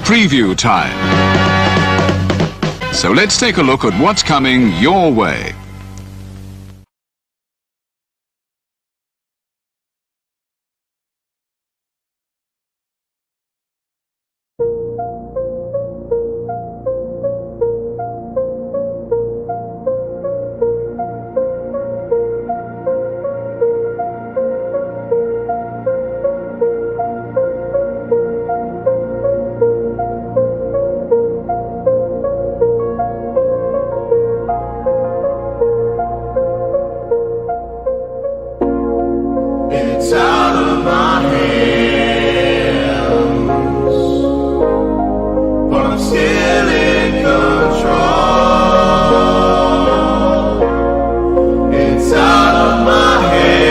preview time. So let's take a look at what's coming your way. It's out of my hands, but I'm still in control. It's out of my hands.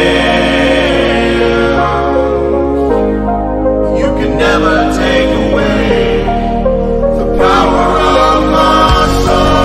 You can never take away the power of my soul.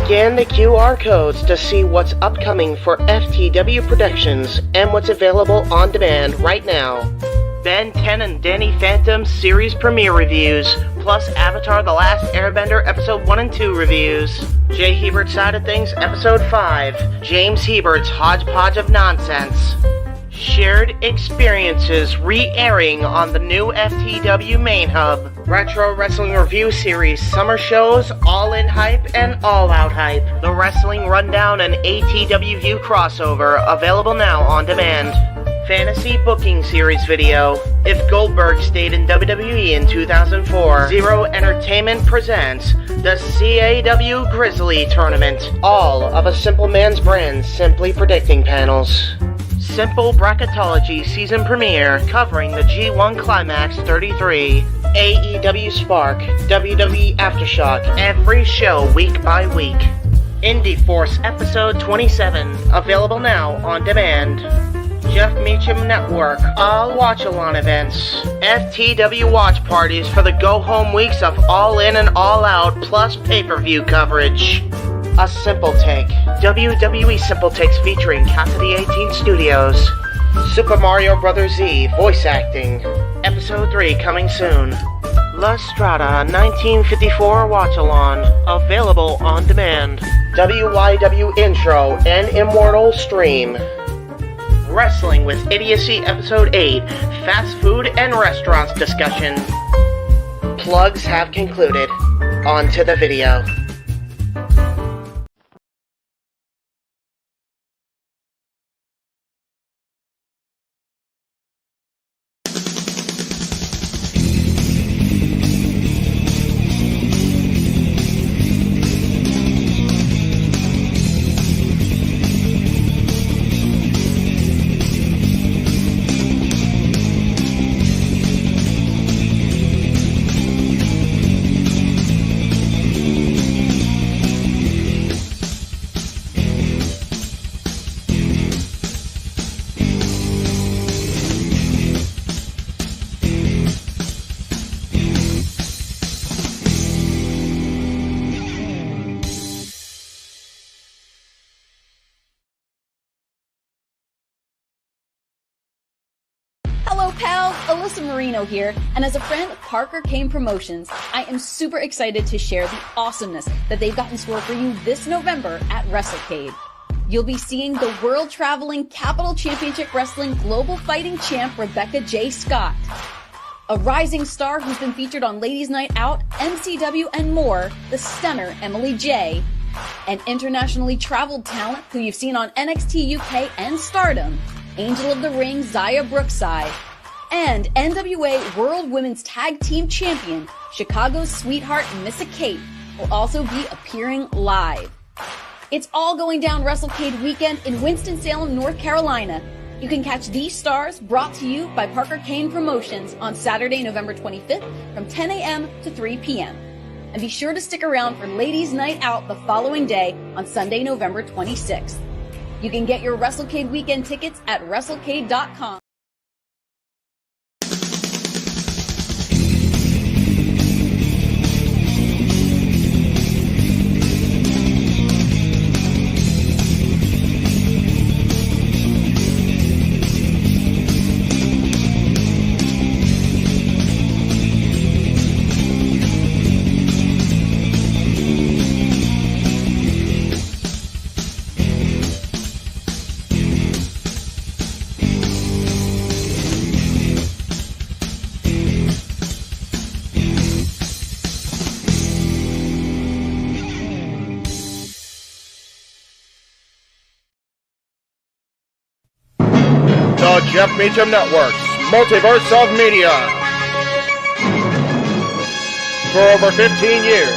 Scan the QR codes to see what's upcoming for FTW Productions and what's available on demand right now. Ben 10 and Danny Phantom series premiere reviews, plus Avatar The Last Airbender episode 1 and 2 reviews. Jay Hebert's Side of Things episode 5, James Hebert's Hodgepodge of Nonsense. Shared experiences re-airing on the new FTW main hub. Retro Wrestling Review Series summer shows, All In Hype and All Out Hype. The Wrestling Rundown and ATW View crossover, available now on demand. Fantasy Booking Series video. If Goldberg stayed in WWE in 2004. Zero Entertainment presents the CAW Grizzly Tournament. All of a Simple Man's Brand Simply Predicting panels. Simple Bracketology season premiere covering the G1 Climax 33. AEW Spark, WWE Aftershock, every show week by week. Indie Force episode 27, available now on demand. Jeff Meacham Network, all watch-along events. FTW watch parties for the go-home weeks of All In and All Out, plus pay-per-view coverage. A Simple Take, WWE Simple Takes featuring Cassidy 18 Studios. Super Mario Bros. Z voice acting, episode 3 coming soon. La Strada 1954 watch-along, available on demand. WYW Intro and Immortal stream. Wrestling with Idiocy episode 8, fast food and restaurants discussion. Plugs have concluded. On to the video. Alyssa Marino here, and as a friend of Parker Kane Promotions, I am super excited to share the awesomeness that they've got in store for you this November at WrestleCade. You'll be seeing the world-traveling Capital Championship Wrestling Global Fighting Champ Rebecca J. Scott, a rising star who's been featured on Ladies Night Out, MCW, and more, the stunner Emily J., an internationally traveled talent who you've seen on NXT UK and Stardom, Angel of the Ring Zaya Brookside, and NWA World Women's Tag Team Champion, Chicago's sweetheart Missa Kate, will also be appearing live. It's all going down WrestleCade weekend in Winston-Salem, North Carolina. You can catch these stars brought to you by Parker Kane Promotions on Saturday, November 25th from 10 a.m. to 3 p.m. And be sure to stick around for Ladies Night Out the following day on Sunday, November 26th. You can get your WrestleCade weekend tickets at WrestleCade.com. The Jeff Meacham Network's Multiverse of Media. For over 15 years,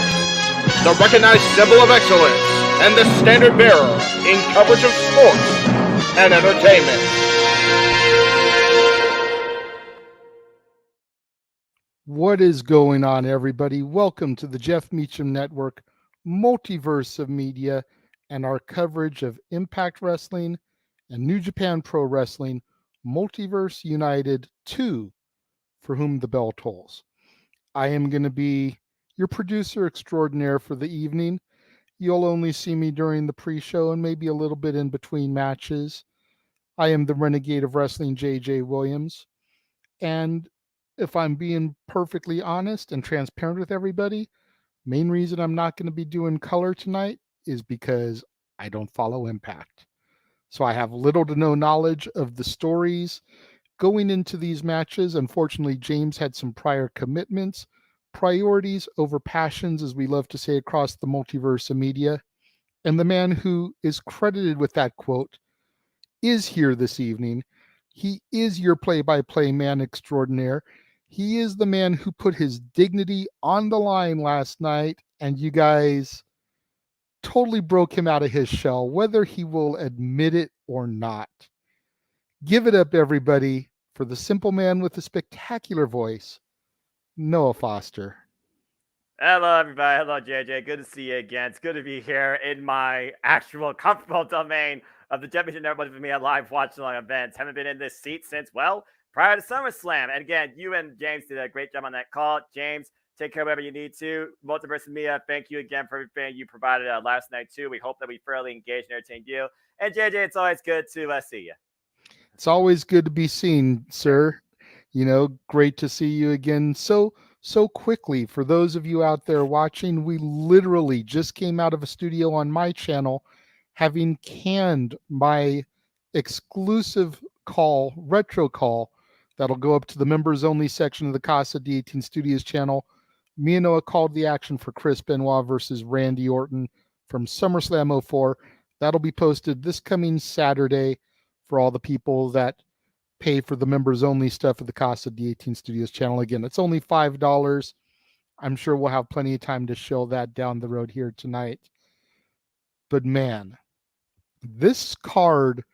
the recognized symbol of excellence and the standard bearer in coverage of sports and entertainment. What is going on, everybody? Welcome to the Jeff Meacham Network Multiverse of Media and our coverage of Impact Wrestling and New Japan Pro Wrestling Multiverse United 2, For Whom the Bell Tolls. I am going to be your producer extraordinaire for the evening. You'll only see me during the pre-show and maybe a little bit in between matches. I am the Renegade of Wrestling, J.J. Williams. And if I'm being perfectly honest and transparent with everybody, main reason I'm not going to be doing color tonight is because I don't follow Impact. So I have little to no knowledge of the stories going into these matches. Unfortunately, James had some prior commitments, priorities over passions, as we love to say across the multiverse of media. And the man who is credited with that quote is here this evening. He is your play-by-play man extraordinaire. He is the man who put his dignity on the line last night, and you guys totally broke him out of his shell, whether he will admit it or not. Give it up, everybody, for the simple man with the spectacular voice, Noah Foster. Hello, everybody. Hello, JJ. Good to see you again. It's good to be here in my actual comfortable domain of the Jeff Meacham Network with me at live watching on events. Haven't been in this seat since, well, prior to SummerSlam. And again, you and James did a great job on that call. James, take care of whatever you need to. Multiverse of Media, thank you again for everything you provided last night, too. We hope that we fairly engaged and entertained you. And JJ, it's always good to see you. It's always good to be seen, sir. You know, great to see you again so quickly. For those of you out there watching, we literally just came out of a studio on my channel, having canned my exclusive call, retro call, that'll go up to the members only section of the Casa D18 Studios channel. Me and Noah called the action for Chris Benoit versus Randy Orton from SummerSlam 04. That'll be posted this coming Saturday for all the people that pay for the members only stuff at the Casa D18 Studios channel. Again, it's only $5. I'm sure we'll have plenty of time to show that down the road here tonight. But man, this card,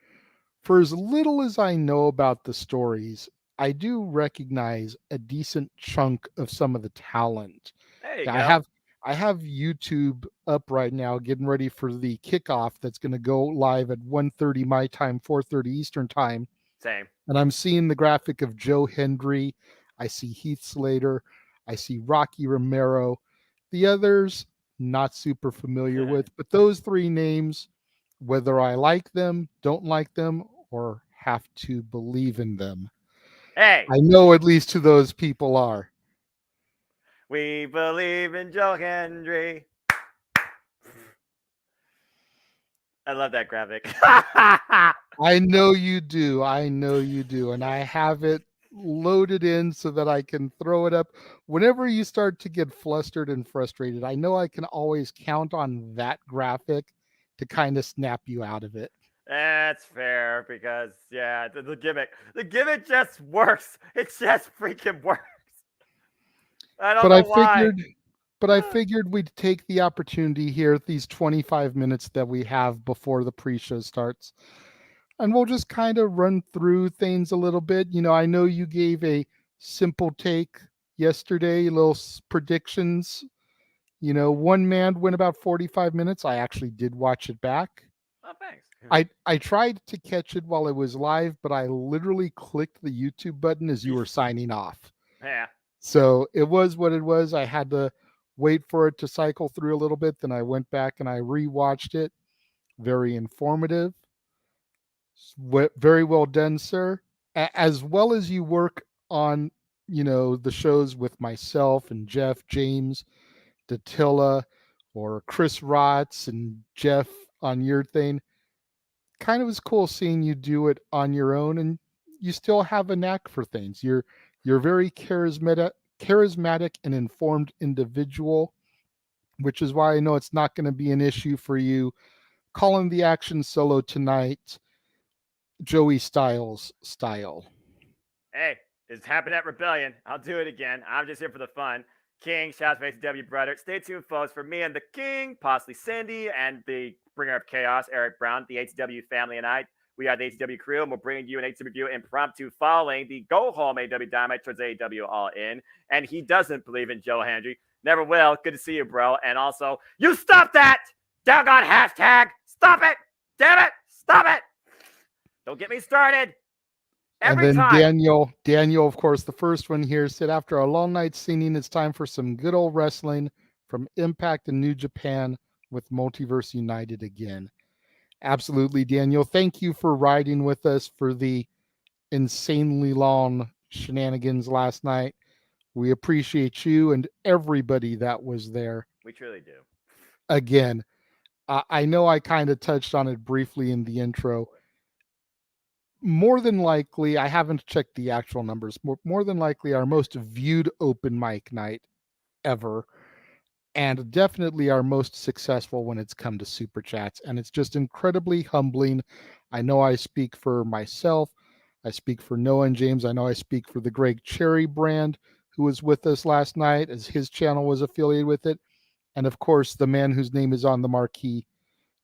for as little as I know about the stories, I do recognize a decent chunk of some of the talent. There you go. I have YouTube up right now getting ready for the kickoff that's going to go live at 1:30 my time, 4:30 Eastern time. Same. And I'm seeing the graphic of Joe Hendry. I see Heath Slater. I see Rocky Romero. The others, not super familiar with. But those three names, whether I like them, don't like them, or have to believe in them, Hey, I know at least who those people are. we believe in Joe Hendry. I love that graphic. I know you do. I know you do. And I have it loaded in so that I can throw it up whenever you start to get flustered and frustrated. I know I can always count on that graphic to kind of snap you out of it. That's fair because the gimmick just works. It just freaking works. I don't But know I why. figured we'd take the opportunity here, these 25 minutes that we have before the pre-show starts, and we'll just kind of run through things a little bit. I know you gave a simple take yesterday, little predictions. One man went about 45 minutes. I actually did watch it back. Oh, thanks. I tried to catch it while it was live, but I literally clicked the YouTube button as you were signing off. Yeah. So it was what it was. I had to wait for it to cycle through a little bit. Then I went back and I rewatched it. Very informative. Very well done, sir. As well as you work on, the shows with myself and Jeff, James, Datilla, or Chris Rotz and Jeff on your thing. Kind of was cool seeing you do it on your own, and you still have a knack for things. You're very charismatic and informed individual, which is why I know it's not going to be an issue for you calling the action solo tonight Joey Styles style. Hey, it's happened at Rebellion. I'll do it again. I'm just here for the fun. King, shouts to ACW brother. Stay tuned, folks, for me and the King, possibly Cindy, and the bringer of chaos, Eric Brown, the ACW family, and I. We are the ACW crew, and we're bringing you an ACW review impromptu following the go home AEW Dynamite towards AEW All In. And he doesn't believe in Joe Hendry. Never will. Good to see you, bro. And also, you stop that! Doggone hashtag! Stop it! Damn it! Stop it! Don't get me started. Every and then time. Daniel, of course, the first one here said, after a long night singing, it's time for some good old wrestling from Impact and New Japan with Multiverse United again. Absolutely, Daniel. Thank you for riding with us for the insanely long shenanigans last night. We appreciate you and everybody that was there. We truly do. Again, I know I kind of touched on it briefly in the intro. More than likely, I haven't checked the actual numbers. More than likely, our most viewed open mic night ever, and definitely our most successful when it's come to super chats. And it's just incredibly humbling. I know I speak for myself. I speak for Noah and James. I know I speak for the Greg Cherry brand, who was with us last night, as his channel was affiliated with it. And of course, the man whose name is on the marquee,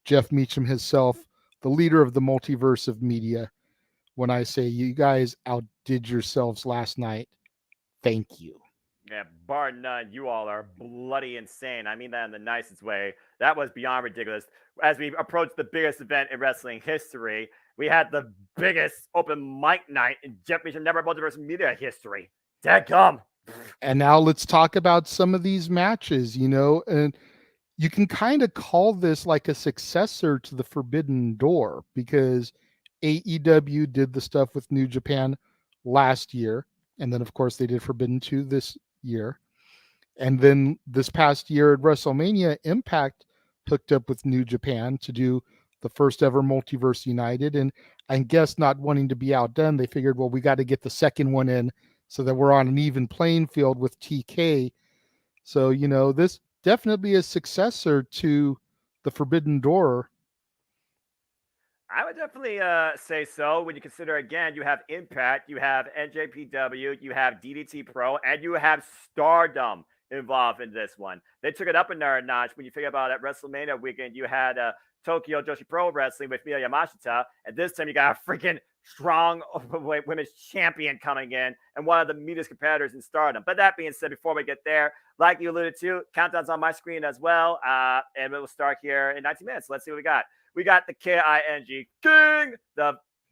Jeff Meacham himself, the leader of the Multiverse of Media. When I say you guys outdid yourselves last night, thank you. Yeah, bar none, you all are bloody insane. I mean that in the nicest way. That was beyond ridiculous. As we approach the biggest event in wrestling history, we had the biggest open mic night in Jeff Meacham Network Multiverse Media history. Dadgum. And now let's talk about some of these matches, and you can kind of call this like a successor to the Forbidden Door, because AEW did the stuff with New Japan last year. And then, of course, they did Forbidden 2 this year. And then this past year at WrestleMania, Impact hooked up with New Japan to do the first ever Multiverse United. And I guess not wanting to be outdone, they figured, well, we got to get the second one in so that we're on an even playing field with TK. So, this definitely is a successor to the Forbidden Door. I would definitely say so. When you consider, again, you have Impact, you have NJPW, you have DDT Pro, and you have Stardom involved in this one. They took it up another notch when you think about at WrestleMania weekend. You had Tokyo Joshi Pro Wrestling with Miya Yamashita, and this time you got a freaking strong women's champion coming in and one of the meanest competitors in Stardom. But that being said, before we get there, like you alluded to, countdown's on my screen as well, and it will start here in 19 minutes. Let's see what we got. We got the KING King,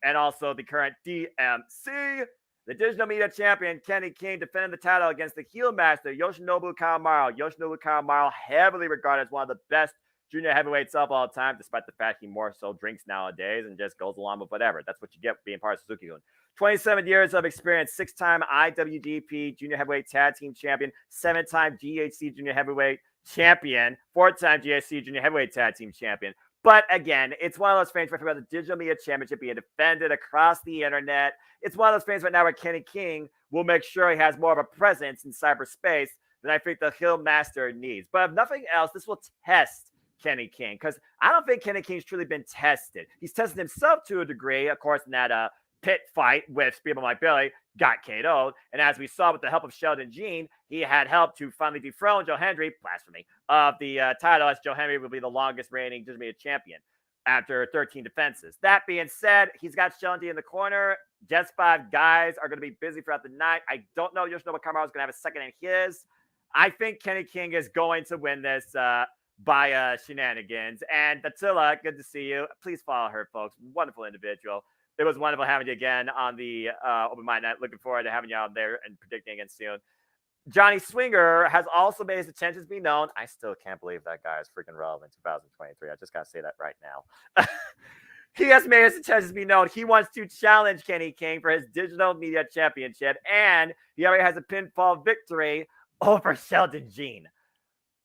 and also the current DMC. The Digital Media Champion, Kenny King, defending the title against the heel master, Yoshinobu Kanemaru. Yoshinobu Kanemaru, heavily regarded as one of the best junior heavyweights up all the time, despite the fact he more so drinks nowadays and just goes along with whatever. That's what you get being part of Suzuki-gun. 27 years of experience, 6-time IWGP Junior Heavyweight Tag Team Champion, 7-time GHC Junior Heavyweight Champion, 4-time GHC Junior Heavyweight Tag Team Champion. But again, it's one of those things where about the Digital Media Championship being defended across the internet. It's one of those things right now where Kenny King will make sure he has more of a presence in cyberspace than I think the Hill Master needs. But if nothing else, this will test Kenny King, because I don't think Kenny King's truly been tested. He's tested himself to a degree, of course, in that pit fight with people like Billy, got KO'd. And as we saw with the help of Sheldon Jean, he had helped to finally dethrone Joe Hendry, blasphemy, of the title, as Joe Hendry will be the longest reigning Digital Media champion after 13 defenses. That being said, he's got Sheldon Jean in the corner. Just 5 guys are going to be busy throughout the night. I don't know if Yoshinobu Kamaru is going to have a second in his. I think Kenny King is going to win this by shenanigans. And Attila, good to see you. Please follow her, folks. Wonderful individual. It was wonderful having you again on the Open Mind Night. Looking forward to having you out there and predicting again soon. Johnny Swinger has also made his intentions be known. I still can't believe that guy is freaking relevant in 2023. I just got to say that right now. He has made his intentions be known. He wants to challenge Kenny King for his Digital Media Championship, and he already has a pinfall victory over Sheldon Jean.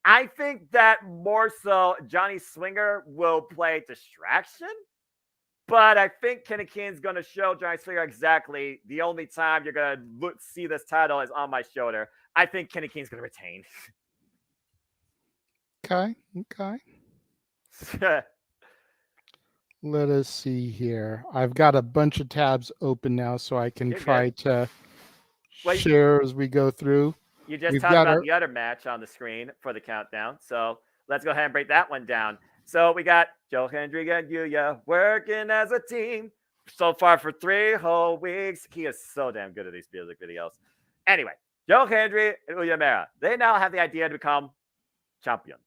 I think that more so Johnny Swinger will play distraction. But I think Kenny King's going to show Johnny Swinger exactly the only time you're going to see this title is on my shoulder. I think Kenny King's going to retain. Okay. Let us see here. I've got a bunch of tabs open now, so I can try to share as we go through. You just talked about the other match on the screen for the countdown. So let's go ahead and break that one down. So we got Joe Hendry and Yuya working as a team so far for 3 whole weeks. He is so damn good at these music videos. Anyway, Joe Hendry and Yuya Mera, they now have the idea to become champions.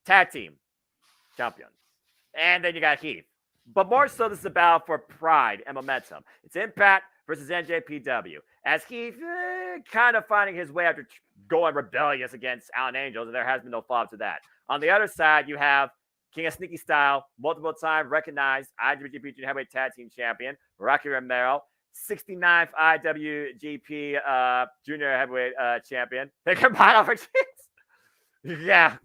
Tag team champions. And then you got Heath. But more so, this is a battle for pride and momentum. It's Impact versus NJPW. As Heath kind of finding his way after going rebellious against Alan Angels, and there has been no follow-up to that. On the other side, you have King of Sneaky Style, multiple time recognized IWGP Junior Heavyweight Tag Team Champion, Rocky Romero, 69th IWGP Junior Heavyweight Champion. They can model for jeans. Yeah,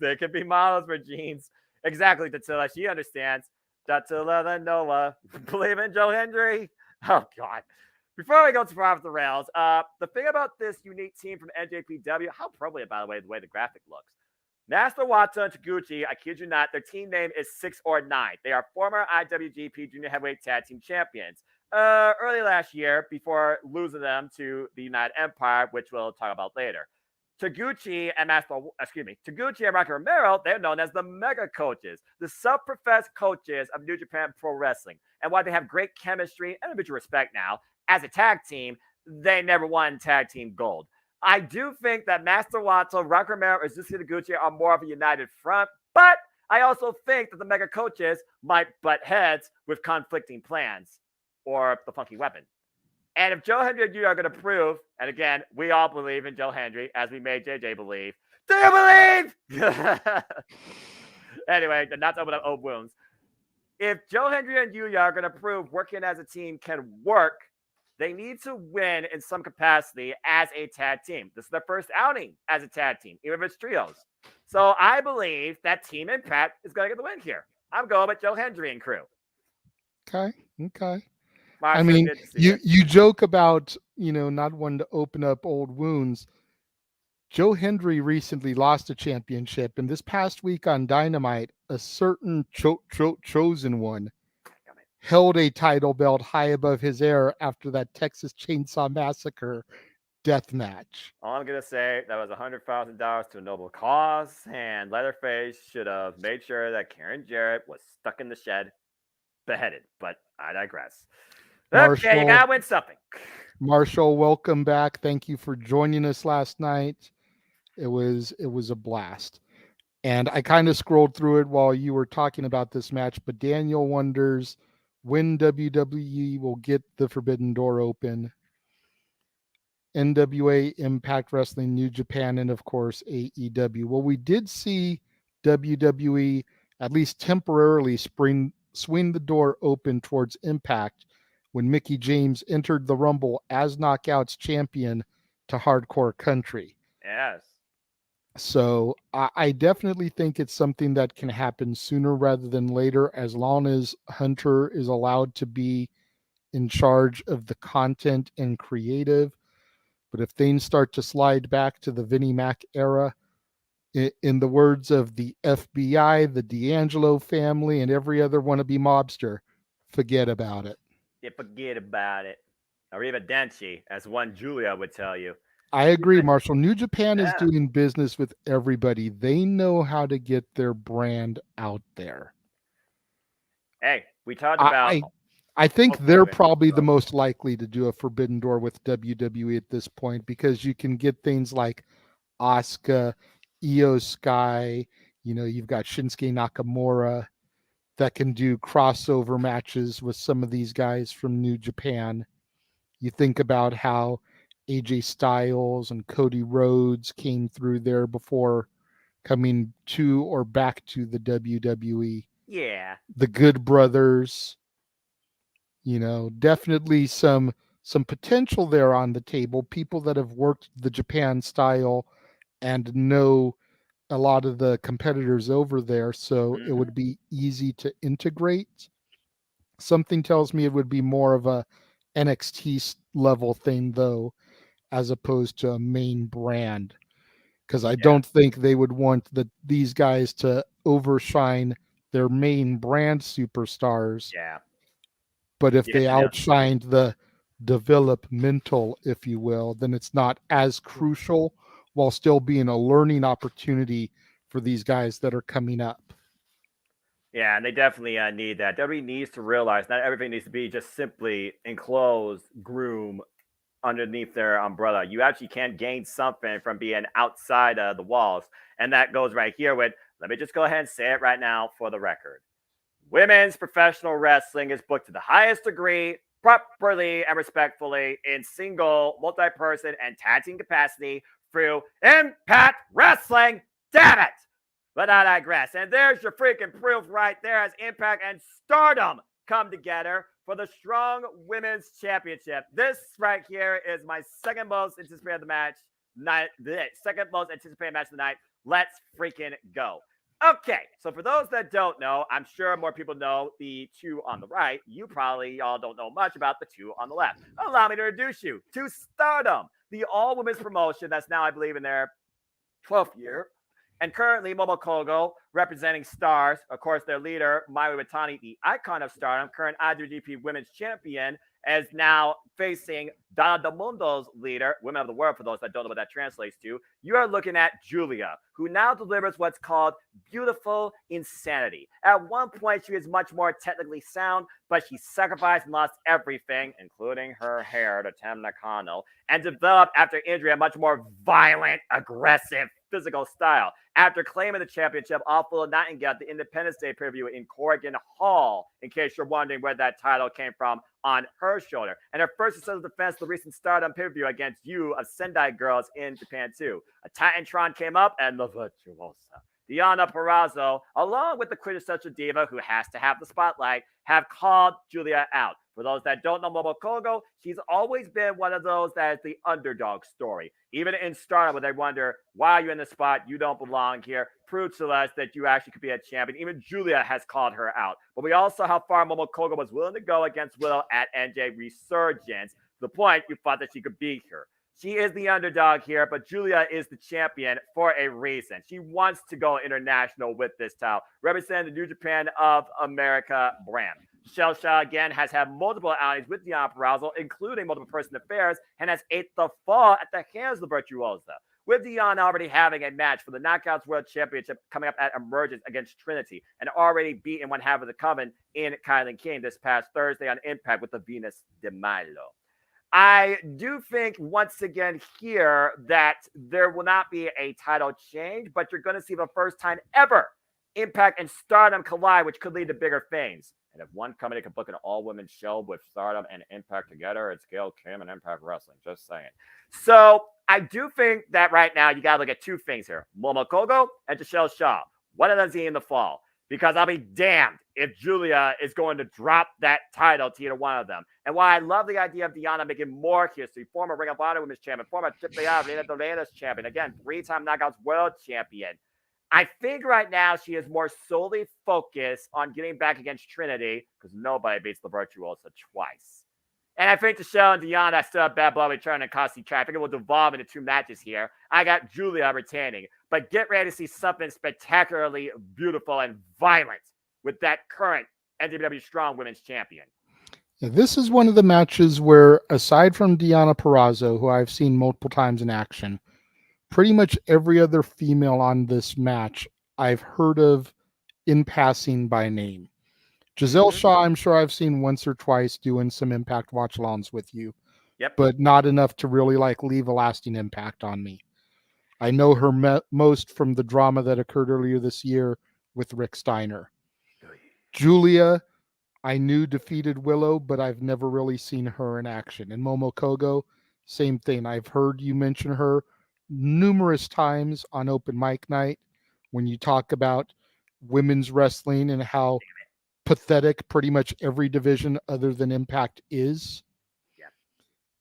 they can be models for jeans. Exactly, Tatilla. She understands. Tatilla the Noah. Believe in Joe Hendry. Oh, God. Before we go too far off the rails, the thing about this unique team from NJPW, how appropriate, by the way the graphic looks. Master Wata and Taguchi, I kid you not, their team name is 6 or 9. They are former IWGP Junior Heavyweight Tag Team Champions. Early last year, before losing them to the United Empire, which we'll talk about later. Taguchi and Rocky Romero, they're known as the Mega Coaches, the self-professed coaches of New Japan Pro Wrestling. And while they have great chemistry and mutual respect now, as a tag team, they never won tag team gold. I do think that Master Wato, Rocky Romero, and Zuki Taguchi are more of a united front, but I also think that the Mega Coaches might butt heads with conflicting plans or the Funky Weapon. And if Joe Hendry and you are going to prove, and again, we all believe in Joe Hendry, as we made JJ believe. Do you believe? Anyway, not to open up old wounds. If Joe Hendry and Yuya are going to prove working as a team can work, they need to win in some capacity as a tag team. This is their first outing as a tag team, even if it's trios. So I believe that Team Impact is going to get the win here. I'm going with Joe Hendry and crew. Okay. Mark, I mean, you joke about, not wanting to open up old wounds. Joe Hendry recently lost a championship, and this past week on Dynamite, a certain chosen one held a title belt high above his head after that Texas Chainsaw Massacre death match. All I'm going to say, that was $100,000 to a noble cause, and Leatherface should have made sure that Karen Jarrett was stuck in the shed, beheaded, but I digress. Okay, you got to win something. Marshall, welcome back. Thank you for joining us last night. It was a blast. And I kind of scrolled through it while you were talking about this match, but Daniel wonders when WWE will get the Forbidden Door open. NWA, Impact Wrestling, New Japan, and of course AEW. Well, we did see WWE at least temporarily swing the door open towards Impact when Mickie James entered the Rumble as Knockouts champion to Hardcore Country. Yes. So I definitely think it's something that can happen sooner rather than later, as long as Hunter is allowed to be in charge of the content and creative. But if things start to slide back to the Vinnie Mac era, in the words of the FBI, the D'Angelo family, and every other wannabe mobster, forget about it. Yeah, forget about it. Arriva Denci, as one Julia would tell you. I agree, Marshall. New Japan is Yeah. doing business with everybody. They know how to get their brand out there. Hey, we talked about. I think Oh, they're okay. probably the most likely to do a Forbidden Door with WWE at this point, because you can get things like Asuka, Io Sky, you've got Shinsuke Nakamura that can do crossover matches with some of these guys from New Japan. You think about how AJ Styles and Cody Rhodes came through there before coming to or back to the WWE. Yeah. The Good Brothers, definitely some potential there on the table. People that have worked the Japan style and know a lot of the competitors over there, so it would be easy to integrate. Something tells me it would be more of a NXT level thing, though, as opposed to a main brand, because I don't think they would want these guys to overshine their main brand superstars. Yeah. But if they outshined the developmental, if you will, then it's not as crucial, while still being a learning opportunity for these guys that are coming up. Yeah, and they definitely need that. WWE needs to realize not everything needs to be just simply enclosed groom underneath their umbrella. You actually can gain something from being outside of the walls. And that goes right here with, let me just go ahead and say it right now for the record. Women's professional wrestling is booked to the highest degree, properly and respectfully, in single, multi-person, and tag team capacity through Impact Wrestling. Damn it! But I digress. And there's your freaking proof right there, as Impact and Stardom come together for the Strong Women's Championship. This right here is my second most anticipated match of the night. Let's freaking go. Okay, so for those that don't know, I'm sure more people know the two on the right. You probably all don't know much about the two on the left. Allow me to introduce you to Stardom, the all-women's promotion that's now, I believe, in their 12th year. And currently, Momokogo, representing Stars, of course, their leader, Mayu Iwatani, the icon of Stardom, current IWGP Women's Champion, is now facing Donna Del Mundo's leader, Women of the World, for those that don't know what that translates to. You are looking at Julia, who now delivers what's called beautiful insanity. At one point, she was much more technically sound, but she sacrificed and lost everything, including her hair, to Tam Nakano, and developed, after injury, a much more violent, aggressive, physical style. After claiming the championship off Willow Nightingale at the Independence Day preview in Corrigan Hall, in case you're wondering where that title came from, on her shoulder. And her first successful defense, the recent Stardom pay-per-view against Yu of Sendai Girls in Japan too. A Titantron came up, and the Virtuosa, Diana Perazzo, along with the quintessential diva who has to have the spotlight, have called Julia out. For those that don't know Momokogo, she's always been one of those that is the underdog story. Even in Stardom, where they wonder, why are you in this spot? You don't belong here. Prove to us that you actually could be a champion. Even Julia has called her out. But we all saw how far Momokogo was willing to go against Willow at NJ Resurgence, to the point you thought that she could beat her. She is the underdog here, but Julia is the champion for a reason. She wants to go international with this title, representing the New Japan of America brand. Shelsha, again, has had multiple outings with Diana Perazzo, including multiple person affairs, and has ate the fall at the hands of the Virtuosa. With Diana already having a match for the Knockouts World Championship coming up at Emergence against Trinity, and already beaten one half of the Coven in Kylan King this past Thursday on Impact with the Venus de Milo. I do think, once again here, that there will not be a title change, but you're going to see the first time ever Impact and Stardom collide, which could lead to bigger things. And if one company can book an all-women show with Stardom and Impact together, it's Gail Kim and Impact Wrestling. Just saying. So I do think that right now you got to look at two things here. Momokogo and Michelle Shaw. One of them's in the fall. Because I'll be damned if Julia is going to drop that title to either one of them. And while I love the idea of Deonna making more history, former Ring of Honor Women's Champion, former AAA Reina de Reinas Champion, again, 3-time Knockouts World Champion, I think right now she is more solely focused on getting back against Trinity because nobody beats the Virtuosa twice. And I think to show Deonna still have bad blood return and costly try. I think it will devolve into 2 matches here. I got Julia retaining. But get ready to see something spectacularly beautiful and violent with that current NWW Strong Women's Champion. Yeah, this is one of the matches where, aside from Deonna Purrazzo, who I've seen multiple times in action, pretty much every other female on this match I've heard of in passing by name. Giselle Shaw, I'm sure I've seen once or twice doing some Impact watch-alongs with you. Yep. But not enough to really leave a lasting impact on me. I know her most from the drama that occurred earlier this year with Rick Steiner. Julia, I knew defeated Willow, but I've never really seen her in action. And Momo Kogo, same thing. I've heard you mention her numerous times on open mic night when you talk about women's wrestling and how pathetic pretty much every division other than Impact is.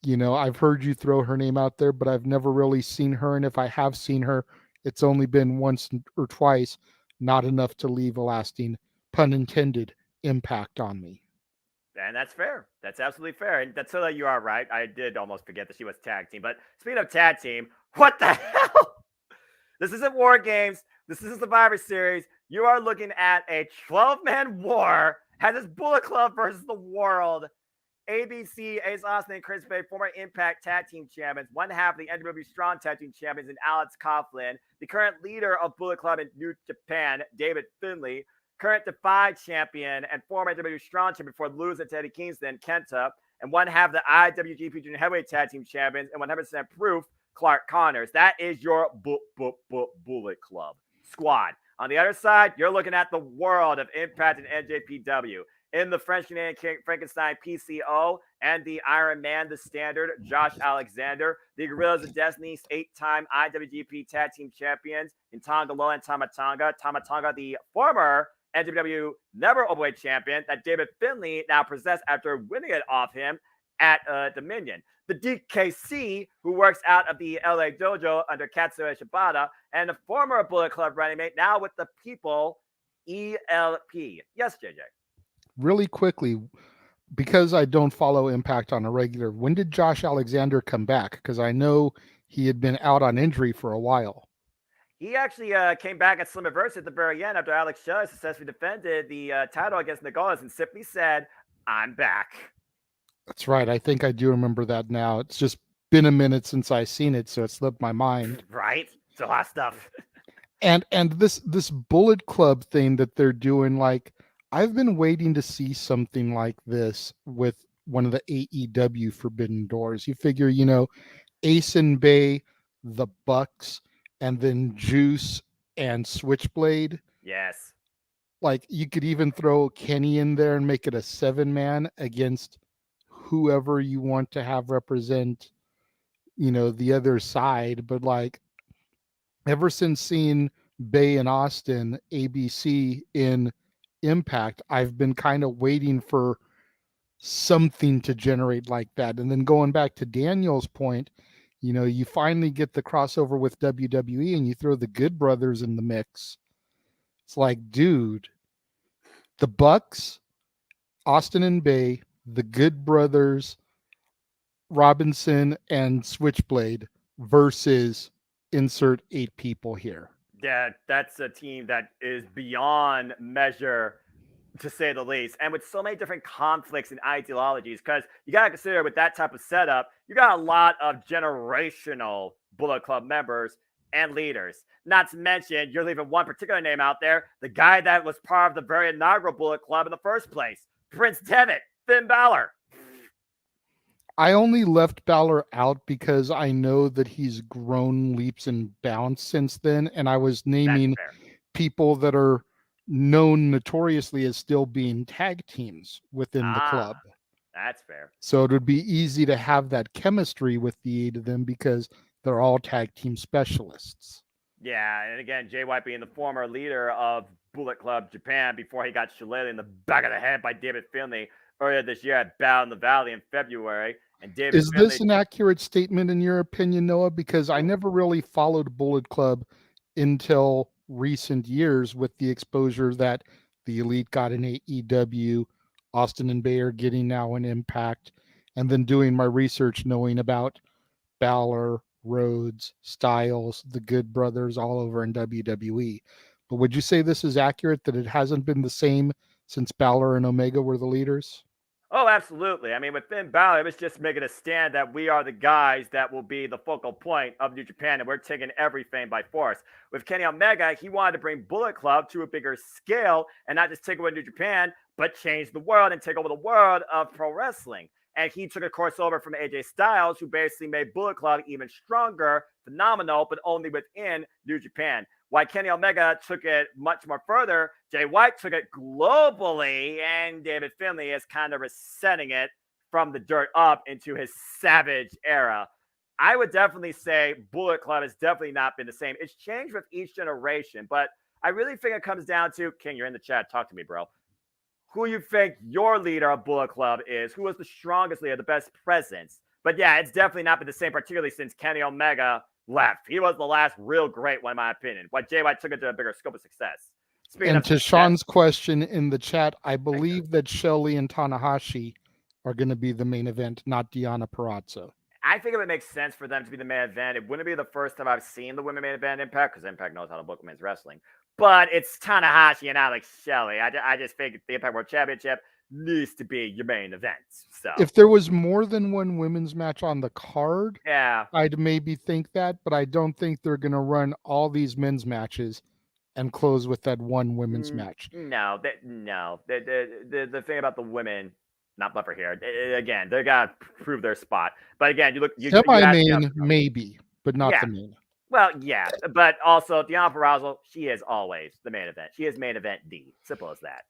You know, I've heard you throw her name out there, but I've never really seen her. And if I have seen her, it's only been once or twice, not enough to leave a lasting, pun intended, impact on me. And that's fair. That's absolutely fair. And that's so that you are right. I did almost forget that she was tag team. But speaking of tag team, what the hell? This isn't War Games. This isn't Survivor Series. You are looking at a 12-man war. Has this Bullet Club versus the World. ABC, Ace Austin, and Chris Bay, former Impact Tag Team Champions, one half of the NWW Strong Tag Team Champions, and Alex Coughlin, the current leader of Bullet Club in New Japan, David Finlay, current Defy Champion and former NWW Strong Champion before losing to Eddie Kingston, Kenta, and one half of the IWGP Junior Heavyweight Tag Team Champions, and 100% proof, Clark Connors. That is your Bullet Club squad. On the other side, you're looking at the world of Impact and NJPW. In the French Canadian King Frankenstein PCO and the Iron Man, the Standard, Josh Alexander, the Gorillas of Destiny, 8-time IWGP Tag Team Champions, in Tonga Loa and Tama Tonga. Tama Tonga, the former NWW Never Openweight Champion that David Finlay now possessed after winning it off him at Dominion. The DKC, who works out of the LA Dojo under Katsura Shibata, and the former Bullet Club running mate, now with the People, ELP. Yes, JJ. Really quickly, because I don't follow Impact on a regular, when did Josh Alexander come back? Because I know he had been out on injury for a while. He actually came back at Slammiversary at the very end after Alex Shelley successfully defended the title against Nagolas and simply said, "I'm back." That's right. I think I do remember that now. It's just been a minute since I've seen it, so it slipped my mind. Right? It's a lot of stuff. And this Bullet Club thing that they're doing, like, I've been waiting to see something like this with one of the AEW Forbidden Doors. You figure, you know, Ace and Bay, the Bucks, and then Juice and Switchblade. Yes. Like, you could even throw Kenny in there and make it a 7-man against whoever you want to have represent, you know, the other side. But like, ever since seeing Bay and Austin, ABC in Impact, I've been kind of waiting for something to generate like that. And then going back to Daniel's point, you know, you finally get the crossover with WWE and you throw the Good Brothers in the mix. It's like, dude, the Bucks, Austin and Bay, the Good Brothers, Robinson and Switchblade versus insert 8 people here. Yeah, that's a team that is beyond measure, to say the least. And with so many different conflicts and ideologies, because you got to consider with that type of setup, you got a lot of generational Bullet Club members and leaders. Not to mention, you're leaving one particular name out there, the guy that was part of the very inaugural Bullet Club in the first place, Prince Devitt, Finn Balor. I only left Balor out because I know that he's grown leaps and bounds since then, and I was naming people that are known notoriously as still being tag teams within the club. That's fair. So it would be easy to have that chemistry with the 8 of them because they're all tag team specialists. Yeah, and again, Jay White being the former leader of Bullet Club Japan before he got shillelaghted in the back of the head by David Finlay earlier this year at Battle in the Valley in February. And David Is Finlay, this an accurate statement in your opinion, Noah? Because I never really followed Bullet Club until recent years with the exposure that the Elite got in AEW, Austin and Bayer getting now an Impact, and then doing my research knowing about Balor, Rhodes, Styles, the Good Brothers all over in WWE. But would you say this is accurate, that it hasn't been the same since Balor and Omega were the leaders? oh, absolutely. I mean, with Finn Balor, it was just making a stand that we are the guys that will be the focal point of New Japan, and we're taking everything by force. With Kenny Omega, he wanted to bring Bullet Club to a bigger scale and not just take over New Japan, but change the world and take over the world of pro wrestling. And he took a course over from AJ Styles, who basically made Bullet Club even stronger, phenomenal, but only within New Japan. While Kenny Omega took it much more further, Jay White took it globally, and David Finlay is kind of resetting it from the dirt up into his Savage era. I would definitely say Bullet Club has definitely not been the same. It's changed with each generation, but I really think it comes down to, King, you're in the chat, talk to me, bro. Who you think your leader of Bullet Club is, who was the strongest leader, the best presence. But yeah, it's definitely not been the same, particularly since Kenny Omega left. He was the last real great one, in my opinion. But Jay White took it to a bigger scope of success. Speaking And of to success, Sean's question in the chat, I believe that Shelley and Tanahashi are going to be the main event, not Deonna Purrazzo. I think it would make sense for them to be the main event. It wouldn't be the first time I've seen the women main event Impact, because Impact knows how to book women's wrestling. But it's Tanahashi and Alex Shelley. I just think the Impact World Championship needs to be your main event. So If there was more than one women's match on the card, yeah, I'd maybe think that, but I don't think they're going to run all these men's matches and close with that one women's match. No. The thing about the women, not buffer here. Again, they got to prove their spot. But again, you Semi-main, maybe, but not Yeah. the main. Well, yeah, but also Deonna Purrazzo, she is always the main event. She is main event D. Simple as that.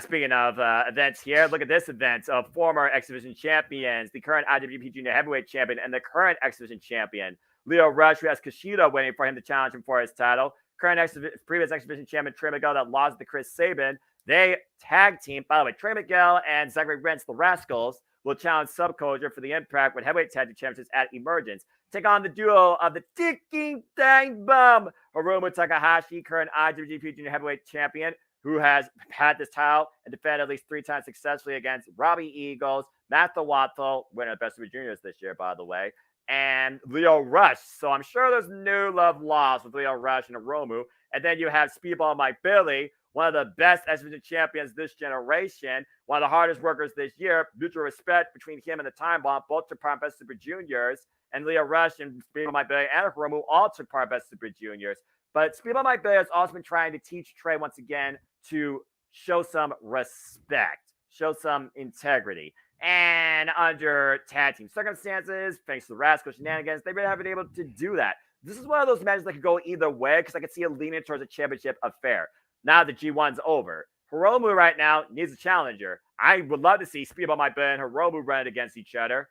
Speaking of events here, look at this event of former X Division champions, the current IWGP Junior Heavyweight Champion and the current X Division Champion, Leo Rush, who has Kushida waiting for him to challenge him for his title. Previous X Division Champion Trey Miguel that lost to Chris Sabin. They tag team, by the way, Trey Miguel and Zachary Rents, the Rascals, will challenge Subculture for the Impact with Heavyweight Tag Team Championships at Emergence. Take on the duo of the ticking time bomb, Hiromu Takahashi, current IWGP Junior Heavyweight Champion, who has had this title and defended at least 3 times successfully against Robbie Eagles, Matt Watto, winner of Best of the Juniors this year, by the way, and Leo Rush. So I'm sure there's no love lost with Leo Rush and Hiromu. And then you have Speedball Mike Bailey, one of the best X Division champions this generation, one of the hardest workers this year. Mutual respect between him and the Time Bomb, both took part in Best Super Juniors. And Leo Rush and Speedball Mike Bailey and Hiromu all took part in Best Super Juniors. But Speedball Mike Bailey has also been trying to teach Trey once again to show some respect, show some integrity. And under tag team circumstances, thanks to the Rascal shenanigans, they really haven't been able to do that. This is one of those matches that could go either way, because I could see it leaning towards a championship affair. Now the G1's over. Hiromu right now needs a challenger. I would love to see Speedball Mike Bailey and Hiromu run against each other.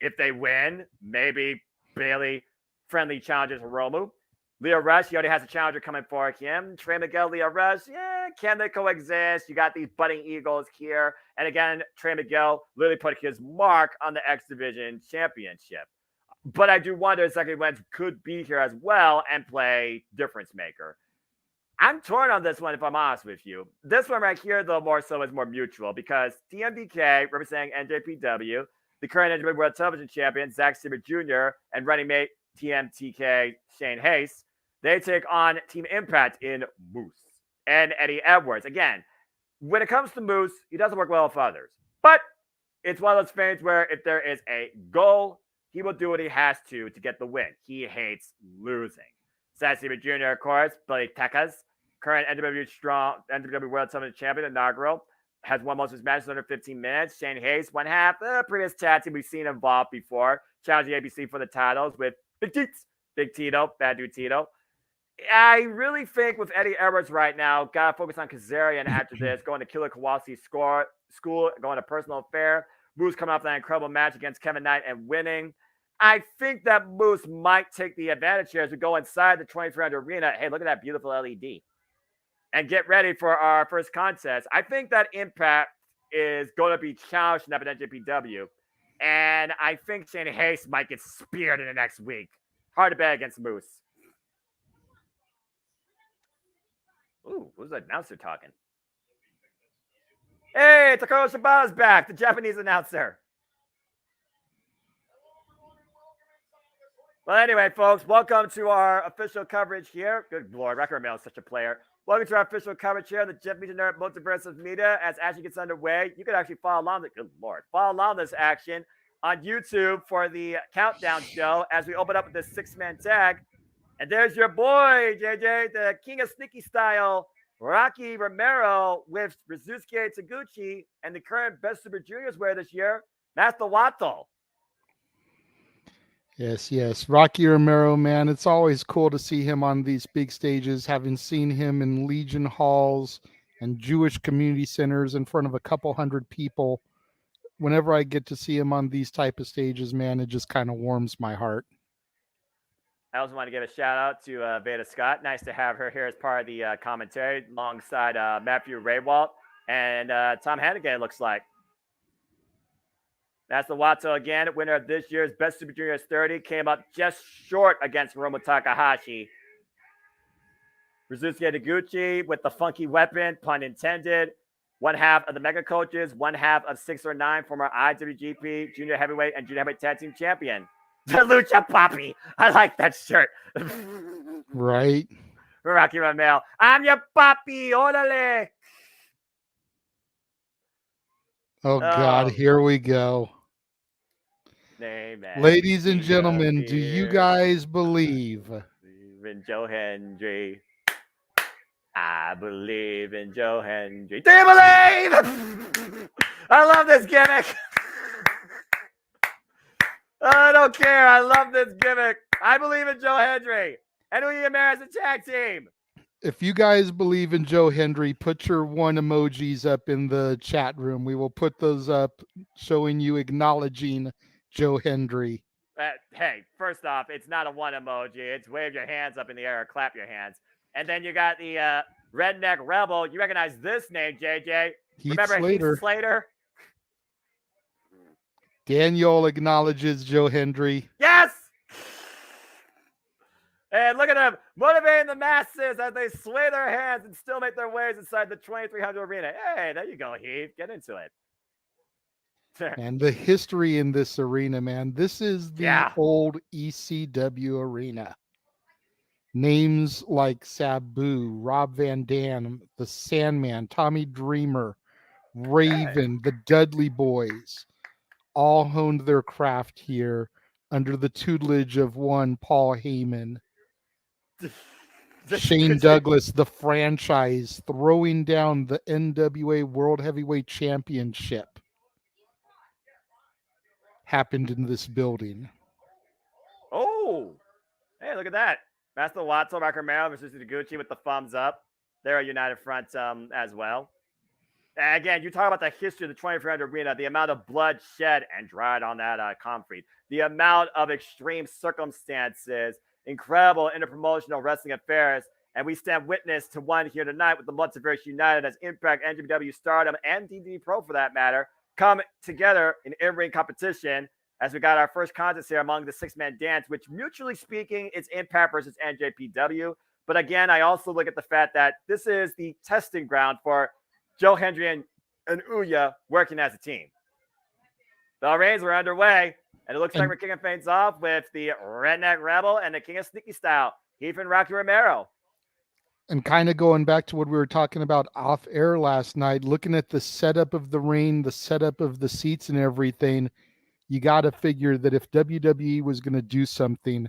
If they win, maybe Bailey friendly challenges Hiromu. Leo Rush, he already has a challenger coming for him. Trey Miguel, Leo Rush, yeah, can they coexist? You got these budding Eagles here. And again, Trey Miguel literally put his mark on the X Division Championship. But I do wonder if Zachary Wentz could be here as well and play difference maker. I'm torn on this one, if I'm honest with you. This one right here, though, more so is more mutual, because TMDK, representing NJPW, the current NJPW World Television Champion, Zack Sabre Jr., and running mate TMTK Shane Hayes, they take on Team Impact in Moose and Eddie Edwards. Again, when it comes to Moose, he doesn't work well with others. But it's one of those things where if there is a goal, he will do what he has to get the win. He hates losing. Zack Sabre Jr., of course, Billy Tekas, current NWW World Television Champion, inaugural, has won most of his matches under 15 minutes. Shane Hayes, one half, previous tag team we've seen involved before, challenging ABC for the titles with Big Tito, Bad Dude Tito. I really think with Eddie Edwards right now, gotta focus on Kazarian after this, going to Killer Kowalski's school, going to Personal Affair. Moose coming off that incredible match against Kevin Knight and winning. I think that Moose might take the advantage here as we go inside the 2300 arena. Hey, look at that beautiful LED. And get ready for our first contest. I think that Impact is going to be challenged in that NJPW. And I think Shane Hayes might get speared in the next week. Hard to bet against Moose. Ooh, who's the announcer talking? Hey, Takaro Shibata's back, the Japanese announcer. Well, anyway, folks, welcome to our official coverage here. Good Lord, Record Mail is such a player. Welcome to our official coverage here on the Jeff Meacham Network Multiverse of Media. As action gets underway, you can actually follow along. Good Lord, follow along this action on YouTube for the countdown show as we open up with this 6-man tag. And there's your boy, JJ, the King of Sneaky Style, Rocky Romero with Rizusuke Taguchi, and the current Best Super Juniors wear this year, Master Wato. Yes. Rocky Romero, man, it's always cool to see him on these big stages, having seen him in Legion halls and Jewish community centers in front of a couple hundred people. Whenever I get to see him on these type of stages, man, it just kind of warms my heart. I also want to give a shout out to Veda Scott. Nice to have her here as part of the commentary alongside Matthew Raywalt and Tom Hannigan, it looks like. That's the Wato again, winner of this year's Best Super Juniors 30, came up just short against Hiromu Takahashi. Rizusuke Taguchi with the funky weapon, pun intended. One half of the Mega Coaches, one half of 6 or 9, former IWGP Junior Heavyweight and Junior Heavyweight Tag Team Champion. The Lucha Papi. I like that shirt. Right. Rocky Romero. I'm your papi. Orale. Oh, God. Here we go. Amen. Ladies and gentlemen, do you guys believe in Joe Hendry? I believe in Joe Hendry. Do you believe? I love this gimmick. I don't care. I love this gimmick. I believe in Joe Hendry. And Uya Mare as a tag team. If you guys believe in Joe Hendry, put your 1 emojis up in the chat room. We will put those up showing you acknowledging Joe Hendry. Hey, first off, it's not a 1 emoji. It's wave your hands up in the air or clap your hands. And then you got the Redneck Rebel. You recognize this name, JJ. Remember Heath Slater? Daniel acknowledges Joe Hendry. Yes! And look at them motivating the masses as they sway their hands and still make their ways inside the 2300 arena. Hey, there you go, Heath. Get into it. And the history in this arena, man. This is the old ECW arena. Names like Sabu, Rob Van Dam, the Sandman, Tommy Dreamer, Raven, the Dudley Boys, all honed their craft here under the tutelage of one Paul Heyman. Shane Douglas, the franchise, throwing down the NWA World Heavyweight Championship happened in this building. Oh, hey, look at that. Master Wato, Rocky Romero versus Taguchi with the thumbs up. They're a united front as well. And again, you talk about the history of the 2300 arena, the amount of blood shed and dried on that concrete, the amount of extreme circumstances, incredible interpromotional wrestling affairs, and we stand witness to one here tonight with the Multiverse United as Impact, NJPW, Stardom, and DD Pro for that matter come together in in-ring competition as we got our first contest here among the 6-man dance, which mutually speaking is Impact versus NJPW. But again, I also look at the fact that this is the testing ground for Joe Hendry and Uya working as a team. The reigns were underway, and it looks like we're kicking things off with the Redneck Rebel and the King of Sneaky Style, Heath and Rocky Romero. And kind of going back to what we were talking about off air last night, looking at the setup of the ring, the setup of the seats and everything, you got to figure that if WWE was going to do something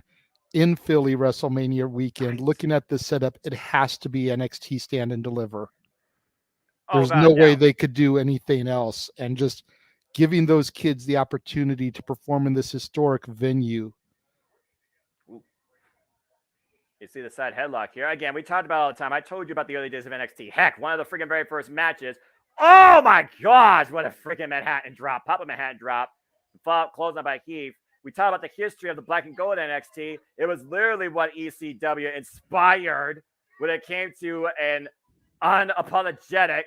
in Philly WrestleMania weekend, looking at the setup, it has to be NXT Stand and Deliver. There's no way they could do anything else. And just giving those kids the opportunity to perform in this historic venue. You see the side headlock here. Again, we talked about it all the time. I told you about the early days of NXT. Heck, one of the freaking very first matches. Oh my gosh, what a freaking Manhattan drop. Pop a Manhattan drop. Closed on by Heath. we talk about the history of the black and gold NXT. It was literally what ECW inspired when it came to an unapologetic,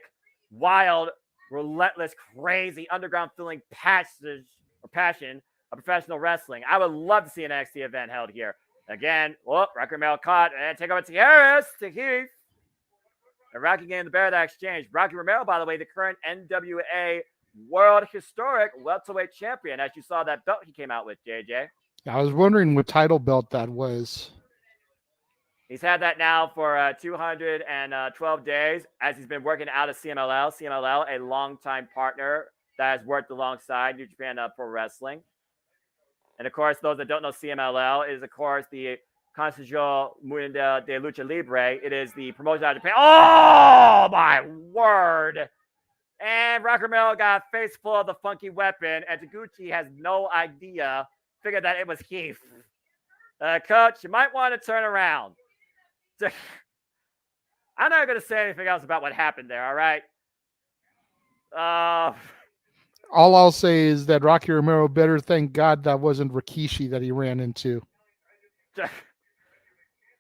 wild, relentless, crazy, underground feeling passion of professional wrestling. I would love to see an NXT event held here. Again, Rocky Romero caught and take over to Harris to Heath. And Rocky getting the bear of that exchange. Rocky Romero, by the way, the current NWA World Historic Welterweight Champion. As you saw that belt he came out with, JJ. I was wondering what title belt that was. He's had that now for 212 days as he's been working out of CMLL. CMLL, a longtime partner that has worked alongside New Japan Pro Wrestling. And, of course, those that don't know CMLL is, of course, the Consejo Mundial de Lucha Libre. It is the promotion out of Japan. Oh, my word. And Rocky Romero got a face full of the funky weapon, and Taguchi has no idea, figured that it was Heath. Coach, you might want to turn around. I'm not going to say anything else about what happened there, all right? All I'll say is that Rocky Romero better thank God that wasn't Rikishi that he ran into. The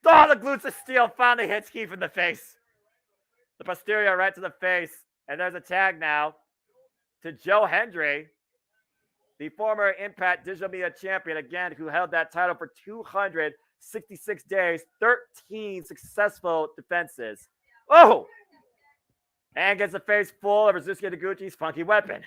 glutes of steel finally hits Keith in the face. The posterior right to the face. And there's a tag now to Joe Hendry, the former Impact Digital Media Champion, again, who held that title for 266 days, 13 successful defenses. Oh! And gets a face full of Rizuki Taguchi's funky weapon.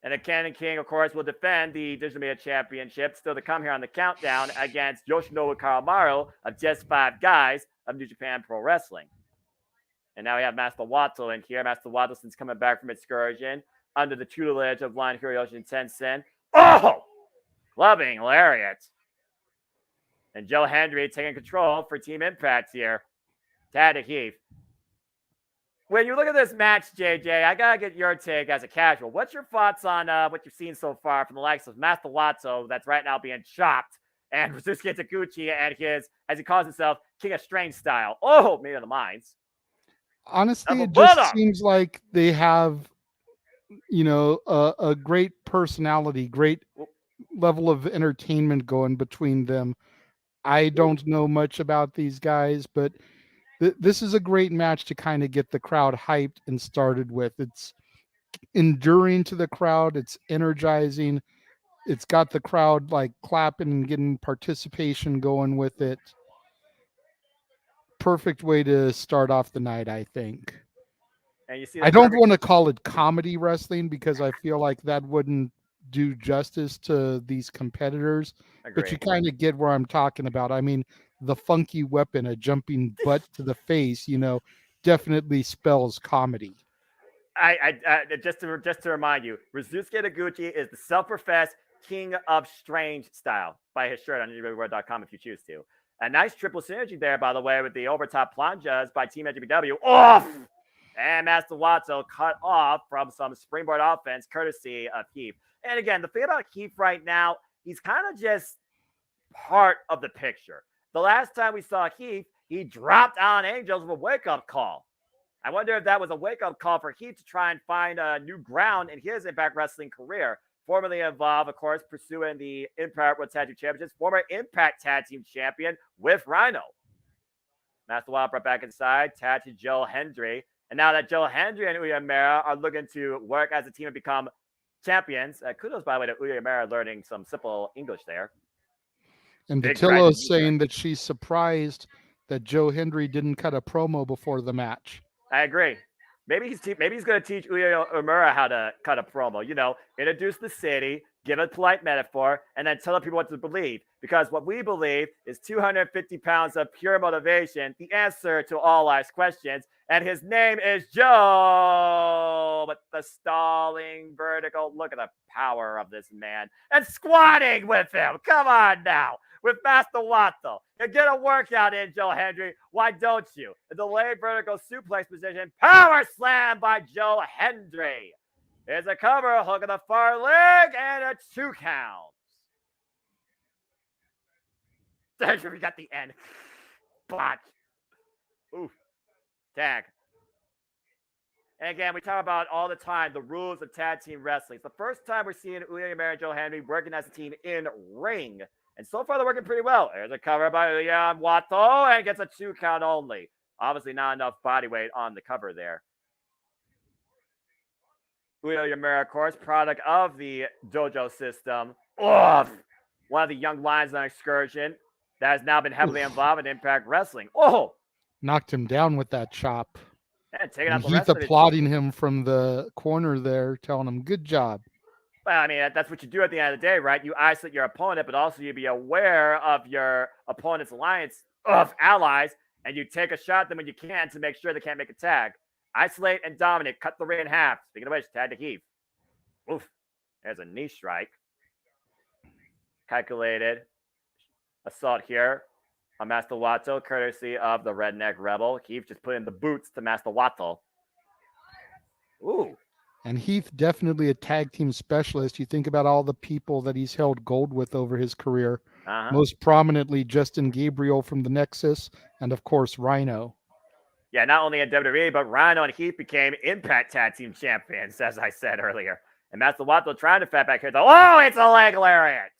And the Cannon King, of course, will defend the Digital Media Championship, still to come here on the countdown, against Yoshinobu Karamaru of Just 5 Guys of New Japan Pro Wrestling. And now we have Master Wato in here. Master Wato, since coming back from excursion, under the tutelage of Lion Hiroyoshi and Tenzin. Oh! Clubbing lariat. And Joe Hendry taking control for Team Impact here. Tad to Heath. When you look at this match, JJ, I got to get your take as a casual. What's your thoughts on what you've seen so far from the likes of Master Wato, that's right now being chopped, and Rizuki Taguchi and his, as he calls himself, King of Strange style? Oh, me of the minds. Honestly, it just seems like they have, a great personality, great level of entertainment going between them. I don't know much about these guys, but this is a great match to kind of get the crowd hyped and started with. It's enduring to the crowd. It's energizing. It's got the crowd like clapping and getting participation going with it. Perfect way to start off the night, I think. And you see, I don't want to call it comedy wrestling because I feel like that wouldn't do justice to these competitors. Agreed. But you kind of get where I'm talking about. I mean, the funky weapon, a jumping butt to the face, definitely spells comedy. I just to remind you, Rizuki Taguchi is the self-professed King of Strange style. Buy his shirt on NewWorld.com if you choose to. A nice triple synergy there, by the way, with the overtop plunges by Team NJPW. Off! And Master Wato cut off from some springboard offense courtesy of Keith. And again, the thing about Keith right now, he's kind of just part of the picture. The last time we saw Keith, he dropped on Angels with a wake-up call. I wonder if that was a wake-up call for Keith to try and find a new ground in his Impact Wrestling career. Formerly involved, of course, pursuing the Impact World Tag Team Championships. Former Impact Tag Team Champion with Rhino. Master Wild brought back inside, tag to Joe Hendry. And now that Joe Hendry and Uemura are looking to work as a team and become champions. Kudos, by the way, to Uemura learning some simple English there. And Datillo is saying that she's surprised that Joe Hendry didn't cut a promo before the match. I agree. Maybe he's going to teach Uemura how to cut a promo. Introduce the city, give a polite metaphor, and then tell people what to believe. Because what we believe is 250 pounds of pure motivation, the answer to all life's questions. And his name is Joe. But the stalling vertical, look at the power of this man. And squatting with him. Come on now. With Master Wato. You get a workout in, Joe Hendry. Why don't you? A delayed vertical suplex position. Power slam by Joe Hendry. There's a cover, hook of the far leg, and a 2 count. We got the end. Botch. Oof. Tag. And again, we talk about all the time the rules of tag team wrestling. It's the first time we're seeing Uya Uemura and Joe Henry working as a team in ring. And so far, they're working pretty well. There's a cover by Uya and Wato, and gets a 2 count only. Obviously, not enough body weight on the cover there. Uya Uemura, of course, product of the dojo system. One of the young lions on Excursion that has now been heavily involved in Impact Wrestling. Knocked him down with that chop. And taking out the Heath rest of it. applauding him from the corner there, telling him, good job. Well, I mean, that's what you do at the end of the day, right? You isolate your opponent, but also you be aware of your opponent's alliance of allies, and you take a shot at them when you can to make sure they can't make a tag. Isolate and dominate. Cut the ring in half. Speaking of which, tag to Heath. Oof. There's a knee strike. Calculated assault here on Master Wato, courtesy of the Redneck Rebel. Heath just put in the boots to Master Wato. Ooh. And Heath, definitely a tag team specialist. You think about all the people that he's held gold with over his career. Most prominently, Justin Gabriel from the Nexus, and of course, Rhino. Yeah, not only in WWE, but Rhino and Heath became Impact Tag Team Champions, as I said earlier. And Master Wato trying to fat back here. Oh, it's a leg lariat.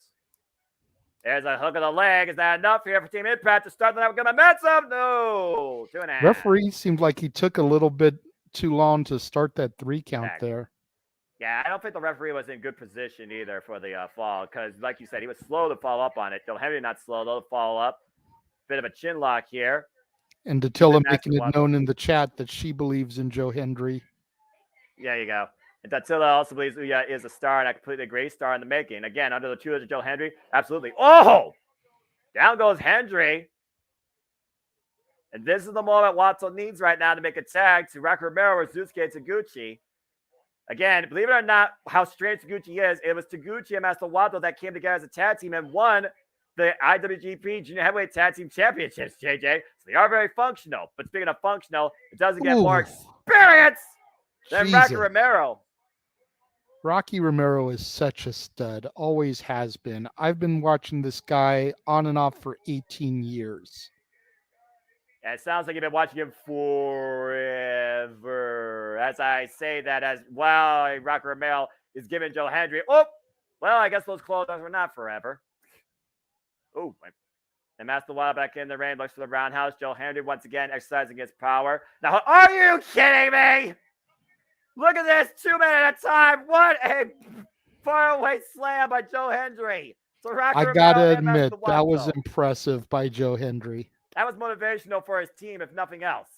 There's a hook of the leg. Is that enough here for Team Impact to start the night with good momentum? No. 2.5. Referee seemed like he took a little bit too long to start that 3 count there. Yeah, I don't think the referee was in good position either for the fall because, like you said, he was slow to follow up on it. Joe Henry not slow, though, to follow up. Bit of a chin lock here. And Datilla making it known in the chat that she believes in Joe Hendry. There you go. And Datilla also believes Uya is a star, and I completely agree, star in the making. Again, under the tutelage of Joe Hendry, absolutely. Oh! Down goes Hendry. And this is the moment Wato needs right now to make a tag to Rocky Romero or Zusuke Taguchi. Again, believe it or not, how strange Taguchi is, it was Taguchi and Master Wato that came together as a tag team and won the IWGP Junior Heavyweight Tag Team Championships, JJ. So they are very functional. But speaking of functional, it doesn't get more experience than Rocky Romero. Rocky Romero is such a stud, always has been. I've been watching this guy on and off for 18 years. Yeah, it sounds like you've been watching him forever. As I say that, as well, Rocky Romero is giving Joe Hendry. Oh, well, I guess those clothes were not forever. Oh, and Master Wato back in the ring, looks for the roundhouse. Joe Hendry once again exercising his power. Now, are you kidding me? Look at this, 2 minutes at a time. What a faraway slam by Joe Hendry. So I gotta admit, that was impressive by Joe Hendry. That was motivational for his team, if nothing else.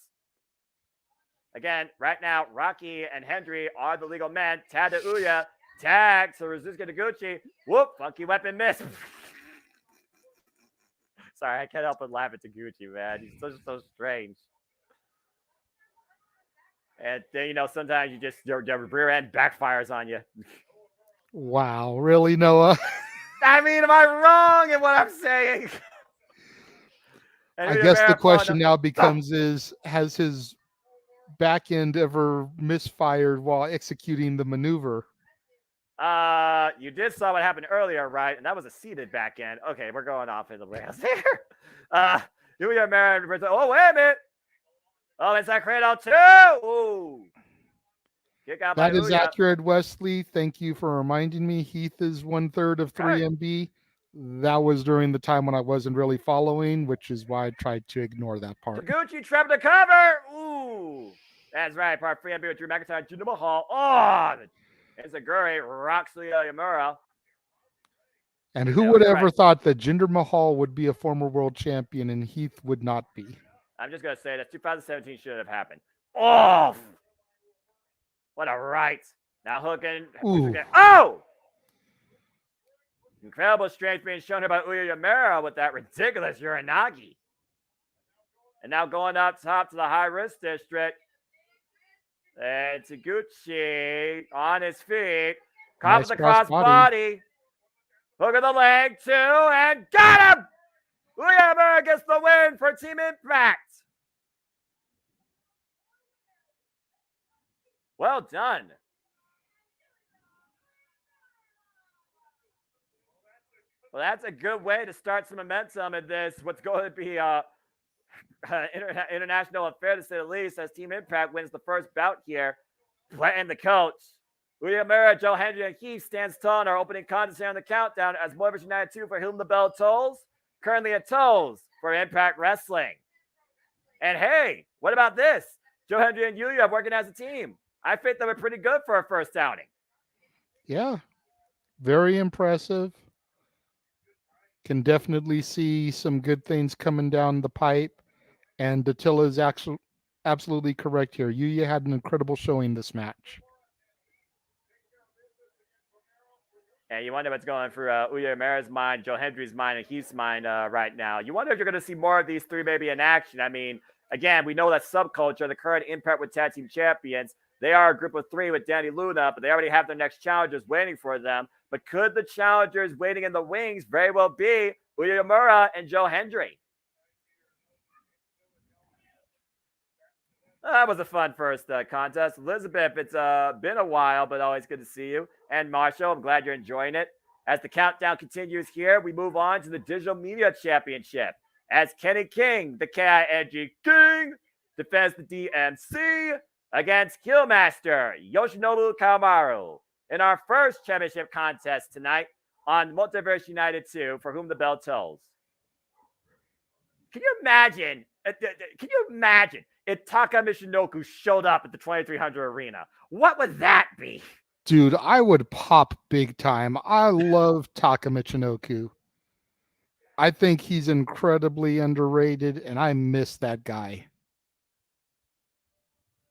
Again, right now, Rocky and Hendry are the legal men. Tag to Uya. Tag to Rizuka Taguchi. Whoop, funky weapon miss. Sorry, I can't help but laugh at Taguchi, man. He's so strange. And then, sometimes you just, your rear end backfires on you. Wow, really, Noah? I mean, am I wrong in what I'm saying? I guess the question now becomes has his back end ever misfired while executing the maneuver? You did saw what happened earlier, right? And that was a seated back end. Okay, we're going off in the rails here. Uya Uemura. Oh, wait a minute. Oh, it's that cradle too. Ooh. Kick out by That is Uya. accurate, Wesley. Thank you for reminding me. Heath is 1/3 of 3MB. That was during the time when I wasn't really following, which is why I tried to ignore that part. Taguchi trapped the cover. Ooh. That's right. Part 3MB with Drew McIntyre, Jinder Mahal. Oh, Enziguri rocks Uya Uemura. And who would ever thought that Jinder Mahal would be a former world champion and Heath would not be? I'm just going to say that 2017 should have happened. Oh! What a right. Now hooking. Oh! Incredible strength being shown here by Uya Uemura with that ridiculous Uranagi. And now going up top to the high risk district. And Taguchi on his feet. Caught with the cross body. Hook of the leg too. And got him! Uya Uemura gets the win for Team Impact. Well done. Well, that's a good way to start some momentum in this, what's going to be international affair, to say the least, as Team Impact wins the first bout here and the coach. Uyemura, Joe Hendry, and Heath stands tall in our opening contest here on the countdown as Multiverse United 2 for whom the bell tolls. Currently at TOLLS for Impact Wrestling. And hey, what about this? Joe Hendry and Yuya working as a team. I think they were pretty good for a first outing. Yeah, very impressive. Can definitely see some good things coming down the pipe. And Dattila is actually absolutely correct here. Yuya had an incredible showing this match. And you wonder what's going through Uyemura's mind, Joe Hendry's mind, and Heath's mind right now. You wonder if you're going to see more of these three maybe in action. I mean, again, we know that Subculture, the current Impact with Tag Team Champions, they are a group of three with Danny Luna, but they already have their next challengers waiting for them. But could the challengers waiting in the wings very well be Uyemura and Joe Hendry? That was a fun first contest. Elizabeth, it's been a while, but always good to see you. And Marshall, I'm glad you're enjoying it. As the countdown continues here, we move on to the Digital Media Championship. As Kenny King, the KING King, defends the DMC against Killmaster Yoshinobu Kawamaru in our first championship contest tonight on Multiverse United 2, for whom the bell tolls. Can you imagine? If Taka Michinoku showed up at the 2300 arena? What would that be? Dude, I would pop big time. I love Taka Michinoku. I think he's incredibly underrated, and I miss that guy.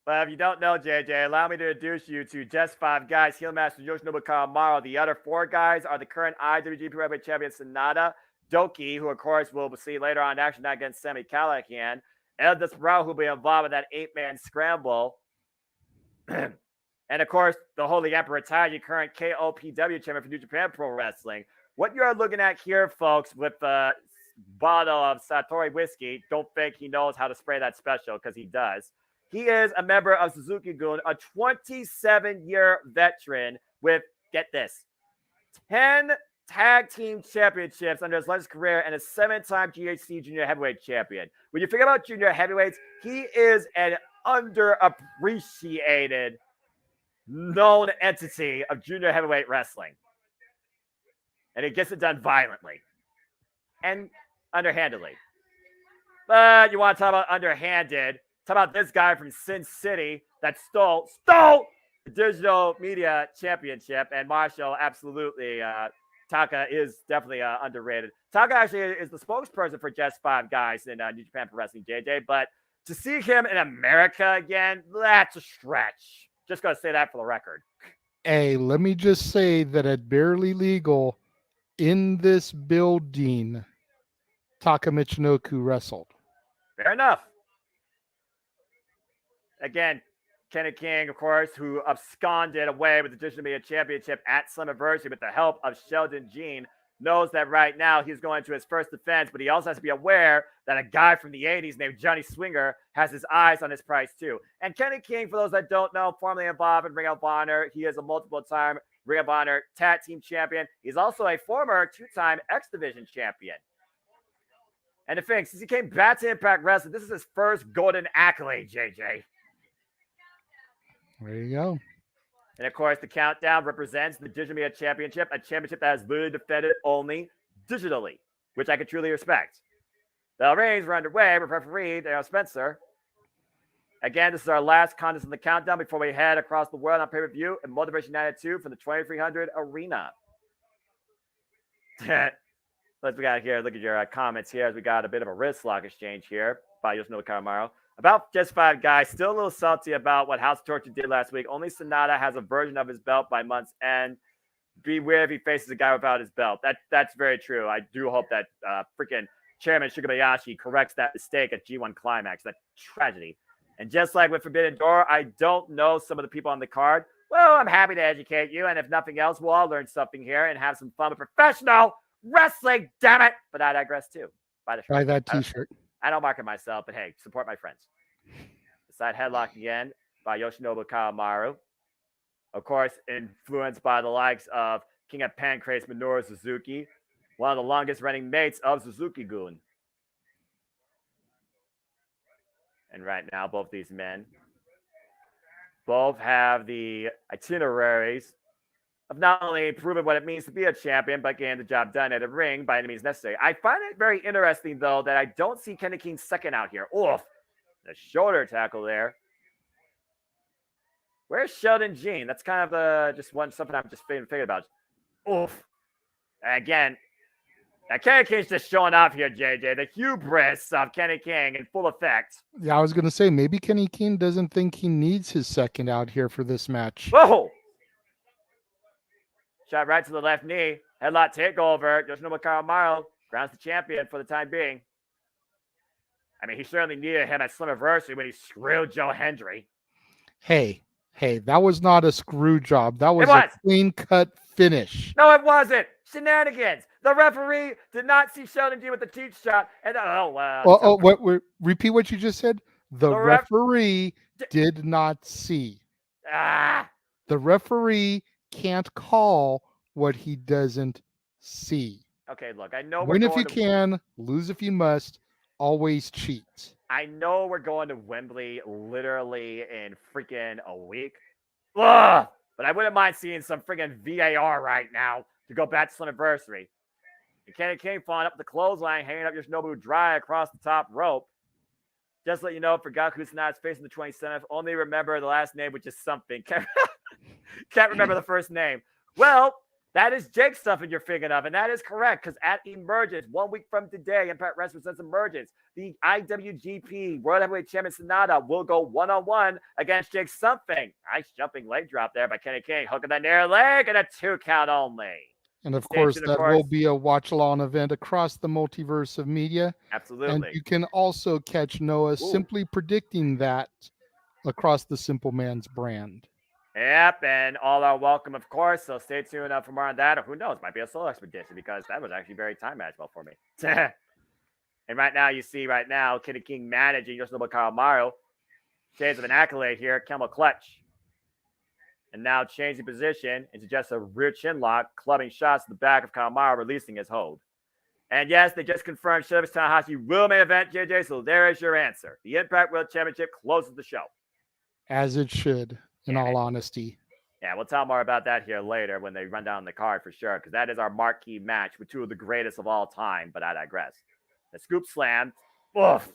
Well, if you don't know, JJ, allow me to introduce you to just five guys. Heelmaster Yoshinobu Kawamaru. The other four guys are the current IWGP Heavyweight Champion Sonata, Doki, who of course we'll see later on in action night against Sami Callihan, El Desperado, who will be involved with that 8-man scramble. And of course, the Holy Emperor Taiji, current KOPW champion for New Japan Pro Wrestling. What you are looking at here, folks, with a bottle of Satori whiskey, don't think he knows how to spray that special, because he does. He is a member of Suzuki-gun, a 27-year veteran with, get this, 10 tag team championships under his latest career and a 7-time GHC junior heavyweight champion. When you think about junior heavyweights, he is an underappreciated, known entity of junior heavyweight wrestling. And he gets it done violently and underhandedly. But you want to talk about underhanded? Talk about this guy from Sin City that stole the Digital Media Championship. And Marshall, absolutely, Taka is definitely underrated. Taka actually is the spokesperson for just five guys in New Japan Pro Wrestling, JJ. But to see him in America again, that's a stretch. Just got to say that for the record. Hey, let me just say that at Barely Legal, in this building, Taka Michinoku wrestled. Fair enough. Again, Kenny King, of course, who absconded away with the Digital Media Championship at Slammiversary with the help of Sheldon Jean, knows that right now he's going to his first defense, but he also has to be aware that a guy from the 80s named Johnny Swinger has his eyes on his price too. And Kenny King, for those that don't know, formerly involved in Ring of Honor, he is a multiple-time Ring of Honor tag team champion. He's also a former 2-time X Division champion. And the thing, since he came back to Impact Wrestling, this is his first golden accolade, JJ. There you go. And of course, the countdown represents the Digital Media Championship, a championship that is literally defended only digitally, which I can truly respect. The rings were underway with referee Daniel Spencer. Again, this is our last contest in the countdown before we head across the world on pay-per-view in Multiverse United 2 for the 2300 arena. Let's we got here. Look at your comments here as we got a bit of a wrist lock exchange here by Yoshinobu Kawamaru. About just five guys, still a little salty about what House Torture did last week. Only Sonata has a version of his belt by month's end. Beware if he faces a guy without his belt. That's very true. I do hope that freaking Chairman Shigebayashi corrects that mistake at G1 Climax. That tragedy. And just like with Forbidden Door, I don't know some of the people on the card. Well, I'm happy to educate you. And if nothing else, we'll all learn something here and have some fun with professional wrestling. Damn it. But I digress too. Buy that t-shirt. I don't market myself, but hey, support my friends. The side headlock again by Yoshinobu Kawamaru. Of course, influenced by the likes of King of Pancrase Minoru Suzuki, one of the longest running mates of Suzuki-gun. And right now, both these men Both have the itineraries of not only proving what it means to be a champion, but getting the job done at a ring by any means necessary. I find it very interesting, though, that I don't see Kenny King's second out here. Oof, the shoulder tackle there. Where's Sheldon Jean? That's kind of just something I'm just thinking about. Oof. Again, Kenny King's just showing off here, JJ. The hubris of Kenny King in full effect. Yeah, I was going to say, maybe Kenny King doesn't think he needs his second out here for this match. Whoa! Shot right to the left knee. Headlock takeover. Yoshinobu Kanemaru grounds the champion for the time being. I mean, he certainly needed him at Slammiversary when he screwed Joe Hendry. Hey, that was not a screw job. That was a clean-cut finish. No, it wasn't. Shenanigans. The referee did not see Sheldon G with the teeth shot. And repeat what you just said. The referee did not see. The referee can't call what he doesn't see. Okay, look, I know win if you can, lose if you must. Always cheat. I know we're going to Wembley literally in freaking a week. Ugh! But I wouldn't mind seeing some freaking VAR right now to go back to Slammiversary. And Kenny King falling up the clothesline, hanging up Yoshinobu dry across the top rope. Just to let you know, for Gaku Sanada's facing the 27th, only remember the last name, which is something. Can't remember the first name. Well, that is Jake Stuffin you're thinking of, and that is correct, because at Emergence, 1 week from today, Impact Wrestling presents Emergence, the IWGP World Heavyweight Champion Sanada will go one-on-one against Jake Something. Nice jumping leg drop there by Kenny King, hooking that near leg, and a 2 count only. And of course, that will be a watch-along event across the multiverse of media. Absolutely. And you can also catch Noah simply predicting that across the Simple Man's brand. Yep, and all are welcome, of course, so stay tuned for more on that, or who knows, might be a solo expedition, because that was actually very time manageable for me. And right now, you see Kenny King managing Yoshinobu Kanemaru. Shades of an accolade here, camel clutch. And now changing position into just a rear chin lock, clubbing shots to the back of Kanemaru, releasing his hold. And yes, they just confirmed Shibata Tanahashi will main event, JJ, so there is your answer. The Impact World Championship closes the show. As it should. In all honesty. Yeah, we'll tell more about that here later when they run down the card for sure, because that is our marquee match with two of the greatest of all time, but I digress. The scoop slam. Oof.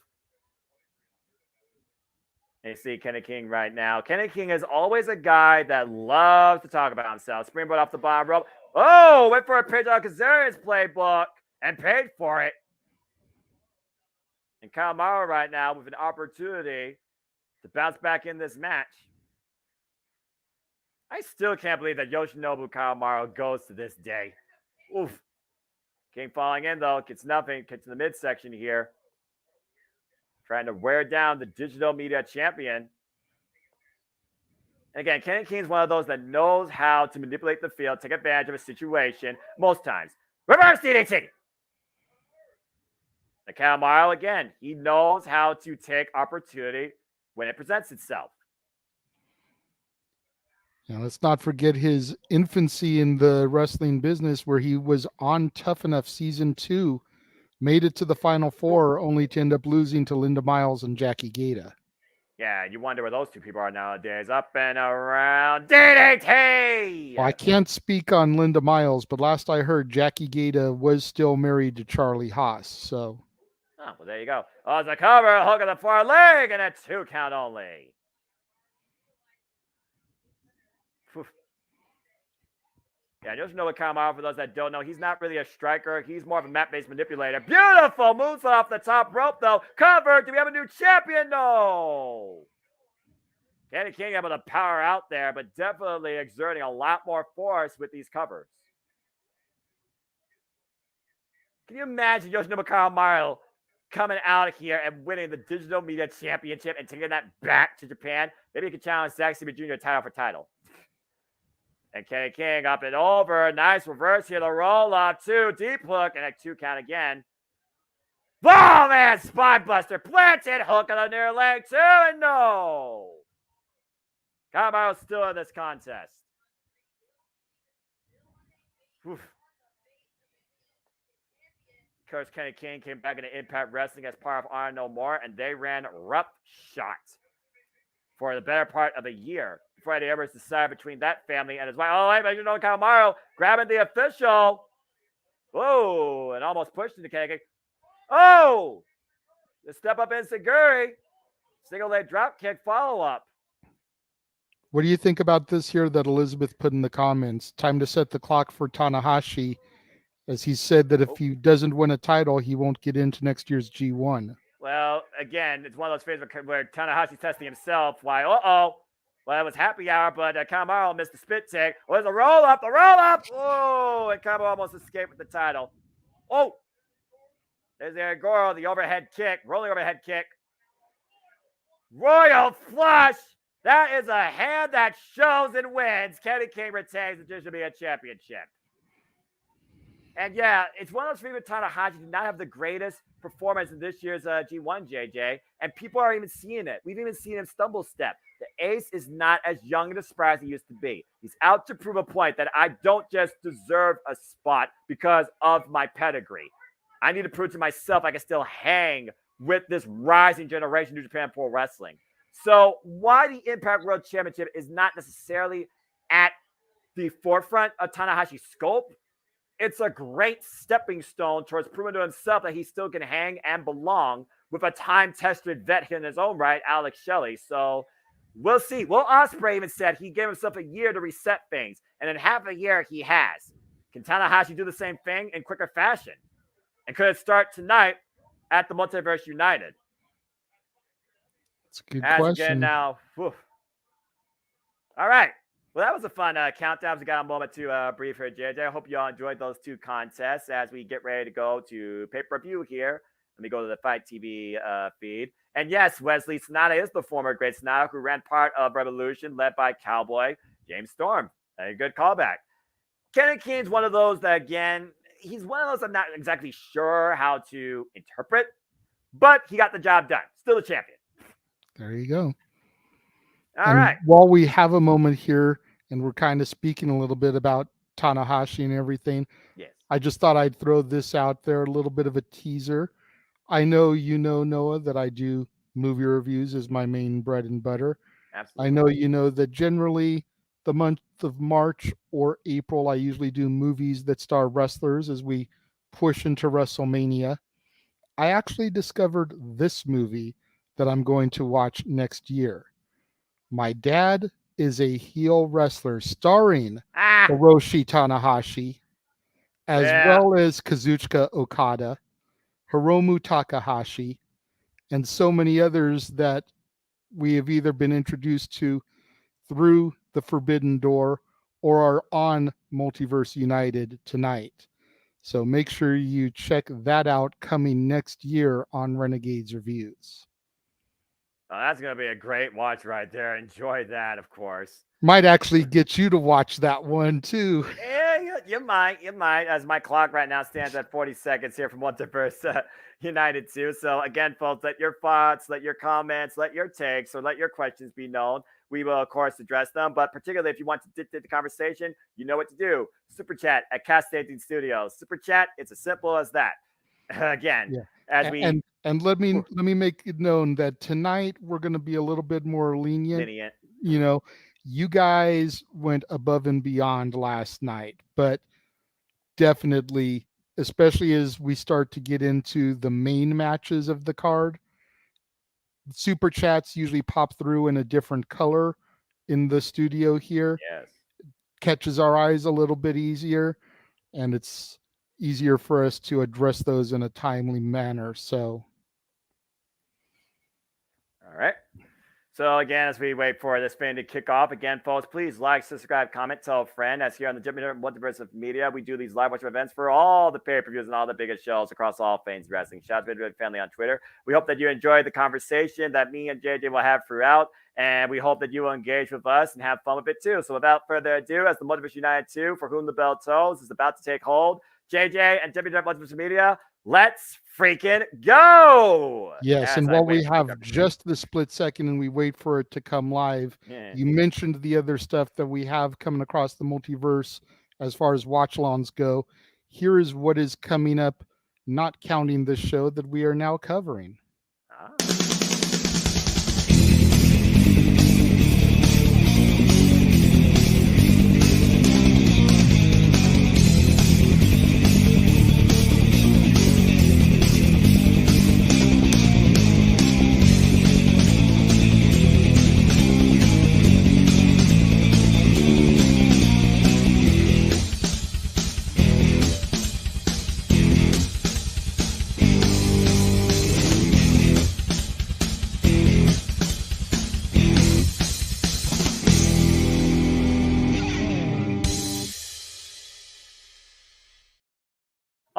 And you see Kenny King right now. Kenny King is always a guy that loves to talk about himself. Springboard off the bottom rope. Oh, went for a page on Kazarian's playbook and paid for it. And Kanemaru right now with an opportunity to bounce back in this match. I still can't believe that Yoshinobu Kanemaru goes to this day. Oof. King falling in, though. Gets nothing. Gets to the midsection here. Trying to wear down the digital media champion. And again, Kenny King is one of those that knows how to manipulate the field, take advantage of a situation most times. Reverse DDT. And Kanemaru, again, he knows how to take opportunity when it presents itself. Now, let's not forget his infancy in the wrestling business, where he was on Tough Enough Season 2, made it to the Final Four, only to end up losing to Linda Miles and Jackie Gata. Yeah, you wonder where those two people are nowadays. Up and around DDT! Well, I can't speak on Linda Miles, but last I heard, Jackie Gata was still married to Charlie Haas, so... Oh, well, there you go. Oh, it's a cover, hook of the far leg, and a 2 count only. Yeah, Yoshinobu Kanemaru, for those that don't know, he's not really a striker. He's more of a mat-based manipulator. Beautiful moves off the top rope, though. Cover. Do we have a new champion? No. Kenny King able to power out there, but definitely exerting a lot more force with these covers. Can you imagine Yoshinobu Kanemaru coming out here and winning the Digital Media Championship and taking that back to Japan? Maybe he could challenge Zack Sabre Jr. title for title. And Kenny King up and over. Nice reverse here. The roll up. 2 deep hook and a 2 count again. Oh, man. Spine buster. Planted hook on the near leg. 2 and no. Kanemaru still in this contest. Oof. Of course, Kenny King came back into Impact Wrestling as part of Honor No More, and they ran rough shot. for the better part of a year before Eddie Edwards decided between that family and his wife. Oh, wait, you know, Kamaru grabbing the official. Whoa, and almost pushed into Kage. Oh, the step up in Seguri. Single leg drop kick follow up. What do you think about this here that Elizabeth put in the comments? Time to set the clock for Tanahashi, as he said that if he doesn't win a title, he won't get into next year's G1. Well, again, it's one of those phases where Tanahashi's testing himself. Why, well, it was happy hour, but Kamaru missed the spit take. Oh, there's a roll up, Oh, and Kamaru almost escaped with the title. Oh, there's Goro, the overhead kick, rolling overhead kick. Royal flush. That is a hand that shows and wins. Kenny King retains the Digital Championship. And yeah, it's one of those favorite Tanahashi did not have the greatest performance in this year's G1, JJ. And people are even seeing it. We've even seen him stumble step. The ace is not as young and as spry as he used to be. He's out to prove a point that I don't just deserve a spot because of my pedigree. I need to prove to myself I can still hang with this rising generation of New Japan Pro Wrestling. So why the Impact World Championship is not necessarily at the forefront of Tanahashi's scope, it's a great stepping stone towards proving to himself that he still can hang and belong with a time-tested vet in his own right, Alex Shelley. So we'll see. Will Ospreay even said he gave himself a year to reset things, and in half a year he has. Can Tanahashi do the same thing in quicker fashion? And could it start tonight at the Multiverse United? It's a good question. Again now, whew. All right. Well, that was a fun countdown. We got a moment to brief here, JJ. I hope you all enjoyed those two contests as we get ready to go to pay-per-view here. Let me go to the Fight TV feed. And yes, Wesley Sonata is the former Great Sonata who ran part of Revolution, led by Cowboy James Storm. A good callback. Kenny King's one of those that, again, he's one of those I'm not exactly sure how to interpret, but he got the job done. Still the champion. There you go. All right. While we have a moment here and we're kind of speaking a little bit about Tanahashi and everything, yes, I just thought I'd throw this out there, a little bit of a teaser. I know you know, Noah, that I do movie reviews as my main bread and butter. Absolutely. I know you know that generally the month of March or April, I usually do movies that star wrestlers as we push into WrestleMania. I actually discovered this movie that I'm going to watch next year. My Dad is a Heel Wrestler, starring Hiroshi Tanahashi, as well as Kazuchika Okada, Hiromu Takahashi, and so many others that we have either been introduced to through the Forbidden Door or are on Multiverse United tonight. So make sure you check that out coming next year on Renegades Reviews. Oh, that's going to be a great watch right there. Enjoy that, of course. Might actually get you to watch that one too. Yeah, you might. As my clock right now stands at 40 seconds here from Multiverse United 2. So again, folks, let your thoughts, let your comments, let your takes, or let your questions be known. We will, of course, address them. But particularly if you want to dictate the conversation, you know what to do. Super chat at Cast 18 Studios. Super chat, it's as simple as that. Again, as we... And let me make it known that tonight we're going to be a little bit more lenient. You know, you guys went above and beyond last night, but definitely, especially as we start to get into the main matches of the card, super chats usually pop through in a different color in the studio here. Yes. Catches our eyes a little bit easier, and it's easier for us to address those in a timely manner. So. All right. So again, as we wait for this fan to kick off, again, folks, please like, subscribe, comment, tell a friend. As here on the JMN Multiverse of Media, we do these live watch events for all the pay-per-views and all the biggest shows across all things wrestling. Shout out to the family on Twitter. We hope that you enjoy the conversation that me and JJ will have throughout, and we hope that you will engage with us and have fun with it too. So without further ado, as the Multiverse United 2, for whom the bell tolls, is about to take hold, JJ and JMN Multiverse of Media, let's freaking go! Yes, and while we have just the split second and we wait for it to come live, you mentioned the other stuff that we have coming across the multiverse as far as watch-alongs go. Here is what is coming up, not counting this show that we are now covering.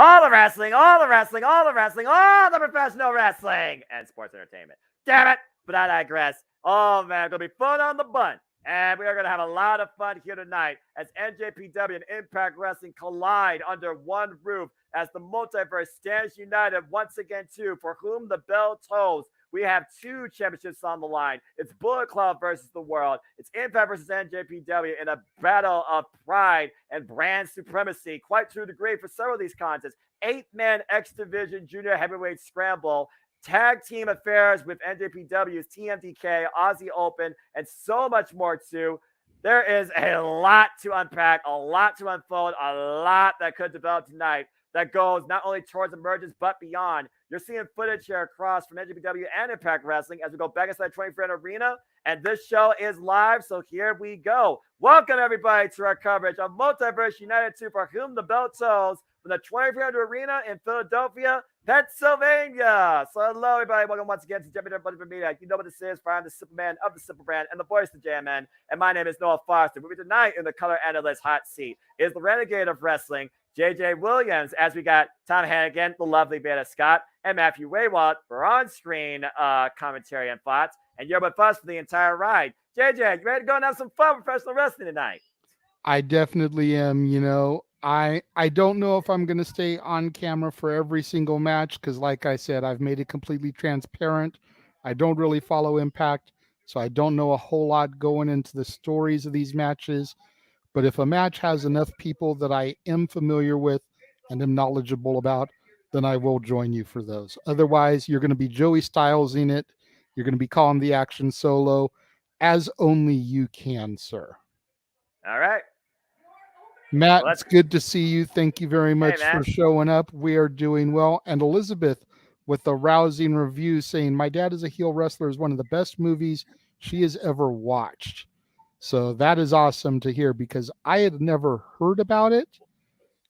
all the wrestling, all the wrestling, all the wrestling, all the professional wrestling, and sports entertainment. Damn it! But I digress. Oh man, it's gonna be fun on the bun. And we are going to have a lot of fun here tonight as NJPW and Impact Wrestling collide under one roof as the multiverse stands united once again, too, for whom the bell tolls. We have two championships on the line. It's Bullet Club versus the world. It's Impact versus NJPW in a battle of pride and brand supremacy, quite to a degree for several of these contests. 8-man X Division Junior Heavyweight Scramble, tag team affairs with NJPW's TMDK, Aussie Open, and so much more too. There is a lot to unpack, a lot to unfold, a lot that could develop tonight that goes not only towards emergence but beyond. You're seeing footage here across from NJPW and Impact Wrestling as we go back inside 24 Arena, and this show is live, so here we go. Welcome everybody to our coverage of Multiverse United 2, for whom the bell tolls, from the 2300 Arena in Philadelphia, Pennsylvania. So hello, everybody. Welcome once again to JMN Multiverse of Media. You know what this is. I'm the Superman of the Superbrand and the voice of JMN. And my name is Noah Foster. With me tonight in the color analyst hot seat is the renegade of wrestling, JJ Williams, as we got Tom Hannigan, the lovely Beta Scott, and Matthew Waywalt for on-screen commentary and thoughts. And you're with us for the entire ride. JJ, you ready to go and have some fun with professional wrestling tonight? I definitely am. You know, I don't know if I'm going to stay on camera for every single match because, like I said, I've made it completely transparent. I don't really follow Impact, so I don't know a whole lot going into the stories of these matches. But if a match has enough people that I am familiar with and am knowledgeable about, then I will join you for those. Otherwise, you're going to be Joey Stylesing it. You're going to be calling the action solo as only you can, sir. All right. Matt, it's good to see you. Thank you very much for showing up. We are doing well. And Elizabeth with a rousing review saying, My Dad is a Heel Wrestler is one of the best movies she has ever watched. So that is awesome to hear because I had never heard about it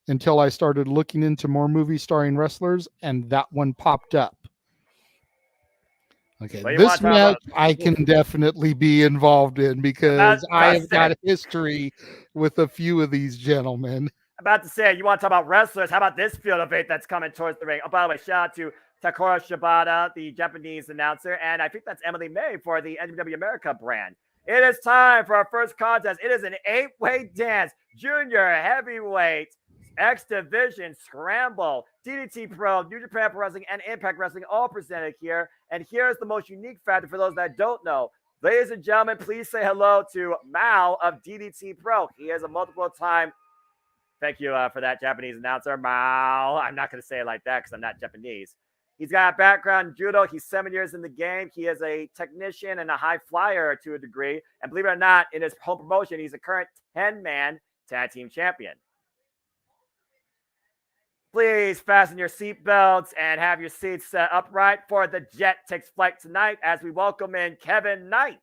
until I started looking into more movies starring wrestlers, and that one popped up. Okay, this match I can definitely be involved in because I have got a history with a few of these gentlemen. About to say, you want to talk about wrestlers? How about this field of eight that's coming towards the ring? Oh, by the way, shout out to Takora Shibata, the Japanese announcer, and I think that's Emily May for the NW America brand. It is time for our first contest. It is an 8-way dance, junior heavyweight X Division Scramble, DDT Pro, New Japan Pro Wrestling, and Impact Wrestling all presented here. And here's the most unique factor for those that don't know. Ladies and gentlemen, please say hello to Mao of DDT Pro. He is a multiple-time, thank you for that, Japanese announcer, Mao. I'm not going to say it like that because I'm not Japanese. He's got a background in judo. He's 7 years in the game. He is a technician and a high flyer to a degree. And believe it or not, in his home promotion, he's a current 10-man tag team champion. Please fasten your seatbelts and have your seats set upright for the jet takes flight tonight as we welcome in Kevin Knight,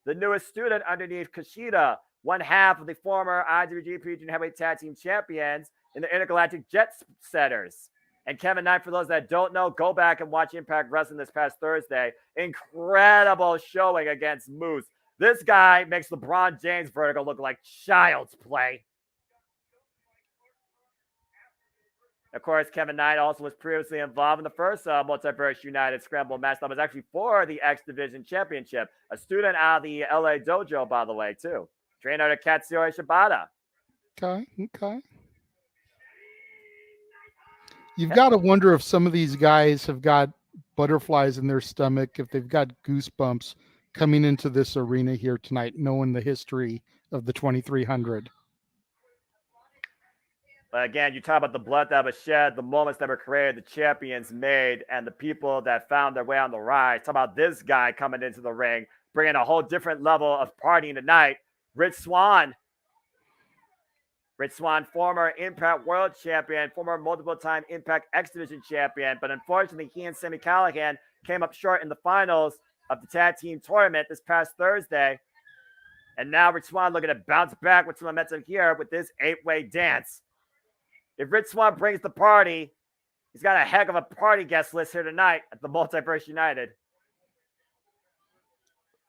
the newest student underneath Kushida, one half of the former IWGP Junior Heavyweight Tag Team Champions in the Intergalactic Jet Setters. And Kevin Knight, for those that don't know, go back and watch Impact Wrestling this past Thursday. Incredible showing against Moose. This guy makes LeBron James vertigo look like child's play. Of course, Kevin Knight also was previously involved in the first Multiverse United Scramble match that was actually for the X Division Championship. A student out of the LA dojo, by the way, too. Trainer to Katsuyori Shibata. Okay. You've got to wonder if some of these guys have got butterflies in their stomach, if they've got goosebumps coming into this arena here tonight, knowing the history of the 2300. But again, you talk about the blood that was shed, the moments that were created, the champions made, and the people that found their way on the rise. Talk about this guy coming into the ring, bringing a whole different level of partying tonight. Rich Swann, former Impact World Champion, former multiple-time Impact X Division Champion. But unfortunately, he and Sami Callihan came up short in the finals of the tag team tournament this past Thursday. And now Rich Swann looking to bounce back with some momentum here with this 8-way dance. If Rich Swann brings the party, he's got a heck of a party guest list here tonight at the Multiverse United.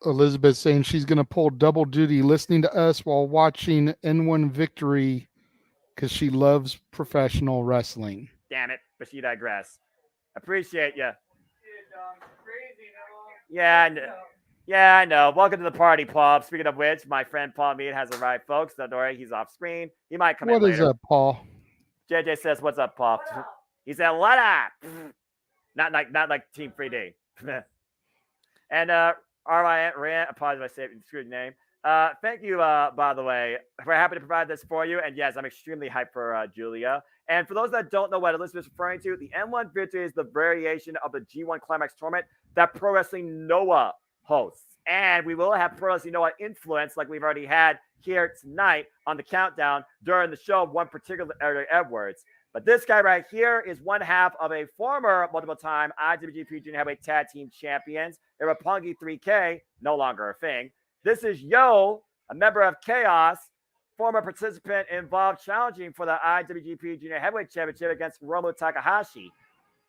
Elizabeth saying she's going to pull double duty listening to us while watching N1 Victory because she loves professional wrestling. Damn but she digress. Appreciate you. Yeah, I know. Welcome to the party, Paul. Speaking of which, my friend Paul Mead has arrived, folks. Don't worry, he's off screen. He might come in What later. is up, Paul? JJ says, "What's up, Paul?" He said, "What up?" Not like Team 3D. And Ryan, apologize if I say screwed your name. Thank you, by the way. We're happy to provide this for you. And yes, I'm extremely hyped for Julia. And for those that don't know what Elizabeth is referring to, the N1 victory is the variation of the G1 Climax tournament that Pro Wrestling Noah hosts. And we will have Pro Wrestling Noah influence like we've already had here tonight on the countdown during the show of one particular Eric Edwards. But this guy right here is one half of a former multiple-time IWGP Junior Heavyweight Tag Team Champions. Irapungi 3K, no longer a thing. This is Yo, a member of Chaos, former participant involved challenging for the IWGP Junior Heavyweight Championship against Hiromu Takahashi.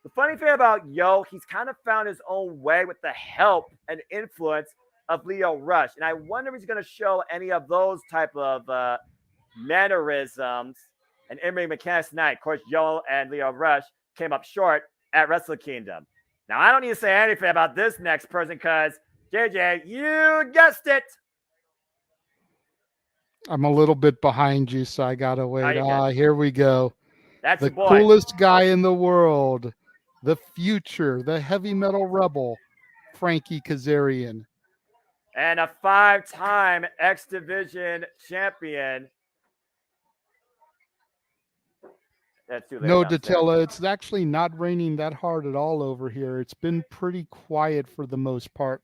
The funny thing about Yo, he's kind of found his own way with the help and influence of Leo Rush. And I wonder if he's going to show any of those type of mannerisms and in-ring mechanics tonight. Of course, Yo and Leo Rush came up short at Wrestle Kingdom. Now, I don't need to say anything about this next person because, JJ, you guessed it. I'm a little bit behind you, so I got to wait. Here we go. That's the your boy. Coolest guy in the world, the future, the heavy metal rebel, Frankie Kazarian. And a 5-time X Division champion. That's too late. No, Datilla, it's actually not raining that hard at all over here. It's been pretty quiet for the most part.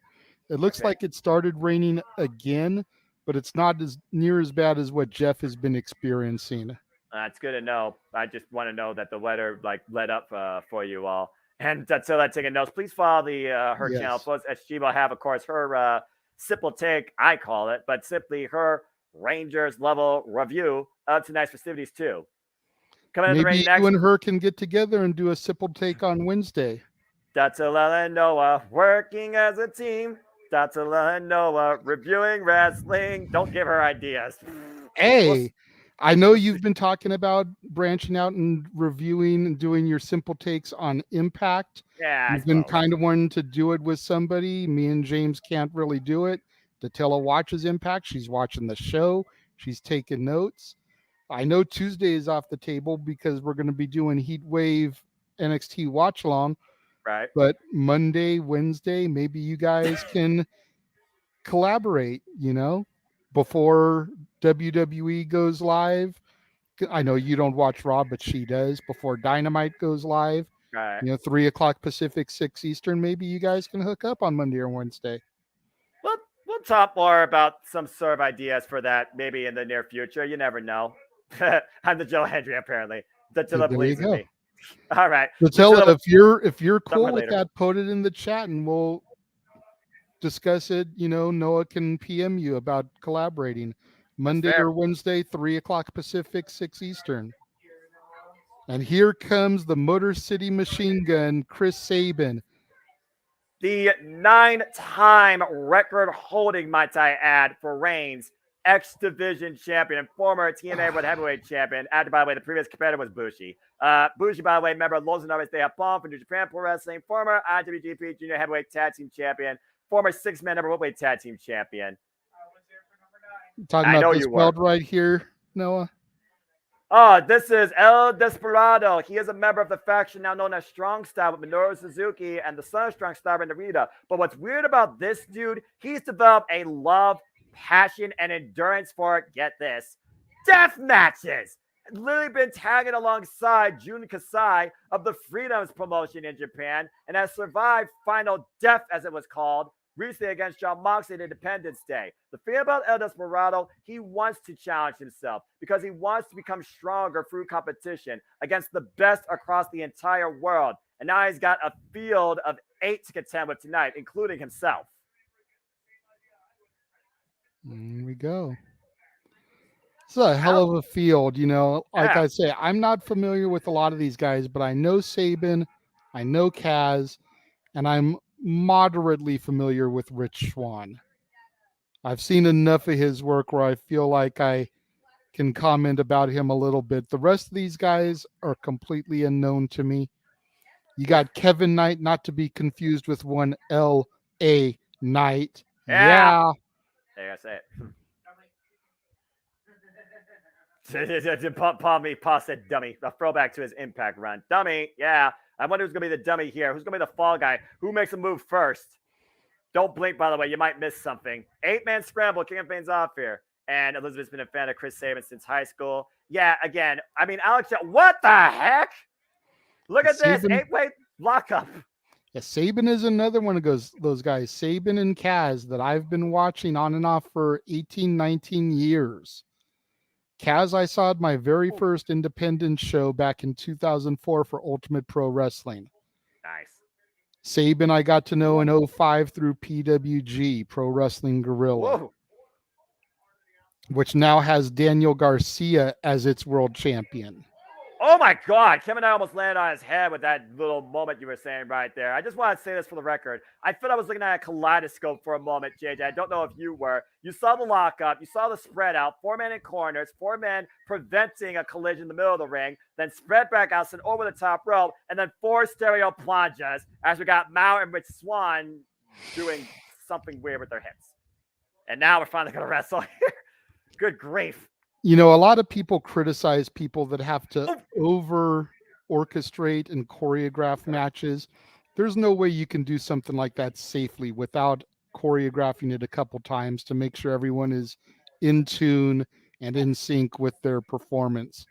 It looks like it started raining again, but it's not as near as bad as what Jeff has been experiencing. That's good to know. I just want to know that the weather let up for you all. And Datilla taking notes. Please follow the her channel. Plus, SG will have, of course, her simple take, I call it, but simply her Rangers level review of tonight's festivities too. Maybe you and her can get together and do a simple take on Wednesday. Datilla and Noah working as a team. Datilla and Noah reviewing wrestling. Don't give her ideas. Hey, I know you've been talking about branching out and reviewing and doing your simple takes on Impact. Yeah, you've been kind of wanting to do it with somebody. Me and James can't really do it. Datilla watches Impact. She's watching the show. She's taking notes. I know Tuesday is off the table because we're going to be doing Heat Wave NXT watch along. Right. But Monday, Wednesday, maybe you guys can collaborate, before WWE goes live. I know you don't watch Raw, but she does. Before Dynamite goes live, right. 3:00 Pacific, 6 Eastern, maybe you guys can hook up on Monday or Wednesday. We'll talk more about some sort of ideas for that maybe in the near future. You never know. I'm the Joe Hendry, apparently. Datilla believes in me. All right. Datilla, if you're cool with that, put it in the chat and we'll discuss it. Noah can PM you about collaborating Monday or Wednesday, 3:00 Pacific, 6 Eastern. And here comes the Motor City Machine Gun, Chris Sabin. The 9-time record-holding, might I add, for Reigns, X Division champion and former TNA World Heavyweight champion. By the way, the previous competitor was Bushi. Bushi, by the way, member of Los Angeles Day Upon for New Japan Pro Wrestling, former IWGP Junior Heavyweight Tag Team champion, former 6-man number one tag team champion. Talking about this belt right here, Noah. Oh, this is El Desperado. He is a member of the faction now known as Strong Style with Minoru Suzuki and the son of Strong Style and Narita. But what's weird about this dude, he's developed a love, passion, and endurance for, get this, death matches. Literally been tagging alongside Jun Kasai of the Freedoms promotion in Japan and has survived Final Death, as it was called, recently against Jon Moxley at Independence Day. The thing about El Desperado, he wants to challenge himself because he wants to become stronger through competition against the best across the entire world. And now he's got a field of 8 to contend with tonight, including himself. Here we go. It's a hell of a field, I say, I'm not familiar with a lot of these guys, but I know Sabin, I know Kaz, and I'm moderately familiar with Rich Swann. I've seen enough of his work where I feel like I can comment about him a little bit. The rest of these guys are completely unknown to me. You got Kevin Knight, not to be confused with one L.A. Knight. Yeah. Yeah. There, I say it. Paul said dummy. A throwback to his Impact run. Dummy, yeah. I wonder who's going to be the dummy here. Who's going to be the fall guy? Who makes a move first? Don't blink, by the way. You might miss something. 8-man scramble, kicking things off here. And Elizabeth's been a fan of Chris Sabin since high school. Yeah, again, I mean, Alex, what the heck? Look at this. 8-way lockup. Yeah, Sabin is another one of those guys. Sabin and Kaz that I've been watching on and off for 18, 19 years. Kaz, I saw at my very first independent show back in 2004 for Ultimate Pro Wrestling. Nice. Sabin, I got to know in 05 through PWG, Pro Wrestling Guerrilla. Whoa. Which now has Daniel Garcia as its world champion. Oh my God, Kevin and I almost landed on his head with that little moment you were saying right there. I just want to say this for the record. I thought I was looking at a kaleidoscope for a moment, JJ. I don't know if you were. You saw the lockup, you saw the spread out, 4 men in corners, 4 men preventing a collision in the middle of the ring, then spread back out, sent over the top rope, and then 4 stereo planchas as we got Mao and Rich Swann doing something weird with their hips. And now we're finally going to wrestle here. Good grief. You know, a lot of people criticize people that have to over orchestrate and choreograph matches. There's no way you can do something like that safely without choreographing it a couple times to make sure everyone is in tune and in sync with their performance.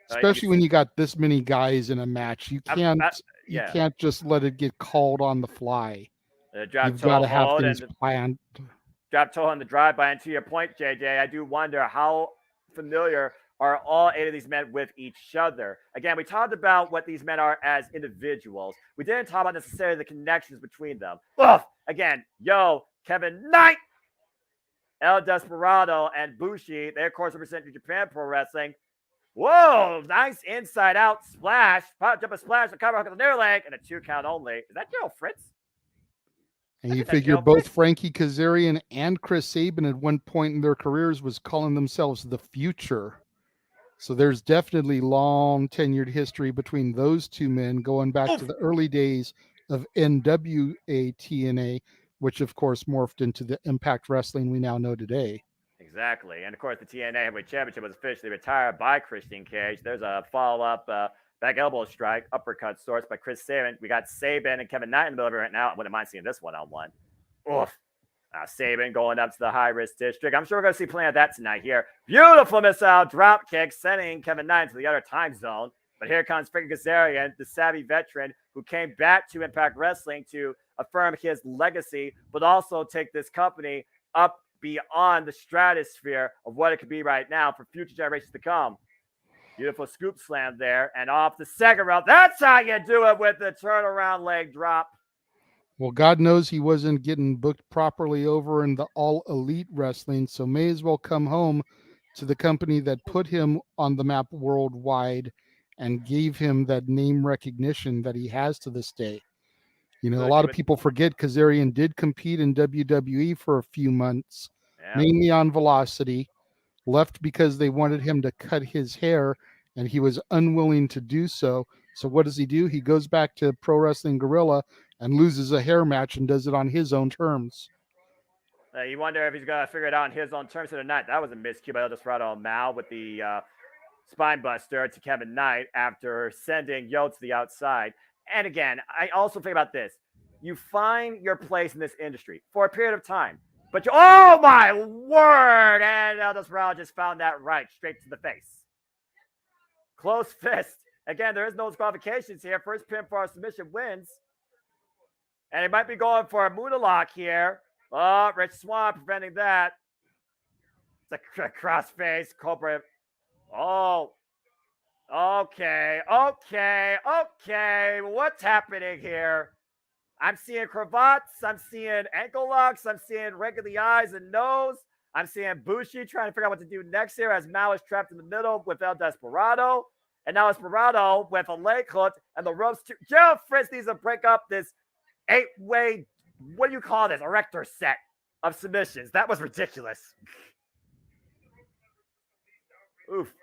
Especially when you got this many guys in a match. You can't just let it get called on the fly. You've got to have things planned. Drop toe on the drive-by. And to your point, JJ, I do wonder how familiar are all 8 of these men with each other. Again, we talked about what these men are as individuals. We didn't talk about necessarily the connections between them. Again, Kevin Knight, El Desperado, and Bushi, they, of course, represent New Japan Pro Wrestling. Whoa, nice inside-out splash. Pop jump a splash, a cover hook on the near leg, and a 2 count only. Is that Joe Fritz? And you figure both Frankie Kazarian and Chris Sabin at one point in their careers was calling themselves the Future. So there's definitely long tenured history between those 2 men going back to the early days of NWA TNA, which of course morphed into the Impact Wrestling we now know today. Exactly. And of course, the TNA Heavyweight Championship was officially retired by Christian Cage. There's a follow-up back elbow strike, uppercut source by Chris Sabin. We got Sabin and Kevin Knight in the middle of it right now. I wouldn't mind seeing this one-on-one. Sabin going up to the high-risk district. I'm sure we're going to see plenty of that tonight here. Beautiful missile drop kick, sending Kevin Knight to the other time zone. But here comes Frankie Kazarian, the savvy veteran who came back to Impact Wrestling to affirm his legacy, but also take this company up beyond the stratosphere of what it could be right now for future generations to come. Beautiful scoop slam there, and off the second round. That's how you do it with the turnaround leg drop. Well, God knows he wasn't getting booked properly over in the All Elite Wrestling, so may as well come home to the company that put him on the map worldwide and gave him that name recognition that he has to this day. You know, a lot of people forget Kazarian did compete in WWE for a few months, mainly on Velocity, left because they wanted him to cut his hair, and he was unwilling to do so. So what does he do? He goes back to Pro Wrestling Guerrilla and loses a hair match and does it on his own terms. You wonder if he's going to figure it out on his own terms or not. That was a miscue by El Desperado Mao with the spine buster to Kevin Knight after sending Yo to the outside. And again, I also think about this. You find your place in this industry for a period of time. But oh my word! And El Desperado just found that right, straight to the face. Close fist. Again, there is no disqualifications here. First pin for our submission wins. And he might be going for a Moonalock here. Oh, Rich Swann preventing that. It's a crossface. Cobra. Oh. Okay. What's happening here? I'm seeing cravats. I'm seeing ankle locks. I'm seeing regular eyes and nose. I'm seeing Bushi trying to figure out what to do next here as Mao is trapped in the middle with El Desperado. And now Desperado with a leg hook and the ropes. Jeff Fritz needs to break up this 8-way, what do you call this? Erector set of submissions. That was ridiculous. Oof.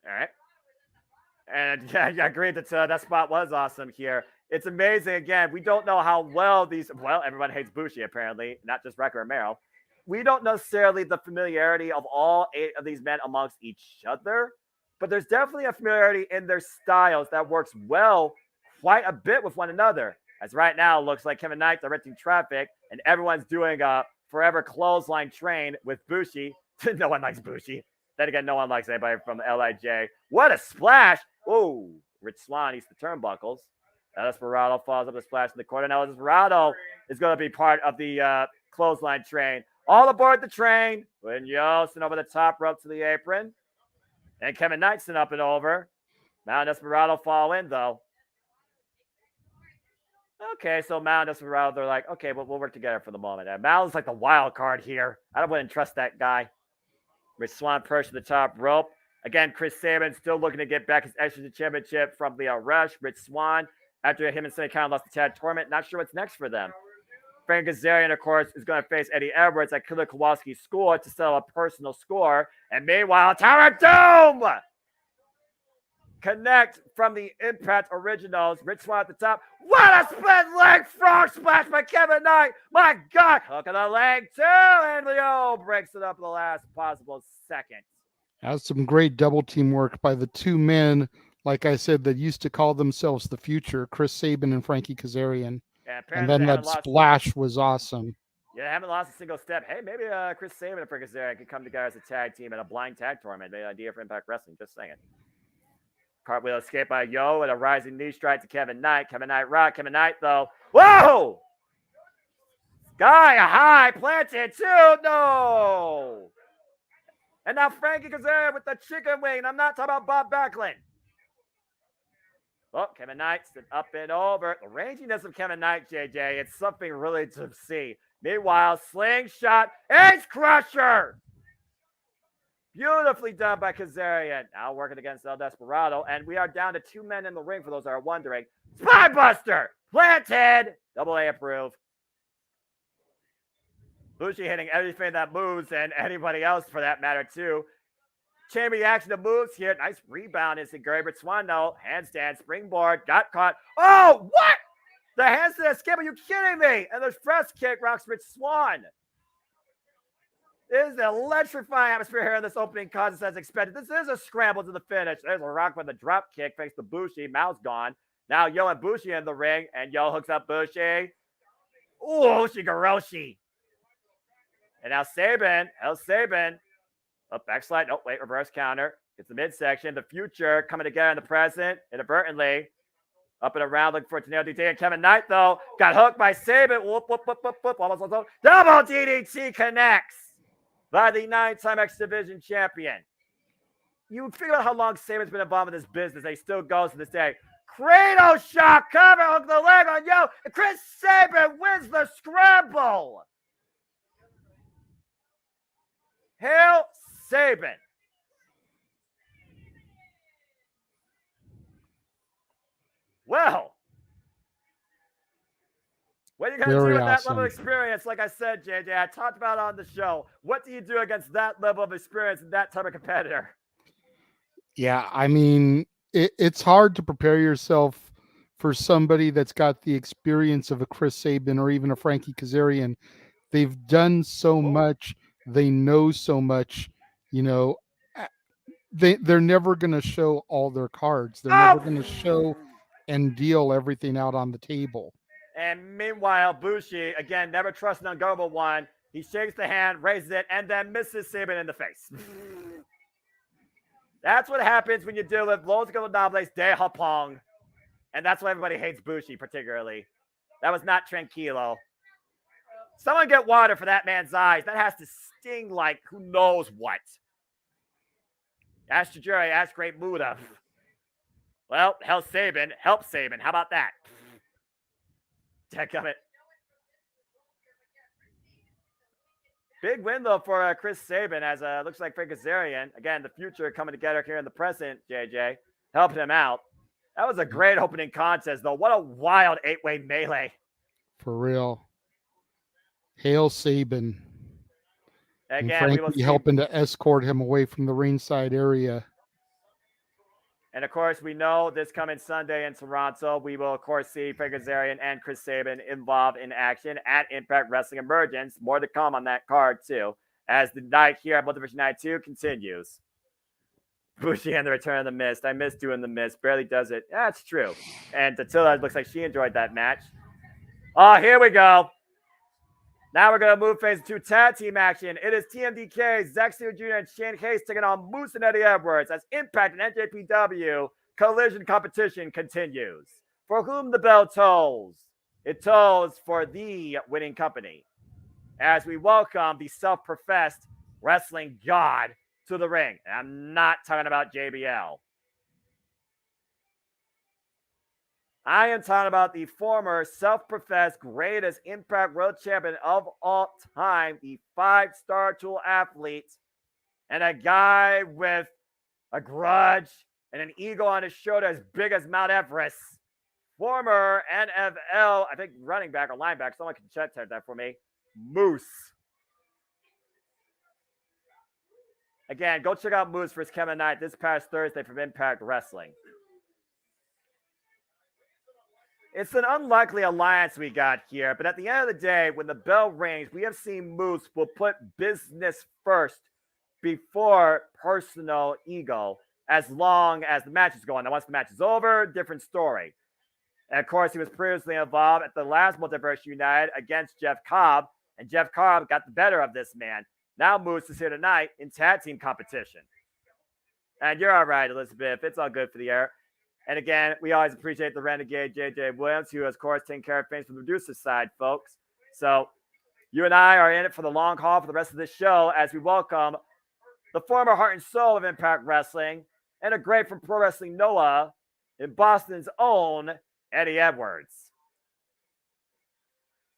All right. And yeah, I agree that spot was awesome here. It's amazing. Again, we don't know how well everyone hates Bushi, apparently, not just Wrecker and Merrill. We don't necessarily the familiarity of all 8 of these men amongst each other, but there's definitely a familiarity in their styles that works well quite a bit with one another. As right now, it looks like Kevin Knight directing traffic, and everyone's doing a forever clothesline train with Bushi. No one likes Bushi. Then again, no one likes anybody from the LIJ. What a splash! Oh, Rich Swann eats the turnbuckles. Now Desperado falls up the splash in the corner. Now Desperado is going to be part of the clothesline train. All aboard the train. When Yosin over the top rope to the apron. And Kevin Knightson up and over. Mount Desperado fall in, though. Okay, so Mount Desperado, they're like, okay, well, we'll work together for the moment. And Mal's like the wild card here. I wouldn't trust that guy. Rich Swann perched to the top rope. Again, Chris Sabin still looking to get back his Extra Championship from the Rush. Rich Swann, after him and Sonny Khan lost the tag tournament, not sure what's next for them. Frank Kazarian, of course, is going to face Eddie Edwards at Killer Kowalski's school to settle a personal score. And meanwhile, Tower of Doom! Connect from the Impact Originals. Rich Swann at the top. What a split leg frog splash by Kevin Knight. My God. Hook of the leg, too. And Leo breaks it up in the last possible second. That's some great double team work by the 2 men, like I said, that used to call themselves the Future, Chris Sabin and Frankie Kazarian. Yeah, and then that splash was awesome. Yeah, they haven't lost a single step. Hey, maybe Chris Sabin and Frankie Kazarian could come together as a tag team at a blind tag tournament. The idea for Impact Wrestling, just saying. Cartwheel escape by Yo and a rising knee strike to Kevin Knight. Kevin Knight rock. Kevin Knight, though. Whoa! Sky high, planted, too. No! And now Frankie Kazarian with the chicken wing. And I'm not talking about Bob Backlund. Oh, Kevin Knight's up and over. The ranginess of Kevin Knight, JJ, it's something really to see. Meanwhile, slingshot, ace crusher. Beautifully done by Kazarian. Now working against El Desperado. And we are down to 2 men in the ring for those that are wondering. Spinebuster! Planted! Double A approved. Bushi hitting everything that moves and anybody else for that matter, too. Chain reaction to moves here. Nice rebound is Gerber Swan, though. Handstand, springboard, got caught. Oh, what? The handstand escape. Are you kidding me? And there's press kick, rocks Rich Swann. It is an electrifying atmosphere here in this opening contest as expected. This is a scramble to the finish. There's a rock with a drop kick thanks to Bushi. Mao's gone. Now Yo and Bushi in the ring, and Yo hooks up Bushi. Ooh, Shigoroshi. And now Sabin, Sabin. Up backslide. Oh, wait, reverse counter. It's the midsection. The Future coming together in the present inadvertently. Up and around looking for a tornado DDT. And Kevin Knight, though, got hooked by Sabin. Whoop, whoop, whoop, whoop, whoop. Almost. Double DDT connects by the 9-time X Division champion. You figure out how long Sabin's been involved in this business. He still goes to this day. Cradle shot, cover, hook the leg on Yo. And Chris Sabin wins the scramble. Hail Sabin. Well, what are you going to do with that level of experience? Like I said, JJ, I talked about it on the show. What do you do against that level of experience and that type of competitor? Yeah, I mean, it's hard to prepare yourself for somebody that's got the experience of a Chris Sabin or even a Frankie Kazarian. They've done so much. They know so much. You know, they're never going to show all their cards. They're never going to show and deal everything out on the table. And meanwhile, Bushi, again, never trust an unguardable one. He shakes the hand, raises it, and then misses Sabin in the face. That's what happens when you deal with Los Gobernables de Japón. And that's why everybody hates Bushi, particularly. That was not tranquilo. Someone get water for that man's eyes. That has to sting like who knows what. Ask Tajiri, ask Great Muda. Well, help Sabin. How about that? Dadgummit. Big win, though, for Chris Sabin, as looks like Frank Kazarian. Again, the Future coming together here in the present, JJ, helping him out. That was a great opening contest, though. What a wild 8-way melee. For real. Hail Sabin. Again, and Frankie helping to escort him away from the ringside area. And, of course, we know this coming Sunday in Toronto, we will, of course, see Frank Kazarian and Chris Sabin involved in action at Impact Wrestling Emergence. More to come on that card, too, as the night here at Multiverse Night 2 continues. Bushi and the Return of the Mist. I miss doing the Mist. Barely does it. That's true. And Tatilla looks like she enjoyed that match. Oh, here we go. Now we're going to move phase into tag team action. It is TMDK, Zack Sabre Jr. and Shane Hayes taking on Moose and Eddie Edwards as Impact and NJPW collision competition continues. For whom the bell tolls? It tolls for the winning company. As we welcome the self-professed wrestling god to the ring. And I'm not talking about JBL. I am talking about the former self-professed greatest Impact World Champion of all time, the 5-star tool athlete, and a guy with a grudge and an ego on his shoulder as big as Mount Everest. Former NFL, I think running back or linebacker, someone can check that for me, Moose. Again, go check out Moose vs. Kevin Knight this past Thursday from Impact Wrestling. It's an unlikely alliance we got here, but at the end of the day, when the bell rings, we have seen Moose will put business first before personal ego as long as the match is going. Now, once the match is over, different story. And, of course, he was previously involved at the last Multiverse United against Jeff Cobb, and Jeff Cobb got the better of this man. Now Moose is here tonight in tag team competition. And you're all right, Elizabeth. It's all good for the air. And again, we always appreciate the Renegade JJ Williams, who, of course, taking care of things from the producer side, folks. So you and I are in it for the long haul for the rest of this show as we welcome the former heart and soul of Impact Wrestling and a great from Pro Wrestling Noah in Boston's own Eddie Edwards.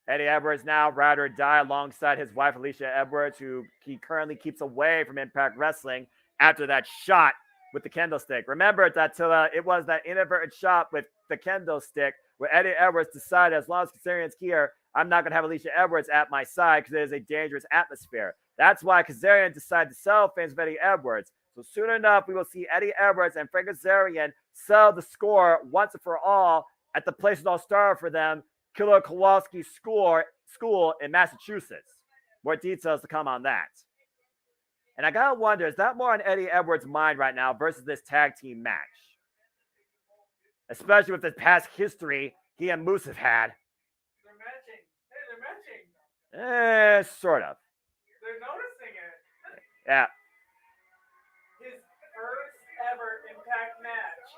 Eddie Edwards now ride or die alongside his wife, Alicia Edwards, who he currently keeps away from Impact Wrestling after that shot with the kendo stick. Remember, Datilla, it was that inadvertent shot with the kendo stick where Eddie Edwards decided, as long as Kazarian's here, I'm not going to have Alicia Edwards at my side because it is a dangerous atmosphere. That's why Kazarian decided to sell fans of Eddie Edwards. So soon enough, we will see Eddie Edwards and Frank Kazarian sell the score once and for all at the place that all started for them, Killer Kowalski School in Massachusetts. More details to come on that. And I gotta wonder, is that more on Eddie Edwards' mind right now versus this tag team match? Especially with the past history he and Moose have had. They're matching. Hey, they're matching. Sort of. They're noticing it. Yeah. His first ever Impact match.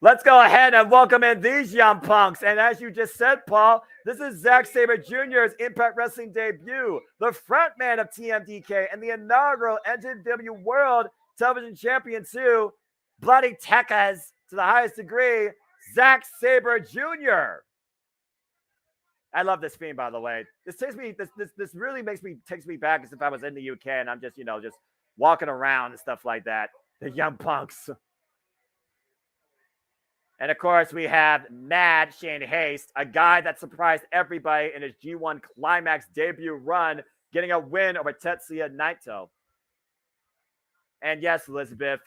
Let's go ahead and welcome in these young punks. And as you just said, Paul, this is Zack Sabre Jr.'s Impact Wrestling debut, the frontman of TMDK and the inaugural NJPW World Television Champion too, Bloody Tekkas to the highest degree, Zack Sabre Jr. I love this theme, by the way. This takes me, this really takes me back as if I was in the UK and I'm just, just walking around and stuff like that. The young punks. And, of course, we have Mad Shane Hayes, a guy that surprised everybody in his G1 Climax debut run, getting a win over Tetsuya Naito. And, yes, Elizabeth,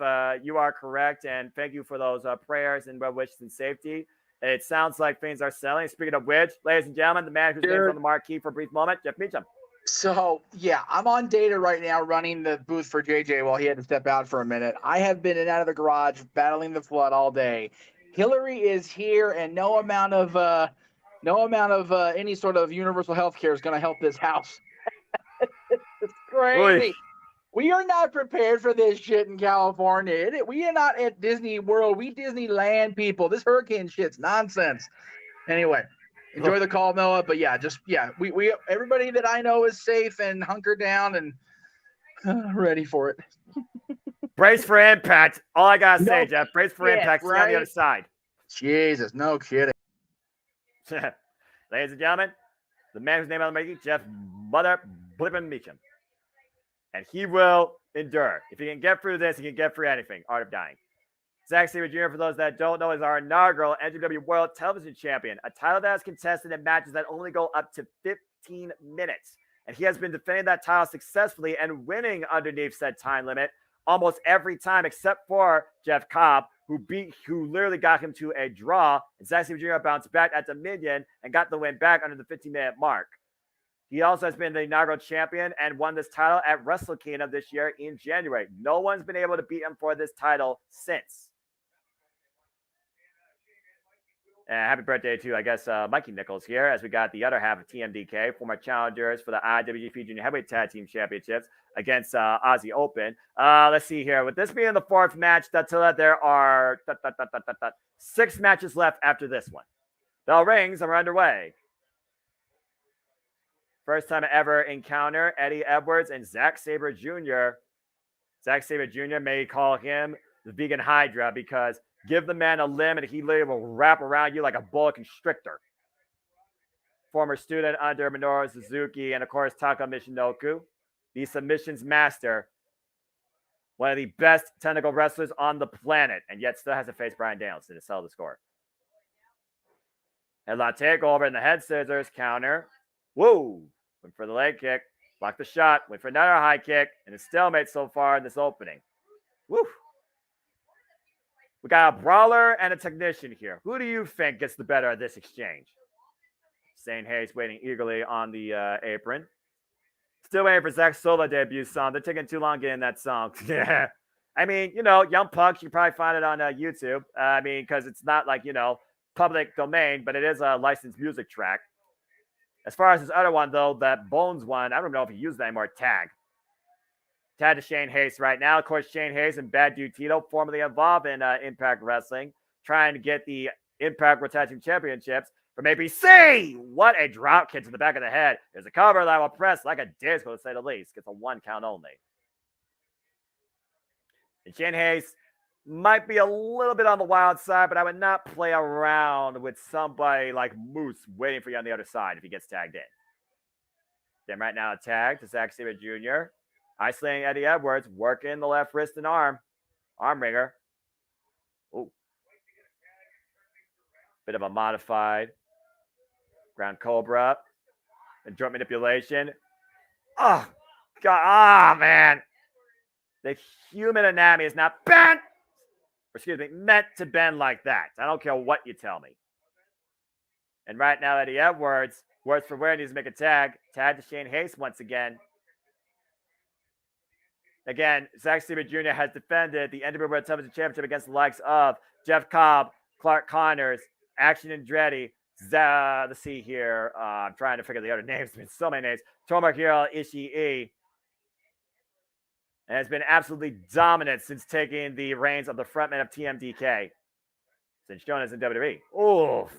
you are correct, and thank you for those prayers and well wishes and safety. It sounds like things are selling. Speaking of which, ladies and gentlemen, the man whose name is on the marquee for a brief moment, Jeff Meacham. So, yeah, I'm on data right now running the booth for JJ while he had to step out for a minute. I have been in and out of the garage battling the flood all day. Hillary is here, and no amount of any sort of universal health care is going to help this house. It's crazy. Oy. We are not prepared for this shit in California. We are not at Disney World. We Disneyland people. This hurricane shit's nonsense. Anyway, enjoy the call, Noah. But we everybody that I know is safe and hunkered down and ready for it. Brace for impact. All I gotta say, Jeff. Brace for impact. See on the other side. Jesus, no kidding. Ladies and gentlemen, the man whose name I'm making, Jeff Mother Blippin Meacham. And he will endure. If he can get through this, he can get through anything. Art of Dying. Zack Sabre Jr., for those that don't know, is our inaugural NJPW World Television Champion, a title that is contested in matches that only go up to 15 minutes. And he has been defending that title successfully and winning underneath said time limit almost every time except for Jeff Cobb, who literally got him to a draw. And Zack Sabre Jr. bounced back at Dominion and got the win back under the 15-minute mark. He also has been the inaugural champion and won this title at Wrestle Kingdom this year in January. No one's been able to beat him for this title since. And happy birthday to, I guess, Mikey Nichols here, as we got the other half of TMDK, former challengers for the IWGP Junior Heavyweight Tag Team Championships against Aussie Open. Let's see here. With this being the fourth match, there are 6 matches left after this one. Bell rings and we're underway. First time ever encounter, Eddie Edwards and Zack Sabre Jr. Zack Sabre Jr. may call him the vegan Hydra because give the man a limb and he literally will wrap around you like a boa constrictor. Former student under Minoru Suzuki and, of course, Taka Michinoku, the submissions master, one of the best technical wrestlers on the planet, and yet still has to face Bryan Danielson to settle the score. Headlock takeover and the head scissors counter. Whoa! Went for the leg kick, blocked the shot, went for another high kick, and a stalemate so far in this opening. Woo! We got a brawler and a technician here. Who do you think gets the better of this exchange? Shane Hayes waiting eagerly on the apron. Still waiting for Zach Sola debut song. They're taking too long getting that song. Yeah. I mean, Young Pucks, you can probably find it on YouTube. I mean, because it's not like, public domain, but it is a licensed music track. As far as this other one, though, that Bones one, I don't know if he used that anymore. Tag to Shane Hayes right now. Of course, Shane Hayes and Bad Dude Tito, formerly involved in Impact Wrestling, trying to get the Impact World Tag Team Championships from ABC. What a drop kick to the back of the head. There's a cover that will press like a disco, to say the least. Gets a 1 count only. And Shane Hayes might be a little bit on the wild side, but I would not play around with somebody like Moose waiting for you on the other side if he gets tagged in. Then right now a tag to Zack Sabre Jr. Isolating Eddie Edwards, working the left wrist and arm ringer. Ooh. Bit of a modified ground cobra and joint manipulation. Oh, God. Ah, man. The human anatomy is not meant to bend like that. I don't care what you tell me. And right now, Eddie Edwards, words for wear, needs to make a tag. Tag to Shane Hayes once again. Again, Zack Sabre Jr. has defended the NWA World Television Championship against the likes of Jeff Cobb, Clark Connors, Action Andretti, let's see here. I'm trying to figure the other names. There's been so many names. Tomohiro Ishii. And has been absolutely dominant since taking the reins of the frontman of TMDK. Since Jonas in WWE. Oof.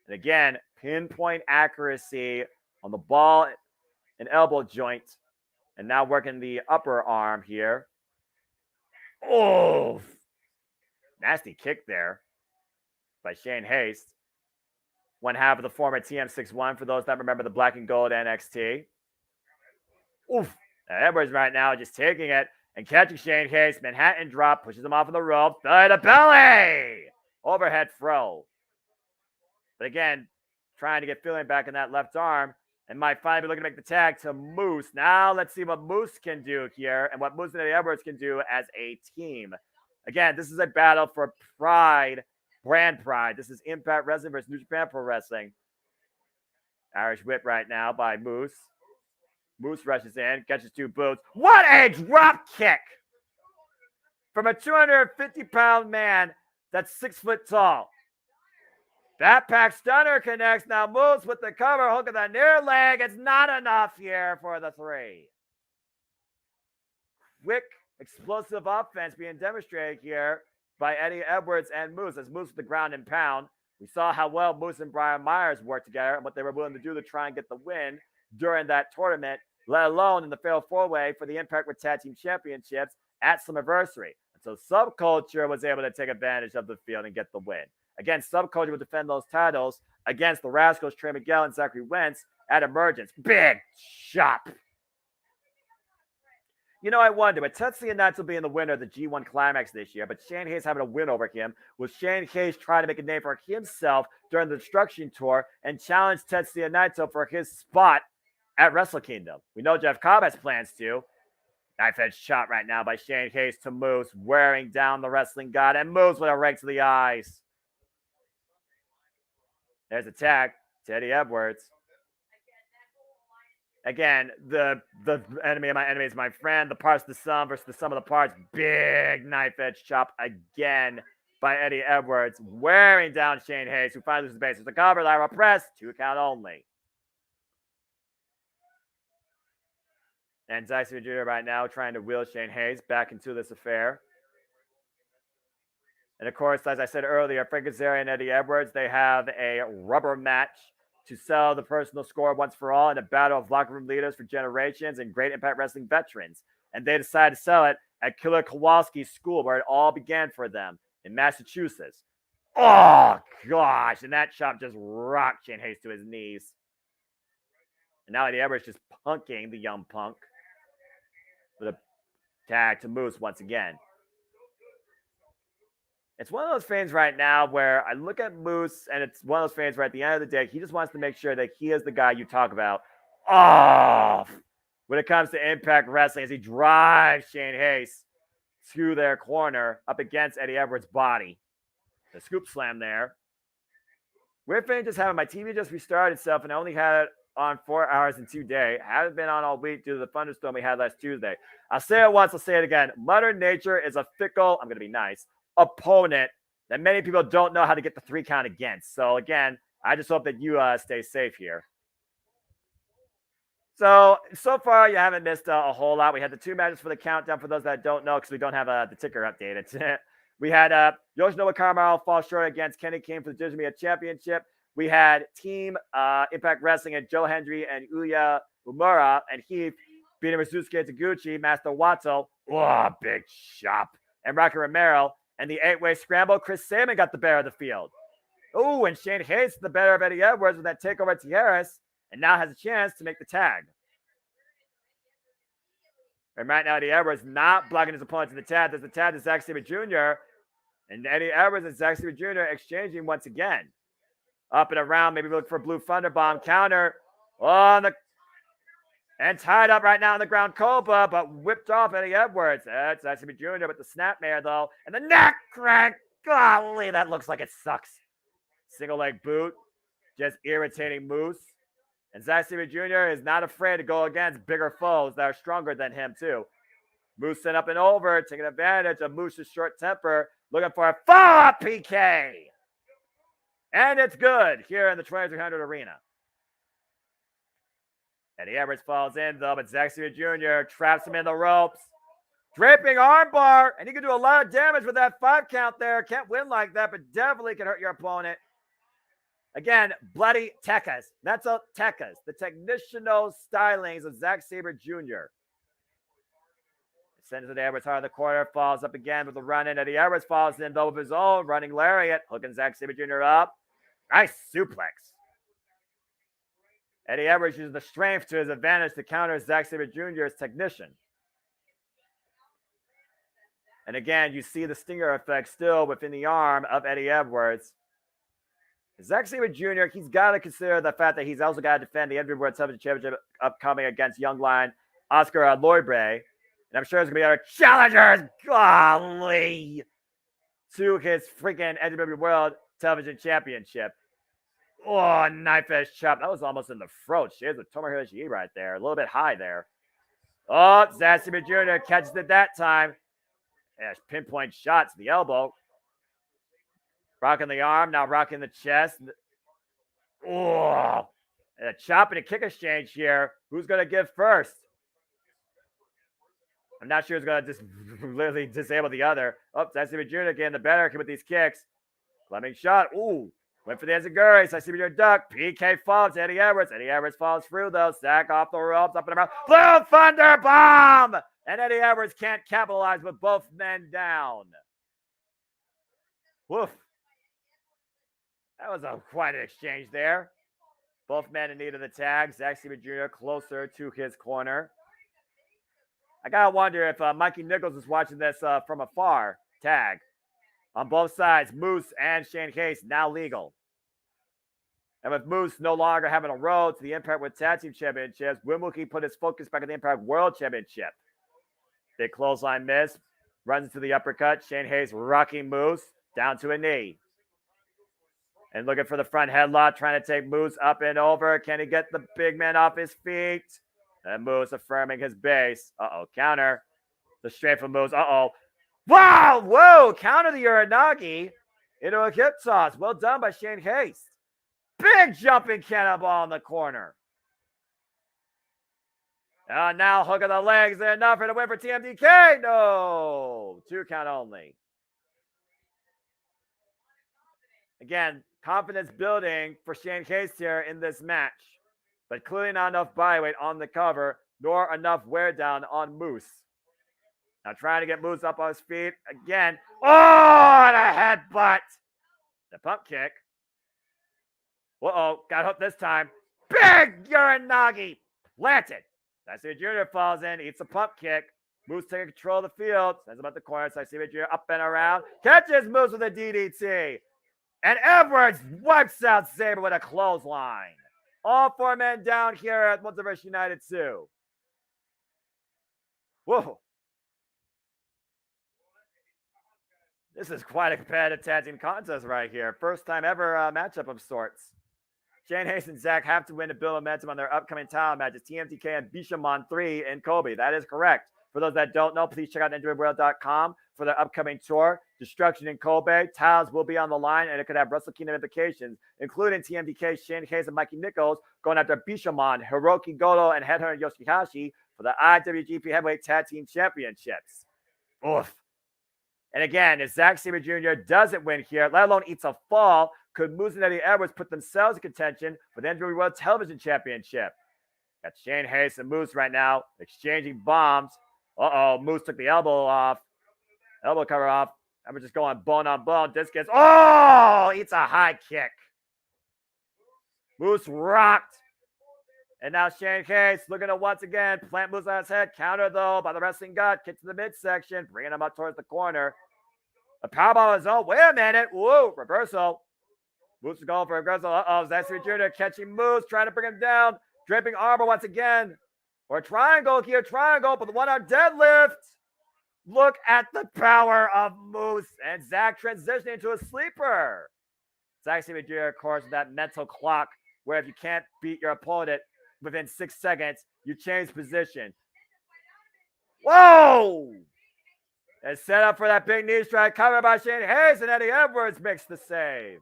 And again, pinpoint accuracy on the ball and elbow joint. And now working the upper arm here. Oof. Nasty kick there by Shane Hayes. One half of the former TM61 for those that remember the black and gold NXT. Oof. Now Edwards right now just taking it and catching Shane Hayes. Manhattan drop, pushes him off of the rope. Belly to belly. Overhead throw. But again, trying to get feeling back in that left arm. And might finally be looking to make the tag to Moose. Now let's see what Moose can do here and what Moose and Eddie Edwards can do as a team. Again, this is a battle for pride, brand pride. This is Impact Wrestling versus New Japan Pro Wrestling. Irish whip right now by Moose. Moose rushes in, catches 2 boots. What a drop kick from a 250-pound man that's 6 foot tall. Backpack stunner connects. Now Moose with the cover, hook of the near leg. It's not enough here for the 3. Quick, explosive offense being demonstrated here by Eddie Edwards and Moose. As Moose with the ground and pound. We saw how well Moose and Brian Myers worked together and what they were willing to do to try and get the win during that tournament, let alone in the Fatal 4-Way for the Impact World Tag Team Championships at Slammiversary. And so Subculture was able to take advantage of the field and get the win. Again, Subculture will defend those titles against the Rascals, Trey Miguel, and Zachary Wentz at Emergence. Big chop. I wonder, with Tetsuya Naito being the winner of the G1 Climax this year, but Shane Hayes having a win over him, was Shane Hayes trying to make a name for himself during the Destruction Tour and challenge Tetsuya Naito for his spot at Wrestle Kingdom? We know Jeff Cobb has plans to. Knife edge shot right now by Shane Hayes to Moose, wearing down the wrestling god, and Moose with a right to the eyes. There's a tag to Eddie Edwards. Again, the enemy of my enemy is my friend. The parts of the sum versus the sum of the parts. Big knife edge chop again by Eddie Edwards, wearing down Shane Hayes, who finally loses the base. There's a cover, lateral press, 2 count only. And Dyson Jr. right now trying to wheel Shane Hayes back into this affair. And of course, as I said earlier, Frank Kazarian and Eddie Edwards, they have a rubber match to sell the personal score once for all in a battle of locker room leaders for generations and great Impact Wrestling veterans. And they decided to sell it at Killer Kowalski's school, where it all began for them in Massachusetts. Oh, gosh. And that chop just rocked Shane Hayes to his knees. And now Eddie Edwards just punking the young punk with a tag to Moose once again. It's one of those fans right now where I look at Moose, and it's one of those fans where at the end of the day, he just wants to make sure that he is the guy you talk about off when it comes to Impact Wrestling as he drives Shane Hayes to their corner up against Eddie Edwards' body. The scoop slam there. Weird thing just happened. My TV just restarted itself, and I only had it on 4 hours and 2 days. Haven't been on all week due to the thunderstorm we had last Tuesday. I'll say it once, I'll say it again. Mother Nature is a fickle, I'm going to be nice, opponent that many people don't know how to get the 3 count against. So again, I just hope that you stay safe here. So far you haven't missed a whole lot. We had the 2 matches for the countdown for those that don't know, because we don't have the ticker updated. We had Yoshinobu Kamaro fall short against Kenny King for the Digital Media Championship. We had Team Impact Wrestling and Joe Hendry and Uya Umura and Heath beating Rizusuke Taguchi, Master Wato. Oh, big chop. And Rocky Romero. And the 8-way scramble, Chris Sabin got the better of the field. Oh, and Shane Hayes the better of Eddie Edwards with that takeover at Tijeras, and now has a chance to make the tag. And right now, Eddie Edwards not blocking his opponent to the tag. There's the tag to Zack Sabre Jr. And Eddie Edwards and Zack Sabre Jr. exchanging once again. Up and around, maybe look for a Blue Thunder Bomb counter. And tied up right now on the ground, Cobra, but whipped off Eddie Edwards. That's Zack Sabre Jr. with the snapmare, though. And the neck crank. Golly, that looks like it sucks. Single leg boot. Just irritating Moose. And Zack Sabre Jr. is not afraid to go against bigger foes that are stronger than him, too. Moose sent up and over, taking advantage of Moose's short temper, looking for a follow-up PK. And it's good here in the 2300 Arena. Eddie Edwards falls in, though, but Zack Sabre Jr. traps him in the ropes. Draping armbar, and he can do a lot of damage with that 5 count there. Can't win like that, but definitely can hurt your opponent. Again, bloody Tekkas. That's a Tekkas, the technitional stylings of Zack Sabre Jr. Sends it to Edwards hard in the corner, falls up again with a run-in. Eddie Edwards falls in, though, with his own running lariat, hooking Zack Sabre Jr. up. Nice suplex. Eddie Edwards uses the strength to his advantage to counter Zack Sabre Jr.'s technician. And again, you see the stinger effect still within the arm of Eddie Edwards. Zack Sabre Jr., he's got to consider the fact that he's also got to defend the Heavyweight World Television Championship upcoming against young lion Oscar Loibre. And I'm sure there's going to be other challengers, golly, to his freaking NWA World Television Championship. Oh, knife edge chop. That was almost in the throat. She's with Tomohiro Ishii right there. A little bit high there. Oh, Zack Sabre Jr. catches it that time. Yeah, pinpoint shot to the elbow. Rocking the arm, now rocking the chest. Oh, and a chop and a kick exchange here. Who's going to give first? I'm not sure who's going to just literally disable the other. Oh, Zack Sabre Jr. getting the better with these kicks. Fleming shot. Ooh. Went for the Enziguri. Zack Sabre Jr. duck. PK falls to Eddie Edwards. Eddie Edwards falls through, though. Zack off the ropes, up and around. Blue Thunder Bomb! And Eddie Edwards can't capitalize with both men down. Woof. That was quite an exchange there. Both men in need of the tag. Zack Sabre Jr. closer to his corner. I got to wonder if Mikey Nichols is watching this from afar. Tag. On both sides, Moose and Shane Hayes now legal. And with Moose no longer having a road to the Impact World Tag Team Championships, Wimwookie put his focus back on the Impact World Championship. Big clothesline miss. Runs into the uppercut. Shane Hayes rocking Moose down to a knee. And looking for the front headlock, trying to take Moose up and over. Can he get the big man off his feet? And Moose affirming his base. Uh-oh, counter. The straight from Moose. Uh-oh. Wow! Whoa! Counter the Uranagi into a hip toss. Well done by Shane Hayes. Big jumping cannonball in the corner. Now hook of the legs. Enough for the win for TMDK. No. 2 count only. Again, confidence building for Shane Hayes here in this match. But clearly not enough body weight on the cover, nor enough wear down on Moose. Now trying to get Moose up on his feet again. Oh, and a headbutt. The pump kick. Uh-oh, got hooked this time. Big Uranagi. Planted. Saxby Jr. falls in, eats a pump kick. Moose taking control of the field. Sends him at the corner. Saxby Jr. up and around. Catches Moose with a DDT. And Edwards wipes out Sabre with a clothesline. All 4 men down here at Multiverse United 2. Whoa. This is quite a competitive tag team contest right here. First time ever matchup of sorts. Shane Hayes and Zach have to win to build momentum on their upcoming title matches, TMTK and Bishamon 3 in Kobe. That is correct. For those that don't know, please check out NinjaWorld.com for their upcoming tour. Destruction in Kobe. Titles will be on the line, and it could have Wrestle Kingdom implications, including TMDK, Shane Hayes, and Mikey Nichols going after Bishamon, Hiroki Goto, and Headhunter Yoshihashi for the IWGP Heavyweight Tag Team Championships. Oof. And again, if Zack Sabre Jr. doesn't win here, let alone eats a fall, could Moose and Eddie Edwards put themselves in contention for the NWA World Television Championship? Got Shane Hayes and Moose right now exchanging bombs. Uh-oh, Moose took the elbow cover off. And we're just going bone on bone. Discus. Oh, eats a high kick. Moose rocked. And now Shane Hayes looking to once again plant Moose on his head. Counter, though, by the wrestling god. Kick to the midsection, bringing him up towards the corner. A powerbomb on his own. Wait a minute. Whoa, reversal. Moose is going for a reversal. Uh-oh, Zack Sabre Jr. catching Moose, trying to bring him down. Draping armor once again. Or triangle here, triangle, but the one-arm deadlift. Look at the power of Moose. And Zach transitioning into a sleeper. Zack Sabre Jr., of course, with that mental clock where if you can't beat your opponent within 6 seconds, you change position. Whoa! And set up for that big knee strike covered by Shane Hayes, and Eddie Edwards makes the save.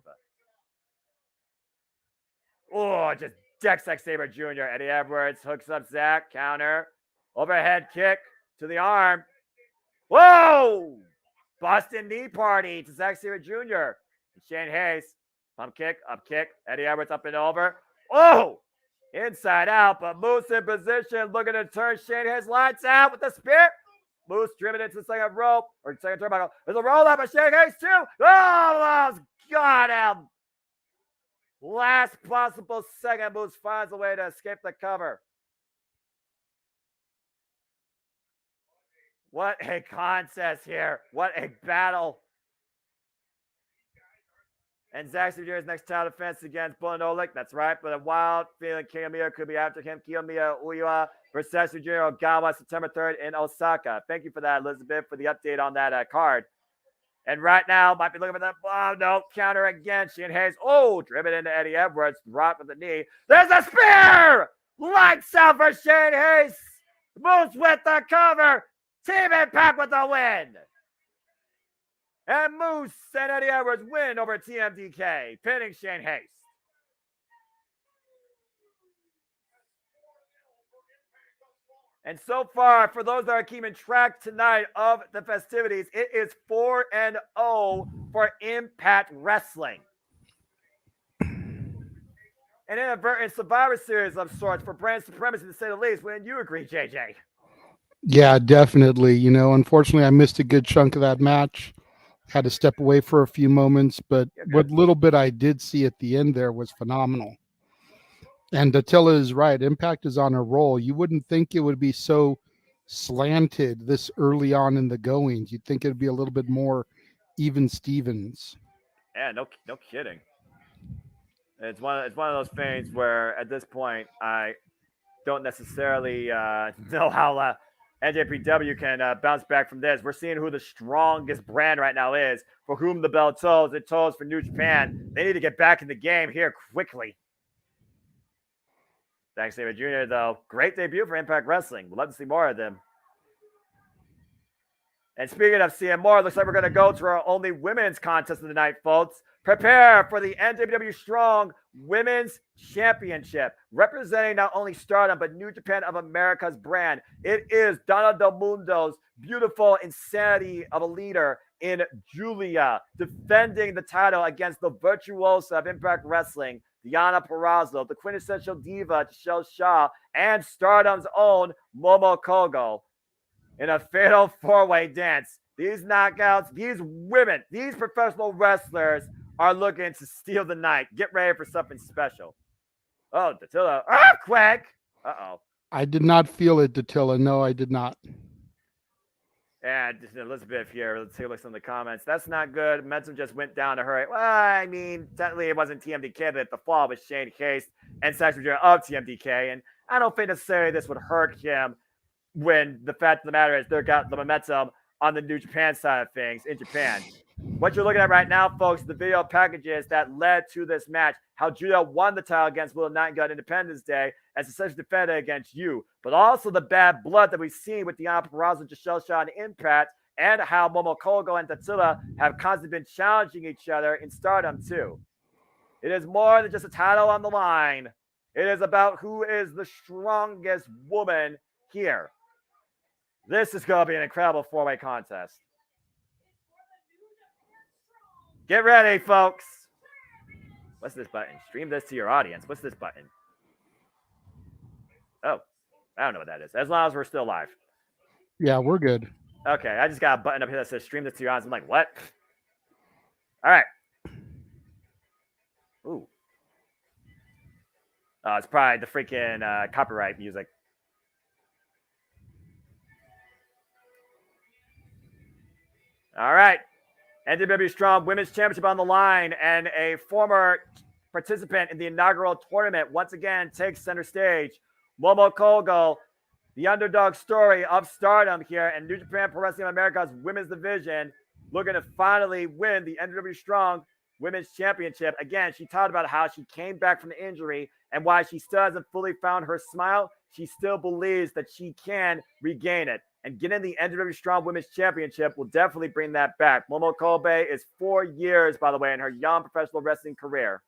Oh, just decks Zack Sabre Jr. Eddie Edwards hooks up Zach, counter, overhead kick to the arm. Whoa! Boston knee party to Zack Sabre Jr. And Shane Hayes, pump kick, up kick, Eddie Edwards up and over. Oh! Inside out, but Moose in position, looking to turn Shane Hayes lights out with the spear. Moose driven into the second rope, or second turnbuckle. There's a roll up by Shane Hayes too. Oh, got him. Last possible second, Moose finds a way to escape the cover. What a contest here. What a battle. And Zack Sabre Jr.'s next title defense against Bullet Oleg. That's right. But a wild feeling Kiyomiya could be after him. Kiyomiya Uiwa versus Zack Sabre Jr. Ogawa, September 3rd in Osaka. Thank you for that, Elizabeth, for the update on that card. And right now, might be looking for that. Oh, no. Counter again. Shane Hayes. Oh, driven into Eddie Edwards. Dropped with the knee. There's a spear! Lights out for Shane Hayes. Moose with the cover. Team Impact with the win. And Moose and Eddie Edwards win over TMDK, pinning Shane Hayes. And so far, for those that are keeping track tonight of the festivities, it is 4-0 for Impact Wrestling. An inadvertent Survivor Series of sorts for brand supremacy, to say the least. Wouldn't you agree, JJ? Yeah, definitely. You know, unfortunately, I missed a good chunk of that match. Had to step away for a few moments, but what little bit I did see at the end there was phenomenal. And Attila is right. Impact is on a roll. You wouldn't think it would be so slanted this early on in the goings. You'd think it'd be a little bit more even Stevens. Yeah, no kidding. It's one of those things where at this point I don't necessarily know how NJPW can bounce back from this. We're seeing who the strongest brand right now is, for whom the bell tolls. It tolls for New Japan. They need to get back in the game here quickly. Thanks, David Jr., though. Great debut for Impact Wrestling. We'd love to see more of them. And speaking of seeing more, it looks like we're going to go to our only women's contest of the night, folks. Prepare for the NJPW Strong Women's Championship, representing not only Stardom, but New Japan of America's brand. It is Donna Del Mundo's beautiful insanity of a leader in Julia, defending the title against the virtuosa of Impact Wrestling, Diana Purrazzo, the quintessential diva, Michelle Shaw, and Stardom's own Momo Kogo. In a fatal four-way dance, these knockouts, these women, these professional wrestlers are looking to steal the night. Get ready for something special. Oh, Dattila. Earthquake! Uh-oh. I did not feel it, Dattila. No, I did not. And Elizabeth here, let's take a look at some of the comments. That's not good. Momentum just went down to her. Well, I mean, technically it wasn't TMDK that the fall was Shane Case and Secretary of TMDK. And I don't think necessarily this would hurt him, when the fact of the matter is they've got the momentum on the New Japan side of things in Japan. What you're looking at right now, folks, the video packages that led to this match, how Julia won the title against Willow Nightingale on Independence Day as a such defender against you, but also the bad blood that we've seen with Diana Purrazzo, Giselle Shaw, and Impact, and how Momo Kogo and Dattila have constantly been challenging each other in Stardom too. It is more than just a title on the line. It is about who is the strongest woman here. This is going to be an incredible four-way contest. Get ready, folks. What's this button? Stream this to your audience. What's this button? Oh, I don't know what that is. As long as we're still live. Yeah, we're good. Okay, I just got a button up here that says stream this to your audience. I'm like, what? All right. Ooh. Oh, it's probably the freaking copyright music. All right. NJPW Strong Women's Championship on the line, and a former participant in the inaugural tournament once again takes center stage. Momo Kogo, the underdog story of Stardom here, and New Japan Pro Wrestling America's women's division, looking to finally win the NJPW Strong Women's Championship. Again, she talked about how she came back from the injury and why she still hasn't fully found her smile. She still believes that she can regain it. And getting the NJPW Strong Women's Championship will definitely bring that back. Momo Kobe is 4 years, by the way, in her young professional wrestling career.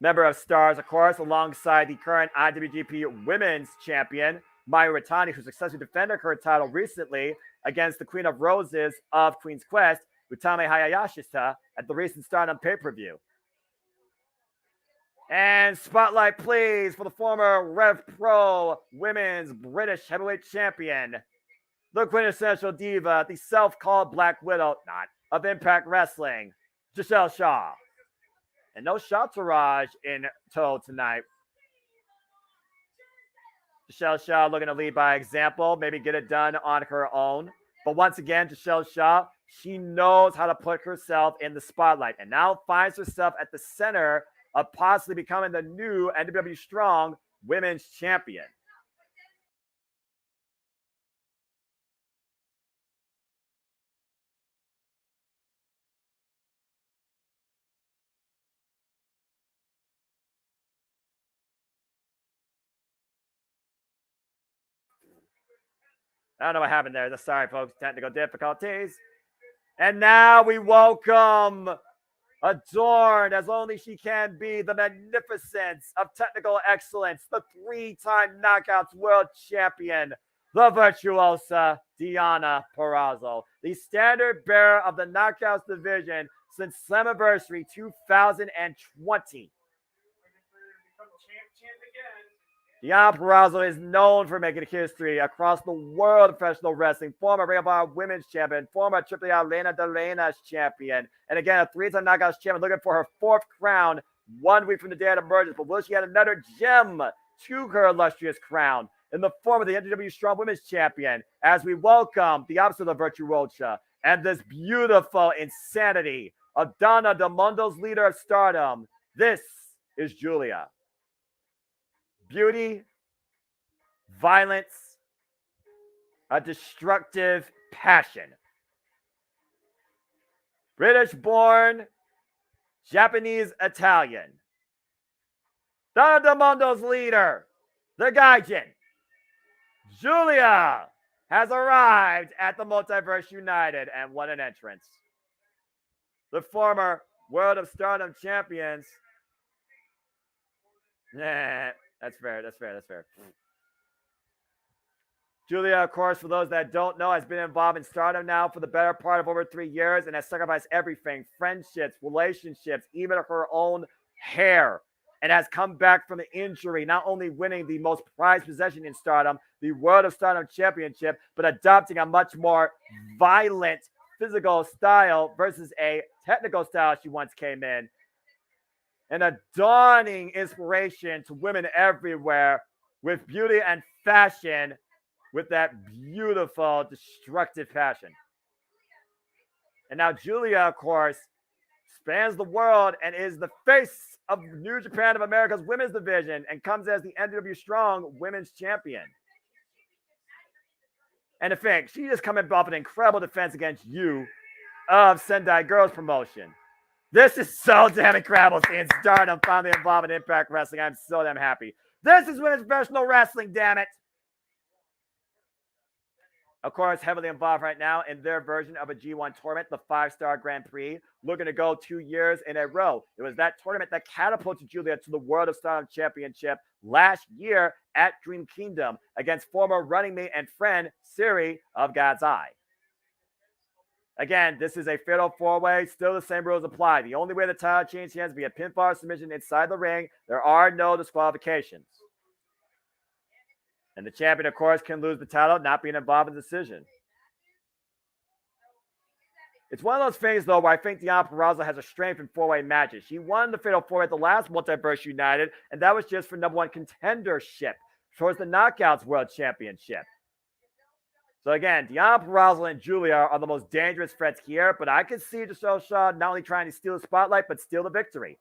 Member of Stars, of course, alongside the current IWGP Women's Champion, Mayu Iwatani, who successfully defended her title recently against the Queen of Roses of Queen's Quest, Utami Hayashishita, at the recent Stardom pay-per-view. And spotlight, please, for the former Rev Pro Women's British Heavyweight Champion, the quintessential diva, the self-called Black Widow, not of Impact Wrestling, Giselle Shaw. And no Shawtourage in tow tonight. Giselle Shaw looking to lead by example, maybe get it done on her own. But once again, Giselle Shaw, she knows how to put herself in the spotlight and now finds herself at the center of possibly becoming the new NJPW Strong Women's Champion. I don't know what happened there. Sorry, folks. Technical difficulties. And now we welcome, adorned as only she can be, the magnificence of technical excellence, the 3-time Knockouts World Champion, the virtuosa Diana Purrazzo, the standard bearer of the Knockouts division since Slammiversary 2020. Diana Purrazzo is known for making history across the world of professional wrestling. Former Ring of Honor Women's Champion, former AAA Lena Delana's champion, and again, a 3-time Knockouts champion looking for her 4th crown 1 week from the day it emerges. But will she add another gem to her illustrious crown in the form of the NJPW Strong Women's Champion as we welcome the opposite of Virtuosa and this beautiful insanity of Donna Del Mundo's leader of Stardom. This is Julia. Beauty, violence, a destructive passion. British-born, Japanese-Italian. Donna Del Mondo's leader, the Gaijin, Julia, has arrived at the Multiverse United, and what an entrance. The former World of Stardom champions. Nah, that's fair. Julia, of course, for those that don't know, has been involved in Stardom now for the better part of over 3 years and has sacrificed everything, friendships, relationships, even her own hair, and has come back from the injury, not only winning the most prized possession in Stardom, the World of Stardom Championship, but adopting a much more violent physical style versus a technical style she once came in. And a dawning inspiration to women everywhere with beauty and fashion, with that beautiful, destructive passion. And now Julia, of course, spans the world and is the face of New Japan of America's women's division and comes as the NW Strong Women's Champion. And to think, she just coming off an incredible defense against you of Sendai Girls promotion. This is so damn incredible seeing Stardom finally involved in Impact Wrestling. I'm so damn happy. This is women's professional wrestling, damn it. Of course, heavily involved right now in their version of a G1 tournament, the 5-Star Grand Prix, looking to go 2 years in a row. It was that tournament that catapulted Julia to the World of Stardom Championship last year at Dream Kingdom against former running mate and friend Siri of God's Eye. Again, this is a fatal 4-way. Still the same rules apply. The only way the title changes hands via pinfall submission inside the ring. There are no disqualifications. And the champion, of course, can lose the title, not being involved in the decision. It's one of those things, though, where I think Deonna Purrazzo has a strength in 4-way matches. She won the Fatal 4 at the last Multiverse United, and that was just for #1 contendership towards the Knockouts World Championship. So again, Deonna Purrazzo and Julia are the most dangerous threats here, but I can see Giselle Shaw not only trying to steal the spotlight, but steal the victory.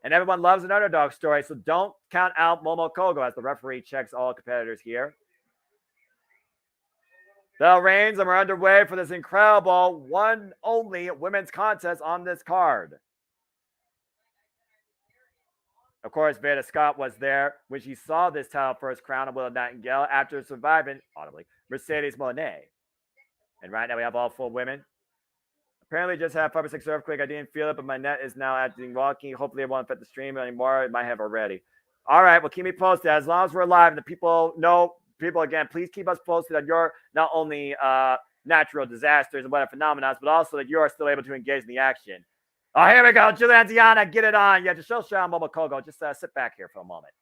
And everyone loves an underdog story, so don't count out Momo Kogo as the referee checks all competitors here. Bell reigns, and we're underway for this incredible one only women's contest on this card. Of course, Veda Scott was there when she saw this title first crown of Willow Nightingale after surviving, audibly, Mercedes Moné. And right now we have all full women. Apparently just had 5 or 6 earthquake. I didn't feel it, but my net is now acting wonky. Hopefully it won't affect the stream anymore. It might have already. All right, well, keep me posted. As long as we're live and the people know, again, please keep us posted on your not only natural disasters and weather phenomena, but also that you are still able to engage in the action. Oh, here we go. Julia and Deonna, get it on. Yeah, just show Momo Kogo. Just sit back here for a moment.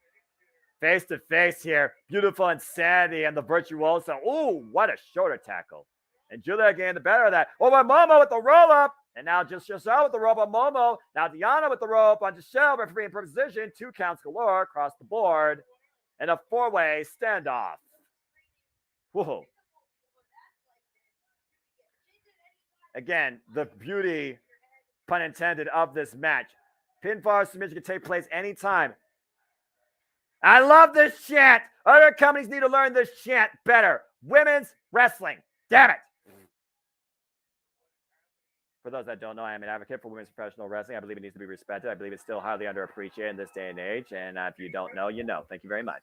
Face to face here. Beautiful insanity and the virtuoso. Ooh, what a shoulder tackle. And Julia getting the better of that. Over Momo with the roll-up. And now just Giselle with the rope on Momo. Now Deonna with the rope on Giselle. Referee in precision. 2 counts galore across the board. And a 4-way standoff. Whoa. Again, the beauty, pun intended, of this match. Pinfall submission can take place anytime. I love this chant. Other companies need to learn this chant better. Women's wrestling. Damn it. For those that don't know, I am an advocate for women's professional wrestling. I believe it needs to be respected. I believe it's still highly underappreciated in this day and age. And if you don't know, you know. Thank you very much.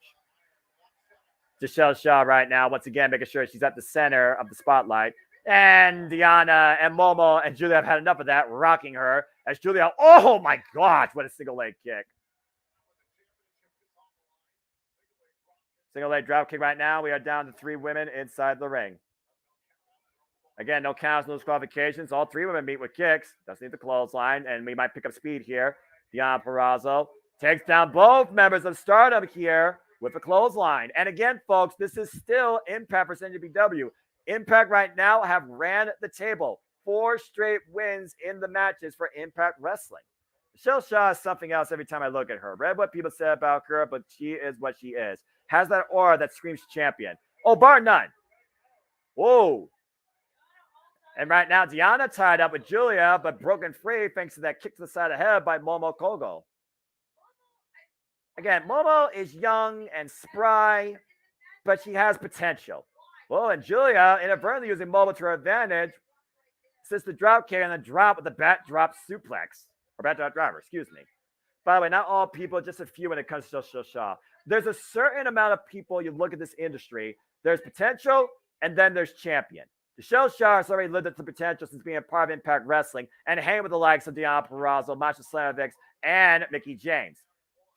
Giselle Shaw right now, once again, making sure she's at the center of the spotlight. And Deonna and Momo and Julia have had enough of that, rocking her. As Julia, oh my gosh, what a single leg kick. Single leg drop kick right now. We are down to 3 women inside the ring. Again, no counts, no disqualifications. All 3 women meet with kicks. Doesn't need the clothesline, and we might pick up speed here. Deonna Purrazzo takes down both members of Stardom here with a clothesline. And again, folks, this is still Impact versus NJPW. Impact right now have ran the table. 4 straight wins in the matches for Impact Wrestling. Michelle Shaw is something else every time I look at her. Read what people said about her, but she is what she is. Has that aura that screams champion. Oh, bar none. Whoa. And right now, Deonna tied up with Julia, but broken free thanks to that kick to the side of the head by Momo Kogo. Again, Momo is young and spry, but she has potential. Well, and Julia inadvertently using mobile to her advantage. Since the drop kick and the drop with the bat drop suplex. Or bat drop driver, excuse me. By the way, not all people, just a few when it comes to Shaw. There's a certain amount of people you look at this industry. There's potential, and then there's champion. Shaw has already lived up to potential since being a part of Impact Wrestling and hanging with the likes of Deonna Purrazzo, Masha Slamovich, and Mickie James.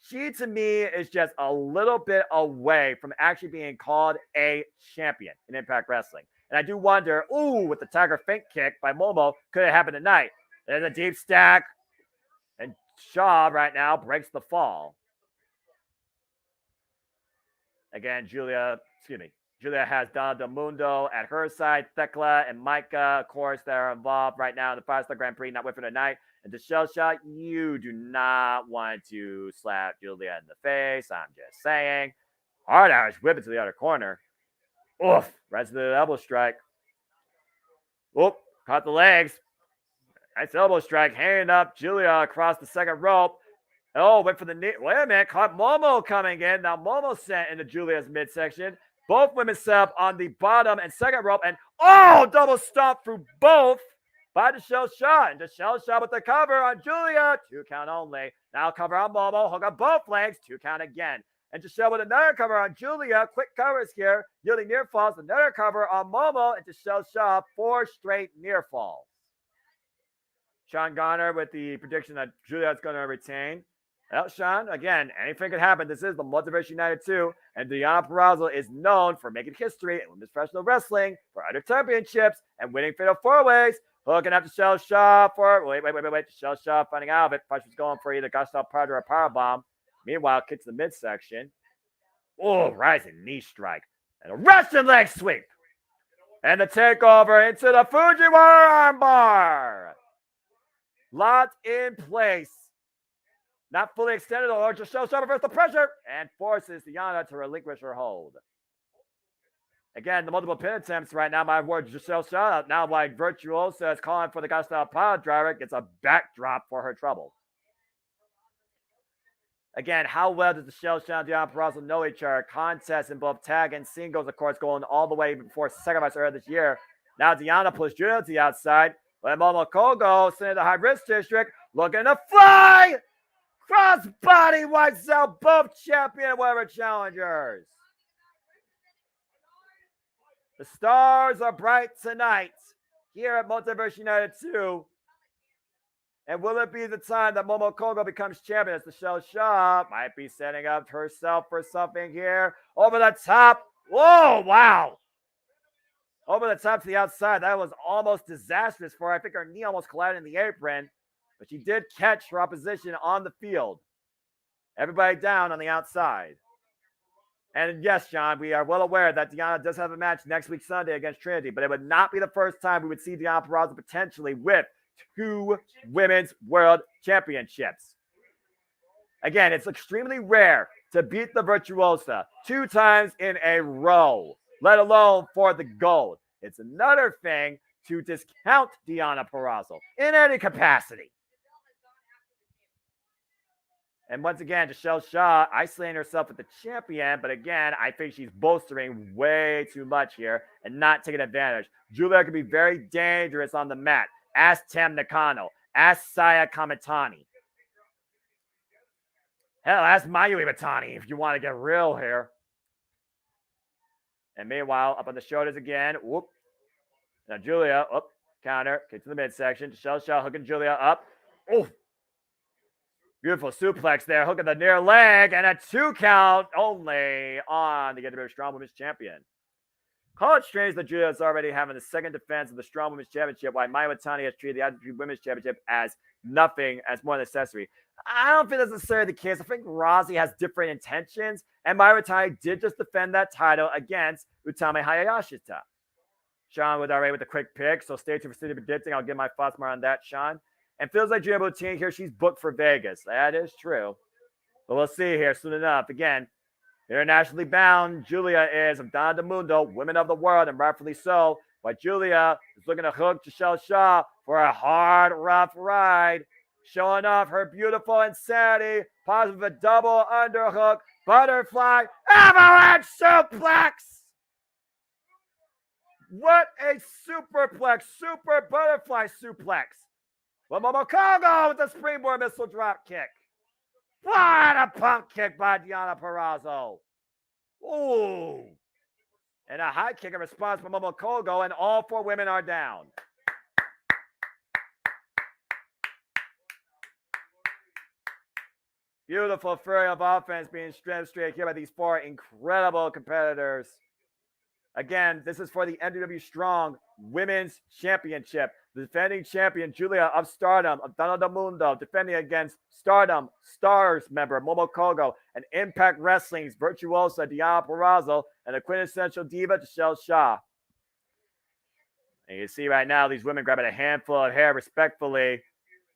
She, to me, is just a little bit away from actually being called a champion in Impact Wrestling. And I do wonder, with the Tiger Feint kick by Momo, could it happen tonight? There's a deep stack, and Shaw right now breaks the fall. Again, Julia has Donna Del Mundo at her side. Thekla and Micah, of course, they're involved right now in the 5-star Grand Prix, not with her tonight. And Deshelle Shaw, you do not want to slap Julia in the face. I'm just saying. Hard Irish whip it to the other corner. Oof. Right to the elbow strike. Oop. Caught the legs. Nice elbow strike. Hanging up Julia across the second rope. Oh, went for the knee. Wait a minute. Caught Momo coming in. Now Momo sent into Julia's midsection. Both women set up on the bottom and second rope. And double stomp through both by Deshelle Shaw. And Deshelle Shaw with the cover on Julia. 2 count only. Now cover on Momo. Hook on both legs. 2 count again. And Deshelle with another cover on Julia. Quick covers here. Yielding near falls. Another cover on Momo. And Deshelle Shaw. 4 straight near falls. Sean Garner with the prediction that Julia is going to retain. Well, Sean, again, anything could happen. This is the Multiverse United 2, and Deonna Purrazzo is known for making history in women's professional wrestling, for other championships, and winning fatal 4-ways. Hooking up Deshelle Shaw for wait. Deshelle Shaw finding out of it. Punch was going for either Gustav Pardo or a powerbomb. Meanwhile, kicks the midsection. Rising knee strike. And a Russian leg sweep. And the takeover into the Fujiwara armbar. Locked in place. Not fully extended, or Deshelle Shaw reverses the pressure and forces Deonna to relinquish her hold. Again, the multiple pin attempts right now by Deshelle Shaw. Now by Virtuosa is calling for the Gustav Pile Driver. Gets a backdrop for her trouble. Again, how well does Deshelle Shaw and Deonna Purrazzo know each other? Contests in both tag and singles, of course, going all the way before sacrifice earlier this year. Now Deonna pushes Julia to the outside. But Momo Kogo sent the high risk district. Looking to fly! Crossbody wipes out both champion and whatever challengers. The stars are bright tonight here at Multiverse United 2. And will it be the time that Momo Kogo becomes champion as Deshelle Shaw might be setting up herself for something here? Over the top. Whoa, wow. Over the top to the outside. That was almost disastrous for her. I think her knee almost collided in the apron. But she did catch her opposition on the field. Everybody down on the outside. And yes, John, we are well aware that Deonna does have a match next week Sunday against Trinity, but it would not be the first time we would see Deonna Purrazzo potentially with 2 women's world championships. Again, it's extremely rare to beat the Virtuosa 2 times in a row, let alone for the gold. It's another thing to discount Deonna Purrazzo in any capacity. And once again, Deshelle Shaw isolating herself with the champion. But again, I think she's bolstering way too much here and not taking advantage. Julia could be very dangerous on the mat. Ask Tam Nakano. Ask Saya Kamitani. Hell, ask Mayu Iwatani if you want to get real here. And meanwhile, up on the shoulders again. Whoop. Now Julia, counter. Kick to the midsection. Deshelle Shaw hooking Julia up. Beautiful suplex there, hooking the near leg, and a 2 count only on the Get Strong Women's Champion. Call it strange that Julia is already having the second defense of the Strong Women's Championship, while Mayu Iwatani has treated the Attitude Women's Championship as nothing, as more an accessory. I don't think that's necessarily the case. I think Rousey has different intentions, and Mayu Iwatani did just defend that title against Utami Hayashita. Sean with already with a quick pick, so stay tuned for City Predicting. I'll give my thoughts more on that, Sean. And feels like Julia Boutin here. She's booked for Vegas. That is true. But we'll see here soon enough. Again, internationally bound, Julia is of Donna Del Mundo, Women of the World, and rightfully so. But Julia is looking to hook Deshelle Shaw for a hard, rough ride. Showing off her beautiful insanity. Positive a double underhook. Butterfly. Avalanche suplex. What a superplex, super butterfly suplex. Well, Momo Congo with the springboard missile drop kick. What a pump kick by Diana Purrazzo. Ooh. And a high kick in response from Momo Kogo, and all 4 women are down. Beautiful flurry of offense being demonstrated here by these 4 incredible competitors. Again, this is for the NWW Strong Women's Championship. The defending champion, Julia of Stardom, of Donna Del Mundo, defending against Stardom Stars member Momo Kogo, and Impact Wrestling's virtuosa Diana Purrazzo, and the quintessential diva Giselle Shaw. And you see right now these women grabbing a handful of hair respectfully.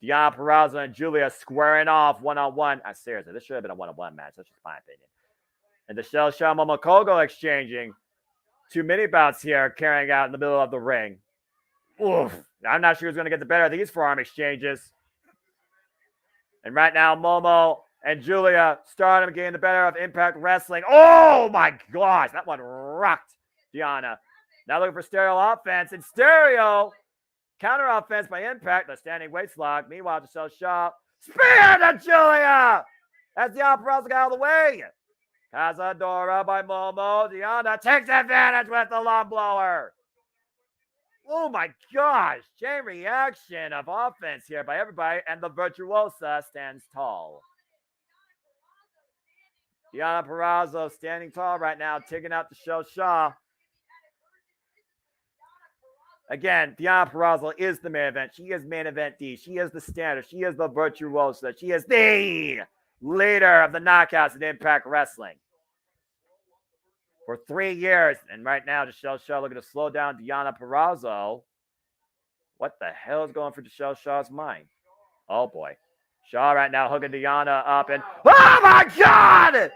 Diana Purrazzo and Julia squaring off one-on-one. Seriously, this should have been a one-on-one match. That's just my opinion. And Giselle Shaw and Momo Kogo exchanging 2 mini bouts here, carrying out in the middle of the ring. Oof. I'm not sure who's going to get the better of these forearm exchanges. And right now, Momo and Julia Stardom getting the better of Impact Wrestling. Oh my gosh, that one rocked Diana. Now looking for stereo offense. And stereo counter offense by Impact. The standing waist lock. Meanwhile, Giselle Shaw. Spear to Julia! As Diana Purrazzo got out of the way. Cazadora by Momo. Diana takes advantage with the lawn blower. Oh my gosh. Chain reaction of offense here by everybody. And the virtuosa stands tall. Diana Purrazzo standing tall right now, taking out Giselle Shaw. Again, Diana Purrazzo is the main event. She is main event D. She is the standard. She is the virtuosa. She is the leader of the knockouts in Impact Wrestling. For 3 years. And right now, Giselle Shaw looking to slow down Diana Purrazzo. What the hell is going for Giselle Shaw's mind? Oh, boy. Shaw right now hooking Diana up. And oh, my God!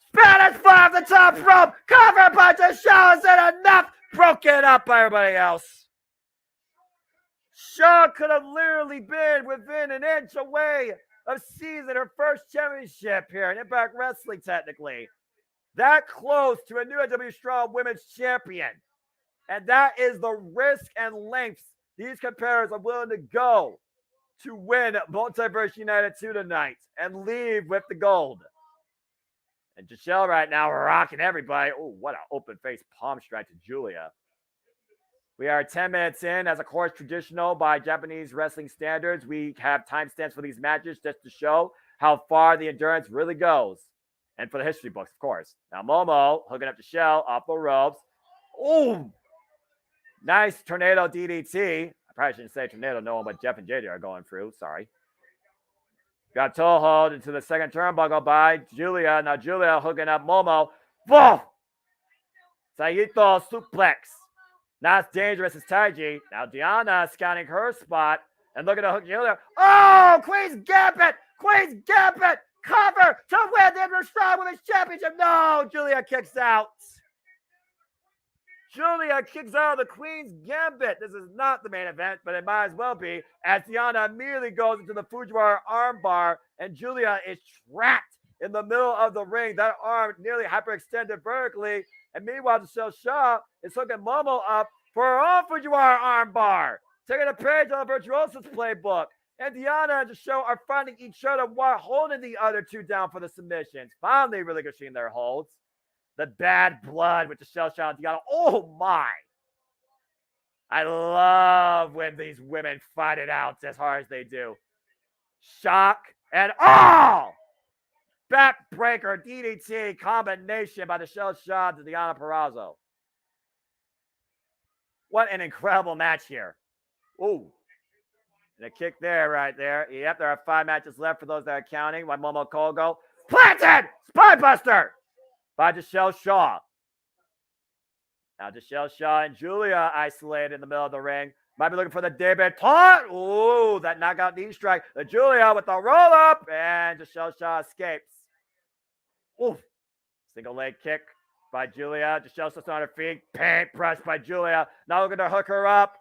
Spanish fly off the top rope. Cover by Giselle. Is it enough? Broken up by everybody else. Shaw could have literally been within an inch away of seizing her first championship here in Impact Wrestling, technically. That close to a new NWW Strong Women's Champion. And that is the risk and lengths these competitors are willing to go to win Multiverse United 2 tonight and leave with the gold. And Giselle right now rocking everybody. Oh, what an open face palm strike to Julia. We are 10 minutes in. As of course, traditional by Japanese wrestling standards, we have timestamps for these matches just to show how far the endurance really goes. And for the history books, of course. Now, Momo hooking up Giselle off the ropes. Oh, nice tornado DDT. I probably shouldn't say tornado knowing what Jeff and JJ are going through. Sorry. Got toe hold into the second turnbuckle by Julia. Now Julia hooking up Momo. Whoa! Saito suplex. Not as dangerous as Taiji. Now Diana scouting her spot and looking to hook Julia. Oh! Queen's Gambit! Queen's Gambit! Cover to win the NWW Strong Women's Championship. No! Julia kicks out. Julia kicks out of the Queen's Gambit. This is not the main event, but it might as well be, as Diana immediately goes into the Fujiwara armbar, and Julia is trapped in the middle of the ring. That arm nearly hyperextended vertically, and meanwhile, Giselle Shaw is hooking Momo up for her own Fujiwara armbar, taking a page on the Virtuoso's playbook. And Diana and Giselle are finding each other while holding the other two down for the submissions. Finally relinquishing their holds. The bad blood with Giselle Shaw and Diana. Oh my! I love when these women fight it out as hard as they do. Shock and backbreaker DDT combination by Giselle Shaw to Diana Purrazzo. What an incredible match here. Ooh. And a kick there, right there. Yep, there are 5 matches left for those that are counting. By Momo Kogo. Planted! Spinebuster! By Giselle Shaw. Now Giselle Shaw and Julia isolated in the middle of the ring. Might be looking for the debutante. Ooh, that knockout knee strike. The Julia with the roll up. And Giselle Shaw escapes. Ooh. Single leg kick by Julia. Giselle Shaw's on her feet. Paint press by Julia. Now looking to hook her up.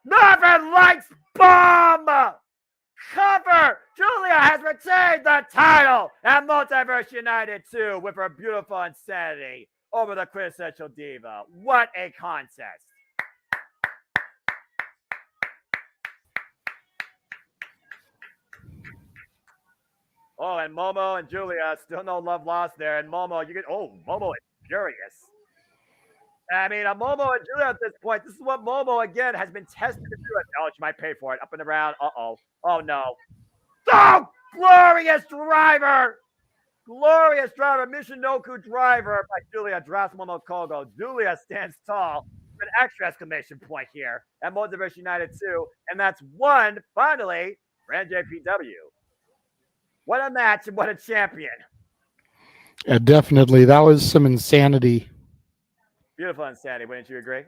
Northern Lights bomb! Cover! Julia has retained the title at Multiverse United 2 with her beautiful insanity over the quintessential diva. What a contest. Oh, and Momo and Julia, still no love lost there. And Momo, Momo is furious. I mean, Momo and Julia at this point, this is what Momo, again, has been tested to do. Oh, she might pay for it. Up and around. Uh-oh. Oh, no. Oh, glorious driver. Glorious driver. Michinoku driver by Julia drops Momo Kogo. Julia stands tall. An extra exclamation point here at Multiverse United 2. And that's one, finally, for NJPW. What a match and what a champion. Yeah, definitely. That was some insanity. Beautiful insanity, wouldn't you agree?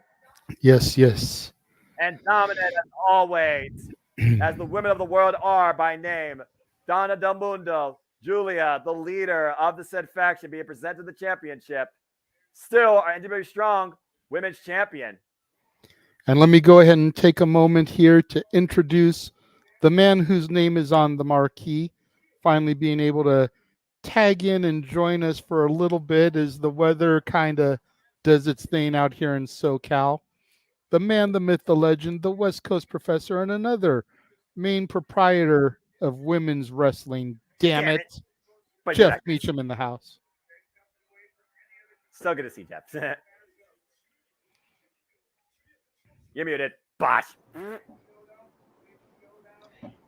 Yes, yes. And dominant as always, as the women of the world are by name. Donna Del Mundo, Julia, the leader of the said faction, being presented the championship. Still, our NJPW Strong Women's Champion. And let me go ahead and take a moment here to introduce the man whose name is on the marquee, finally being able to tag in and join us for a little bit as the weather kind of does its thing out here in SoCal. The man, the myth, the legend, the West Coast professor, and another main proprietor of women's wrestling. Damn it. But Jeff Meacham in the house. So good to see Jeff. You're muted. Bosh.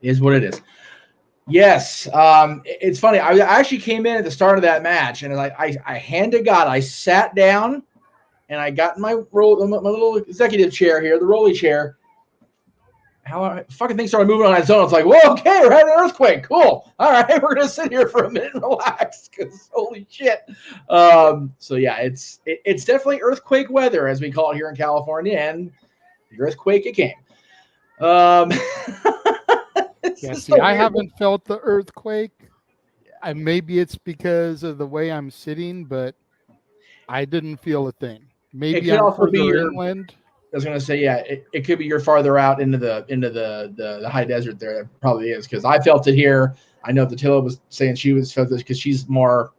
Is what it is. Yes. It's funny. I actually came in at the start of that match, and I hand to God, I sat down, and I got in my little executive chair here, the rolly chair. Fucking things started moving on its own. It's like, whoa, okay, we're having an earthquake. Cool. All right, we're gonna sit here for a minute and relax because holy shit. So yeah, it's definitely earthquake weather as we call it here in California, and the earthquake it came. Yeah, see, I haven't felt the earthquake. Maybe it's because of the way I'm sitting, but I didn't feel a thing. Maybe I'm further inland. I was gonna say, yeah, it could be you're farther out into the high desert there. It probably is because I felt it here. I know Tatilla was saying she was felt this because she's more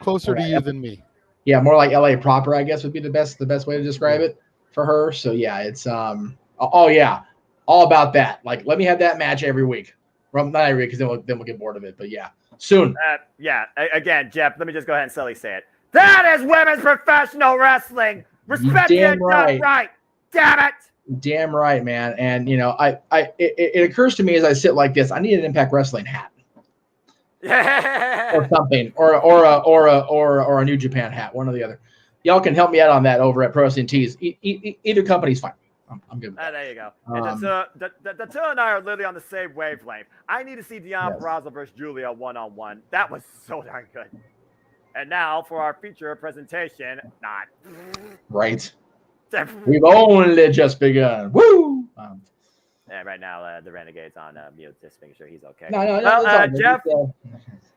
closer to you than me. Yeah, more like LA proper, I guess would be the best way to describe it for her. So yeah, it's oh yeah, all about that. Like, let me have that match every week. Well, not every week because then we'll get bored of it. But yeah, soon. Yeah. Again, Jeff, let me just go ahead and silly say it. That is women's professional wrestling. Respect it, right. Damn it. Damn right, man. And you know, it occurs to me as I sit like this, I need an Impact Wrestling hat. Or something, or a New Japan hat, one or the other. Y'all can help me out on that over at Pro Wrestling Tees. Either company's fine. I'm good with that. There you go. The two and I are literally on the same wavelength. I need to see Deanna Purrazzo versus Julia one-on-one. That was so darn good. And now for our feature presentation, not. Right. We've only just begun. Woo! Yeah, right now the Renegade's on mute, just making sure he's okay. No, Jeff,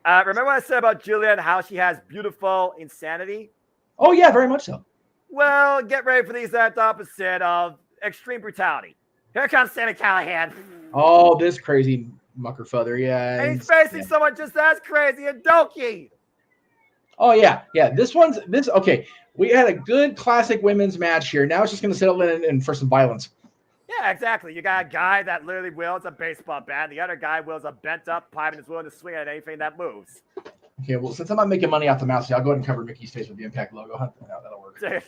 remember what I said about Julia and how she has beautiful insanity? Oh, yeah, very much so. Well, get ready for the exact opposite of extreme brutality. Here comes Sami Callihan. Oh, this crazy muckerfuther, yeah. And he's facing someone just as crazy, a Doki. Oh, yeah. Okay. We had a good classic women's match here. Now it's just going to settle in for some violence. Yeah, exactly. You got a guy that literally wields a baseball bat. The other guy wields a bent-up pipe and is willing to swing at anything that moves. Okay, well, since I'm not making money off the mouse, I'll go ahead and cover Mickey's face with the Impact logo. That'll work. Right.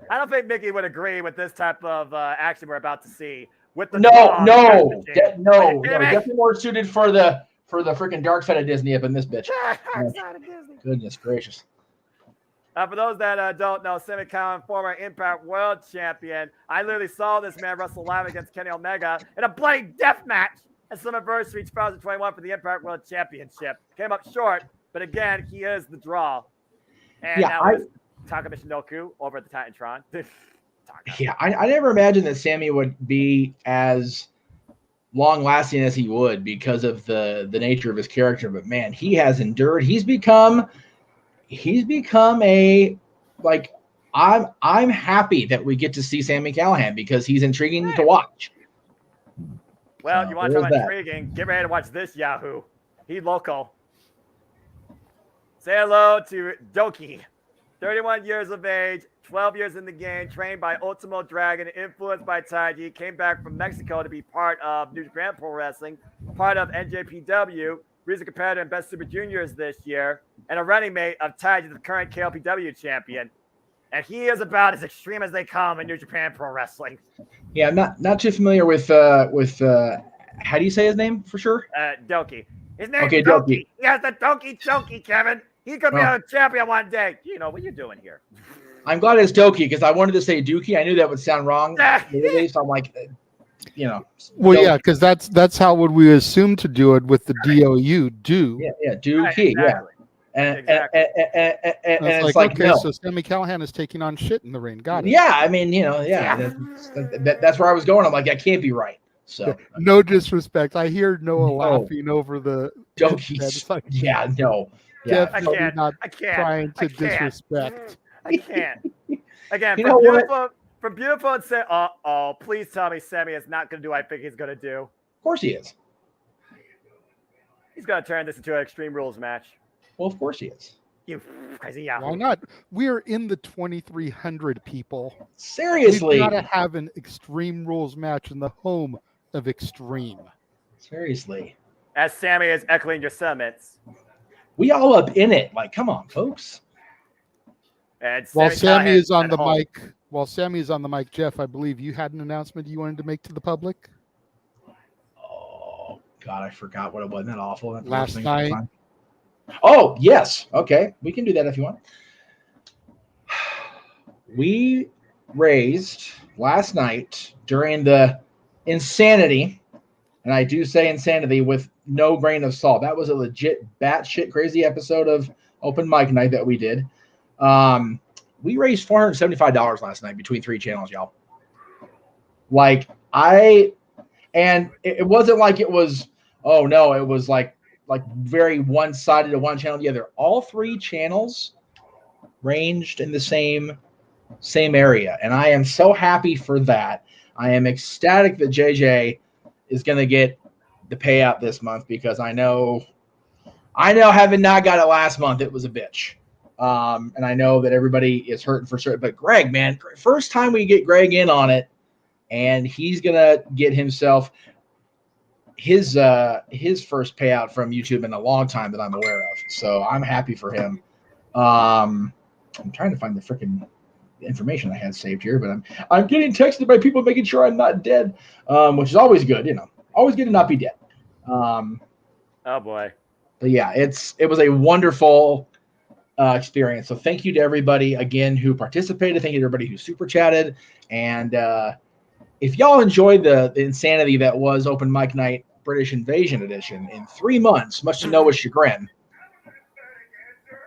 I don't think Mickey would agree with this type of action we're about to see. With the no, definitely more suited for the freaking dark side of Disney up in this bitch. Dark side of Disney. Goodness gracious. For those that don't know, Sami Callihan, former Impact World Champion. I literally saw this man wrestle live against Kenny Omega in a bloody death match at Summerversary 2021 for the Impact World Championship. Came up short, but again, he is the draw. And now it's Taka Michinoku over at the Titantron. I never imagined that Sammy would be as long-lasting as he would because of the nature of his character. But man, he has endured. He's become a like. I'm happy that we get to see Sami Callihan because he's intriguing to watch. Well, you want to talk about intriguing? Get ready to watch this Yahoo. He local. Say hello to Doki. 31 years of age, 12 years in the game, trained by Ultimo Dragon, influenced by Taiji, came back from Mexico to be part of New Japan Pro Wrestling, part of NJPW, recent competitor in Best Super Juniors this year, and a running mate of Tai to the current KLPW champion. And he is about as extreme as they come in New Japan Pro Wrestling. Yeah, I'm not too familiar with how do you say his name for sure? Doki. His name's Okay, Doki. Doki. He has the Doki Choki, Kevin. He could be a champion one day. You know, what are you doing here? I'm glad it's Doki because I wanted to say Dookie. I knew that would sound wrong. Really, so I'm like, Well, Doki. yeah, because that's how would we assume to do it with the DOU, do. Yeah, Dookie, yeah. And it's like, okay, no. so Sammy Callahan is taking on shit in the ring. Got it. Yeah, I mean, that's where I was going. I'm like, that can't be right. So no disrespect. I hear Noah laughing over the Doki's. like, No. Yeah, definitely not I can't. trying to disrespect. I can't. Again, from beautiful and say, please tell me Sammy is not going to do what I think he's going to do. Of course he is. He's going to turn this into an Extreme Rules match. Well, of course he is. You crazy Yahoo. Why not? We're in the 2,300 people. Seriously. We've got to have an Extreme Rules match in the home of Extreme. Seriously. As Sammy is echoing your sentiments. We all up in it. Like, come on, folks. And while Sammy is on the mic, Jeff, I believe you had an announcement you wanted to make to the public. Oh God, I forgot what it was. Isn't that awful? That last night. Oh yes, okay, we can do that if you want. We raised last night during the insanity, and I do say insanity with no grain of salt. That was a legit batshit crazy episode of Open Mic Night that we did. We raised $475 last night between 3 channels, y'all. Like it wasn't like it was, oh no, it was like very one-sided to one channel. The other, all 3 channels ranged in the same area. And I am so happy for that. I am ecstatic that JJ is going to get the payout this month because I know having not got it last month, it was a bitch. And I know that everybody is hurting for certain, but Greg, man, first time we get Greg in on it, and he's going to get himself his first payout from YouTube in a long time that I'm aware of. So I'm happy for him. I'm trying to find the freaking information I had saved here, but I'm getting texted by people making sure I'm not dead, which is always good, always good to not be dead. Oh boy. But yeah, it was a wonderful experience. So thank you to everybody again who participated. Thank you to everybody who super chatted. And if y'all enjoyed the insanity that was Open Mic Night British Invasion Edition in 3 months, much to Noah's chagrin.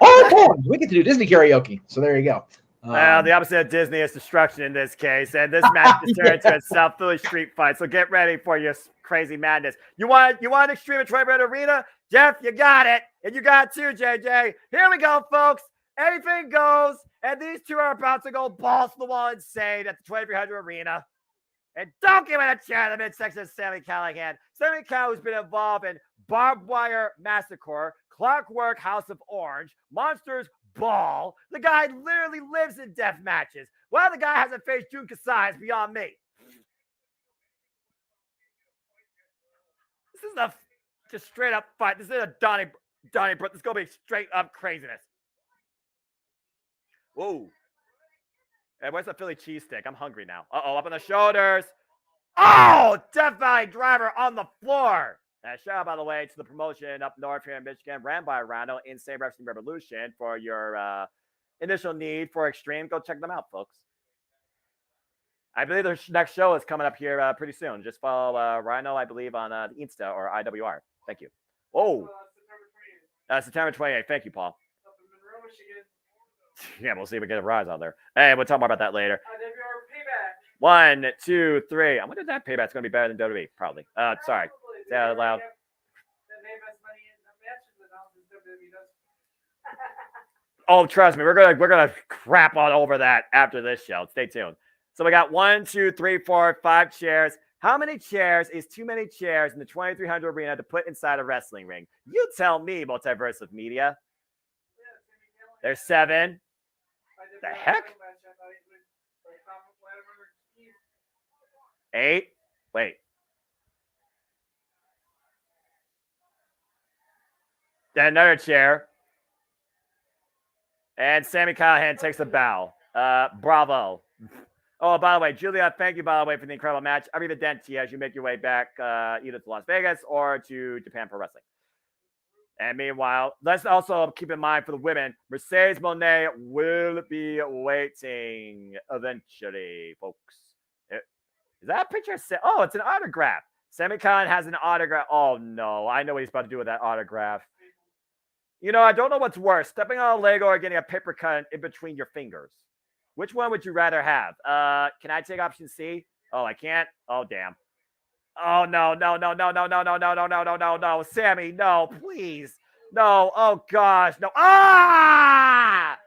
Oh, we get to do Disney karaoke. So there you go. The opposite of Disney is destruction in this case, and this match is turned into a South Philly street fight. So get ready for your crazy madness. You want an extreme at Tri-Red Arena? Jeff, you got it, and you got it too, JJ. Here we go, folks. Anything goes, and these two are about to go balls to the wall insane at the 2300 Arena. And don't give it a chair in the midsection of Sammy Callahan. Sammy Callahan has been involved in Barbed Wire Massacre, Clockwork House of Orange, Monsters Ball. The guy literally lives in death matches. Well, the guy hasn't faced Jun Kasai is beyond me. This is a just straight up fight. This is a Donnybrook. This is going to be straight up craziness. Whoa. Hey, where's the Philly cheesesteak? I'm hungry now. Uh-oh, up on the shoulders. Oh, Death Valley Driver on the floor. And shout out, by the way, to the promotion up north here in Michigan, ran by Rhino, Insane Wrestling Revolution. For your initial need for Extreme, go check them out, folks. I believe the next show is coming up here pretty soon. Just follow Rhino, I believe, on the Insta or IWR. Thank you. Oh, September 28th. Thank you, Paul. Yeah, we'll see if we get a rise out there. Hey, we'll talk more about that later. 1, 2, 3. I wonder if that payback's going to be better than WWE. Probably. Sorry. Say that out loud. Oh, trust me, we're gonna crap all over that after this show. Stay tuned. So we got 1, 2, 3, 4, 5 chairs. How many chairs is too many chairs in the 2300 Arena to put inside a wrestling ring? You tell me, Multiverse of Media. There's 7. The heck? 8. Wait. Then another chair. And Sami Callihan takes a bow. Bravo. Oh, by the way, Julia, thank you, by the way, for the incredible match. Arrivederci as you make your way back either to Las Vegas or to Japan Pro Wrestling. And meanwhile, let's also keep in mind for the women, Mercedes Moné will be waiting eventually, folks. Is that a picture? Oh, it's an autograph. Sami Callihan has an autograph. Oh, no. I know what he's about to do with that autograph. You know, I don't know what's worse, stepping on a Lego or getting a paper cut in between your fingers. Which one would you rather have? Can I take option C? Oh, I can't? Oh, damn. Oh, no. Sami, no, please. No. Oh, gosh. No. Ah!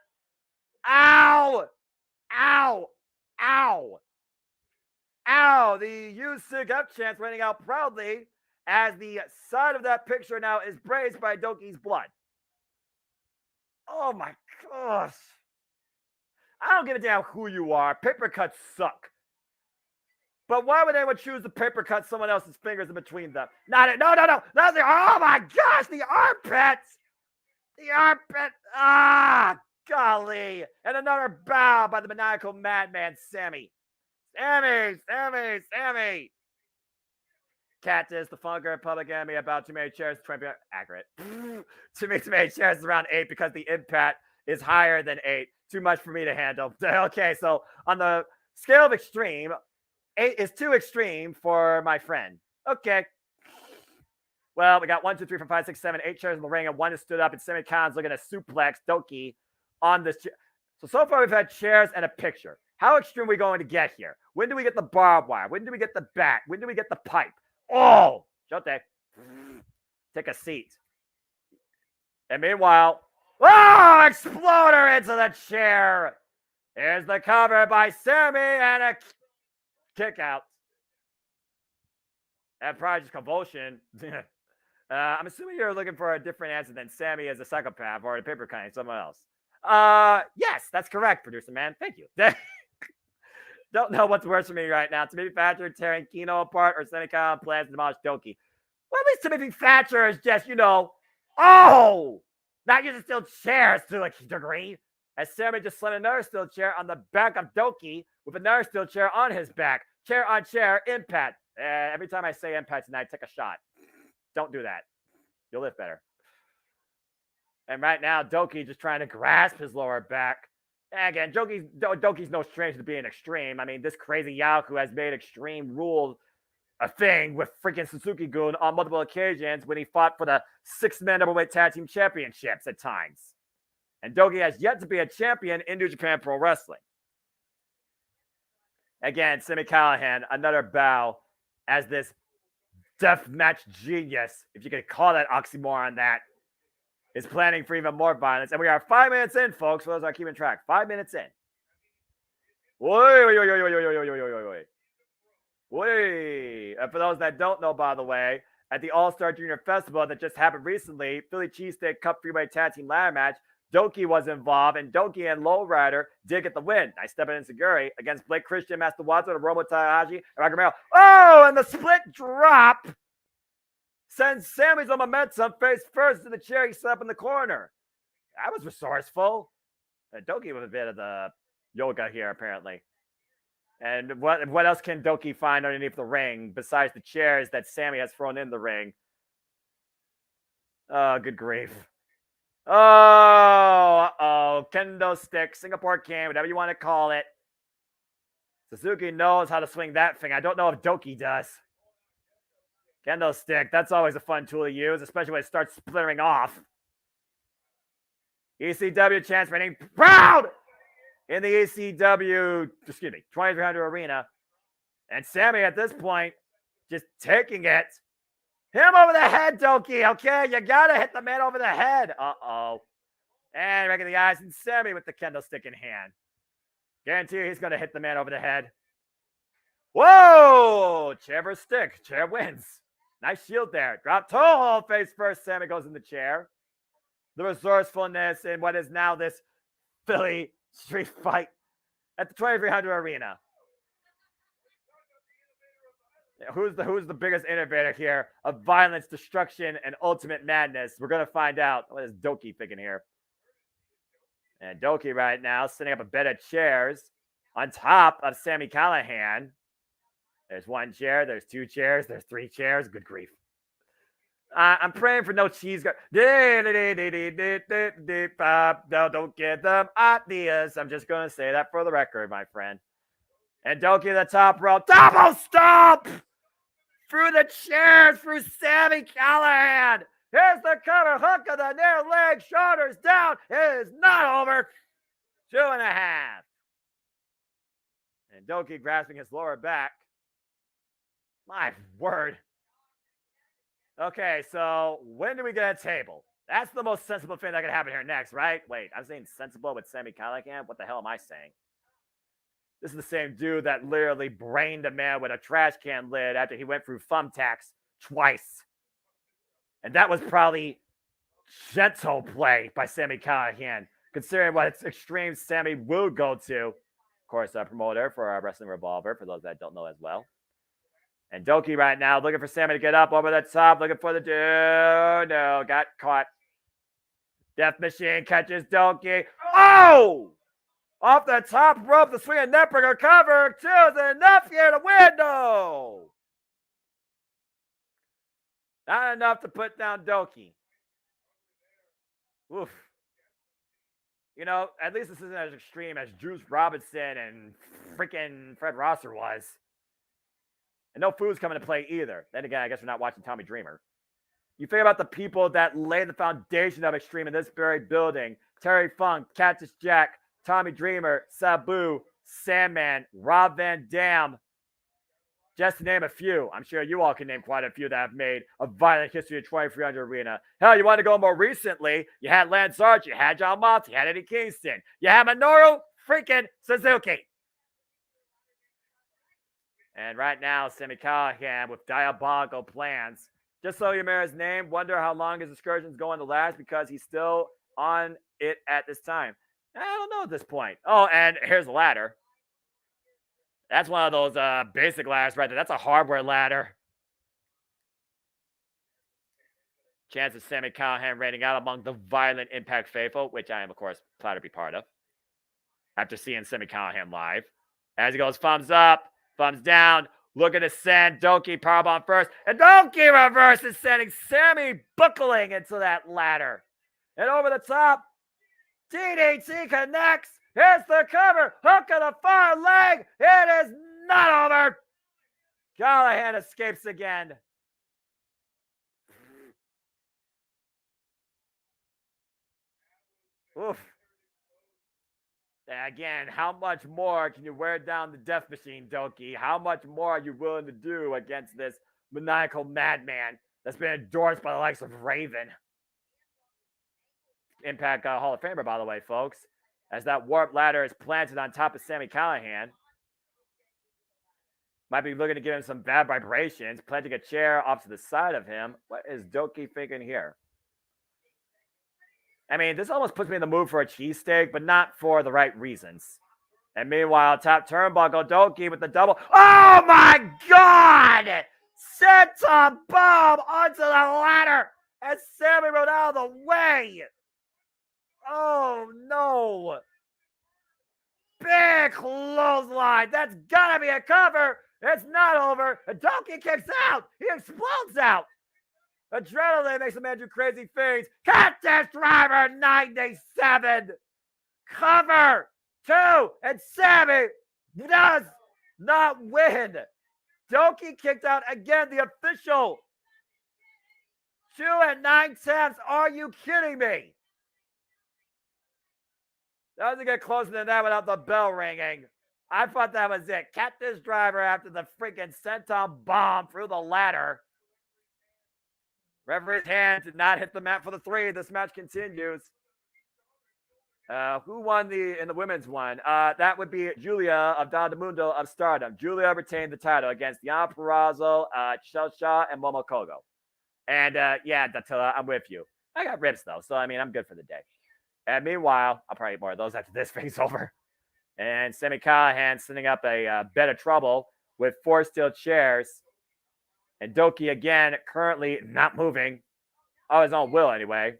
Ow! Ow! Ow! Ow! The "You Sick Up" chance running out proudly as the side of that picture now is braced by Doki's blood. Oh, my gosh. I don't give a damn who you are. Paper cuts suck. But why would anyone choose to paper cut someone else's fingers in between them? No. Not the, oh my gosh, the armpits. The armpit. Ah, golly. And another bow by the maniacal madman, Sami. Sami. Cactus, the Funker, Public Enemy, about too many chairs. 20, accurate. Too many chairs is around 8 because the impact is higher than 8. Too much for me to handle. Okay, so on the scale of extreme, 8 is too extreme for my friend. Okay. Well, we got 1, 2, 3, 4, 5, 6, 7, 8 chairs in the ring, and one is stood up, and Sami Callihan's looking at suplex Doki on this chair. So far we've had chairs and a picture. How extreme are we going to get here? When do we get the barbed wire? When do we get the bat? When do we get the pipe? Oh! Shote. Take a seat. And meanwhile, oh! Exploder into the chair! Here's the cover by Sami and a kick out. And probably just convulsion. I'm assuming you're looking for a different answer than Sami as a psychopath or a paper cutting someone else. Yes, that's correct, producer man. Thank you. Don't know what's worse for me right now. Timothy Thatcher tearing Kino apart or Sami Callihan plans to demolish Doki. Well, at least Timothy Thatcher is just, not using steel chairs to a degree. As Sami just slammed another steel chair on the back of Doki with another steel chair on his back. Chair on chair, impact. Every time I say impact tonight, take a shot. Don't do that. You'll live better. And right now, Doki just trying to grasp his lower back. And again, Doki's no stranger to being extreme. I mean, this crazy Yaku has made extreme rules a thing with freaking Suzuki-gun on multiple occasions when he fought for the 6-man Doubleweight Tag Team Championships at times. And Doki has yet to be a champion in New Japan Pro Wrestling. Again, Sami Callihan, another bow as this deathmatch genius, if you could call that oxymoron that, is planning for even more violence. And we are 5 minutes in, folks, for those that are keeping track. 5 minutes in. And for those that don't know, by the way, at the All-Star Junior Festival that just happened recently, Philly Cheesesteak Cup Freeway Tag Team Ladder Match, Doki was involved, and Doki and Lowrider did get the win. Nice step in Seguri against Blake Christian, Master Watson, Romo Tanahashi, and Rocky Romero. Oh, and the split drop sends Sami's on momentum face first to the chair he set up in the corner. That was resourceful. Doki with a bit of the yoga here, apparently. And what else can Doki find underneath the ring besides the chairs that Sami has thrown in the ring? Oh, good grief. Oh, kendo stick, Singapore cane, whatever you want to call it. Suzuki knows how to swing that thing. I don't know if Doki does. Kendo stick, that's always a fun tool to use, especially when it starts splintering off. ECW chance reigning proud in the ECW, 2300 arena. And Sami at this point, just taking it. Him over the head, Doki, okay? You gotta hit the man over the head. Uh-oh. And right in the eyes, and Sami with the kendo stick in hand. Guarantee you he's gonna hit the man over the head. Whoa! Chair versus stick. Chair wins. Nice shield there. Drop toe hold face first. Sami goes in the chair. The resourcefulness in what is now this Philly street fight at the 2300 arena. Who's the biggest innovator here of violence, destruction, and ultimate madness? We're gonna find out. What is Doki thinking here? And Doki right now setting up a bed of chairs on top of Sami Callihan. There's one chair, there's two chairs, there's three chairs. Good grief. I'm praying for no cheese. No, don't get them ideas. I'm just going to say that for the record, my friend. And Doki the top rope. Double stomp! Through the chairs, through Sami Callihan. Here's the cover. Hook of the near leg. Shoulders down. It is not over. 2.5. And Doki grasping his lower back. My word. Okay, so when do we get a table? That's the most sensible thing that could happen here next, right? Wait, I'm saying sensible with Sami Callihan? What the hell am I saying? This is the same dude that literally brained a man with a trash can lid after he went through thumbtacks twice. And that was probably gentle play by Sami Callihan, considering what extreme Sami will go to. Of course, a promoter for our Wrestling Revolver, for those that don't know as well. And Doki right now looking for Sami to get up over the top, looking for the dude. No, got caught. Death Machine catches Doki. Oh! Off the top rope, the swinging neckbreaker cover. 2 is enough here to win. No! Not enough to put down Doki. Oof. You know, at least this isn't as extreme as Juice Robinson and freaking Fred Rosser was. And no food's coming to play either. Then again, I guess we're not watching Tommy Dreamer. You think about the people that laid the foundation of Extreme in this very building. Terry Funk, Cactus Jack, Tommy Dreamer, Sabu, Sandman, Rob Van Dam. Just to name a few. I'm sure you all can name quite a few that have made a violent history of 2300 Arena. Hell, you want to go more recently? You had Lance Archer, you had John Moxley, you had Eddie Kingston. You had Minoru freaking Suzuki. And right now, Sami Callihan with diabolical plans. Just so you remember his name, wonder how long his excursion's going to last because he's still on it at this time. I don't know at this point. Oh, and here's the ladder. That's one of those basic ladders right there. That's a hardware ladder. Chance of Sami Callihan reigning out among the violent Impact faithful, which I am, of course, proud to be part of. After seeing Sami Callihan live. As he goes, thumbs up. Thumbs down, looking to send Doki powerbomb first, and Doki reverses, sending Sami buckling into that ladder. And over the top, DDT connects. Here's the cover, hook of the far leg. It is not over. Callihan escapes again. Oof. Again, how much more can you wear down the Death Machine, Doki? How much more are you willing to do against this maniacal madman that's been endorsed by the likes of Raven? Impact Hall of Famer, by the way, folks. As that warp ladder is planted on top of Sami Callihan. Might be looking to give him some bad vibrations. Planting a chair off to the side of him. What is Doki thinking here? I mean, this almost puts me in the mood for a cheesesteak, but not for the right reasons. And meanwhile, top turnbuckle, Doki with the double. Oh my God! Senton bomb onto the ladder as Sami rode out of the way. Oh no! Big clothesline. That's gotta be a cover. It's not over. And Doki kicks out. He explodes out. Adrenaline makes a man do crazy things. Cactus Driver 97. Cover 2. And Sami does not win. Doki kicked out again. The official 2 9/10. Are you kidding me? Doesn't get closer than that without the bell ringing. I thought that was it. Cactus Driver after the freaking senton bomb through the ladder. Referee's hand did not hit the mat for the 3. This match continues. Who won in the women's one? That would be Julia of Donna Mundo of Stardom. Julia retained the title against Yana Purrazzo, Chelsea, and Momo Kogo. And yeah, Datilla, I'm with you. I got ribs though, so I mean, I'm good for the day. And meanwhile, I'll probably eat more of those after this thing's over. And Sami Callihan setting up a bed of trouble with 4 steel chairs. And Doki, again, currently not moving. On his own will, anyway.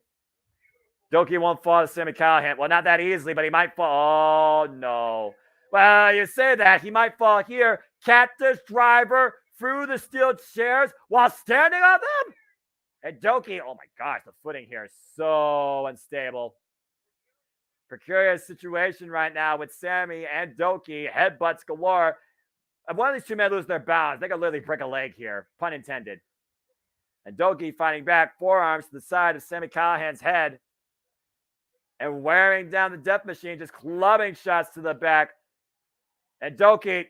Doki won't fall to Sami Callihan. Well, not that easily, but he might fall. Oh, no. Well, you say that. He might fall here. Cactus driver through the steel chairs while standing on them. And Doki, oh my gosh, the footing here is so unstable. Precarious situation right now with Sami and Doki. Headbutts galore. If one of these two men lose their balance, they could literally break a leg here. Pun intended. And Doki fighting back, forearms to the side of Sami Callihan's head. And wearing down the death machine, just clubbing shots to the back. And Doki.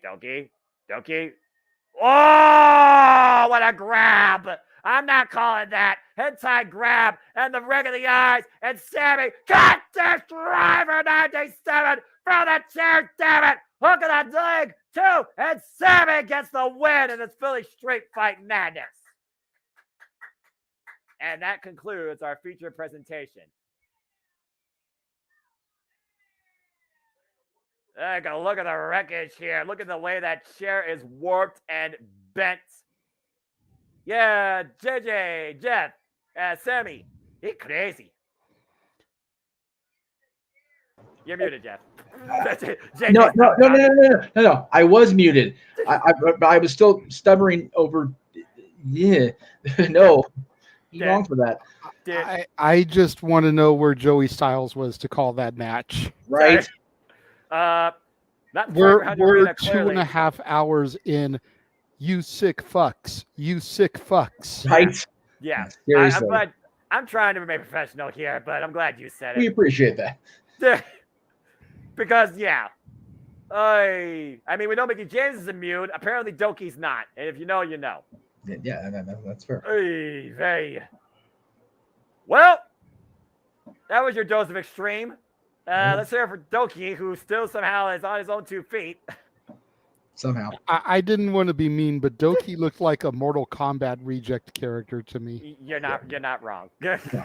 Oh, what a grab. I'm not calling that. Hentai grab and the rig of the eyes. And Sami, Cactus Driver 97 from the chair, damn it. Hook of the leg, 2. And Sami gets the win in this Philly street fight madness. And that concludes our feature presentation. Take a look at the wreckage here. Look at the way that chair is warped and bent. Yeah, JJ, Jeff, Sami, he's crazy. You're muted, Jeff. No. I was muted. I was still stuttering over. Yeah, no. You're wrong for that. I just want to know where Joey Styles was to call that match. Right. We're 2.5 hours in. You sick fucks. Right. Yeah. Seriously. I'm trying to remain professional here, but I'm glad you said it. We appreciate that. Because, yeah. I mean, we know Mickey James is immune. Apparently, Doki's not. And if you know, you know. Yeah, that's fair. Very. Well, that was your dose of extreme. Let's hear it for Doki, who still somehow is on his own 2 feet. Somehow. I didn't want to be mean, but Doki looked like a Mortal Kombat reject character to me. You're not wrong. No, you're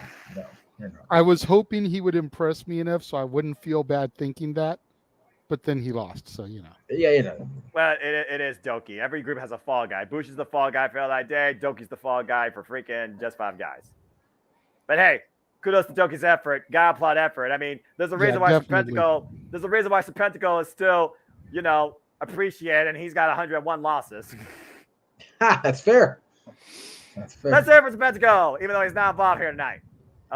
not. I was hoping he would impress me enough so I wouldn't feel bad thinking that, but then he lost, so you know. Yeah, you know. Well, it is Doki. Every group has a fall guy. Bush is the fall guy for LI Day. Doki's the fall guy for freaking Just 5 Guys. But hey, kudos to Doki's effort. Gotta applaud effort. I mean, there's a reason why Serpentico is still, appreciated, and he's got 101 losses. That's fair. Let's hear it for Serpentico, even though he's not involved here tonight.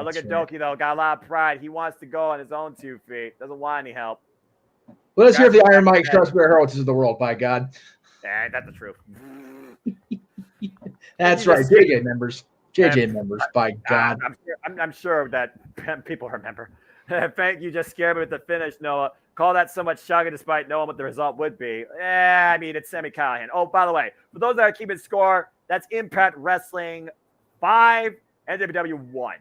Look at Doki, though. Got a lot of pride. He wants to go on his own 2 feet. Doesn't want any help. Well, let's hear the Iron Mike Strasberg Heroes of the world, by God. Yeah, that's the truth. That's right. JJ members, by God. I'm sure that people remember. Thank you. Just scared me with the finish, Noah. Call that somewhat shocking despite knowing what the result would be. I mean, it's Sami Callihan. Oh, by the way, for those that are keeping score, that's Impact Wrestling 5 and NWW 1.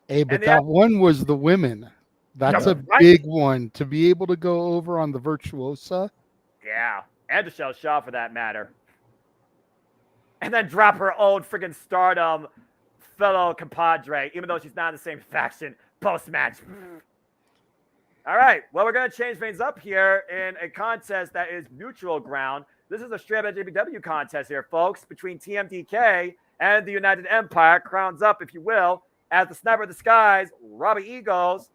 Hey, but that one was the women. That's a big one to be able to go over on the Virtuosa. Yeah, and Michelle Shaw for that matter. And then drop her own freaking Stardom fellow compadre, even though she's not in the same faction post-match. All right, well, we're going to change things up here in a contest that is neutral ground. This is a straight-up JBW contest here, folks, between TMDK and the United Empire, crowns up, if you will, as the Sniper of the Skies, Robbie Eagles,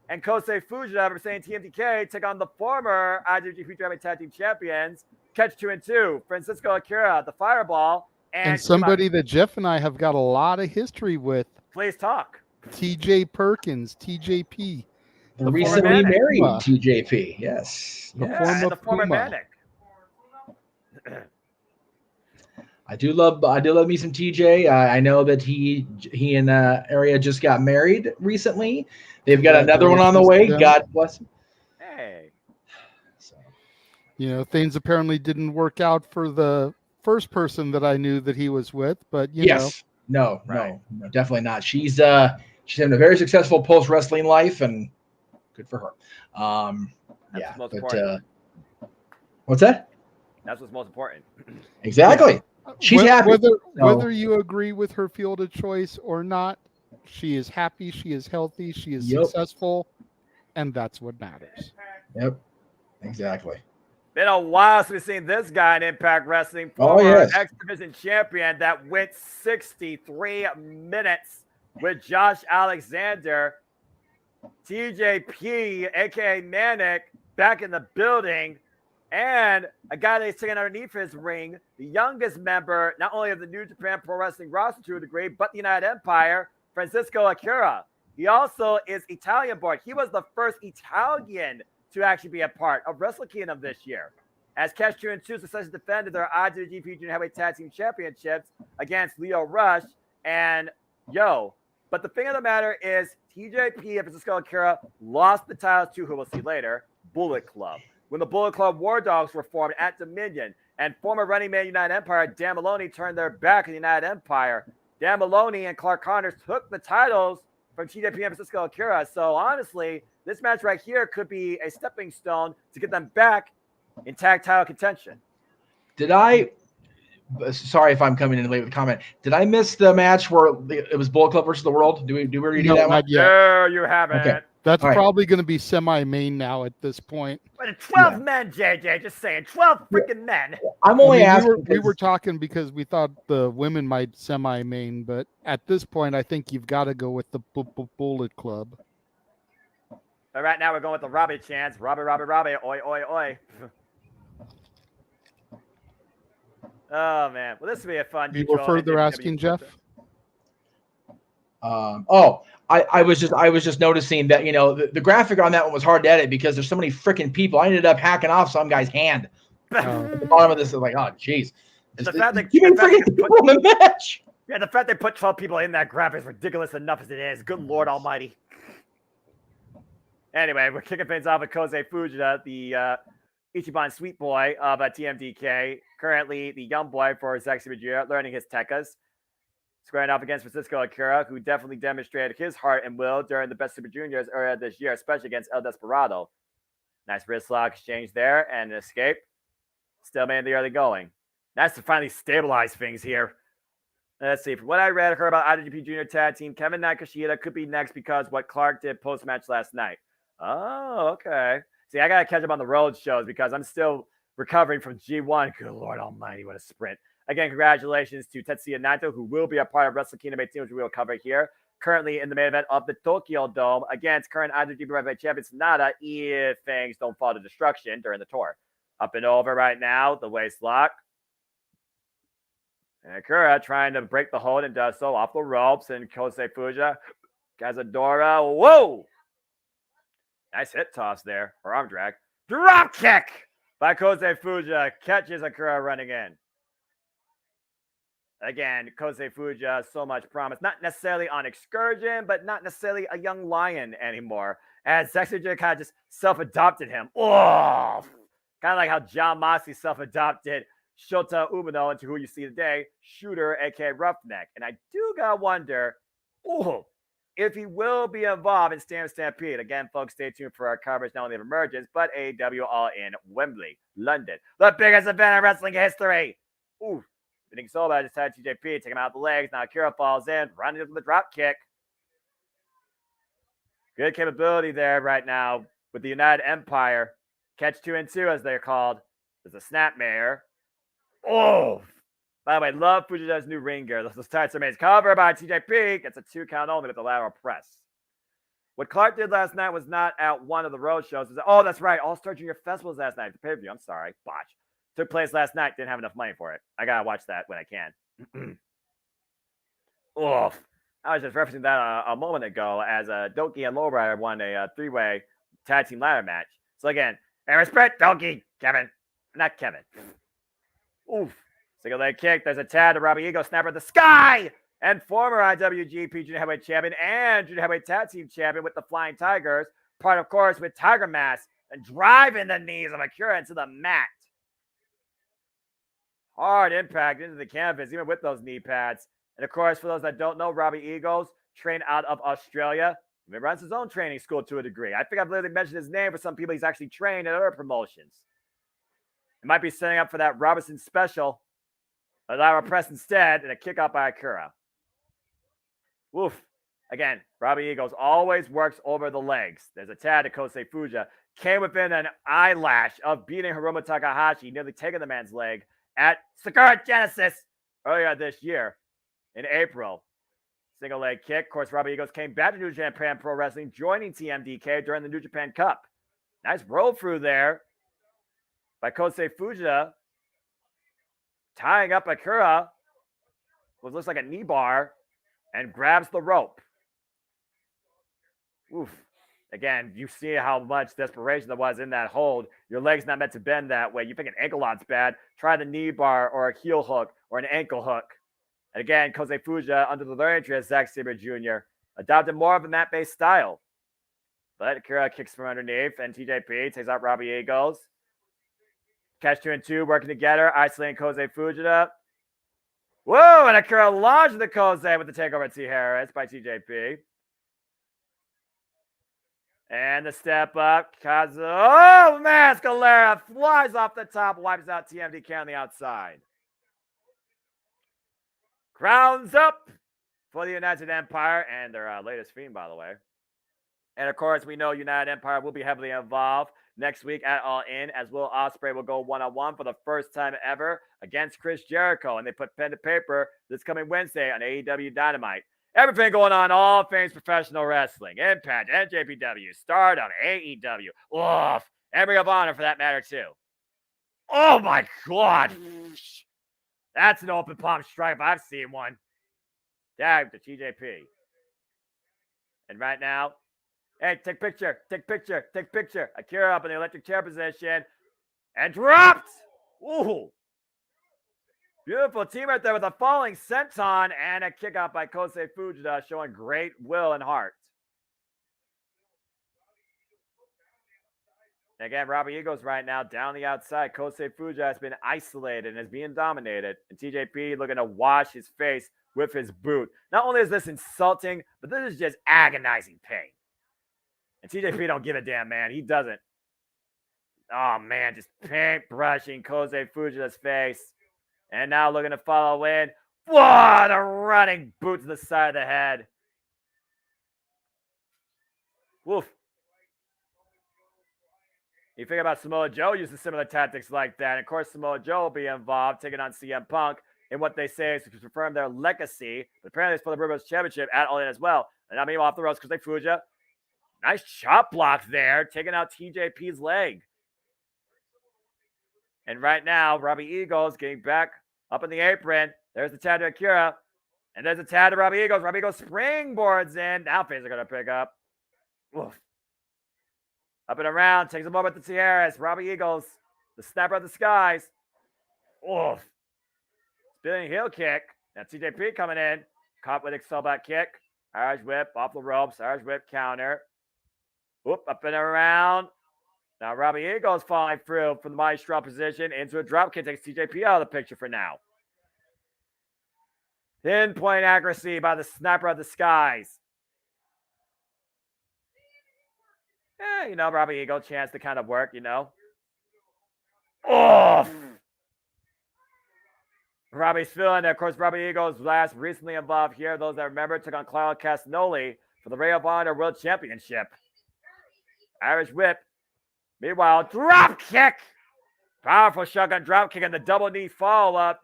and Kosei Fujita representing TMDK take on the former IWGP Future Tag Team Champions, Catch 2 and 2, Francisco Akira, the Fireball, and somebody that Jeff and I have got a lot of history with. Please talk. TJ Perkins, TJP. The recently married TJP, yes. The former Manic. I do love me some TJ. I know that he and Area just got married recently. They've got another one on the way. God bless him. Hey. So. Things apparently didn't work out for the first person that I knew that he was with, but you know. No, definitely not. She's having a very successful post wrestling life, and good for her. What's that? That's what's most important. Exactly. She's happy. Whether you agree with her field of choice or not, she is happy, she is healthy, she is successful, and that's what matters. Yep. Exactly. Been a while since we've seen this guy in Impact Wrestling. Oh, Former yes. X Division champion that went 63 minutes with Josh Alexander. TJP, aka Manic, back in the building. And a guy that's sitting underneath his ring, the youngest member, not only of the New Japan Pro Wrestling roster to a degree, but the United Empire, Francisco Akira. He also is Italian born. He was the first Italian to actually be a part of Wrestle Kingdom this year, as Cash 2 and 2 successfully defended their IWGP Junior Heavyweight Tag Team Championships against Leo Rush and Yo. But the thing of the matter is, TJP and Francisco Akira lost the titles to, who we'll see later, Bullet Club. When the Bullet Club War Dogs were formed at Dominion, and former running man United Empire, Dan Maloney, turned their back on the United Empire. Dan Maloney and Clark Connors took the titles from TJP and Francisco Akira. So honestly, this match right here could be a stepping stone to get them back in tag title contention. Sorry if I'm coming in late with a comment. Did I miss the match where it was Bullet Club versus the World? Do we already do that one? No, you haven't. Okay. That's probably going to be semi-main now at this point. But 12 men, JJ, just saying. 12 freaking men. I'm only asking. We were talking because we thought the women might semi-main, but at this point, I think you've got to go with the Bullet Club. But right now, we're going with the Robbie chants. Robbie, oi, oi, oi. Oh, man. Well, this will be a fun. You were further asking, Jeff? I was just noticing that, you know, the graphic on that one was hard to edit because there's so many freaking people. I ended up hacking off some guy's hand. At the bottom of this is like, oh, jeez. The fact that people in the match. Yeah, the fact they put 12 people in that graphic is ridiculous enough as it is. Good Lord Almighty. Anyway, we're kicking things off with Kosei Fujita, the Ichiban sweet boy of TMDK. Currently, the young boy for Zack Sabre learning his tekkas. Squaring off against Francisco Akira, who definitely demonstrated his heart and will during the Best Super Juniors earlier this year, especially against El Desperado. Nice wrist lock exchange there and an escape. Still made the early going. Nice to finally stabilize things here. Let's see. From what I read, heard about IWGP Junior Tag Team, Kevin Nakashita could be next because what Clark did post-match last night. Oh, okay. See, I got to catch up on the road shows because I'm still recovering from G1. Good Lord Almighty, what a sprint. Again, congratulations to Tetsuya Naito, who will be a part of Wrestle Kingdom 18, which we will cover here. Currently in the main event of the Tokyo Dome against current IWGP Heavyweight Champion Sonata if things don't fall to destruction during the tour. Up and over right now, the waist lock. And Akira trying to break the hold and does so off the ropes. And Kosei Fujita, Cazadora, whoa! Nice hit toss there, or arm drag. Drop kick by Kosei Fujita, catches Akira running in. Again, Kosei Fujita, so much promise. Not necessarily on excursion, but not necessarily a young lion anymore. As Zack Sabre kind of just self-adopted him. Oh! Kind of like how John Moxley self-adopted Shota Umino into who you see today, Shooter, a.k.a. Roughneck. And I do gotta wonder, if he will be involved in Stampede. Again, folks, stay tuned for our coverage not only of Emergence, but AEW All in Wembley, London. The biggest event in wrestling history. Ooh. Spinning solo, just had TJP, take him out the legs. Now Akira falls in, running into the drop kick. Good capability there right now with the United Empire. Catch 2 and 2, as they're called. There's a snapmare. Oh! By the way, love Fujita's new ring gear. Those tights are made. Cover by TJP. Gets a 2 count only with the lateral press. What Clark did last night was not at one of the road shows. Oh, that's right. All-Star Junior Festivals last night. The pay-per-view. I'm sorry. Botch. Took place last night. Didn't have enough money for it. I got to watch that when I can. Oof. I was just referencing that a moment ago as Doki and Lowrider won a 3-way tag team ladder match. So again, and respect Doki, Kevin. Not Kevin. Oof. Single leg kick. There's a tag to Robbie Eagle. Snapper in the sky. And former IWGP Junior Heavyweight Champion and Junior Heavyweight Tag Team Champion with the Flying Tigers. Part, of course, with Tiger Mask. And driving the knees of Akira into the mat. Hard impact into the canvas, even with those knee pads. And, of course, for those that don't know, Robbie Eagles, trained out of Australia. He runs his own training school to a degree. I think I've literally mentioned his name for some people. He's actually trained at other promotions. He might be setting up for that Robinson special. A lateral press instead, and a kick out by Akira. Woof. Again, Robbie Eagles always works over the legs. There's a tag to Kosei Fujita. came within an eyelash of beating Hiromu Takahashi, nearly taking the man's leg at Sakura Genesis earlier this year in April. Single leg kick. Of course, Robbie Eagles came back to New Japan Pro Wrestling, joining TMDK during the New Japan Cup. Nice roll through there by Kosei Fujita, tying up Akira, what looks like a knee bar, and grabs the rope. Oof. Again, you see how much desperation there was in that hold. Your leg's not meant to bend that way. You think an ankle lock's bad, try the knee bar or a heel hook or an ankle hook. And again, Kosei Fujita, under the learning tree of Zack Sabre Jr., adopted more of a mat-based style. But Akira kicks from underneath, and TJP takes out Robbie Eagles. Catch 2 and 2 working together, isolating Kosei Fujita. Whoa, and Akira launched the Kosei with the takeover at T. Harris by TJP. And the step up. Oh, man, Scalera flies off the top, wipes out TMDK on the outside. Crowns up for the United Empire and their latest Fiend, by the way. And, of course, we know United Empire will be heavily involved next week at All In, as Will Ospreay will go one-on-one for the first time ever against Chris Jericho. And they put pen to paper this coming Wednesday on AEW Dynamite. Everything going on, all things professional wrestling, Impact, NJPW, Stardom, AEW, oof, and Ring of Honor for that matter, too. Oh, my God. That's an open palm strike if I've seen one. Dag to TJP. And right now, hey, take picture. Akira up in the electric chair position. And dropped. Ooh. Beautiful team right there with a falling senton and a kick out by Kosei Fujita, showing great will and heart. And again, Robbie Eagles right now down the outside. Kosei Fujita has been isolated and is being dominated. And TJP looking to wash his face with his boot. Not only is this insulting, but this is just agonizing pain. And TJP don't give a damn, man. He doesn't. Oh, man, just paint brushing Kosei Fujita's face. And now looking to follow in. What a running boot to the side of the head. Woof. You think about Samoa Joe using similar tactics like that. And of course, Samoa Joe will be involved, taking on CM Punk in what they say is to confirm their legacy. But apparently it's for the British Championship at All In as well. And I mean, off the ropes, Kosei Fujita. Nice chop block there, taking out TJP's leg. And right now, Robbie Eagles getting back up in the apron. There's the tag to Akira. And there's a tag to Robbie Eagles. Robbie Eagles springboards in. Now fans are going to pick up. Oof. Up and around. Takes a moment to Tierras. Robbie Eagles. The snapper of the skies. Oof. Spinning heel kick. Now TJP coming in. Caught with a tailback kick. Irish whip off the ropes. Irish whip counter. Whoop. Up and around. Now Robbie Eagles falling through from the mighty straw position into a drop kick. Takes TJP out of the picture for now. Pinpoint accuracy by the snapper of the skies. Yeah, you know, Robbie Eagle chance to kind of work, you know. Oh! Robbie's feeling it. Of course, Robbie Eagles last recently involved here. Those that remember took on Claudio Castagnoli for the Ring of Honor World Championship. Irish whip. Meanwhile, drop kick. Powerful shotgun drop kick and the double knee follow-up.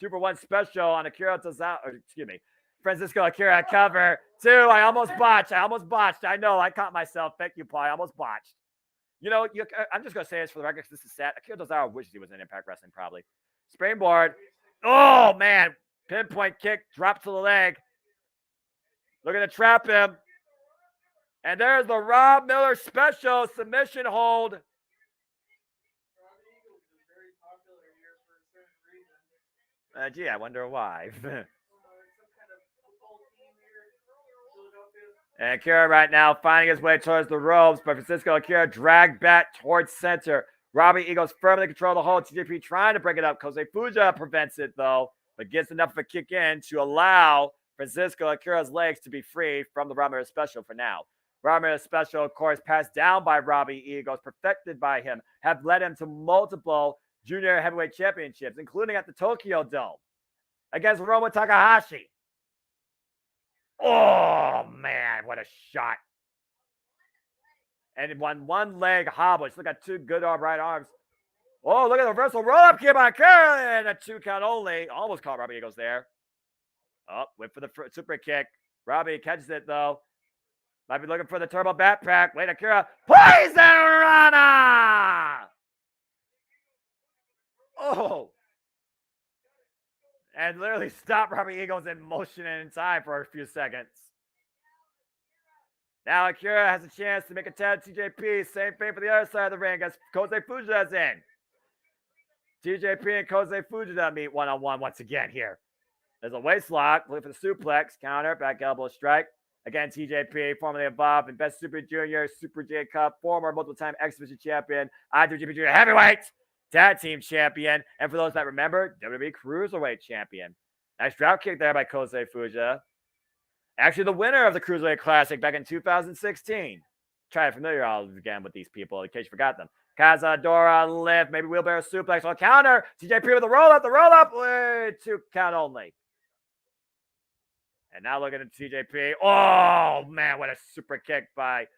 2-for-1 special on Akira Tozawa. Francisco Akira cover. 2. I almost botched. I know. I caught myself. Thank you, Paul. I almost botched. You know, I'm just going to say this for the record because this is sad. Akira Tozawa wishes he was in Impact Wrestling, probably. Springboard. Oh, man. Pinpoint kick. Drop to the leg. Looking to trap him. And there's the Rob Miller special submission hold. Gee, I wonder why. And Akira right now finding his way towards the ropes, but Francisco Akira dragged back towards center. Robbie Eagles firmly control the hold. TJP trying to break it up. Kosei Fujita prevents it, though, but gets enough of a kick in to allow Francisco Akira's legs to be free from the Rob Miller special for now. Rob Miller special, of course, passed down by Robbie Eagles, perfected by him, have led him to multiple junior heavyweight championships, including at the Tokyo Dome against Hiromu Takahashi. Oh, man, what a shot. And one leg hobble. She's got two good right arms. Oh, look at the reversal roll up here by Kara. And a 2 count only. Almost caught Robbie Eagles there. Oh, went for the super kick. Robbie catches it, though. Might be looking for the turbo backpack. Wait, Akira. Poison Rana! Oh. And literally stop Robbie Eagles in motion and in time for a few seconds. Now Akira has a chance to make a tag TJP. Same thing for the other side of the ring as Kosei Fujita's in. TJP and Kosei Fujita meet one-on-one once again here. There's a waist lock. Looking for the suplex. Counter. Back elbow strike. Again, TJP, formerly involved in Best Super Junior, Super J Cup, former multiple-time X Division champion, IWGP Junior Heavyweight Tag Team champion, and for those that remember, WWE Cruiserweight champion. Nice drop kick there by Kosei Fujita. Actually, the winner of the Cruiserweight Classic back in 2016. Try to familiarize again with these people in case you forgot them. Cazadora lift, maybe wheelbarrow suplex on counter. TJP with the roll-up, 2 count only. And now looking at TJP. Oh, man, what a super kick by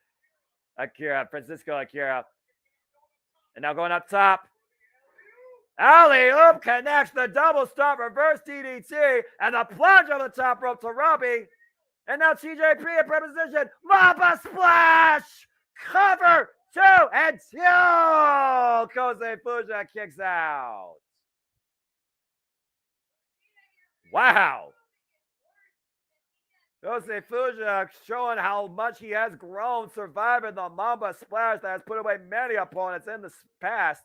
Akira, Francisco Akira. And now going up top. Alley-oop connects the double stop reverse DDT and the plunge on the top rope to Robbie. And now TJP in position. Mamba splash! Cover 2 and 2! Kosei Fujita kicks out. Wow. Kosei Fujita showing how much he has grown, surviving the Mamba Splash that has put away many opponents in the past.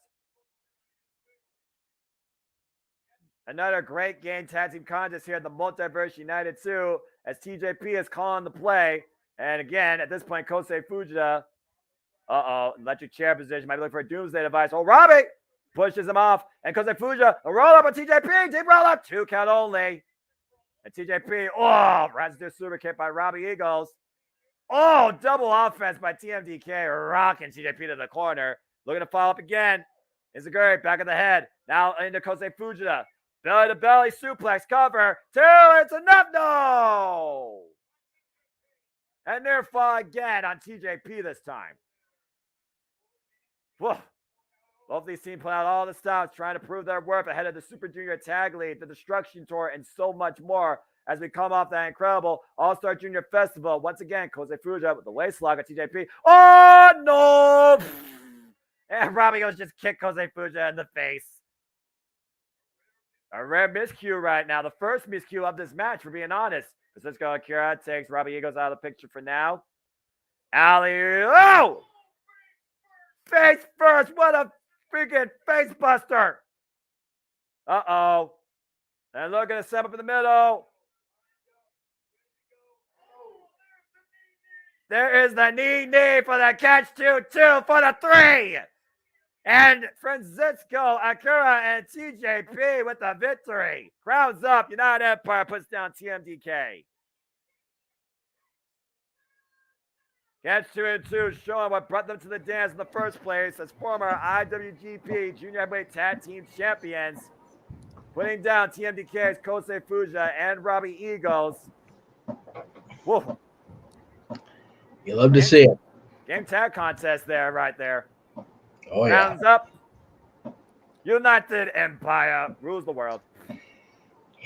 Another great game tag team contest here at the Multiverse United 2 as TJP is calling the play. And again, at this point, Kosei Fujita, electric chair position, might be looking for a doomsday device. Oh, Robbie pushes him off. And Kosei Fujita, a roll up on TJP, deep roll up, 2 count only. And TJP, runs through super kick by Robbie Eagles. Oh, double offense by TMDK, rocking TJP to the corner. Looking to follow up again. Izaguri, back of the head. Now into Kosei Fujita. Belly to belly suplex cover. 2, it's enough, no! And near fall again on TJP this time. Whoa. Both these teams put out all the stops, trying to prove their worth ahead of the Super Junior Tag League, the Destruction Tour, and so much more as we come off that incredible All-Star Junior Festival. Once again, Kosei Fujita with the waist lock at TJP. Oh, no! And Robbie goes just kick Kosei Fujita in the face. A rare miscue right now. The first miscue of this match, for being honest. Francisco Akira takes Robbie Eagles out of the picture for now. Alley-oop! Face first. What a freaking face buster. Uh-oh. And look at the setup in the middle. There is the knee for the catch 2-2 for the 3. And Francisco Akira and TJP with the victory. Crowds up. United Empire puts down TMDK. Catch 2 and 2, showing what brought them to the dance in the first place as former IWGP Junior Heavyweight Tag Team Champions, putting down TMDK's Kosei Fujita and Robbie Eagles. Whoa. You love to see it. Game tag contest there, right there. Oh, yeah. Rounds up. United Empire rules the world.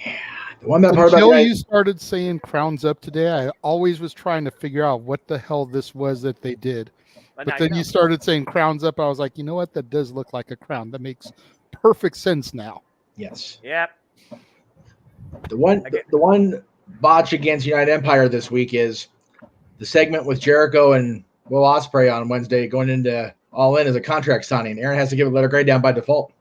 Yeah. The one that part Until about you started saying crowns up today, I always was trying to figure out what the hell this was that they did. But then you started saying crowns up. I was like, you know what? That does look like a crown. That makes perfect sense now. Yes. Yep. The one botch against United Empire this week is the segment with Jericho and Will Ospreay on Wednesday going into All In as a contract signing. Aaron has to give a letter grade down by default.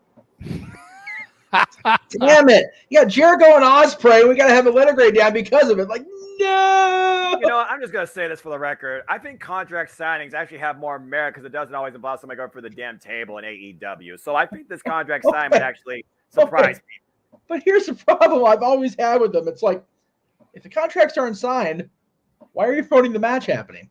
Damn it. Yeah, Jericho and Ospreay, we got to have a letter grade down because of it. Like, no. You know what? I'm just going to say this for the record. I think contract signings actually have more merit because it doesn't always involve somebody going for the damn table in AEW. So I think this contract sign might actually surprise me. But here's the problem I've always had with them. It's like, if the contracts aren't signed, why are you promoting the match happening?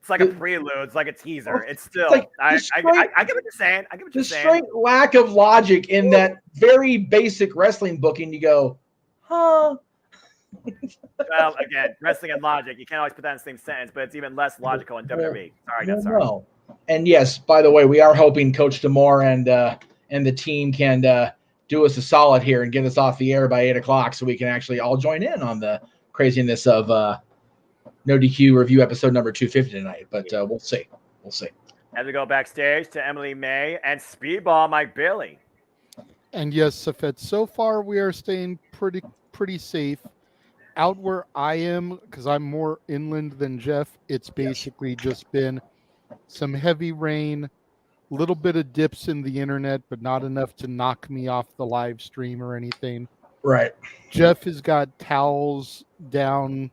It's like a prelude. It's like a teaser. It's still. Like I get what you're saying. I get what you're saying. The straight lack of logic in that very basic wrestling booking. You go, huh? Well, again, wrestling and logic. You can't always put that in the same sentence, but it's even less logical in WWE. Sorry, that's sorry. No. And yes, by the way, we are hoping Coach Demore and the team can do us a solid here and get us off the air by 8 o'clock so we can actually all join in on the craziness of No DQ review episode number 250 tonight. But we'll see. We'll see. As we go backstage to Emily May and Speedball Mike Bailey. And yes, Safet, so far we are staying pretty safe. Out where I am, because I'm more inland than Jeff, it's basically just been some heavy rain, little bit of dips in the internet, but not enough to knock me off the live stream or anything. Right. Jeff has got towels down.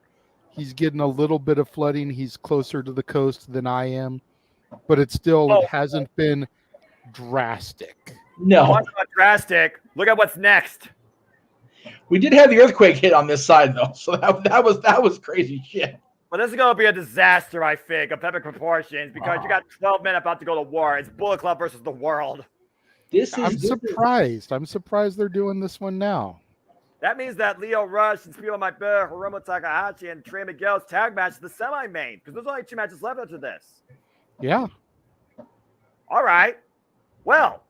He's getting a little bit of flooding. He's closer to the coast than I am, but it hasn't been drastic. No. Talk about drastic. Look at what's next. We did have the earthquake hit on this side though, so that was crazy shit. Well, this is going to be a disaster, I think, of epic proportions because you got 12 men about to go to war. It's Bullet Club versus the world. I'm surprised they're doing this one now. That means that Leo Rush and Speedo Mike Bear, Hiromu Takahashi, and Trey Miguel's tag match is the semi-main because there's only 2 matches left after this. Yeah. All right. Well,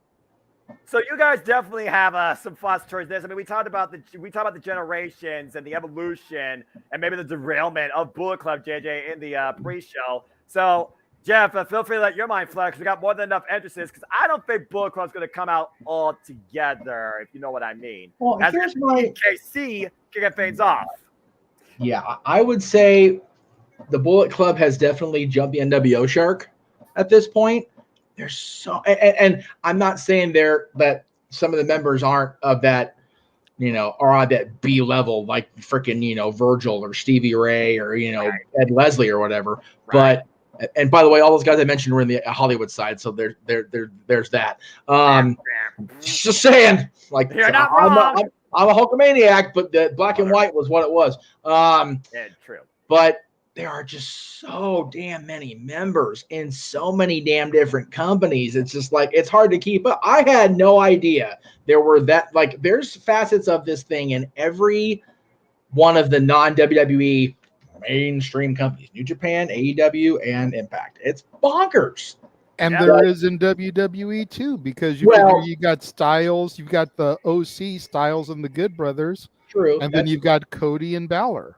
so you guys definitely have some thoughts towards this. I mean, we talked about the generations and the evolution and maybe the derailment of Bullet Club, JJ, in the pre-show. So, Jeff, feel free to let your mind flex. We got more than enough entrances because I don't think Bullet Club's going to come out all together, if you know what I mean. Well, as here's my KC kicking things off. Yeah, I would say the Bullet Club has definitely jumped the NWO shark at this point. There's so, and I'm not saying that some of the members aren't of that, are on that B level, like freaking, Virgil or Stevie Ray or, Right. Ed Leslie or whatever. Right. But, and by the way, all those guys I mentioned were in the Hollywood side. So there's that. Just saying, like, You're not wrong. I'm a Hulkamaniac, but the black and white was what it was. Yeah, true. But there are just so damn many members in so many damn different companies. It's just like, it's hard to keep up. I had no idea there were there's facets of this thing in every one of the non-WWE mainstream companies, New Japan, AEW, and Impact. It's bonkers. And there is in WWE too, because you got Styles, you've got the OC Styles and the Good Brothers. True. And then you've got Cody and Balor.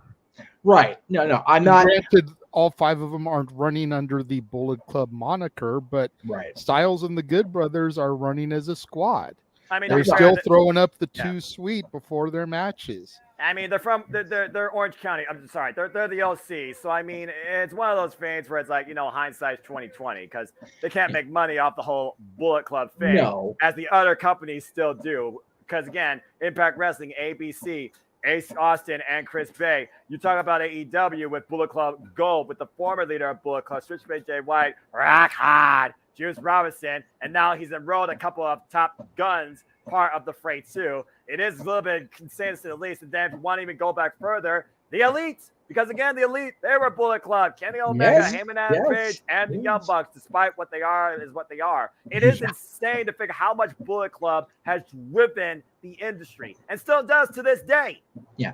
Right. No, I'm not. Granted, all 5 of them aren't running under the Bullet Club moniker, but Styles and the Good Brothers are running as a squad. I mean, they're still throwing up the 2 Sweet before their matches. I mean, they're Orange County. I'm sorry, they're the OC. So I mean, it's one of those things where it's like, hindsight's 2020 because they can't make money off the whole Bullet Club thing as the other companies still do. Because again, Impact Wrestling, ABC, Ace Austin, and Chris Bay. You talk about AEW with Bullet Club Gold, with the former leader of Bullet Club, Switchblade Jay White, Rock Hard, Juice Robinson, and now he's enrolled a couple of top guns part of the freight too. It is a little bit consistent at least. And then if you want to even go back further, the Elites, because again, the Elite, they were Bullet Club, Kenny Omega, Heyman Adam Page, and the Young Bucks, despite what they are, is what they are. It is insane to figure how much Bullet Club has driven the industry and still does to this day. Yeah.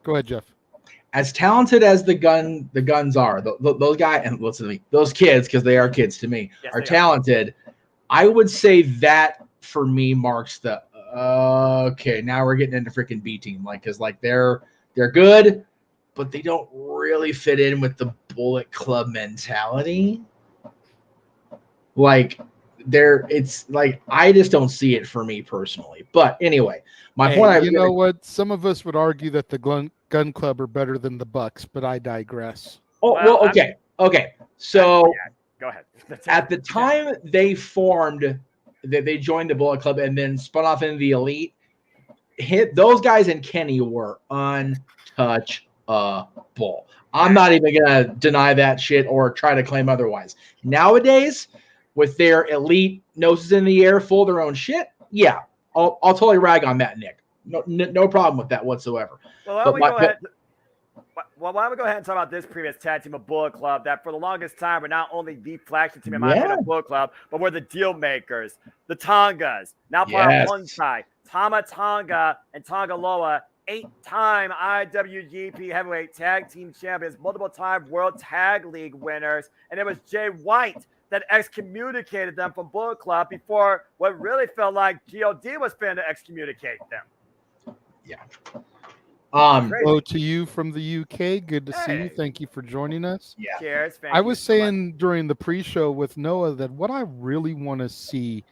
Go ahead, Jeff. As talented as the guns are, those guys, and listen to me, those kids, because they are kids to me, are talented. I would say that for me marks the okay. Now we're getting into freaking B team, because they're good, but they don't really fit in with the Bullet Club mentality. It's like I just don't see it for me personally. But anyway, my point. You know what? Some of us would argue that the Gun Club are better than the Bucks, but I digress. Okay. So go ahead. At the time they formed, they joined the Bullet Club and then spun off into the Elite. Those guys and Kenny were untouchable. I'm not even gonna deny that shit or try to claim otherwise. Nowadays, with their Elite noses in the air, full of their own shit, I'll totally rag on that, Nick. No problem with that whatsoever. Well, why don't we go ahead and talk about this previous tag team of Bullet Club that for the longest time were not only the flagship team in my opinion of Bullet Club, but were the deal makers, the Tongas, now part of one side. Tama Tonga and Tonga Loa 8-time IWGP Heavyweight Tag Team Champions, multiple-time World Tag League winners, and it was Jay White that excommunicated them from Bullet Club before what really felt like GOD was finna to excommunicate them. Yeah. Hello to you from the UK. Good to see you. Thank you for joining us. Yeah. Cheers. I was saying during the pre-show with Noah that what I really want to see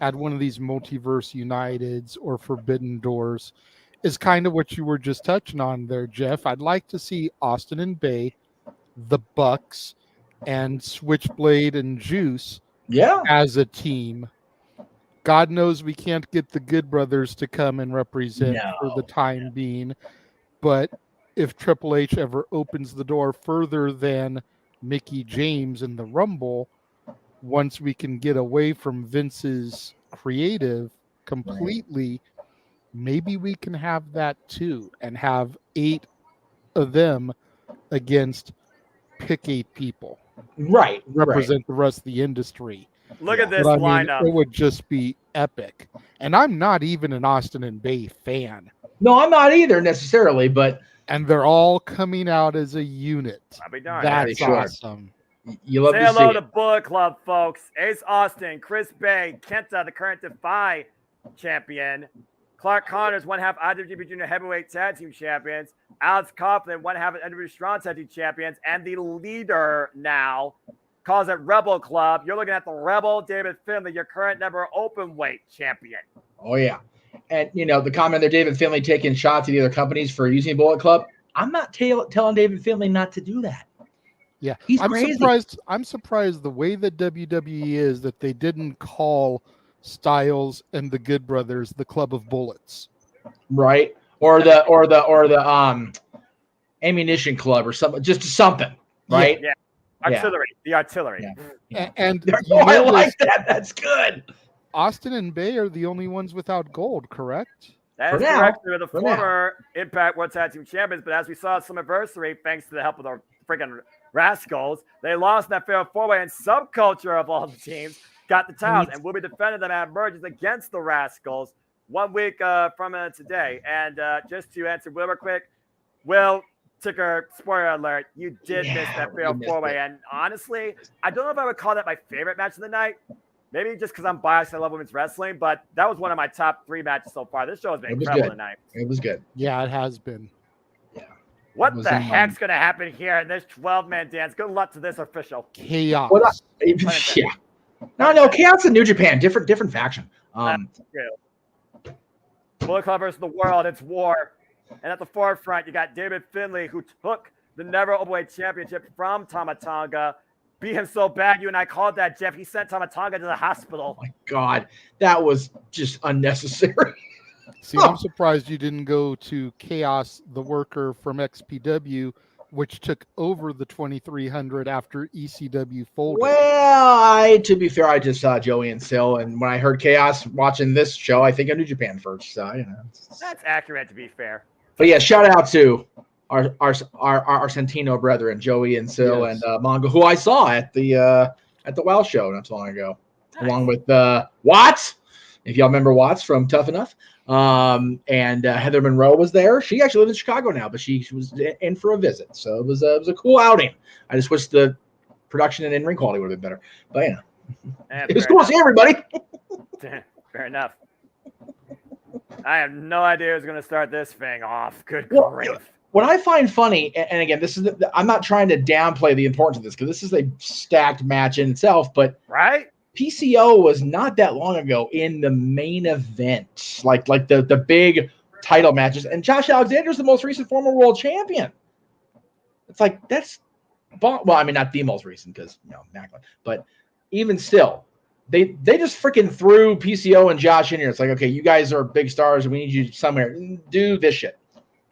at one of these Multiverse Uniteds or Forbidden Doors is kind of what you were just touching on there, Jeff. I'd like to see Austin and Bay, the Bucks, and Switchblade and Juice as a team. God knows we can't get the Good Brothers to come and represent for the time being. But if Triple H ever opens the door further than Mickey James in the Rumble, once we can get away from Vince's creative completely, maybe we can have that too and have 8 of them against pick 8 people. Right. Represent the rest of the industry. Look at this but, lineup. It would just be epic. And I'm not even an Austin and Bay fan. No, I'm not either necessarily, but and they're all coming out as a unit. I'll be darned. That's awesome. You love Say to hello see to it. Bullet Club, folks. Ace Austin, Chris Bay, Kenta, the current Defy champion. Clark Connors, one half IWGP Junior Heavyweight Tag Team champions. Alex Coughlin, one half NWA Strong Tag Team champions. And the leader now calls it Rebel Club. You're looking at the Rebel, David Finlay, your current number open weight champion. Oh, yeah. And, the comment there, David Finlay taking shots at the other companies for using Bullet Club. I'm not telling David Finlay not to do that. Yeah, he's crazy. I'm surprised the way that WWE is that they didn't call Styles and the Good Brothers the Club of Bullets, right? Or the Ammunition Club or something, just something, right? Yeah. Artillery, the artillery. Yeah. And I like that. That's good. Austin and Bay are the only ones without gold, correct? That is correct. They're the former Impact World Tag Team Champions, but as we saw at Slammiversary, thanks to the help of the freaking Rascals, they lost that fair 4-way, and Subculture of all the teams got the titles, and will be defending them at Emergence against the Rascals 1 week from today. And just to answer Will real quick, Will, ticker spoiler alert, you did miss that fair 4-way, and honestly, I don't know if I would call that my favorite match of the night. Maybe just because I'm biased, I love women's wrestling, but that was one of my top 3 matches so far. This show has been incredible tonight. It was good. Yeah, it has been. Yeah. What the heck's going to happen here in this 12-man dance? Good luck to this official. Chaos. Yeah. No, Chaos in New Japan. Different faction. Bullet Club versus the world. It's war. And at the forefront, you got David Finlay, who took the Never Openweight Championship from Tama Tonga. Beat him so bad, you and I called that, Jeff. He sent Tama Tonga to the hospital. Oh my God, that was just unnecessary. See, I'm surprised you didn't go to Chaos, the worker from XPW, which took over the 2300 after ECW folded. Well, to be fair, I just saw Joey and Sil, and when I heard Chaos watching this show, I think of New Japan first. So that's accurate, to be fair. But yeah, shout out to our Santino brethren, Joey and Sil, and Mongo, who I saw at the WoW show not too long ago, along with Watts, if y'all remember Watts from Tough Enough. And Heather Monroe was there. She actually lives in Chicago now, but she was in for a visit. So it was a cool outing. I just wish the production and in-ring quality would have been better. But it was cool to see everybody. Fair enough. I have no idea who's going to start this thing off. Good grief. What I find funny, and again, this is I'm not trying to downplay the importance of this because this is a stacked match in itself, but PCO was not that long ago in the main event, like the big title matches, and Josh Alexander is the most recent former world champion. It's like well, I mean, not the most recent because Macklin, but even still, they just freaking threw PCO and Josh in here. It's like, okay, you guys are big stars, and we need you somewhere. Do this shit.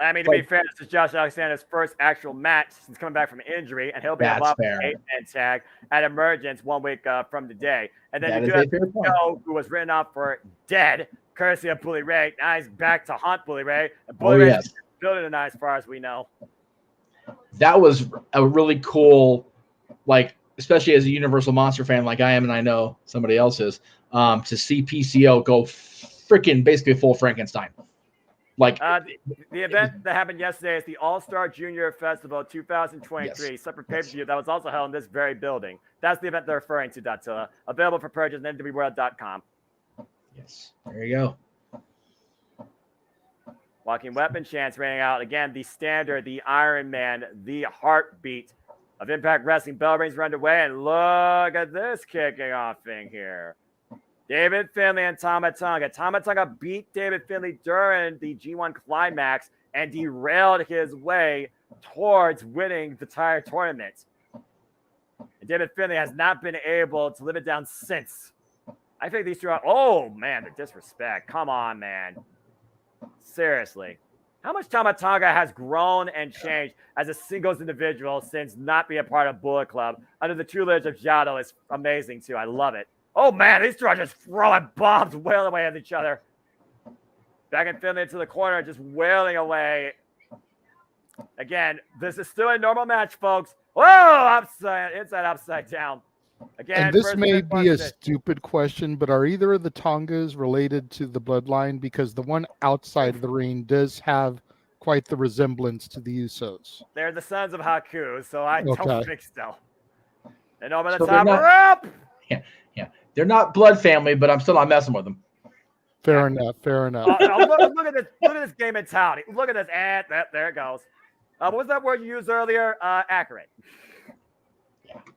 I mean, to be fair, this is Josh Alexander's first actual match since coming back from injury, and he'll be involved in an 8-man tag at Emergence 1 week from today. And then you do have PCO, who was written off for dead, courtesy of Bully Ray. Now he's back to haunt Bully Ray. And Bully Ray's building tonight, as far as we know. That was a really cool, especially as a Universal Monster fan like I am, and I know somebody else is, to see PCO go freaking basically full Frankenstein. Like the event that happened yesterday is the All-Star Junior Festival 2023, separate pay-per-view that was also held in this very building. That's the event they're referring to, Dattila. Available for purchase at NWWorld.com. Yes, there you go. Walking Weapon chants raining out. Again, the standard, the Iron Man, the heartbeat of Impact Wrestling. Bell rings are underway, and look at this kicking off thing here. David Finlay and Tama Tonga. Tama Tonga beat David Finlay during the G1 Climax and derailed his way towards winning the entire tournament. And David Finlay has not been able to live it down since. I think these two are... Oh, man, the disrespect. Come on, man. Seriously. How much Tama Tonga has grown and changed as a singles individual since not being a part of Bullet Club under the tutelage of Jado is amazing, too. I love it. Oh, man, these two are just throwing bombs, wailing away at each other. Back in Finlay into the corner, just wailing away. Again, this is still a normal match, folks. Whoa, upside down. Again, and this may be a stupid question, but are either of the Tongas related to the bloodline? Because the one outside of the ring does have quite the resemblance to the Usos. They're the sons of Haku, so I don't think so. And over the So top rope. Yeah. They're not blood family, but I'm still not messing with them. Fair enough. Look at this game mentality. Look at this. And there it goes. What was that word you used earlier? Accurate.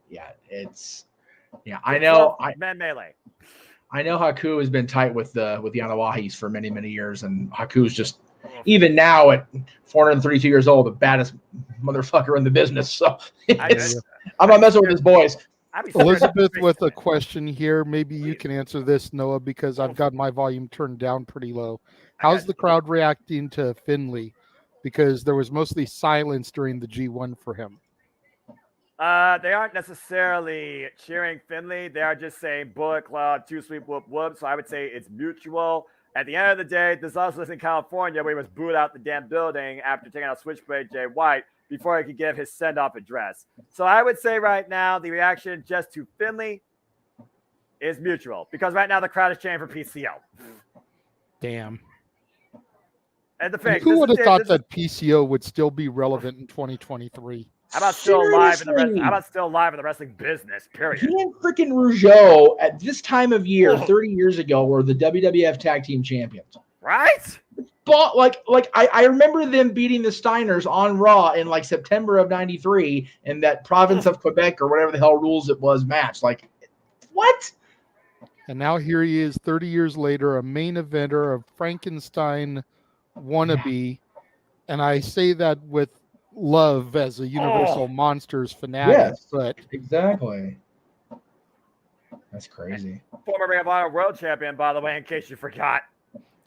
Yeah. I know. Men melee. I know Haku has been tight with the Yanawahis for many, many years, and Haku's just even now at 432 years old, the baddest motherfucker in the business. So I'm not messing with his boys. Elizabeth with a question here. Maybe you can answer this, Noah, because I've got my volume turned down pretty low. How's the crowd reacting to Finlay? Because there was mostly silence during the G1 for him. They aren't necessarily cheering Finlay. They are just saying Bullet Club, 2 sweep, whoop, whoop. So I would say it's mutual. At the end of the day, this also is in California where he was booed out the damn building after taking out Switchblade Jay White before he could give his send-off address. So I would say right now the reaction just to Finlay is mutual because right now the crowd is cheering for PCO. Damn. And the thing, who would have thought that PCO would still be relevant in 2023? How about still alive in the wrestling business? Period. He and freaking Rougeau at this time of year, 30 years ago, were the WWF Tag Team Champions. Right? But I remember them beating the Steiners on Raw in like September of '93 in that province of Quebec or whatever the hell rules it was match. Like, what? And now here he is, 30 years later, a main eventer of Frankenstein wannabe, and I say that with love as a Universal Monsters fanatic. Yes, but exactly. That's crazy. Former Ring of Honor World Champion, by the way, in case you forgot.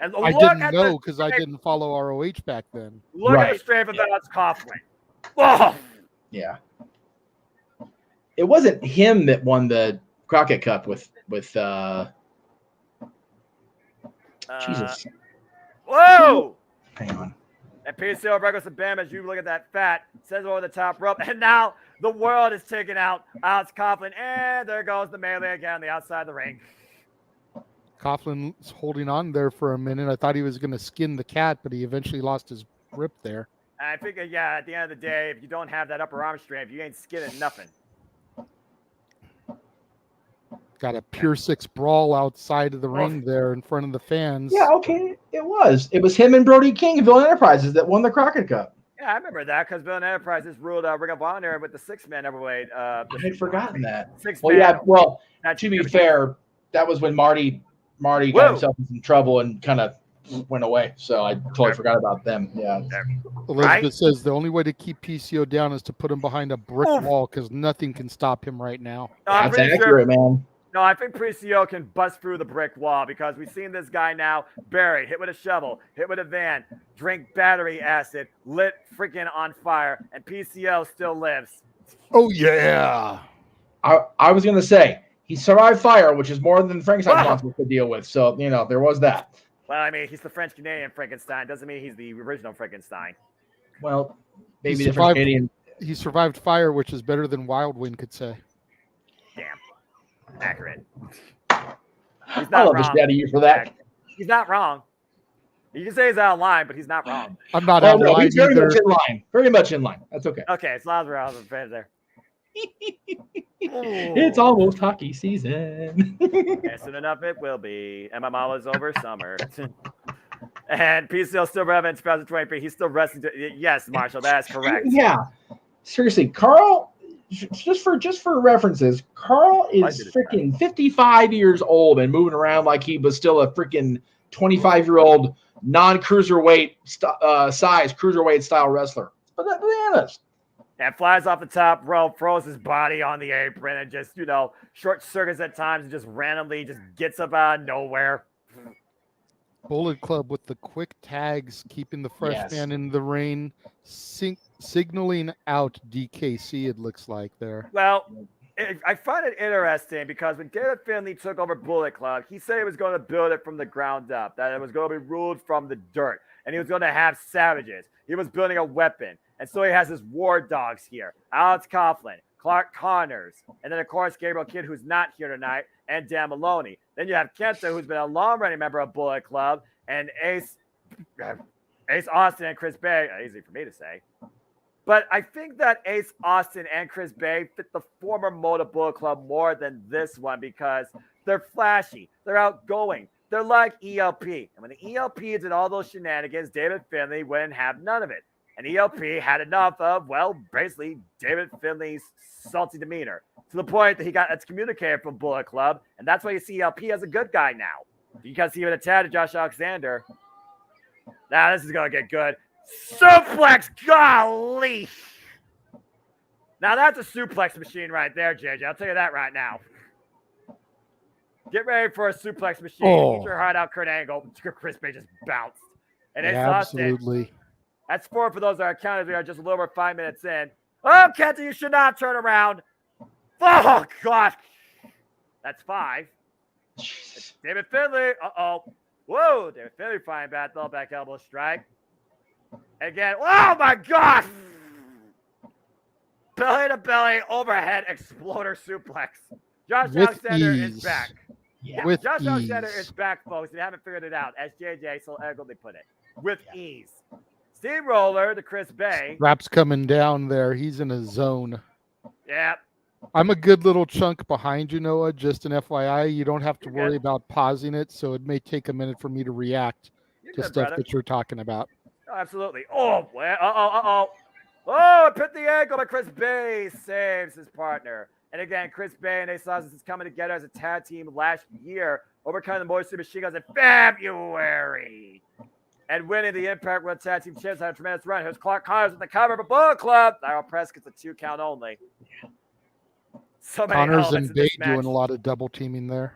And I didn't know because I didn't follow ROH back then. Look at the strength of that Coughlin. Oh! Yeah. It wasn't him that won the Crockett Cup with Jesus. Whoa! Hang on. And PCO breaks the bam as you look at that fat, says over the top rope, and now the world is taking out Alex Coughlin, and there goes the melee again on the outside of the ring. Coughlin's holding on there for a minute. I thought he was going to skin the cat, but he eventually lost his grip there. I think, at the end of the day, if you don't have that upper arm strength, you ain't skinning nothing. Got a pure 6 brawl outside of the ring there in front of the fans. Yeah, okay, it was. It was him and Brody King of Villain Enterprises that won the Crockett Cup. Yeah, I remember that because Villain Enterprises ruled Ring of Honor with the 6-man overweight. I had forgotten that. 6-man. Well, yeah. Well, to be fair, that was when Marty got himself in some trouble and kind of went away. So I totally forgot about them. Yeah. Elizabeth says the only way to keep PCO down is to put him behind a brick wall because nothing can stop him right now. That's accurate, man. No, I think PCO can bust through the brick wall because we've seen this guy now buried, hit with a shovel, hit with a van, drink battery acid, lit freaking on fire, and PCO still lives. Oh, yeah. I was going to say, he survived fire, which is more than Frankenstein monster could deal with. So, there was that. Well, I mean, he's the French-Canadian Frankenstein. Doesn't mean he's the original Frankenstein. Well, maybe the French-Canadian. He survived fire, which is better than Wild Wind could say. Damn. Accurate. I love this out of you for that. He's not wrong. You can say he's out of line, but he's not wrong. I'm not out of line he's very either. much in line. Very much in line. That's okay. Okay, as long as we're out of the there. It's almost hockey season. Yeah, soon enough it will be. And my mom was over summer. And PCL still relevant in 2023. He's still wrestling. Yes, Marshall, that is correct. Yeah. Seriously, Carl, just for references, Carl is freaking 55 years old and moving around like he was still a freaking 25-year-old non-cruiserweight size cruiserweight style wrestler. But bananas. And flies off the top rope, throws his body on the apron, and just, short circuits at times, and just randomly just gets up out of nowhere. Bullet Club with the quick tags, keeping the fresh man in the ring, signaling out DKC, it looks like there. Well, I find it interesting because when David Finlay took over Bullet Club, he said he was going to build it from the ground up, that it was going to be ruled from the dirt, and he was going to have savages. He was building a weapon. And so he has his war dogs here. Alex Coughlin, Clark Connors, and then, of course, Gabriel Kidd, who's not here tonight, and Dan Maloney. Then you have Kenta, who's been a long-running member of Bullet Club, and Ace Austin and Chris Bay. Easy for me to say. But I think that Ace Austin and Chris Bay fit the former mode of Bullet Club more than this one because they're flashy, they're outgoing, they're like ELP. And when the ELP did all those shenanigans, David Finlay wouldn't have none of it. And ELP had enough of, basically David Finlay's salty demeanor to the point that he got excommunicated from Bullet Club. And that's why you see ELP as a good guy now. Because he would attack Josh Alexander. Now this is going to get good. Suplex, golly. Now that's a suplex machine right there, JJ. I'll tell you that right now. Get ready for a suplex machine. Get your heart out, Kurt Angle. Chris Bay just bounced. And it's absolutely. That's 4 for those that are counted. We are just a little over 5 minutes in. Oh, Kenta, you should not turn around. Oh, God. That's 5. It's David Finlay. Uh-oh. Whoa, David Finlay flying back, though, back elbow strike. Again, oh, my God. Belly to belly, overhead, exploder suplex. Josh Alexander is back. Yeah. Josh Alexander is back, folks. If you haven't figured it out, as JJ so elegantly put it. With ease. Steamroller to Chris Bay. Rap's coming down there. He's in a zone. Yeah. I'm a good little chunk behind you, Noah. Just an FYI. You don't have to worry about pausing it, so it may take a minute for me to react to stuff that you're talking about. Oh, absolutely. Oh, uh-oh. Oh, it put the ankle, but Chris Bay saves his partner. And again, Chris Bay and Ace Austin is coming together as a tag team last year, overcoming the Motor City Machine Guns in February. And winning the Impact World Tag Team Champions had a tremendous run. Here's Clark Connors with the cover of a Bullet Club. Daryl Press gets a 2 count only. So many Connors elements and in Bay this match. doing a lot of double teaming there.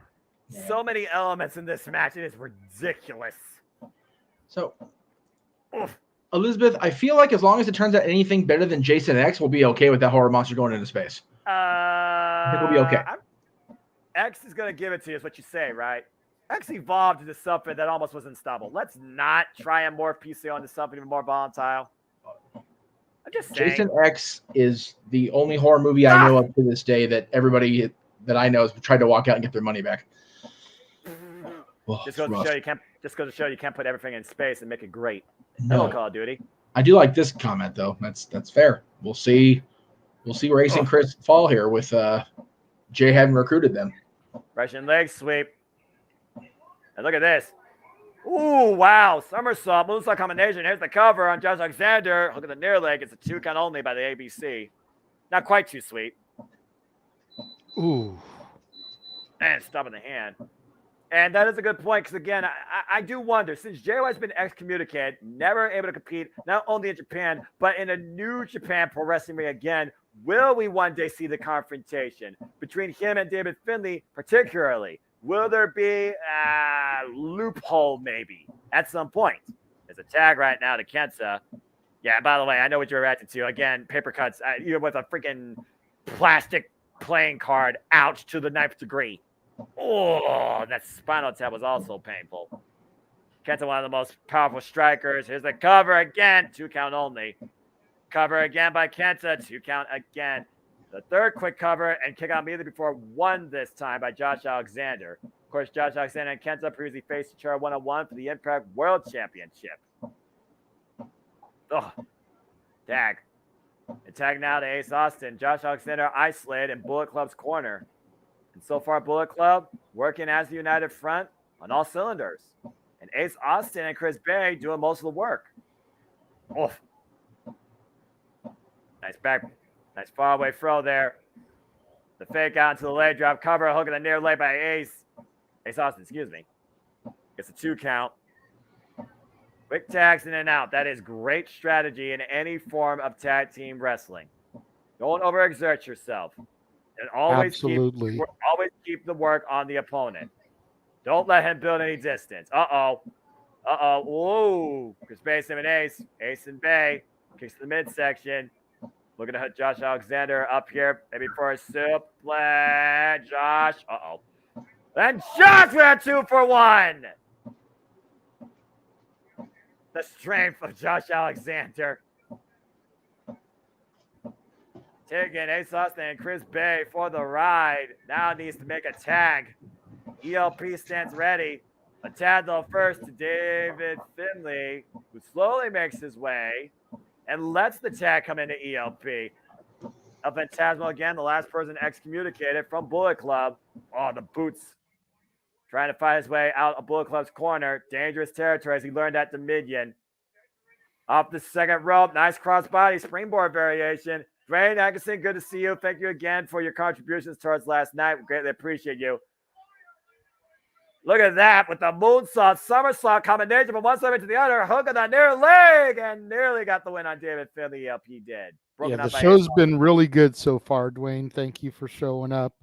So many elements in this match. It is ridiculous. So, Elizabeth, I feel like as long as it turns out anything better than Jason X, we'll be okay with that horror monster going into space. I think we'll be okay. X is going to give it to you, is what you say, right? X evolved into something that almost was unstoppable. Let's not try and morph PCO into something even more volatile. I'm just saying. Jason X is the only horror movie I know of to this day that everybody that I know has tried to walk out and get their money back. Just goes to show you can't put everything in space and make it great. Hello, Call of Duty. I do like this comment though. That's fair. We'll see where Ace and Chris fall here with Jay having recruited them. Russian leg sweep. And look at this. Ooh, wow. Somersault. Moonsault combination. Here's the cover on Josh Alexander. Look at the near leg. It's a 2 count only by the ABC. Not quite too sweet. Ooh. And stopping the hand. And that is a good point because, again, I do wonder, since JY's been excommunicated, never able to compete, not only in Japan, but in a new Japan Pro Wrestling ring again, will we one day see the confrontation between him and David Finlay particularly? Will there be a loophole maybe at some point? There's a tag right now to Kenta. Yeah, by the way, I know what you're reacting to. Again, paper cuts, even with a freaking plastic playing card out to the 9th degree. Oh, that spinal tap was also painful. Kenta, one of the most powerful strikers. Here's the cover again. 2 count only. Cover again by Kenta. 2 count again. The third quick cover and kick out immediately before 1 this time by Josh Alexander. Of course, Josh Alexander and Kenta previously faced each other one-on-one for the Impact World Championship. Oh, tag. And tag now to Ace Austin. Josh Alexander isolated in Bullet Club's corner. And so far, Bullet Club working as the united front on all cylinders. And Ace Austin and Chris Bay doing most of the work. Oh. Nice faraway throw there. The fake out into the leg drop cover, hook at the near leg by Ace Austin, excuse me. Gets a 2 count. Quick tags in and out. That is great strategy in any form of tag team wrestling. Don't overexert yourself. And always keep the work on the opponent. Don't let him build any distance. Uh-oh. Whoa. Chris Bay, Sim, and Ace. Ace and Bay. Kicks to the midsection. Looking to hit Josh Alexander up here. Maybe for a suplex. Josh. Uh-oh. And Josh with a 2-for-1. The strength of Josh Alexander. Taking Ace Austin and Chris Bay for the ride. Now needs to make a tag. ELP stands ready. A tag though first to David Finlay, who slowly makes his way and lets the tag come into ELP. El Phantasmo again, the last person excommunicated from Bullet Club. Oh, the boots. Trying to find his way out of Bullet Club's corner. Dangerous territory as he learned at Dominion. Off the second rope. Nice crossbody springboard variation. Dwayne Atkinson, good to see you. Thank you again for your contributions towards last night. We greatly appreciate you. Look at that with the moonsault, somersault combination from one side to the other. Hook on the near leg and nearly got the win on David Finlay. ELP did. Yeah, the show's been really good so far, Dwayne. Thank you for showing up.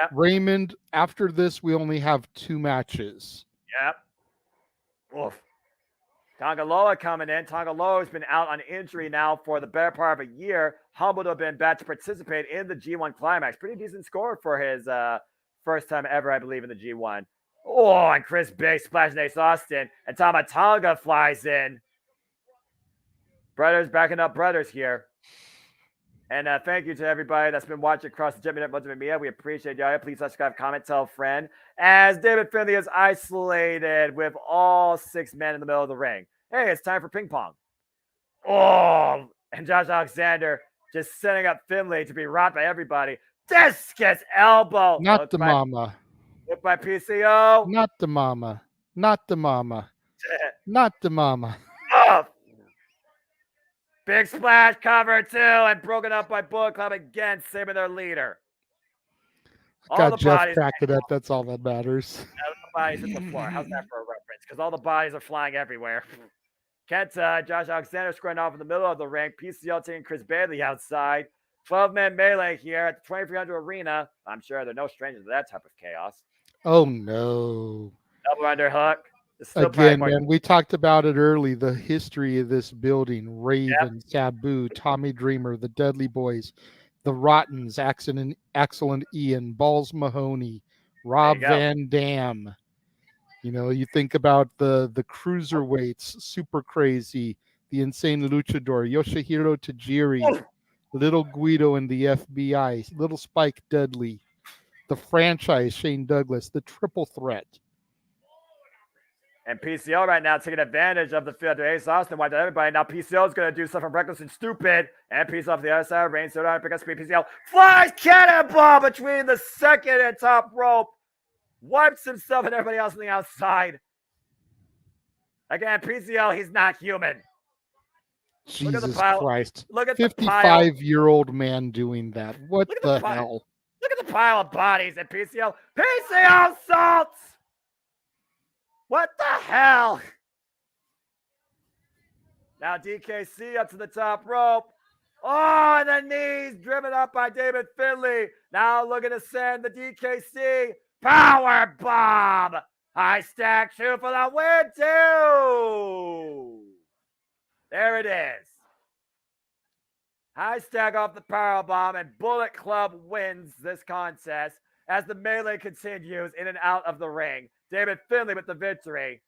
Yep. Raymond, after this, we only have 2 matches. Yep. Oof. Tongaloa coming in. Tongaloa has been out on injury now for the better part of a year. Humbled to have been back to participate in the G1 Climax. Pretty decent score for his first time ever, I believe, in the G1. Oh, and Chris Bay splashing Ace Austin. And Tama Tonga flies in. Brothers backing up brothers here. And thank you to everybody that's been watching across the JMN Multiverse of Media. We appreciate y'all. Please subscribe, comment, tell a friend. As David Finlay is isolated with all 6 men in the middle of the ring. Hey, it's time for ping pong. Oh, and Josh Alexander just setting up Finlay to be rocked by everybody. Discus elbow. Not the mama. Look by PCO. Not the mama. Not the mama. Not the mama. Oh. Big splash cover 2 and broken up by Bullet Club again, saving their leader. Got Jeff cracked it up. That's all that matters. All the bodies hit the floor. How's that for a reference? Because all the bodies are flying everywhere. Kenta, Josh Alexander squaring off in the middle of the ring. PCL taking Chris Bailey outside. 12-man melee here at the 2300 arena. I'm sure they're no strangers to that type of chaos. Oh, no. Double underhook. Again, man, we talked about it early. The history of this building: Raven, Sabu, Tommy Dreamer, the Dudley Boys, the Rottens, Excellent Ian, Balls Mahoney, Rob Van Dam. You know, you think about the cruiserweights, Super Crazy, the Insane Luchador, Yoshihiro Tajiri, Little Guido and the FBI, Little Spike Dudley, the franchise, Shane Douglas, the Triple Threat. And PCO right now taking advantage of the field to Ace Austin. Wiped out everybody. Now PCO is going to do something reckless and stupid. And PCO off the other side. Reign so down. Pick up speed. PCO flies cannonball between the second and top rope. Wipes himself and everybody else on the outside. Again, PCO, he's not human. Jesus look at the pile. Christ. Look at 55-year-old man doing that. What the hell? Look at the pile of bodies at PCO. PCO salts! What the hell? Now DKC up to the top rope. Oh, and the knees driven up by David Finlay. Now looking to send the DKC power bomb. High stack 2 for the win 2. There it is. High stack off the power bomb, and Bullet Club wins this contest as the melee continues in and out of the ring. David Finlay with the victory.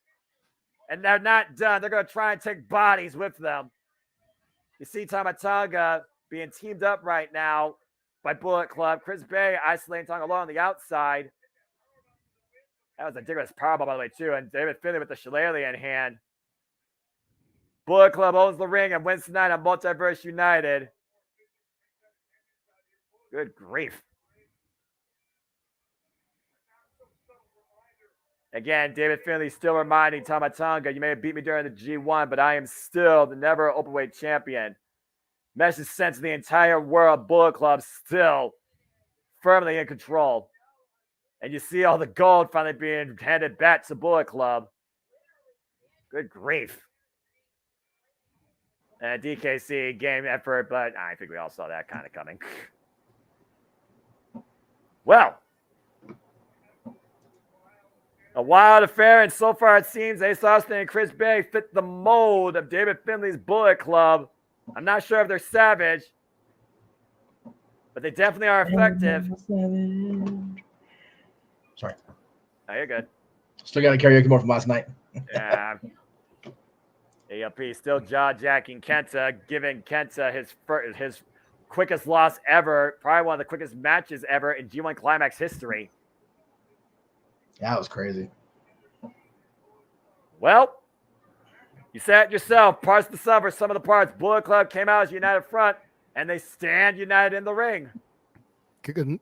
And they're not done. They're going to try and take bodies with them. You see Tamatanga being teamed up right now by Bullet Club. Chris Bay isolating Tongaloa on the outside. That was a ridiculous powerbomb, by the way, too. And David Finlay with the shillelagh in hand. Bullet Club owns the ring and wins tonight on Multiverse United. Good grief. Again, David Finlay still reminding Tama Tonga, you may have beat me during the G1, but I am still the never openweight champion. Message sent to the entire world, Bullet Club still firmly in control. And you see all the gold finally being handed back to Bullet Club. Good grief. And DKC game effort, but I think we all saw that kind of coming. Well, a wild affair, and so far it seems Ace Austin and Chris Bay fit the mold of David Finlay's Bullet Club. I'm not sure if they're savage, but they definitely are effective. Sorry. Oh, you're good. Still got a karaoke more from last night. Yeah. ALP still jaw-jacking Kenta, giving Kenta his quickest loss ever, probably one of the quickest matches ever in G1 Climax history. Yeah, that was crazy. Well, you said it yourself. Parts of the sum for some of the parts. Bullet Club came out as a united front, and they stand united in the ring.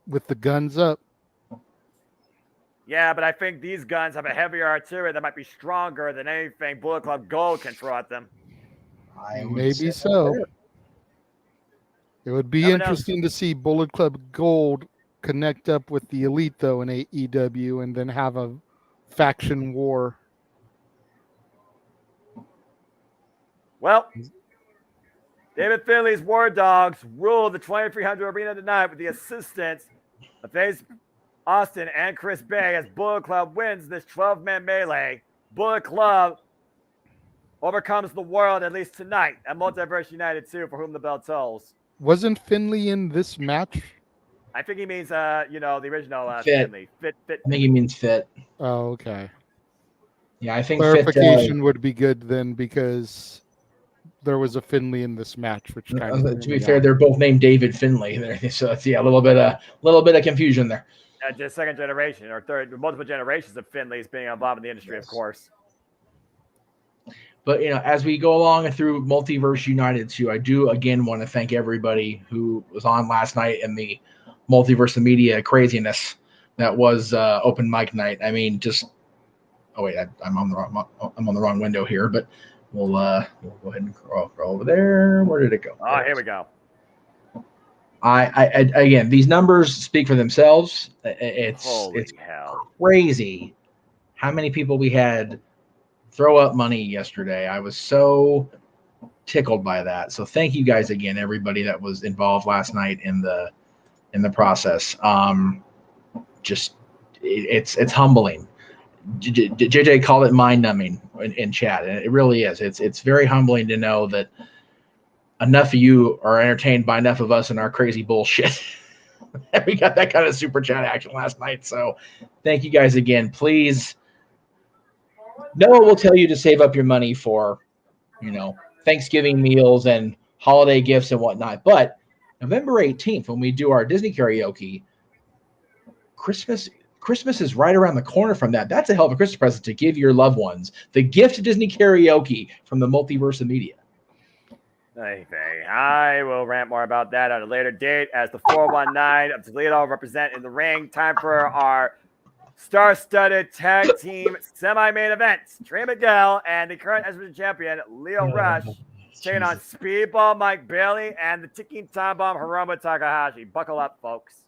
With the guns up. Yeah, but I think these guns have a heavier artillery that might be stronger than anything Bullet Club Gold can throw at them. Maybe so. It would be interesting to see Bullet Club Gold connect up with the Elite, though, in AEW, and then have a faction war. Well, David Finlay's War Dogs rule the 2300 arena tonight with the assistance of Ace Austin and Chris Bay as Bullet Club wins this 12-man melee. Bullet Club overcomes the world, at least tonight, at Multiverse United 2, for whom the bell tolls. Wasn't Finlay in this match? I think he means, the original Fit. Finlay. Fit. I think he means fit. Oh, okay. Yeah, I think clarification would be good then, because there was a Finlay in this match, which kind of to be fair, they're both named David Finlay there, so it's a little bit of confusion there. Just second generation or third, multiple generations of Finlays being involved in the industry, of course. But as we go along through Multiverse United 2, I do again want to thank everybody who was on last night in the Multiverse of Media craziness that was open mic night. I mean, just I'm on the wrong window here, but we'll go ahead and scroll over there. Where did it go? Oh, here we go. I again, these numbers speak for themselves. It's hell. Crazy how many people we had throw up money yesterday. I was so tickled by that. So thank you guys again, everybody that was involved last night in the process. It's humbling. JJ called it mind-numbing in chat, and it really is. It's very humbling to know that enough of you are entertained by enough of us and our crazy bullshit. We got that kind of super chat action last night. So thank you guys again. Please, Noah will tell you to save up your money for, Thanksgiving meals and holiday gifts and whatnot. But November 18th, when we do our Disney karaoke, Christmas is right around the corner from that. That's a hell of a Christmas present to give your loved ones. The gift to Disney karaoke from the Multiverse of Media. I will rant more about that at a later date as the 419 of Toledo represent in the ring. Time for our star-studded tag team semi-main events. Trey Miguel and the current SWC champion, Leo Rush, taking on Speedball Mike Bailey and the ticking time bomb, Hiromu Takahashi. Buckle up, folks.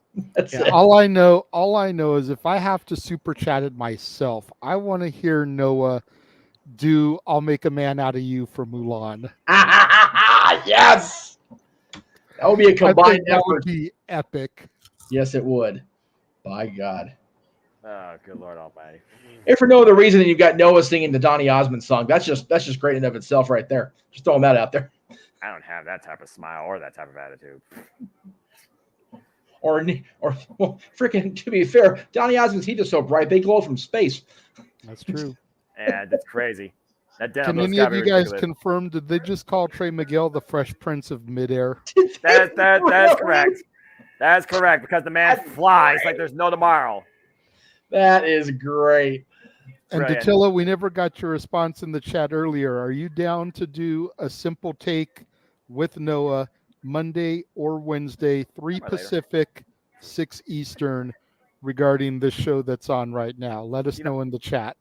All I know is if I have to super chat it myself, I want to hear Noah do I'll Make a Man Out of You for Mulan. Yes! That would be a combined effort. That would be epic. Yes, it would. By God. Oh, good Lord Almighty. If for no other reason than you've got Noah singing the Donny Osmond song, that's just great in and of itself right there. Just throwing that out there. I don't have that type of smile or that type of attitude. Or freaking, to be fair, Donny Osmond's heat is so bright, they glow from space. That's true. Yeah, that's crazy. Can any of you guys confirm, did they just call Trey Miguel the Fresh Prince of Midair? That is correct. That is correct, because the man flies like there's no tomorrow. That is great. And Brilliant. Datilla, we never got your response in the chat earlier. Are you down to do a simple take with Noah Monday or Wednesday, 3 Or later. Pacific, 6 Eastern, regarding this show that's on right now? Let us know in the chat.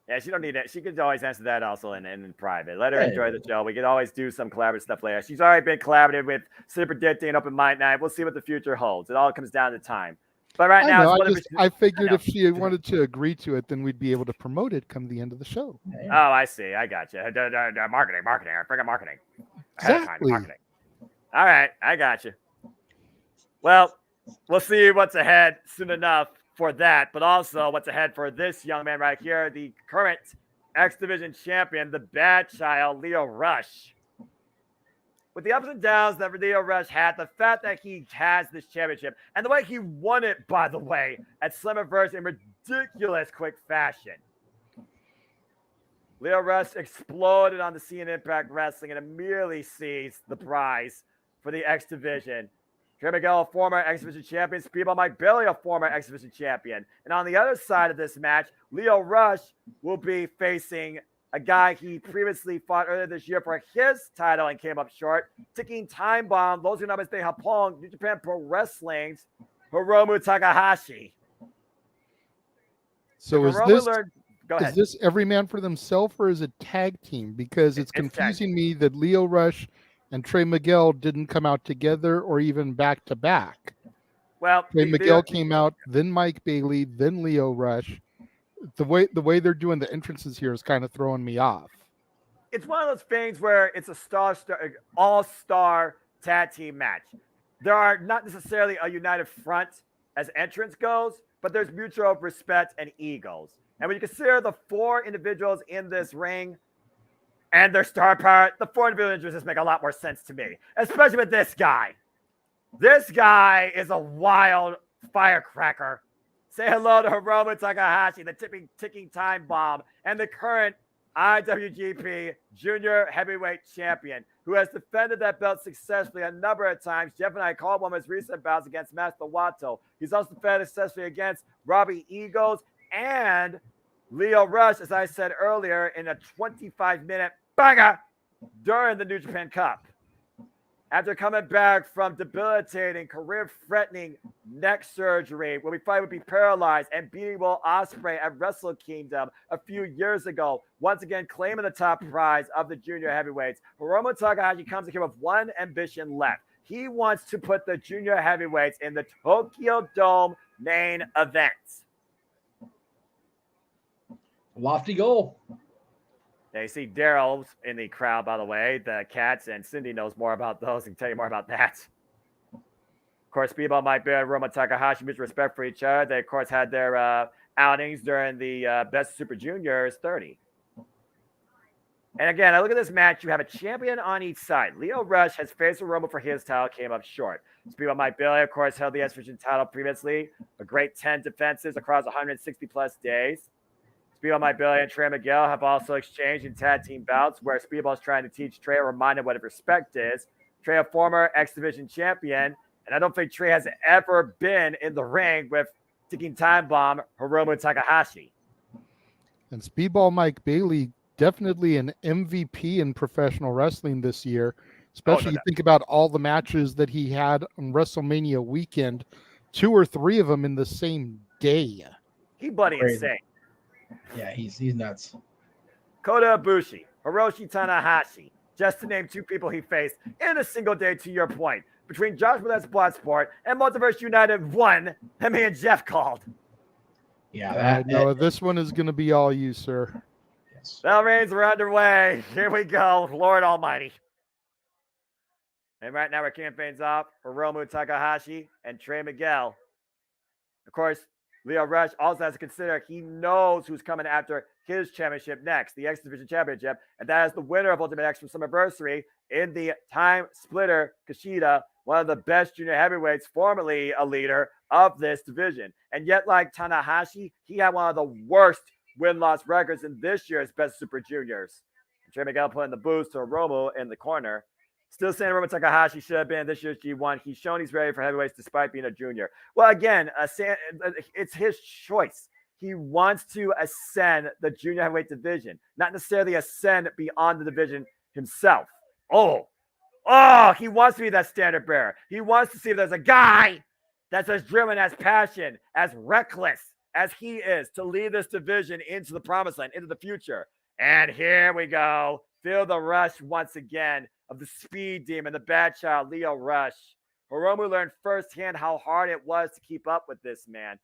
Yeah, she don't need it. She could always answer that also in private. Let her enjoy the show. We could always do some collaborative stuff later. She's already been collaborative with Super Predicting and Open Mind Night. We'll see what the future holds. It all comes down to time. But right now, I figured if she wanted to agree to it, then we'd be able to promote it come the end of the show. Oh, I see. I got you. Marketing. Freaking marketing. Exactly. Marketing. All right, I got you. Well, we'll see what's ahead soon enough for that, but also what's ahead for this young man right here, the current X Division champion, the bad child, Lio Rush. With the ups and downs that Lio Rush had, the fact that he has this championship, and the way he won it, by the way, at Slammiversary in ridiculous quick fashion. Lio Rush exploded on the scene in Impact Wrestling and immediately seized the prize for the X Division. Trey Miguel, a former X Division champion. Speedball Mike Bailey, a former X Division champion. And on the other side of this match, Lio Rush will be facing a guy he previously fought earlier this year for his title and came up short. Ticking Time Bomb, those who know him as the Hapong, New Japan Pro Wrestling's Hiromu Takahashi. So is this every man for themselves or is it tag team? Because it's confusing me that Lio Rush and Trey Miguel didn't come out together or even back to back. Well, Trey Miguel came out, then Mike Bailey, then Lio Rush. The way they're doing the entrances here is kind of throwing me off. It's one of those things where it's a all-star tag team match. There are not necessarily a united front as entrance goes, but there's mutual respect and egos. And when you consider the 4 individuals in this ring and their star power, the 4 individuals just make a lot more sense to me, especially with this guy. This guy is a wild firecracker. Say hello to Hiromu Takahashi, the ticking time bomb, and the current IWGP Junior Heavyweight Champion, who has defended that belt successfully a number of times. Jeff and I called one of his recent bouts against Master Wato. He's also defended successfully against Robbie Eagles and Lio Rush, as I said earlier, in a 25-minute banger during the New Japan Cup. After coming back from debilitating, career-threatening neck surgery, where we thought would be paralyzed, and beating Will Ospreay at Wrestle Kingdom a few years ago, once again claiming the top prize of the junior heavyweights, Hiromu Takahashi comes in here with one ambition left. He wants to put the junior heavyweights in the Tokyo Dome main event. Lofty goal. Yeah, you see Daryl's in the crowd, by the way. The Cats and Cindy knows more about those and can tell you more about that. Of course, Speedball Mike Bailey and Roma Takahashi, mutual respect for each other. They, of course, had their outings during the Best Super Juniors 30. And again, I look at this match. You have a champion on each side. Lio Rush has faced Roma for his title, came up short. Speedball Mike Bailey, of course, held the X Division title previously. A great 10 defenses across 160-plus days. Speedball Mike Bailey and Trey Miguel have also exchanged in tag team bouts where Speedball is trying to teach Trey, remind him what respect is. Trey, a former X Division champion, and I don't think Trey has ever been in the ring with ticking time bomb Hiromu Takahashi. And Speedball Mike Bailey, definitely an MVP in professional wrestling this year, especially you think about all the matches that he had on WrestleMania weekend, 2 or 3 of them in the same day. He bloody insane. Yeah, he's nuts. Kota Ibushi, Hiroshi Tanahashi, just to name 2 people he faced in a single day, to your point, between Josh Willet's Bloodsport and Multiverse United 1 that me and Jeff called. Yeah, this one is going to be all you, sir. Yes. Bell reigns are underway. Here we go, Lord Almighty. And right now we're kicking things off. Hiromu Takahashi and Trey Miguel. Of course, Lio Rush also has to consider he knows who's coming after his championship next, the X Division Championship, and that is the winner of Ultimate X from Summerversary in the Time Splitter Kushida, one of the best junior heavyweights, formerly a leader of this division. And yet, like Tanahashi, he had one of the worst win-loss records in this year's Best Super Juniors. And Trey Miguel putting the boost to Hiromu in the corner. Still saying Hiromu Takahashi should have been this year's G1. He's shown he's ready for heavyweights despite being a junior. Well, again, it's his choice. He wants to ascend the junior heavyweight division, not necessarily ascend beyond the division himself. Oh, he wants to be that standard bearer. He wants to see if there's a guy that's as driven, as passionate, as reckless as he is to lead this division into the promised land, into the future. And here we go. Feel the rush once again of the speed demon, the bad child, Lio Rush. Hiromu learned firsthand how hard it was to keep up with this man.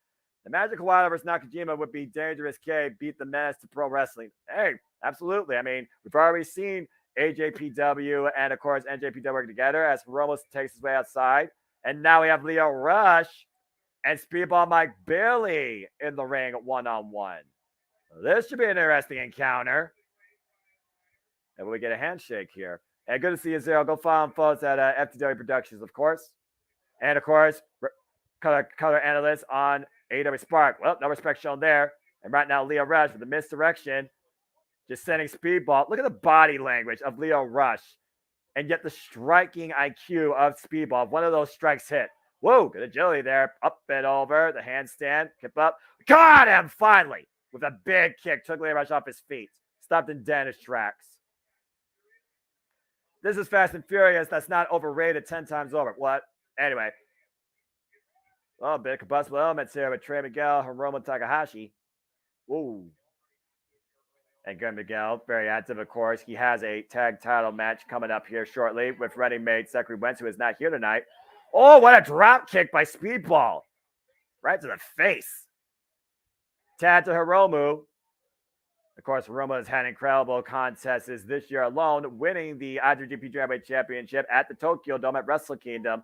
The Magic Kawada versus Nakajima would be Dangerous K beat the menace to pro wrestling. Hey, absolutely. I mean, we've already seen AJPW and, of course, NJPW working together as Hiromu takes his way outside. And now we have Lio Rush and Speedball Mike Bailey in the ring one-on-one. This should be an interesting encounter. And we get a handshake here. And good to see you, Zero. Go follow him, folks, at FTW Productions, of course. And, of course, color analyst on AW Spark. Well, no respect shown there. And right now, Lio Rush with the misdirection. Just sending Speedball. Look at the body language of Lio Rush. And yet the striking IQ of Speedball. One of those strikes hit. Whoa, good agility there. Up and over. The handstand. Kip up. Got him finally. With a big kick. Took Lio Rush off his feet. Stopped in dead in his tracks. This is Fast and Furious. That's not overrated 10 times over. What? Anyway. Oh, a bit of combustible elements here with Trey Miguel, Hiromu Takahashi. Whoa. And Gun Miguel, very active, of course. He has a tag title match coming up here shortly with running-mate Zachary Wentz, who is not here tonight. Oh, what a drop kick by Speedball. Right to the face. Tag to Hiromu. Of course, Hiromu has had incredible contests this year alone, winning the IWGP Heavyweight Championship at the Tokyo Dome at Wrestle Kingdom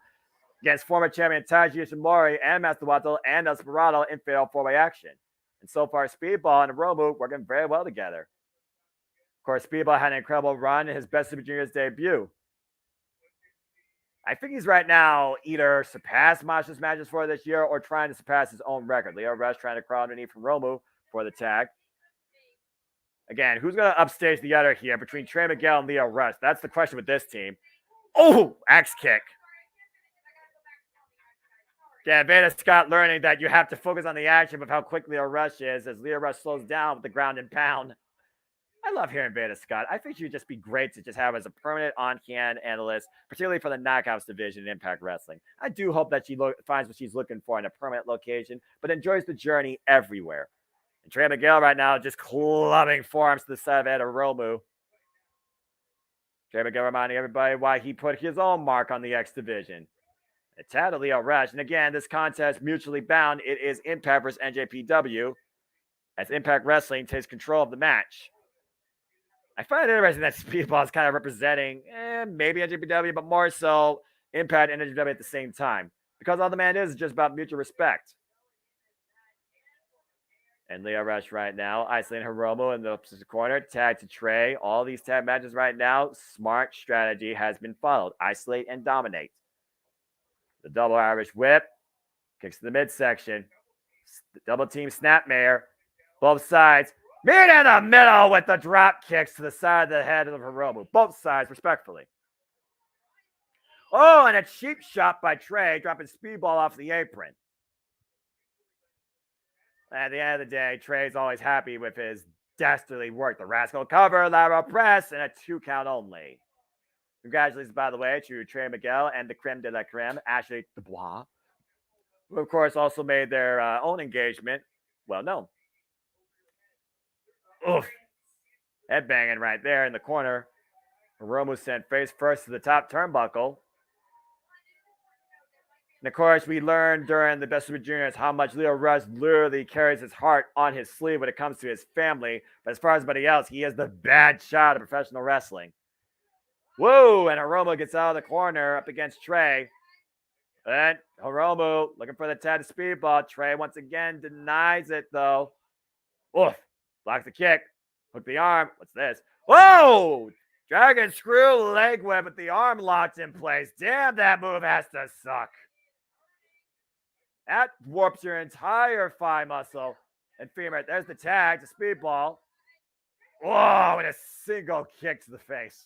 against former champion Taiji Ishimori and Master Wato and Desperado in fatal four-way action. And so far, Speedball and Hiromu working very well together. Of course, Speedball had an incredible run in his Best Super Juniors debut. I think he's right now either surpassed Masha's matches for this year or trying to surpass his own record. Lio Rush trying to crawl underneath from Hiromu for the tag. Again, who's going to upstage the other here between Trey Miguel and Lio Rush? That's the question with this team. Oh, axe kick. Yeah, Veda Scott learning that you have to focus on the action of how quick Lio Rush is as Lio Rush slows down with the ground and pound. I love hearing Veda Scott. I think she would just be great to just have as a permanent on-can analyst, particularly for the Knockouts division in Impact Wrestling. I do hope that she finds what she's looking for in a permanent location, but enjoys the journey everywhere. And Trey Miguel right now just clubbing forearms to the side of Ed Hiromu. Trey Miguel reminding everybody why he put his own mark on the X division. A tad of Lio Rush. And again, this contest mutually bound. It is Impact versus NJPW as Impact Wrestling takes control of the match. I find it interesting that Speedball is kind of representing maybe NJPW, but more so Impact and NJPW at the same time. Because all the man is just about mutual respect. And Lio Rush right now, isolating Hiromu in the opposite corner. Tag to Trey. All these tag matches right now, smart strategy has been followed. Isolate and dominate. The double Irish whip. Kicks to the midsection. The double team snapmare. Both sides. Meet in the middle with the drop kicks to the side of the head of Hiromu. Both sides, respectfully. Oh, and a cheap shot by Trey, dropping Speedball off the apron. At the end of the day, Trey's always happy with his dastardly work. The Rascal cover, lateral press, and a 2 count only. Congratulations, by the way, to Trey Miguel and the creme de la creme, Ashley Dubois, who, of course, also made their own engagement well known. Oof. Headbanging right there in the corner. Hiromu sent face first to the top turnbuckle. And, of course, we learned during the Best Super Juniors how much Lio Rush literally carries his heart on his sleeve when it comes to his family. But as far as anybody else, he is the bad shot of professional wrestling. Whoa, and Hiromu gets out of the corner up against Trey. And Hiromu looking for the tag to Speedball. Trey once again denies it, though. Oof. Blocks the kick. Hook the arm. What's this? Whoa! Dragon screw leg whip with the arm locked in place. Damn, that move has to suck. That warps your entire thigh muscle and femur. There's the tag to Speedball. Whoa, and a single kick to the face.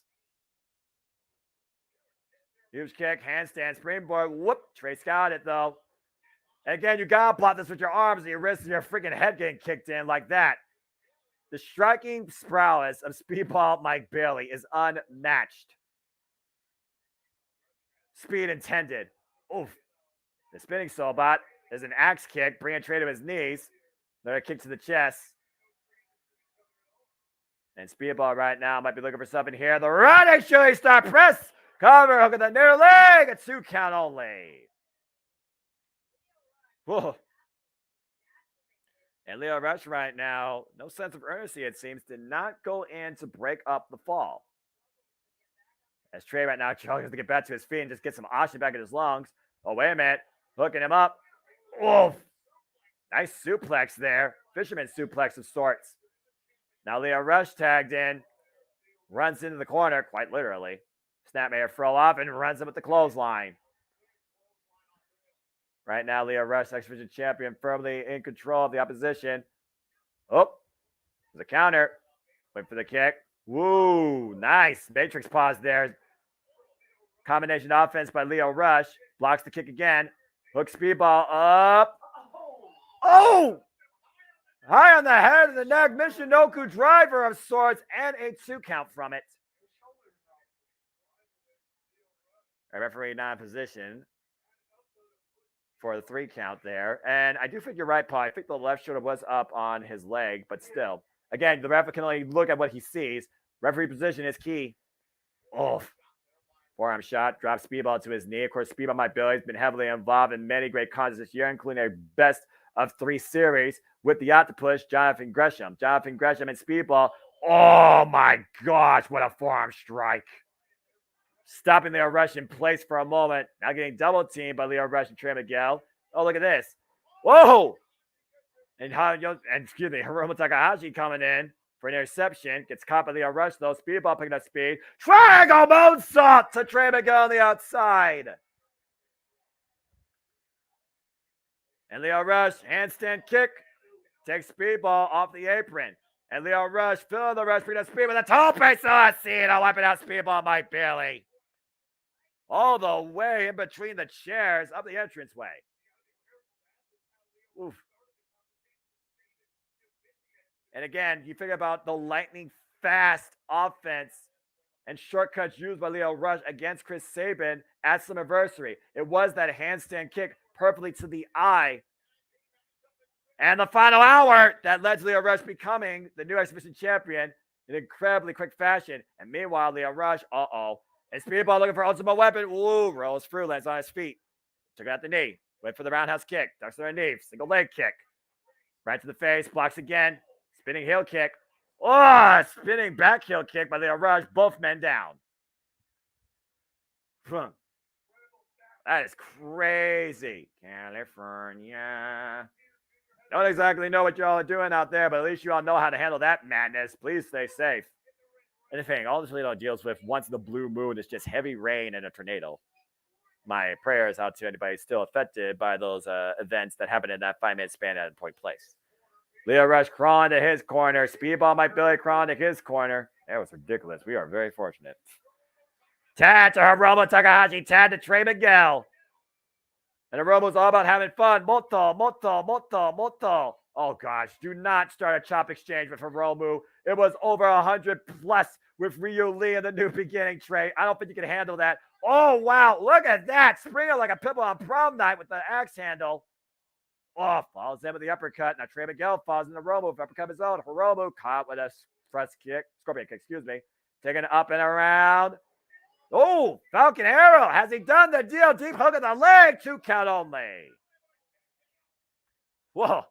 Huge kick, handstand, springboard. Whoop. Trey got it, though. And again, you gotta block this with your arms and your wrists and your freaking head getting kicked in like that. The striking prowess of Speedball Mike Bailey is unmatched. Speed intended. Oof. The spinning Soulbot is an axe kick, bringing Trey to his knees. Another kick to the chest. And Speedball right now might be looking for something here. The running shooting star press. Cover, hook of the near leg. A 2 count only. Whoa. And Leo Rush right now, no sense of urgency, it seems, did not go in to break up the fall. As Trey right now struggles to get back to his feet and just get some oxygen back in his lungs. Oh, wait a minute. Hooking him up. Oof. Nice suplex there. Fisherman suplex of sorts. Now Leo Rush tagged in. Runs into the corner, quite literally. Snapmare throw off and runs him with the clothesline. Right now, Leo Rush, X-Division champion, firmly in control of the opposition. Oh, there's a counter. Wait for the kick. Woo, nice. Matrix pause there. Combination offense by Leo Rush. Blocks the kick again. Hook Speedball up. Oh! High on the head of the neck. Michinoku driver of sorts and a 2 count from it. A referee not in position for the 3 count there. And I do think you're right, Paul. I think the left shoulder was up on his leg, but still. Again, the ref can only look at what he sees. Referee position is key. Oh, forearm shot, drops Speedball to his knee. Of course, Speedball Mike Bailey has been heavily involved in many great contests this year, including a best of 3 series with the Octopus, Jonathan Gresham. Jonathan Gresham and Speedball. Oh my gosh, what a forearm strike. Stopping Leo Rush in place for a moment. Now getting double teamed by Leo Rush and Trey Miguel. Oh, look at this. Whoa! And Hiromu Takahashi coming in for an interception. Gets caught by Leo Rush, though. Speedball picking up speed. Triangle moonsault to Trey Miguel on the outside. And Leo Rush, handstand kick. Takes Speedball off the apron. And Leo Rush, filling the rush, picking up speed with a tope. I see it. I'll wipe it out. Speedball Mike Bailey. All the way in between the chairs up the entranceway. Oof. And again, you think about the lightning fast offense and shortcuts used by Leo Rush against Chris Sabin at Slammiversary. It was that handstand kick perfectly to the eye. And the final hour that led to Leo Rush becoming the new Exhibition champion in incredibly quick fashion. And meanwhile, Leo Rush, and Speedball looking for ultimate weapon. Ooh, rolls through, lands on his feet. Took out the knee. Went for the roundhouse kick. Ducks to their knee. Single leg kick. Right to the face. Blocks again. Spinning heel kick. Oh, spinning back heel kick by Leo Rush. Both men down. That is crazy. California. Don't exactly know what y'all are doing out there, but at least you all know how to handle that madness. Please stay safe. Anything, all this Toledo deals with once in the blue moon is just heavy rain and a tornado. My prayers out to anybody still affected by those events that happened in that 5-minute span at Point Place. Leo Rush crawling to his corner. Speedball Mike Bailey crawling to his corner. That was ridiculous. We are very fortunate. Tad to Hiromu Takahashi. Tad to Trey Miguel. And Hiromu's all about having fun. Moto. Oh, gosh. Do not start a chop exchange with Hiromu. It was over 100 plus with Ryu Lee in the new beginning, Trey. I don't think you can handle that. Oh, wow. Look at that. Springer like a pitbull on prom night with the axe handle. Oh, falls in with the uppercut. Now Trey Miguel falls in the Hiromu with uppercut of his own. Hiromu caught with a scorpion kick, Taking it up and around. Oh, Falcon Arrow. Has he done the deal? Deep hook in the leg. 2 count only. Whoa.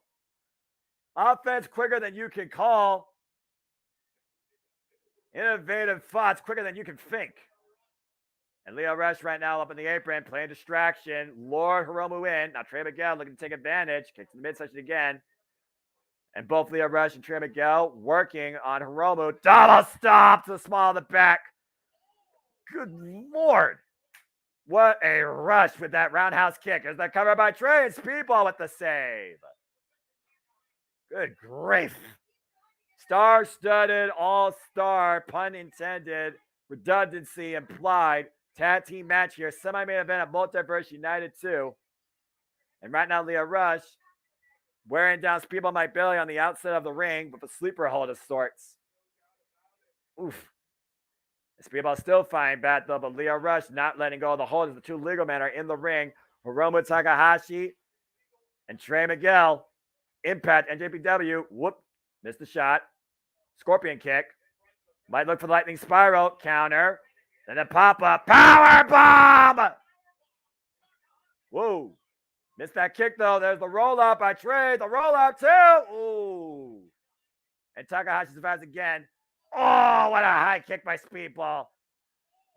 Offense quicker than you can call. Innovative thoughts quicker than you can think. And Leo Rush right now up in the apron, playing distraction. Lord Hiromu in. Now Trey Miguel looking to take advantage. Kicks in the midsection again. And both Leo Rush and Trey Miguel working on Hiromu. Double stop to the small of the back. Good Lord. What a rush with that roundhouse kick. There's the cover by Trey and Speedball with the save. Good grief. Star-studded, all-star, pun intended, redundancy implied. Tag team match here. Semi-main event of Multiverse United 2. And right now, Leo Rush wearing down Speedball Mike Bailey on the outside of the ring with a sleeper hold of sorts. Oof. Speedball still fine back though, but Leo Rush not letting go of the hold as the two legal men are in the ring. Hiromu Takahashi and Trey Miguel. Impact, NJPW. Whoop. Missed the shot. Scorpion kick. Might look for the lightning spiral. Counter. Then a pop-up. Power bomb! Whoa. Missed that kick though. There's the roll-up by Trey. The roll-up too. Ooh. And Takahashi survives again. Oh, what a high kick by Speedball.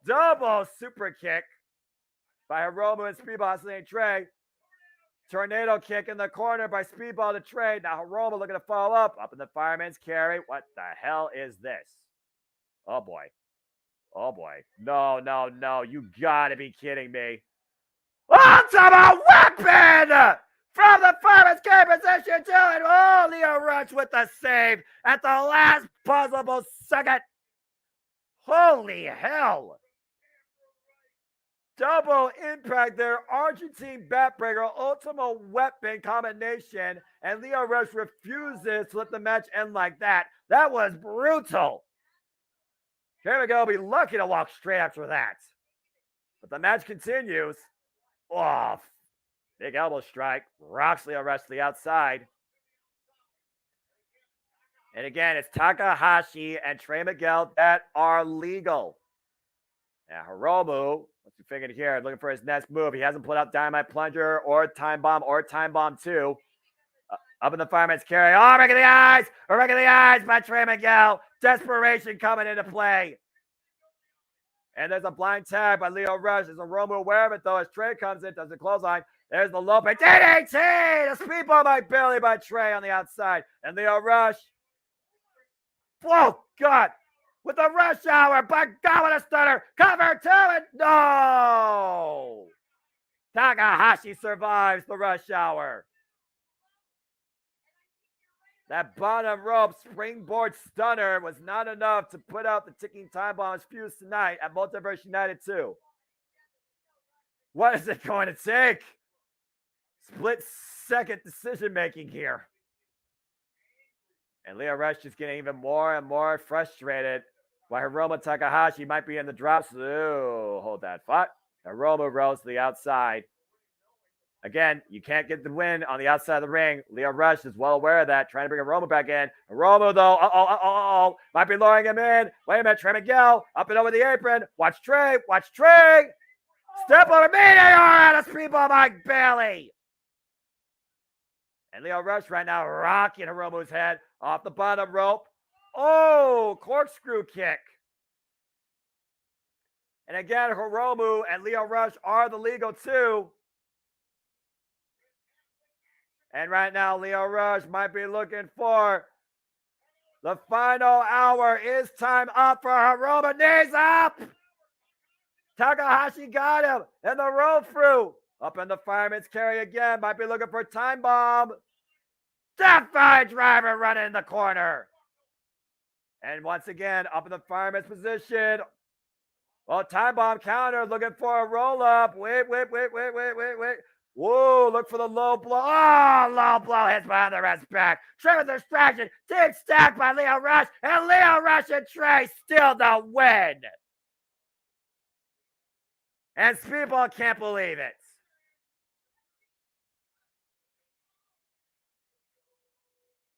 Double super kick by Hiromu and Speedball hustling Trey. Tornado kick in the corner by Speedball to Trey. Now Hiromu looking to follow up. Up in the fireman's carry. What the hell is this? Oh, boy. Oh, boy. No, no, no. You gotta be kidding me. Ultimate weapon! From the fireman's carry position to it. Oh, Leo Rush with the save at the last possible second. Holy hell. Double impact there. Argentine backbreaker, ultimate weapon combination, and Leo Rush refuses to let the match end like that. That was brutal. Here we go. Be lucky to walk straight after that. But the match continues. Oh, big elbow strike. Rocks Leo Rush to the outside. And again, it's Takahashi and Trey Miguel that are legal. Now, Hiromu, what's he thinking here? Looking for his next move. He hasn't put out Dynamite Plunger or Time Bomb 2. Up in the fireman's carry. Oh, right in the eyes! Right in the eyes by Trey Miguel. Desperation coming into play. And there's a blind tag by Leo Rush. Is Hiromu aware of it, though, as Trey comes in, does the clothesline. There's the Lope. DDT! The Speedball by Billy by Trey on the outside. And Leo Rush. Oh, God. With the rush hour, by God, what a stunner. Cover to it. No. Takahashi survives the rush hour. That bottom rope springboard stunner was not enough to put out the ticking time bomb's fuse tonight at Multiverse United 2. What is it going to take? Split second decision making here. And Leo Rush is getting even more and more frustrated. While Hiromu Takahashi might be in the drops. Ooh, hold that thought. Hiromu rolls to the outside. Again, you can't get the win on the outside of the ring. Leo Rush is well aware of that, trying to bring Hiromu back in. Hiromu, though, might be luring him in. Wait a minute, Trey Miguel, up and over the apron. Watch Trey, watch Trey. Step over Meteor out of Speedball Mike Bailey. And Leo Rush right now rocking Hiromu's head off the bottom rope. Oh, corkscrew kick. And again, Hiromu and Leo Rush are the legal two. And right now, Leo Rush might be looking for the final hour. Is time up for Hiromu? Knees up! Takahashi got him. And the roll through. Up in the fireman's carry again. Might be looking for time bomb. Death-Fire driver running in the corner. And once again, up in the fireman's position. Well, time bomb counter, looking for a roll-up. Wait. Whoa, look for the low blow. Oh, low blow hits behind the red's back. Trey with distraction. Dig stacked by Leo Rush. And Leo Rush and Trey steal the win. And Speedball can't believe it.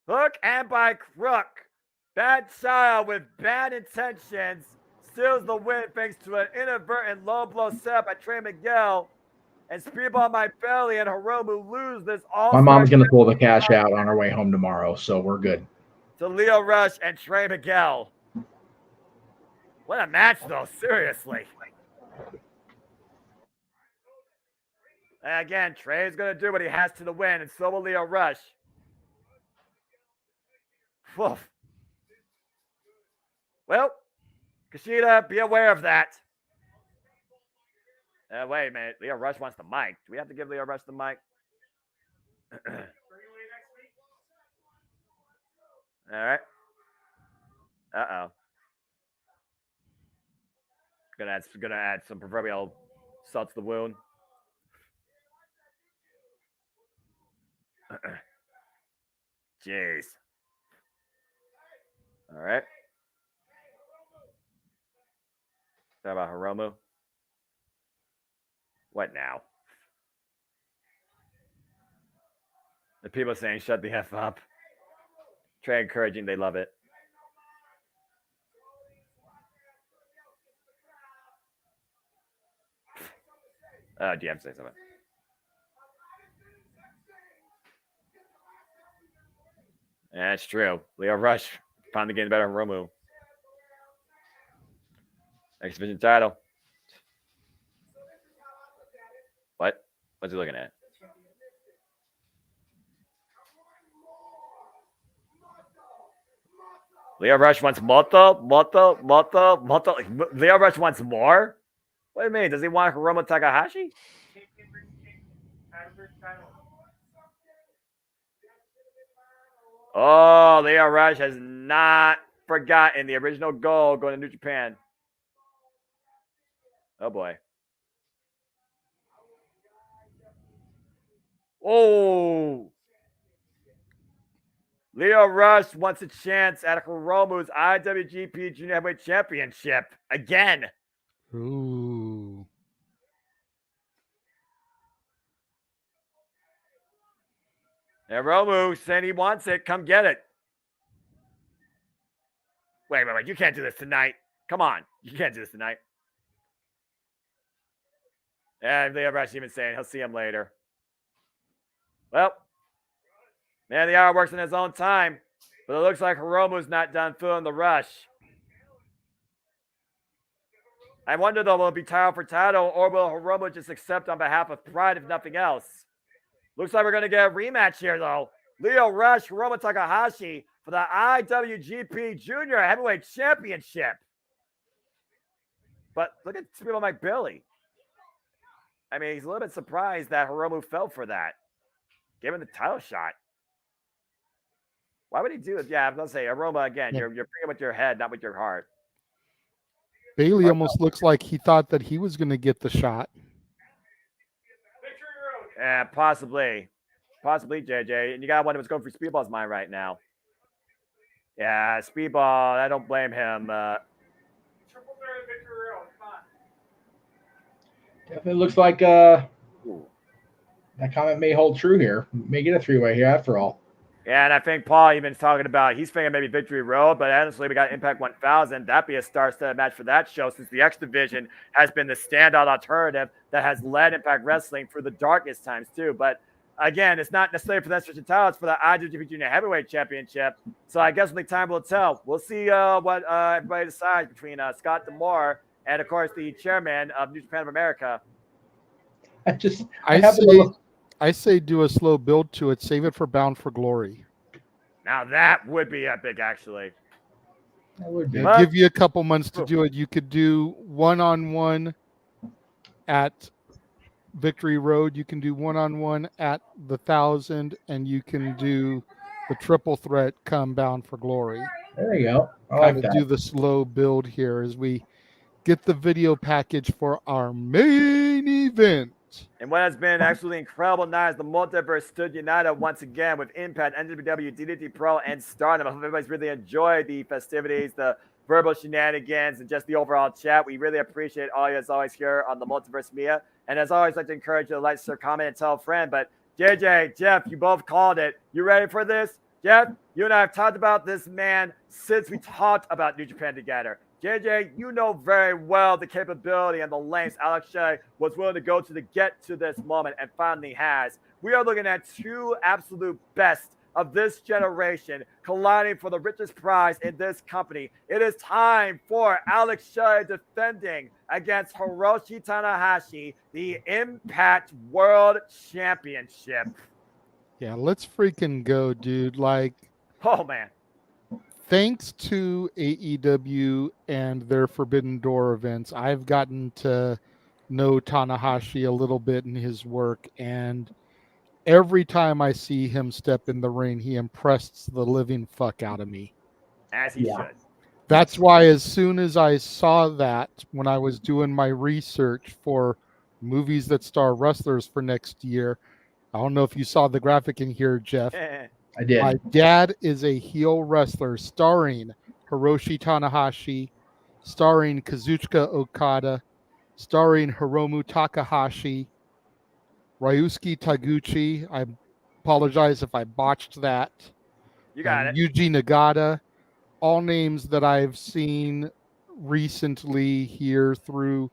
Hook and by crook. Bad child with bad intentions steals the win thanks to an inadvertent low blow set by Trey Miguel. And Speedball Mike Bailey and Hiromu lose this all. My mom's going to pull the cash out on our way home tomorrow, so we're good. To Leo Rush and Trey Miguel. What a match, though. Seriously. And again, Trey's going to do what he has to win, and so will Leo Rush. Woof. Well, Kushida, be aware of that. Wait a minute. Leo Rush wants the mic. Do we have to give Leo Rush the mic? All right. Uh-oh. Gonna add some proverbial salt to the wound. Jeez. All right. Talk about Hiromu. What now? The people saying shut the F up. Try encouraging, they love it. Do you have to say something? Yeah, it's true. Leo Rush finally getting better than Hiromu. X Division title. What? What's he looking at? Leo Rush wants Moto. Leo Rush wants more? What do you mean? Does he want Hiromu Takahashi? Oh, Leo Rush has not forgotten the original goal going to New Japan. Oh, boy. Oh. Leo Rush wants a chance at Hiromu's IWGP Junior Heavyweight Championship again. Ooh. And Hiromu saying he wants it. Come get it. Wait. You can't do this tonight. Come on. You can't do this tonight. And Leo Rush even saying he'll see him later. Well, man, the hour works in his own time. But it looks like Hiromu's not done feeling the rush. I wonder, though, will it be title for title, or will Hiromu just accept on behalf of pride, if nothing else? Looks like we're going to get a rematch here, though. Leo Rush, Hiromu Takahashi for the IWGP Junior Heavyweight Championship. But look at people like Billy. I mean, he's a little bit surprised that Hiromu fell for that. Give him the title shot. Why would he do it? Yeah, I'm going to say, Hiromu, again, you're playing with your head, not with your heart. Bailey almost looks like he thought that he was going to get the shot. Yeah, possibly, JJ. And you got one who's going for Speedball's mind right now. Yeah, Speedball. I don't blame him. Triple threat Victory Road. Come on. Definitely looks like that comment may hold true here. May get a three-way here after all. Yeah, and I think Paul even talking about he's thinking maybe Victory Road, but honestly, we got Impact 1000. That'd be a star-studded match for that show, since the X Division has been the standout alternative that has led Impact Wrestling through the darkest times too. But again, it's not necessarily for that stretch of title; it's for the IWGP Junior Heavyweight Championship. So I guess only time will tell. We'll see what everybody decides between Scott D'Amore and, of course, the chairman of New Japan of America. I say do a slow build to it. Save it for Bound for Glory. Now that would be epic, actually. That would be. Give you a couple months to do it. You could do one-on-one at Victory Road. You can do one-on-one at the 1000, and you can do the triple threat come Bound for Glory. There you go. I kind like of that. do the slow build here as we get the video package for our main event. And what has been absolutely incredible night is the Multiverse stood united once again with Impact, NWW, DDT Pro, and Stardom. I hope everybody's really enjoyed the festivities, the verbal shenanigans, and just the overall chat. We really appreciate all you as always here on the Multiverse Media. And as always, I'd like to encourage you to like, share, comment, and tell a friend. But JJ, Jeff, you both called it. You ready for this? Jeff, you and I have talked about this man since we talked about New Japan together. JJ, you know very well the capability and the lengths Alex Shea was willing to go to get to this moment, and finally has. We are looking at two absolute best of this generation colliding for the richest prize in this company. It is time for Alex Shea defending against Hiroshi Tanahashi, the Impact World Championship. Yeah, let's freaking go, dude. Like, oh man. Thanks to AEW and their Forbidden Door events, I've gotten to know Tanahashi a little bit in his work, and every time I see him step in the ring, he impressed the living fuck out of me. As he should. That's why as soon as I saw that, when I was doing my research for movies that star wrestlers for next year, I don't know if you saw the graphic in here, Jeff. I did. My dad is a heel wrestler, starring Hiroshi Tanahashi, starring Kazuchika Okada, starring Hiromu Takahashi, Ryusuke Taguchi. I apologize if I botched that. You got it. Yuji Nagata. All names that I've seen recently here through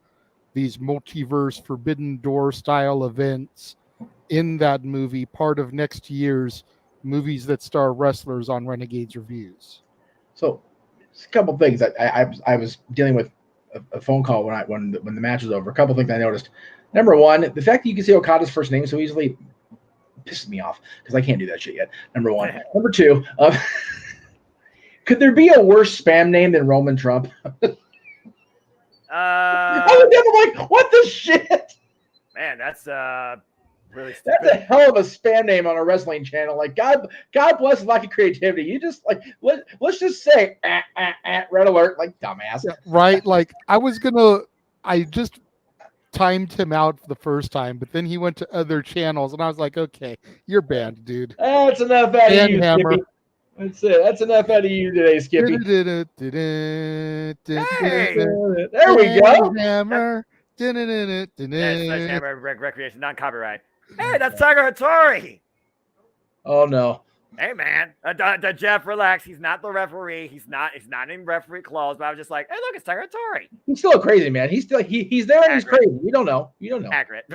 these multiverse Forbidden Door style events in that movie, part of next year's movies that star wrestlers on Renegades Reviews. So, it's a couple things. I was dealing with a phone call when the match was over. A couple things I noticed. Number one, the fact that you can say Okada's first name so easily pisses me off because I can't do that shit yet. Number one. Number two, could there be a worse spam name than Roman Trump? I was never like, what the shit? Man, that's really stupid. That's a hell of a spam name on a wrestling channel. Like, God bless lack of creativity. You just like let's just say red alert, like dumbass. Yeah, right? Like I just timed him out the first time, but then he went to other channels, and I was like, okay, you're banned, dude. That's enough out of you, Hammer. Skippy. That's it. That's enough out of you today, Skippy. Hey! There we go. Hammer. Sledgehammer Recreation, non-copyright. Hey, that's Tiger Hattori. Oh no. Hey man, Jeff, relax. He's not the referee. He's not in referee clothes. But I was just like, hey, look, it's Tiger Hattori. He's still a crazy man. He's still he's there and he's crazy. You don't know. Accurate.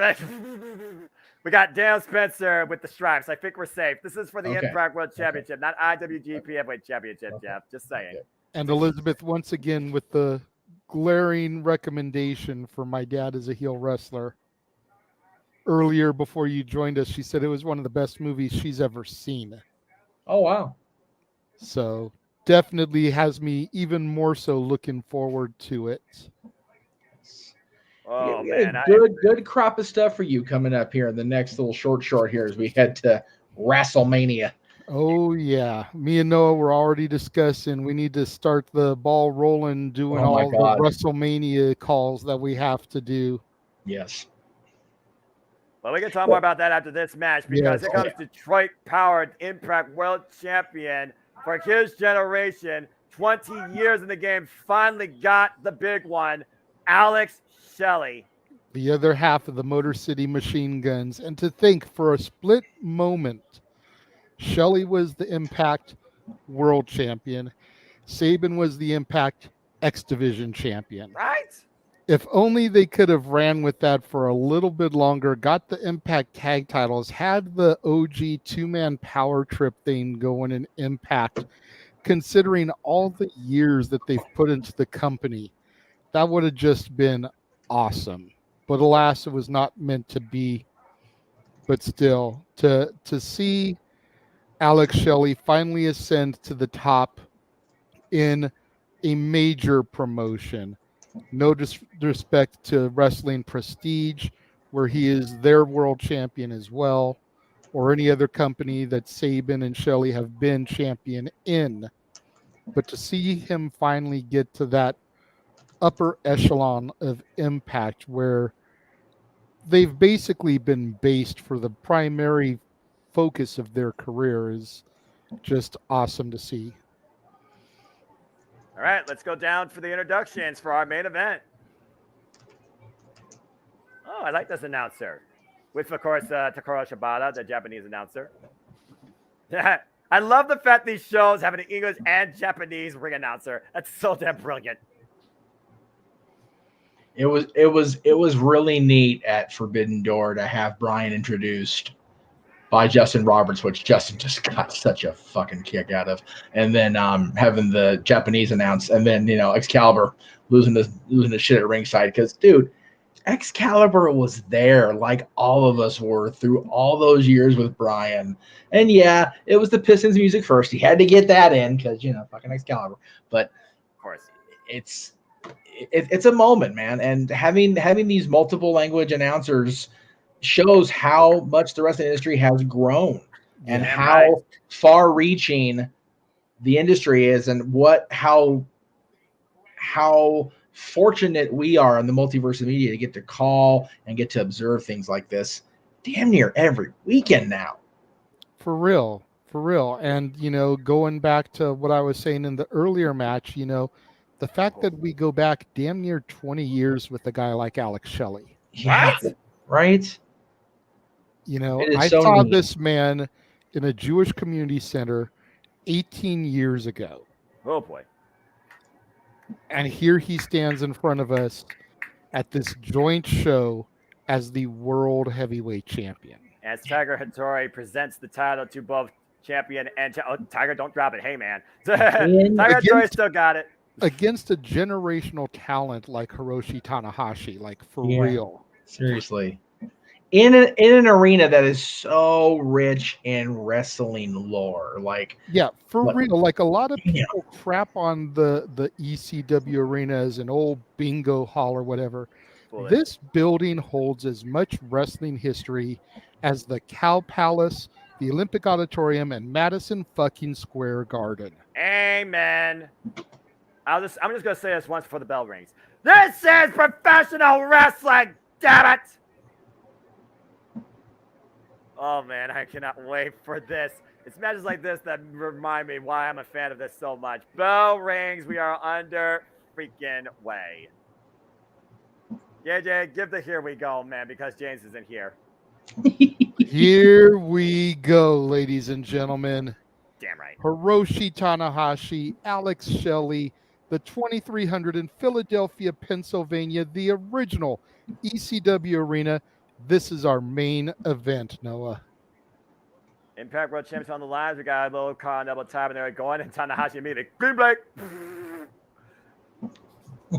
We got Dan Spencer with the stripes. I think we're safe. This is for the Impact World Championship, not IWGP Heavyweight Championship, Jeff. Just saying. And Elizabeth, once again, with the glaring recommendation for my dad as a heel wrestler. Earlier, before you joined us, she said it was one of the best movies she's ever seen. Oh, wow. So definitely has me even more so looking forward to it. Oh, man. Good crop of stuff for you coming up here in the next little short here as we head to WrestleMania. Oh, yeah. Me and Noah were already discussing we need to start the ball rolling, doing all the WrestleMania calls that we have to do. Yes. Well, we can talk more about that after this match because here comes Detroit-powered Impact World Champion for his generation. 20 years in the game, finally got the big one, Alex Shelley. The other half of the Motor City Machine Guns. And to think for a split moment, Shelley was the Impact World Champion. Sabin was the Impact X Division Champion. Right? If only they could have ran with that for a little bit longer, got the Impact tag titles, had the OG two-man power trip thing going in Impact, considering all the years that they've put into the company, that would have just been awesome. But alas, it was not meant to be. But still, to see Alex Shelley finally ascend to the top in a major promotion. No disrespect to Wrestling Prestige, where he is their world champion as well, or any other company that Sabin and Shelley have been champion in. But to see him finally get to that upper echelon of Impact, where they've basically been based for the primary focus of their career, is just awesome to see. All right, let's go down for the introductions for our main event. Oh, I like this announcer. With, of course, Takuro Shibata, the Japanese announcer. I love the fact these shows have an English and Japanese ring announcer. That's so damn brilliant. It was really neat at Forbidden Door to have Brian introduced by Justin Roberts, which Justin just got such a fucking kick out of, and then having the Japanese announce, and then Excalibur losing the shit at ringside because, dude, Excalibur was there like all of us were through all those years with Brian, and yeah, it was the Pistons music first. He had to get that in because fucking Excalibur, but of course, it's a moment, man, and having these multiple language announcers shows how much the wrestling industry has grown and how far-reaching the industry is, and how fortunate we are in the multiverse of media to get to call and get to observe things like this. damn near every weekend now. For real. And, going back to what I was saying in the earlier match, the fact that we go back damn near 20 years with a guy like Alex Shelley. Yeah, right? I saw this man in a Jewish community center 18 years ago. Oh, boy. And here he stands in front of us at this joint show as the world heavyweight champion. As Tiger Hattori presents the title to both champion and Tiger, don't drop it. Hey, man. Tiger Hattori still got it. Against a generational talent like Hiroshi Tanahashi, like for real. Seriously. In an arena that is so rich in wrestling lore. Real. Like a lot of people crap on the ECW arena as an old bingo hall or whatever. This building holds as much wrestling history as the Cow Palace, the Olympic Auditorium, and Madison fucking Square Garden. Amen. I'm just gonna say this once before the bell rings. This is professional wrestling, damn it! Oh man, I cannot wait for this. It's matches like this that remind me why I'm a fan of this so much. Bell rings, we are under freaking way. JJ, give the here we go, man, because James isn't here. Here we go, ladies and gentlemen. Damn right. Hiroshi Tanahashi, Alex Shelley, the 2300 in Philadelphia, Pennsylvania, the original ECW arena. This is our main event, Noah. Impact World Champions on the line. We got a little car double time and they're going, and Tanahashi immediately green Blake.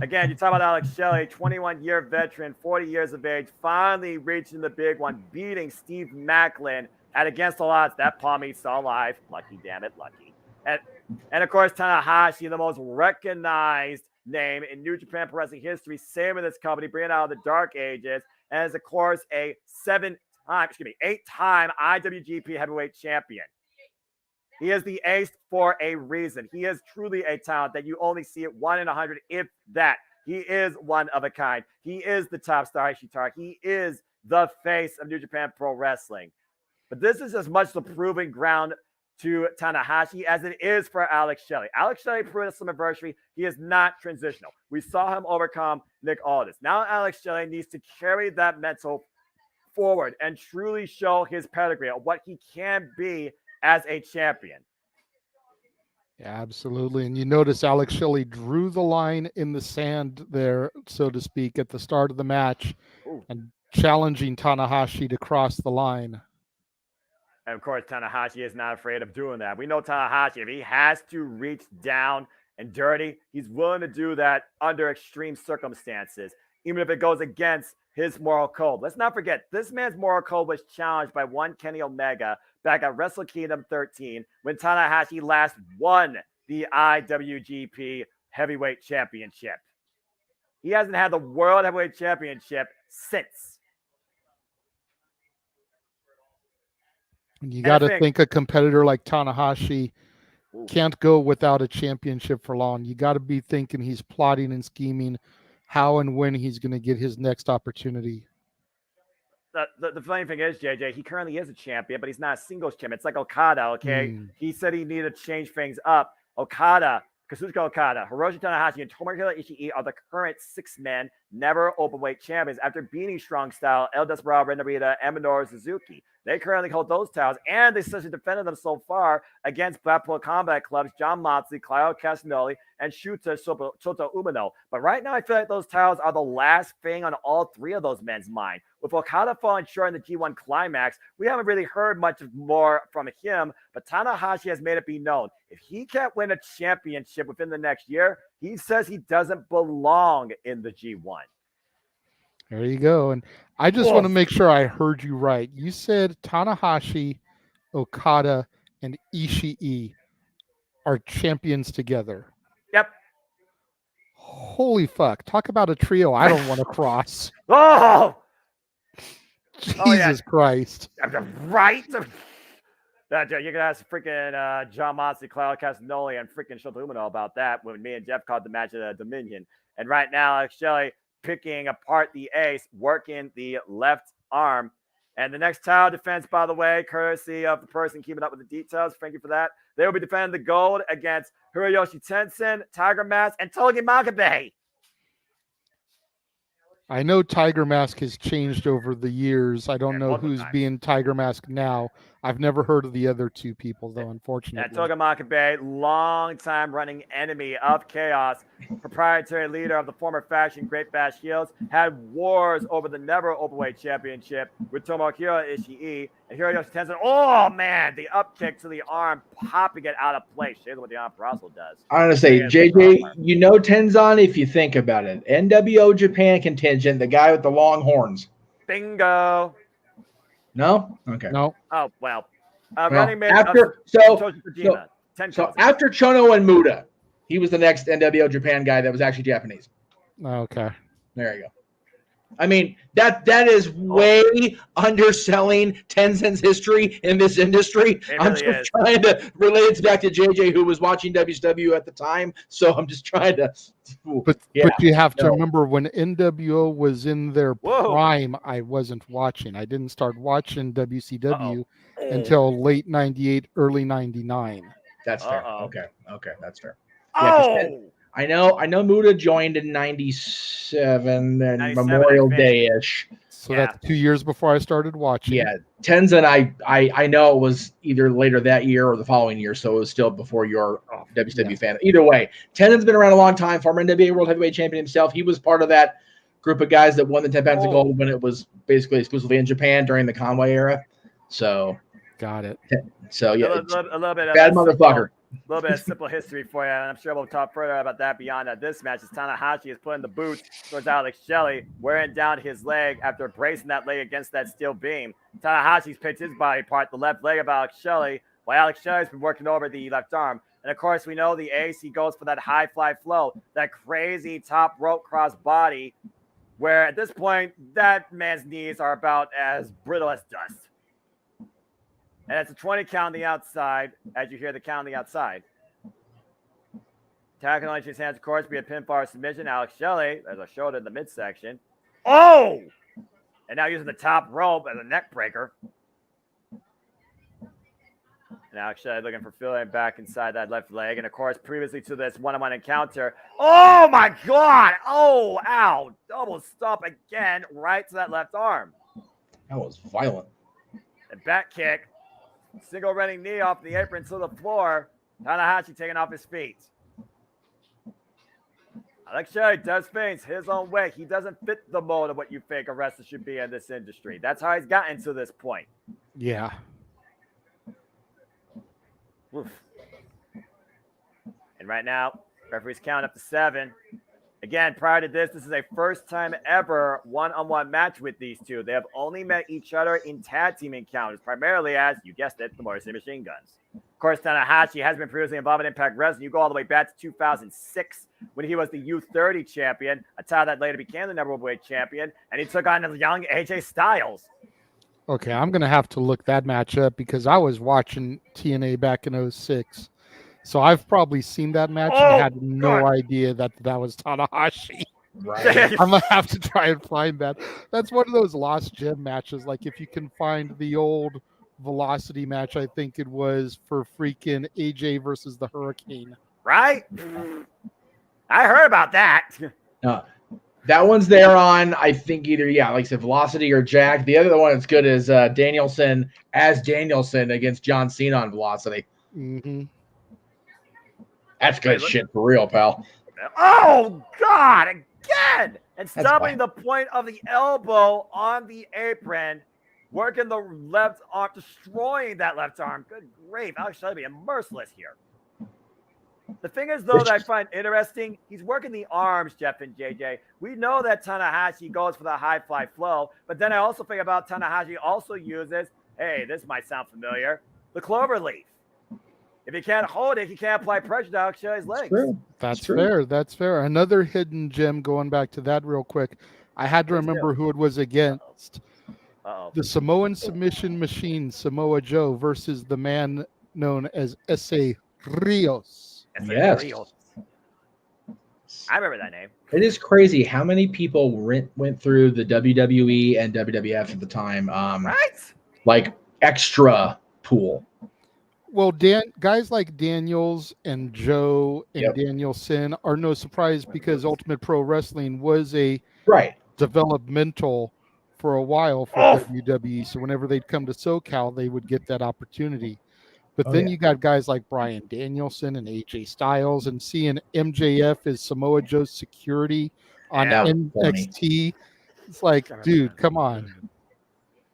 Again, you talk about Alex Shelley, 21-year veteran, 40 years of age, finally reaching the big one, beating Steve Macklin at Against All Odds. That Palm Eats Saw Live. Lucky, damn it, lucky. And of course, Tanahashi, the most recognized name in New Japan Pro Wrestling history, saving this company, bringing out of the dark ages, and is, of course, a 8-time IWGP Heavyweight Champion. He is the ace for a reason. He is truly a talent that you only see at 1 in 100, if that. He is one of a kind. He is the top star Ishitara. He is the face of New Japan Pro Wrestling. But this is as much the proving ground to Tanahashi as it is for Alex Shelley. Alex Shelley proved at Slammiversary he is not transitional. We saw him overcome Nick Aldis. Now Alex Shelley needs to carry that mental forward and truly show his pedigree of what he can be as a champion. Yeah, absolutely. And you notice Alex Shelley drew the line in the sand there, so to speak, at the start of the match. And challenging Tanahashi to cross the line. And of course, Tanahashi is not afraid of doing that. We know Tanahashi, if he has to reach down and dirty, he's willing to do that under extreme circumstances, even if it goes against his moral code. Let's not forget, this man's moral code was challenged by one Kenny Omega back at Wrestle Kingdom 13 when Tanahashi last won the IWGP Heavyweight Championship. He hasn't had the World Heavyweight Championship since. You got to think a competitor like Tanahashi can't go without a championship for long. You got to be thinking he's plotting and scheming how and when he's going to get his next opportunity. The funny thing is, JJ, he currently is a champion, but he's not a singles champion. It's like Okada, okay? He said he needed to change things up. Okada, Kazuchika Okada, Hiroshi Tanahashi, and Tomohiro Ishii are the current 6-man never openweight champions after beating Strong Style, El Desperado, Ren Narita, and Minoru Suzuki. They currently hold those titles, and they essentially defended them so far against Blackpool Combat Club's John Moxley, Claudio Castagnoli, and Shota Umino. But right now, I feel like those titles are the last thing on all three of those men's mind. With Okada falling short in the G1 Climax, we haven't really heard much more from him, but Tanahashi has made it be known. If he can't win a championship within the next year, he says he doesn't belong in the G1. There you go. And I just want to make sure I heard you right. You said Tanahashi, Okada, and Ishii are champions together. Yep. Holy fuck. Talk about a trio I don't want to cross. Oh! Jesus Christ. Right? You can ask freaking John Moxley, Claudio Castagnoli, and freaking Shota Umino about that when me and Jeff called the match at Dominion. And right now, Alex Shelley picking apart the ace, working the left arm. And the next title defense, by the way, courtesy of the person keeping up with the details, thank you for that. They will be defending the gold against Hiroyoshi Tenzin, Tiger Mask, and Togi Makabe. I know Tiger Mask has changed over the years. I don't know multiple who's times. being Tiger Mask now. I've never heard of the other two people, though, unfortunately. Togi Makabe, long-time running enemy of Chaos, proprietary leader of the former faction Great Bash Heels, had wars over the Never Openweight Championship with Tomohiro Ishii and Hiroyoshi Tenzin. Oh, man, the up kick to the arm, popping it out of place. Here's what the arm also does. I'm going to say, JJ, you know Tenzan if you think about it. NWO Japan contingent, the guy with the long horns. Bingo. No? Okay. No. Oh, well. Well, Running mate after of so after Chono and Muda, he was the next NWO Japan guy that was actually Japanese. Okay. There you go. I mean, that is way underselling Tenzin's history in this industry. I'm just trying to relate it back to JJ, who was watching WCW at the time. So I'm just trying to. But you have to remember when NWO was in their prime, I wasn't watching. I didn't start watching WCW until late '98, early '99. That's fair. Okay, that's fair. Yeah, I know Muda joined in 97 and Memorial Day-ish. So that's 2 years before I started watching. Yeah, Tenzin, I know it was either later that year or the following year, so it was still before your WCW fan. Either way, Tenzin's been around a long time, former NWA World Heavyweight Champion himself. He was part of that group of guys that won the 10 pounds of gold when it was basically exclusively in Japan during the Conway era. So got it. So yeah, a little bit of bad motherfucker. A little bit of simple history for you, and I'm sure we'll talk further about that beyond this match. As Tanahashi is putting the boots towards Alex Shelley, wearing down his leg after bracing that leg against that steel beam. Tanahashi's picked his body part, the left leg of Alex Shelley, while Alex Shelley's been working over the left arm. And of course, we know the ace, he goes for that high fly flow, that crazy top rope cross body, where at this point, that man's knees are about as brittle as dust. And it's a 20 count on the outside, as you hear the count on the outside. Tackling on his hands, of course, be a pinfall submission. Alex Shelley, there's a shoulder in the midsection. Oh! And now using the top rope as a neck breaker. And Alex Shelley looking for filling back inside that left leg. And of course, previously to this one-on-one encounter. Oh my God! Oh, ow! Double stop again, right to that left arm. That was violent. And back kick. Single running knee off the apron to the floor. Tanahashi taking off his feet. Alex Shelley does things his own way. He doesn't fit the mold of what you think a wrestler should be in this industry. That's how he's gotten to this point. Yeah. Oof. And right now, referee's counting up to 7. Again, prior to this is a first-time ever one-on-one match with these two. They have only met each other in tag team encounters, primarily as, you guessed it, the Motor City Machine Guns. Of course, Tanahashi has been previously involved in Impact Wrestling. You go all the way back to 2006 when he was the U30 champion, a title that later became the number one weight champion, and he took on the young AJ Styles. Okay, I'm going to have to look that match up because I was watching TNA back in 06. So I've probably seen that match and had no idea that was Tanahashi. Right. I'm going to have to try and find that. That's one of those lost gem matches. Like if you can find the old Velocity match, I think it was for freaking AJ versus the Hurricane. Right? I heard about that. That one's there on, I think, either, like I said, Velocity or Jack. The other one that's good is Danielson as Danielson against John Cena on Velocity. Mm-hmm. That's good shit for real, pal. Oh, God, again! And stopping the point of the elbow on the apron, working the left arm, destroying that left arm. Good grief, Alex Shelley being merciless here. The thing is, though, that I find interesting, he's working the arms, Jeff and JJ. We know that Tanahashi goes for the high fly flow, but then I also think about Tanahashi also uses, hey, this might sound familiar, the clover leaf. If he can't hold it, he can't apply pressure to Alex Shelley's legs. That's fair. That's fair. Another hidden gem, going back to that real quick. I had to remember who it was against. The Samoan submission machine, Samoa Joe, versus the man known as S.A. Rios. Yes. I remember that name. It is crazy how many people went through the WWE and WWF at the time. Right? Like extra pool. Well, guys like Daniels and Joe and Yep. Danielson are no surprise because Ultimate Pro Wrestling was a Right. developmental for a while for WWE. So whenever they'd come to SoCal, they would get that opportunity. But then you got guys like Bryan Danielson and AJ Styles, and seeing MJF as Samoa Joe's security on NXT. It's like, dude, come on.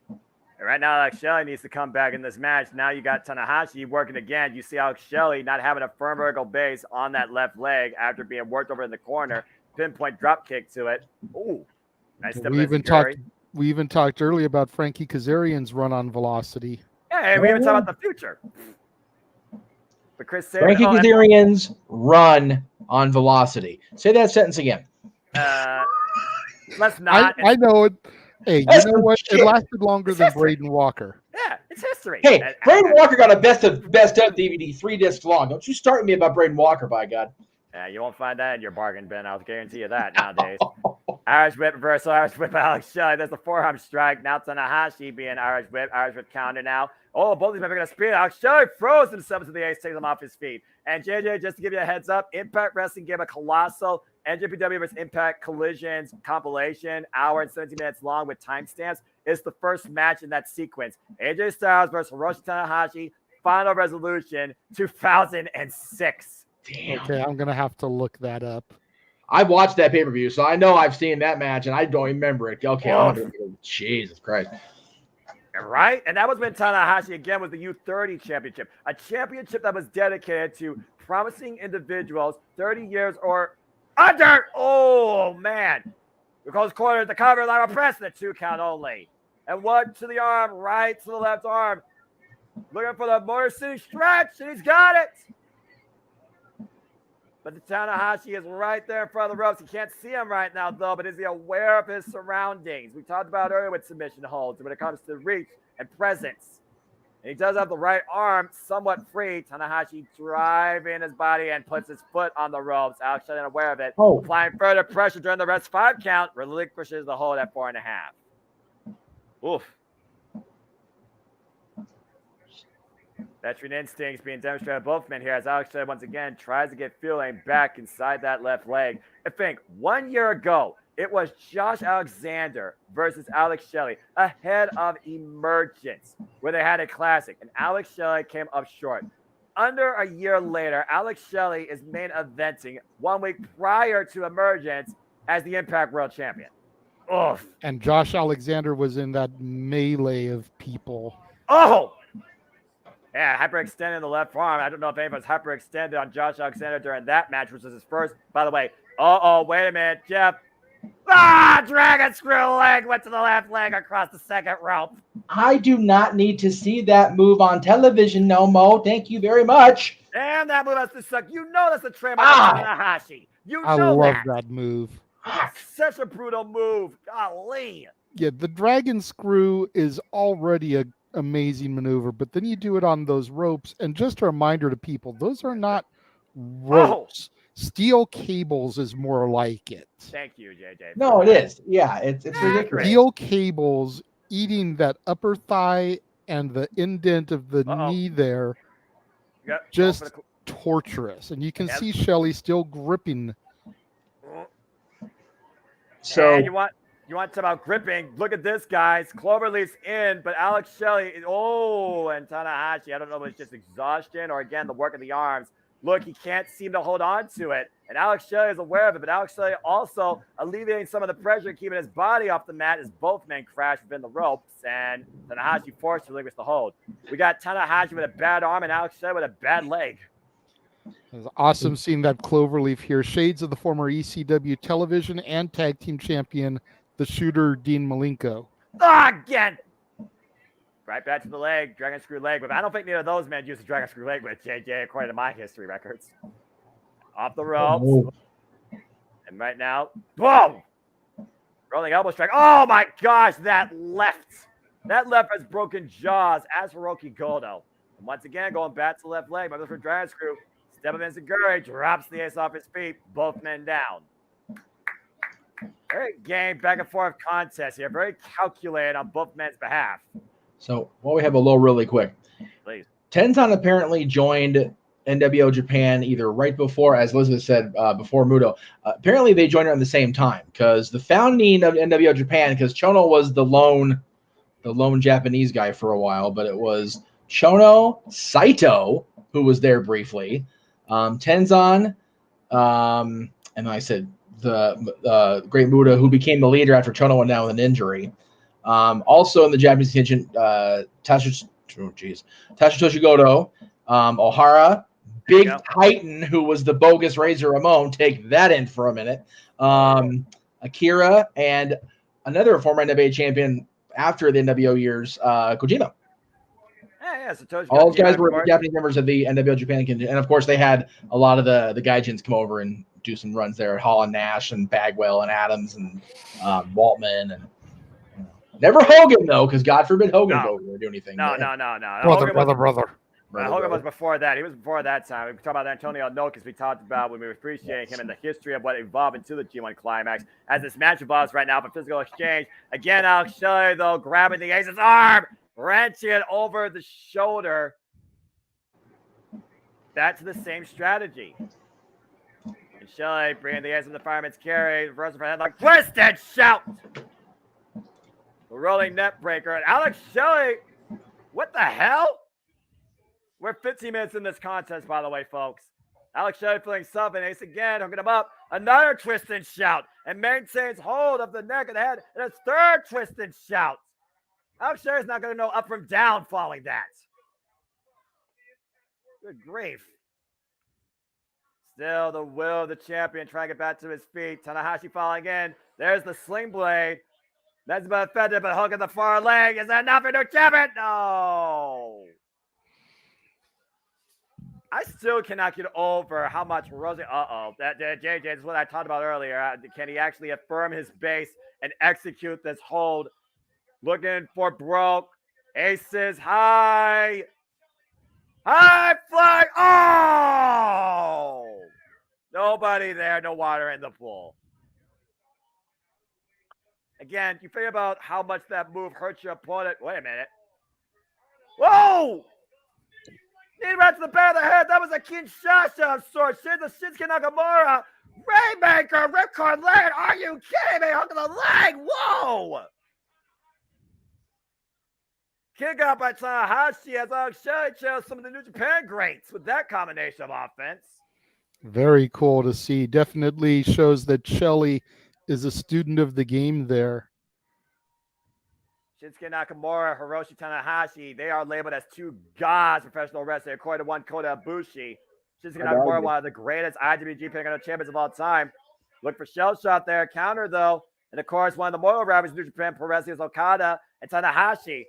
And right now, Alex Shelley needs to come back in this match. Now you got Tanahashi working again. You see Alex Shelley not having a firm vertical base on that left leg after being worked over in the corner. Pinpoint drop kick to it. Ooh, nice step. We even talked earlier about Frankie Kazarian's run on Velocity. Yeah, we even talked about the future. But Chris said, Frankie Kazarian's run on Velocity. Say that sentence again. Let's not. I know it. Hey, you know what? It lasted longer than Braden Walker. Yeah, it's history. Hey, Braden Walker got a best of DVD, 3 discs long. Don't you start me about Braden Walker, by God. Yeah, you won't find that in your bargain bin. I'll guarantee you that nowadays. Irish whip reversal, Irish whip Alex Shelley. There's the forearm strike. Now Tanahashi being Irish whip counter now. Oh, both these men are going to speed. Alex Shelley throws himself to the ace, takes him off his feet. And JJ, just to give you a heads up, Impact Wrestling gave a colossal NJPW vs. Impact Collisions compilation, hour and 17 minutes long with timestamps. It's the first match in that sequence. AJ Styles versus Hiroshi Tanahashi, Final Resolution 2006. Damn. Okay, I'm going to have to look that up. I've watched that pay-per-view, so I know I've seen that match, and I don't remember it. Okay, Jesus Christ. Right? And that was when Tanahashi, again, was the U30 championship, a championship that was dedicated to promising individuals 30 years or under. Oh, man. Because corner the cover, like a press, the 2 count only. And 1 to the arm, right to the left arm. Looking for the Motor City stretch, and he's got it. But the Tanahashi is right there in front of the ropes. You can't see him right now, though, but is he aware of his surroundings? We talked about earlier with submission holds when it comes to reach and presence. And he does have the right arm somewhat free. Tanahashi driving his body and puts his foot on the ropes. Alex Shelley aware of it. Applying further pressure during the rest 5 count. Relinquishes the hold at 4.5. Oof. Veteran instincts being demonstrated by both men here as Alex Shelley once again tries to get feeling back inside that left leg. I think 1 year ago, it was Josh Alexander versus Alex Shelley ahead of Emergence, where they had a classic, and Alex Shelley came up short. Under a year later, Alex Shelley is main eventing 1 week prior to Emergence as the Impact World Champion. Oof. And Josh Alexander was in that melee of people. Oh! Yeah, hyperextending the left arm. I don't know if anybody's hyperextended on Josh Alexander during that match, which was his first. By the way, wait a minute, Jeff. Dragon screw leg went to the left leg across the second rope. I do not need to see that move on television no more. Thank you very much. Damn, that move has to suck. You know that's a trademark of Tanahashi. You know I love that move. Such a brutal move. Golly. Yeah, the dragon screw is already a amazing maneuver, but then you do it on those ropes, and just a reminder to people, those are not ropes. Steel cables is more like it. Thank you, JJ. No, it is. Yeah, it's ridiculous. Steel cables eating that upper thigh and the indent of the knee there, just torturous. And you can see Shelley still gripping. So and you want to talk about gripping? Look at this, guys. Cloverleaf's in, but Alex Shelley, and Tanahashi, I don't know if it's just exhaustion or, again, the work of the arms. Look, he can't seem to hold on to it. And Alex Shelley is aware of it, but Alex Shelley also alleviating some of the pressure, keeping his body off the mat as both men crash within the ropes, and Tanahashi forced to relinquish the hold. We got Tanahashi with a bad arm and Alex Shelley with a bad leg. It was awesome seeing that Cloverleaf here. Shades of the former ECW television and tag team champion, the shooter Dean Malenko. Again! Right back to the leg, dragon screw leg. But I don't think neither of those men used the dragon screw leg with JJ, according to my history records. Off the ropes. Oh. And right now, boom! Rolling elbow strike. Oh my gosh, that left has broken jaws as Hiroki Goto. And once again, going back to the left leg, but for dragon screw. Step of Enziguri drops the ace off his feet. Both men down. Very game, back and forth contest here. Very calculated on both men's behalf. So while we have a low really quick. Please. Tenzan apparently joined NWO Japan either right before, as Elizabeth said, before Muto. Apparently they joined around the same time because the founding of NWO Japan, because Chono was the lone Japanese guy for a while, but it was Chono, Saito, who was there briefly, Tenzan, and I said the Great Muta, who became the leader after Chono went down with an injury. Also in the Japanese contingent, Tatsutoshi Goto, Ohara, Big Titan, who was the bogus Razor Ramon. Take that in for a minute. Akira, and another former NWA champion after the NWO years, Kojima. Satoshi All those guys Kojima, were Japanese members of the NWO Japan contingent. And, of course, they had a lot of the Gaijins come over and do some runs there. Hall and Nash and Bagwell and Adams and Waltman. And never Hogan, though, because God forbid Hogan go over there do anything. No. Brother. Hogan was before that. He was before that time. We talked about Antonio Inoki, we talked about when we were appreciating him and the history of what evolved into the G1 Climax. As this match evolves right now for physical exchange. Again, Alex Shelley, though, grabbing the Ace's arm, wrenching it over the shoulder. That's the same strategy. And Shelley bringing the Ace of the Fireman's carry, reversal for headlock, twisted shout. The rolling net breaker. And Alex Shelley, what the hell? We're 15 minutes in this contest, by the way, folks. Alex Shelley feeling something. Ace again, hooking him up. Another twist and shout. And maintains hold of the neck and the head. And a third twist and shout. Alex Shelley's not going to know up from down following that. Good grief. Still the will of the champion trying to get back to his feet. Tanahashi falling in. There's the sling blade. That's about offended, but hook in the far leg. Is that enough for new champion? No. I still cannot get over how much Rosie. That JJ is what I talked about earlier. Can he actually affirm his base and execute this hold? Looking for broke. Aces high. High fly. Oh! Nobody there. No water in the pool. Again, you think about how much that move hurts your opponent. Wait a minute. Whoa! Knee right to the back of the head. That was a Kinshasa of sorts. Here's the Shinsuke Nakamura. Rainmaker, ripcord leg. Are you kidding me? Hook to the leg. Whoa! Kick out by Tanahashi as Alex Shelley shows some of the New Japan greats with that combination of offense. Very cool to see. Definitely shows that Shelley is a student of the game there. Shinsuke Nakamura, Hiroshi Tanahashi, they are labeled as two gods professional wrestling, according to one Kota Ibushi. Shinsuke Nakamura, one of the greatest IWGP champions of all time. Look for shell shot there, counter though. And of course, one of the Mortal Ravens New Japan Pro Wrestling is Okada and Tanahashi.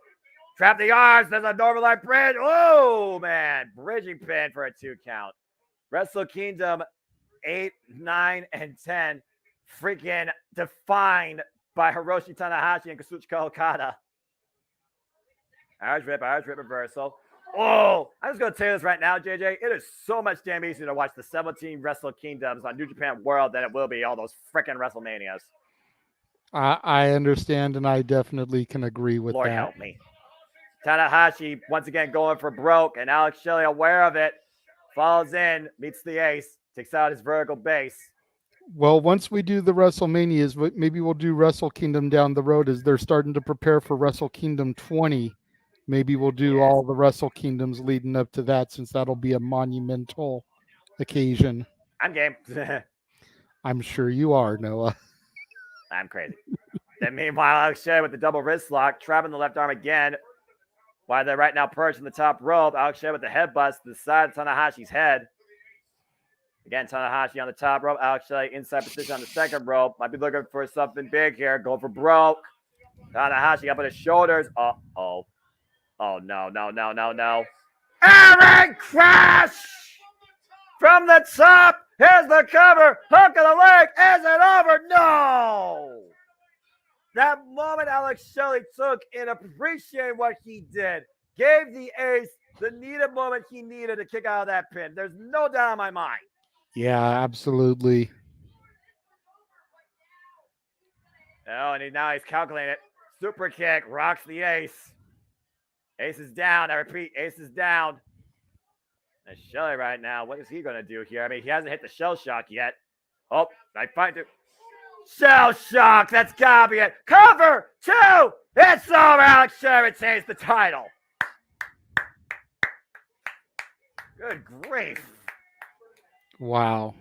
Trap the arms, there's a Northern Light bridge. Oh man, bridging pin for a 2 count. Wrestle Kingdom 8, 9, and 10. Freaking defined by Hiroshi Tanahashi and Kazuchika Okada. Irish rip reversal. Oh, I'm just going to tell you this right now, JJ. It is so much damn easier to watch the 17 Wrestle Kingdoms on New Japan World than it will be all those freaking WrestleManias. I understand, and I definitely can agree with Lord that. help me. Tanahashi once again going for broke, and Alex Shelley aware of it. Falls in, meets the ace, takes out his vertical base. Well, once we do the WrestleManias, maybe we'll do Wrestle Kingdom down the road as they're starting to prepare for Wrestle Kingdom 20. Maybe we'll do all the Wrestle Kingdoms leading up to that, since that'll be a monumental occasion. I'm game. I'm sure you are, Noah. I'm crazy. Then meanwhile, Alex Shelley with the double wrist lock, trapping the left arm again. While they're right now perched in the top rope, Alex Shelley with the head bust to the side of Tanahashi's head. Again, Tanahashi on the top rope. Alex Shelley inside position on the second rope. Might be looking for something big here. Going for broke. Tanahashi up on his shoulders. Uh-oh. Oh, no. Aaron Crash! From the top. Here's the cover. Hook of the leg. Is it over? No! That moment Alex Shelley took and appreciated what he did. Gave the ace the needed moment he needed to kick out of that pin. There's no doubt in my mind. Yeah, absolutely. Oh, and now he's calculating it. Super kick rocks the ace. Ace is down. I repeat, ace is down. And Shelley right now, what is he going to do here? I mean, he hasn't hit the shell shock yet. Oh, I find it. Shell shock. That's got to be it. Cover 2. It's over. Alex Shelley retains the title. Good grief. Wow.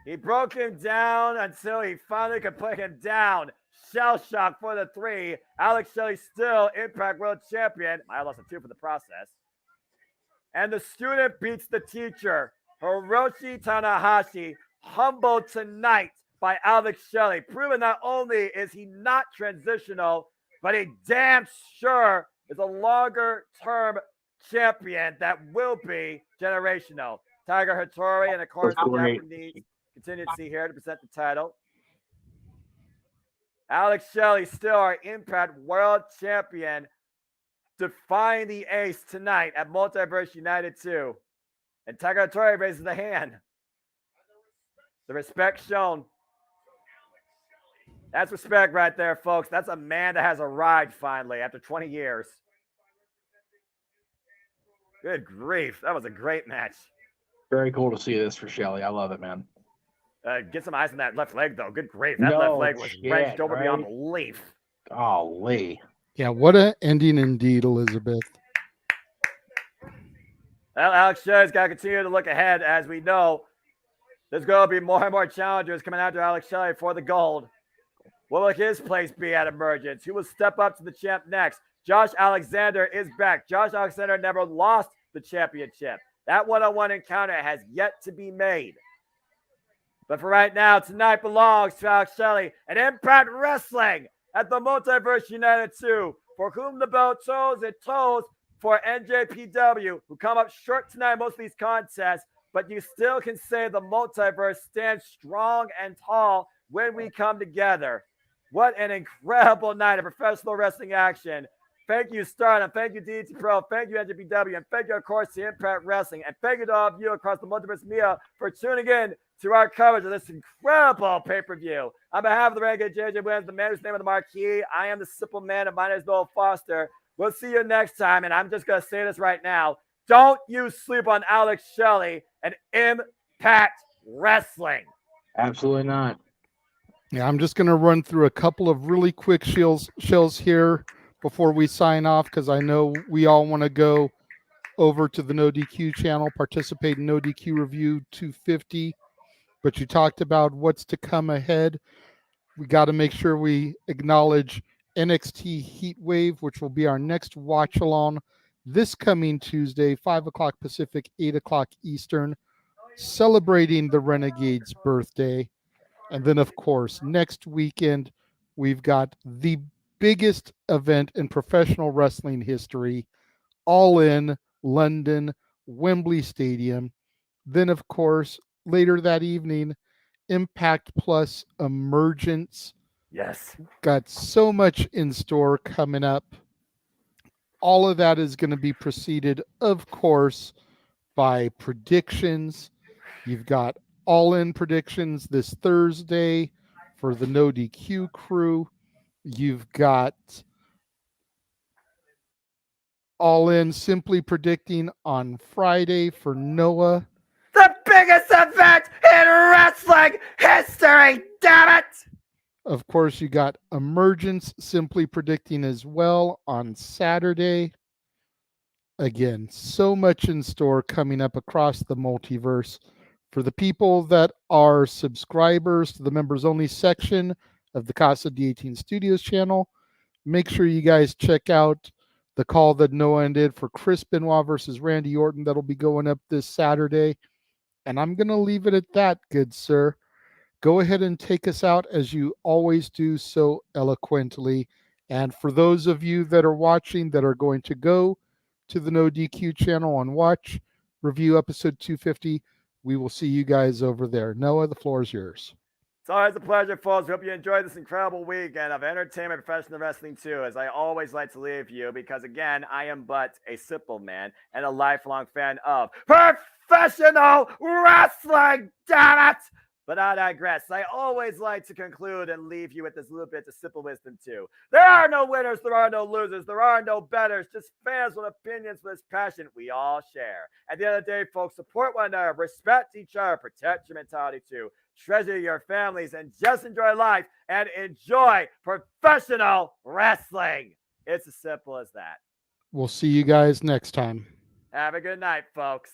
He broke him down until he finally could put him down. Shell shock for the 3. Alex Shelley still Impact World Champion. I lost a 2 for the process. And the student beats the teacher. Hiroshi Tanahashi humbled tonight by Alex Shelley, proving not only is he not transitional, but he damn sure is a longer-term champion that will be generational. Tiger Hattori and, of course, the Japanese continue to see here to present the title. Alex Shelley still our Impact World Champion, defying the ace tonight at Multiverse United 2. And Tiger Hattori raises the hand. The respect shown. That's respect right there, folks. That's a man that has arrived finally after 20 years. Good grief. That was a great match. Very cool to see this for Shelley. I love it, man. Get some eyes on that left leg, though. Good grief. That left leg was wrenched over beyond belief. Golly. Yeah, what an ending indeed, Elizabeth. Well, Alex Shelley's got to continue to look ahead. As we know, there's going to be more and more challengers coming after Alex Shelley for the gold. What will his place be at Emergence? Who will step up to the champ next? Josh Alexander is back. Josh Alexander never lost the championship. That one-on-one encounter has yet to be made. But for right now, tonight belongs to Alex Shelley and Impact Wrestling at the Multiverse United 2. For whom the bell tolls, it tolls for NJPW, who come up short tonight in most of these contests, but you still can say the Multiverse stands strong and tall when we come together. What an incredible night of professional wrestling action. Thank you, Stardom. Thank you, DDT Pro. Thank you, NJPW. And thank you, of course, to Impact Wrestling. And thank you to all of you across the Multiverse Media for tuning in to our coverage of this incredible pay-per-view. On behalf of the Renegade JJ Williams, the man who's named the marquee, I am the simple man, and my name is Noel Foster. We'll see you next time, and I'm just going to say this right now. Don't you sleep on Alex Shelley and Impact Wrestling. Absolutely not. Yeah, I'm just going to run through a couple of really quick shells here before we sign off, because I know we all want to go over to the No DQ channel, participate in No DQ Review 250. But you talked about what's to come ahead. We got to make sure we acknowledge NXT Heatwave, which will be our next watch along this coming Tuesday, 5 o'clock Pacific, 8 o'clock Eastern, celebrating the Renegade's birthday. And then, of course, next weekend, we've got the biggest event in professional wrestling history, All In London, Wembley Stadium. Then, of course, later that evening, Impact Plus Emergence. Yes. Got so much in store coming up. All of that is going to be preceded, of course, by predictions. You've got all-in predictions this Thursday for the No DQ crew. You've got all-in simply predicting on Friday for Noah. The biggest event in wrestling history, damn it! Of course, you got Emergence simply predicting as well on Saturday. Again, so much in store coming up across the multiverse. For the people that are subscribers to the members only section of the Casa D18 Studios channel, make sure you guys check out the call that Noah did for Chris Benoit versus Randy Orton. That'll be going up this Saturday. And I'm going to leave it at that, good sir. Go ahead and take us out as you always do so eloquently. And for those of you that are watching that are going to go to the No DQ channel and watch review episode 250, we will see you guys over there. Noah, the floor is yours. It's always a pleasure, folks. We hope you enjoyed this incredible weekend of entertainment and professional wrestling, too, as I always like to leave you, because, again, I am but a simple man and a lifelong fan of professional wrestling, damn it! But I digress. I always like to conclude and leave you with this little bit of simple wisdom too. There are no winners, there are no losers, there are no betters, just fans with opinions with this passion we all share. At the end of the day, folks, support one another, respect each other, protect your mentality too, treasure your families, and just enjoy life and enjoy professional wrestling. It's as simple as that. We'll see you guys next time. Have a good night, folks.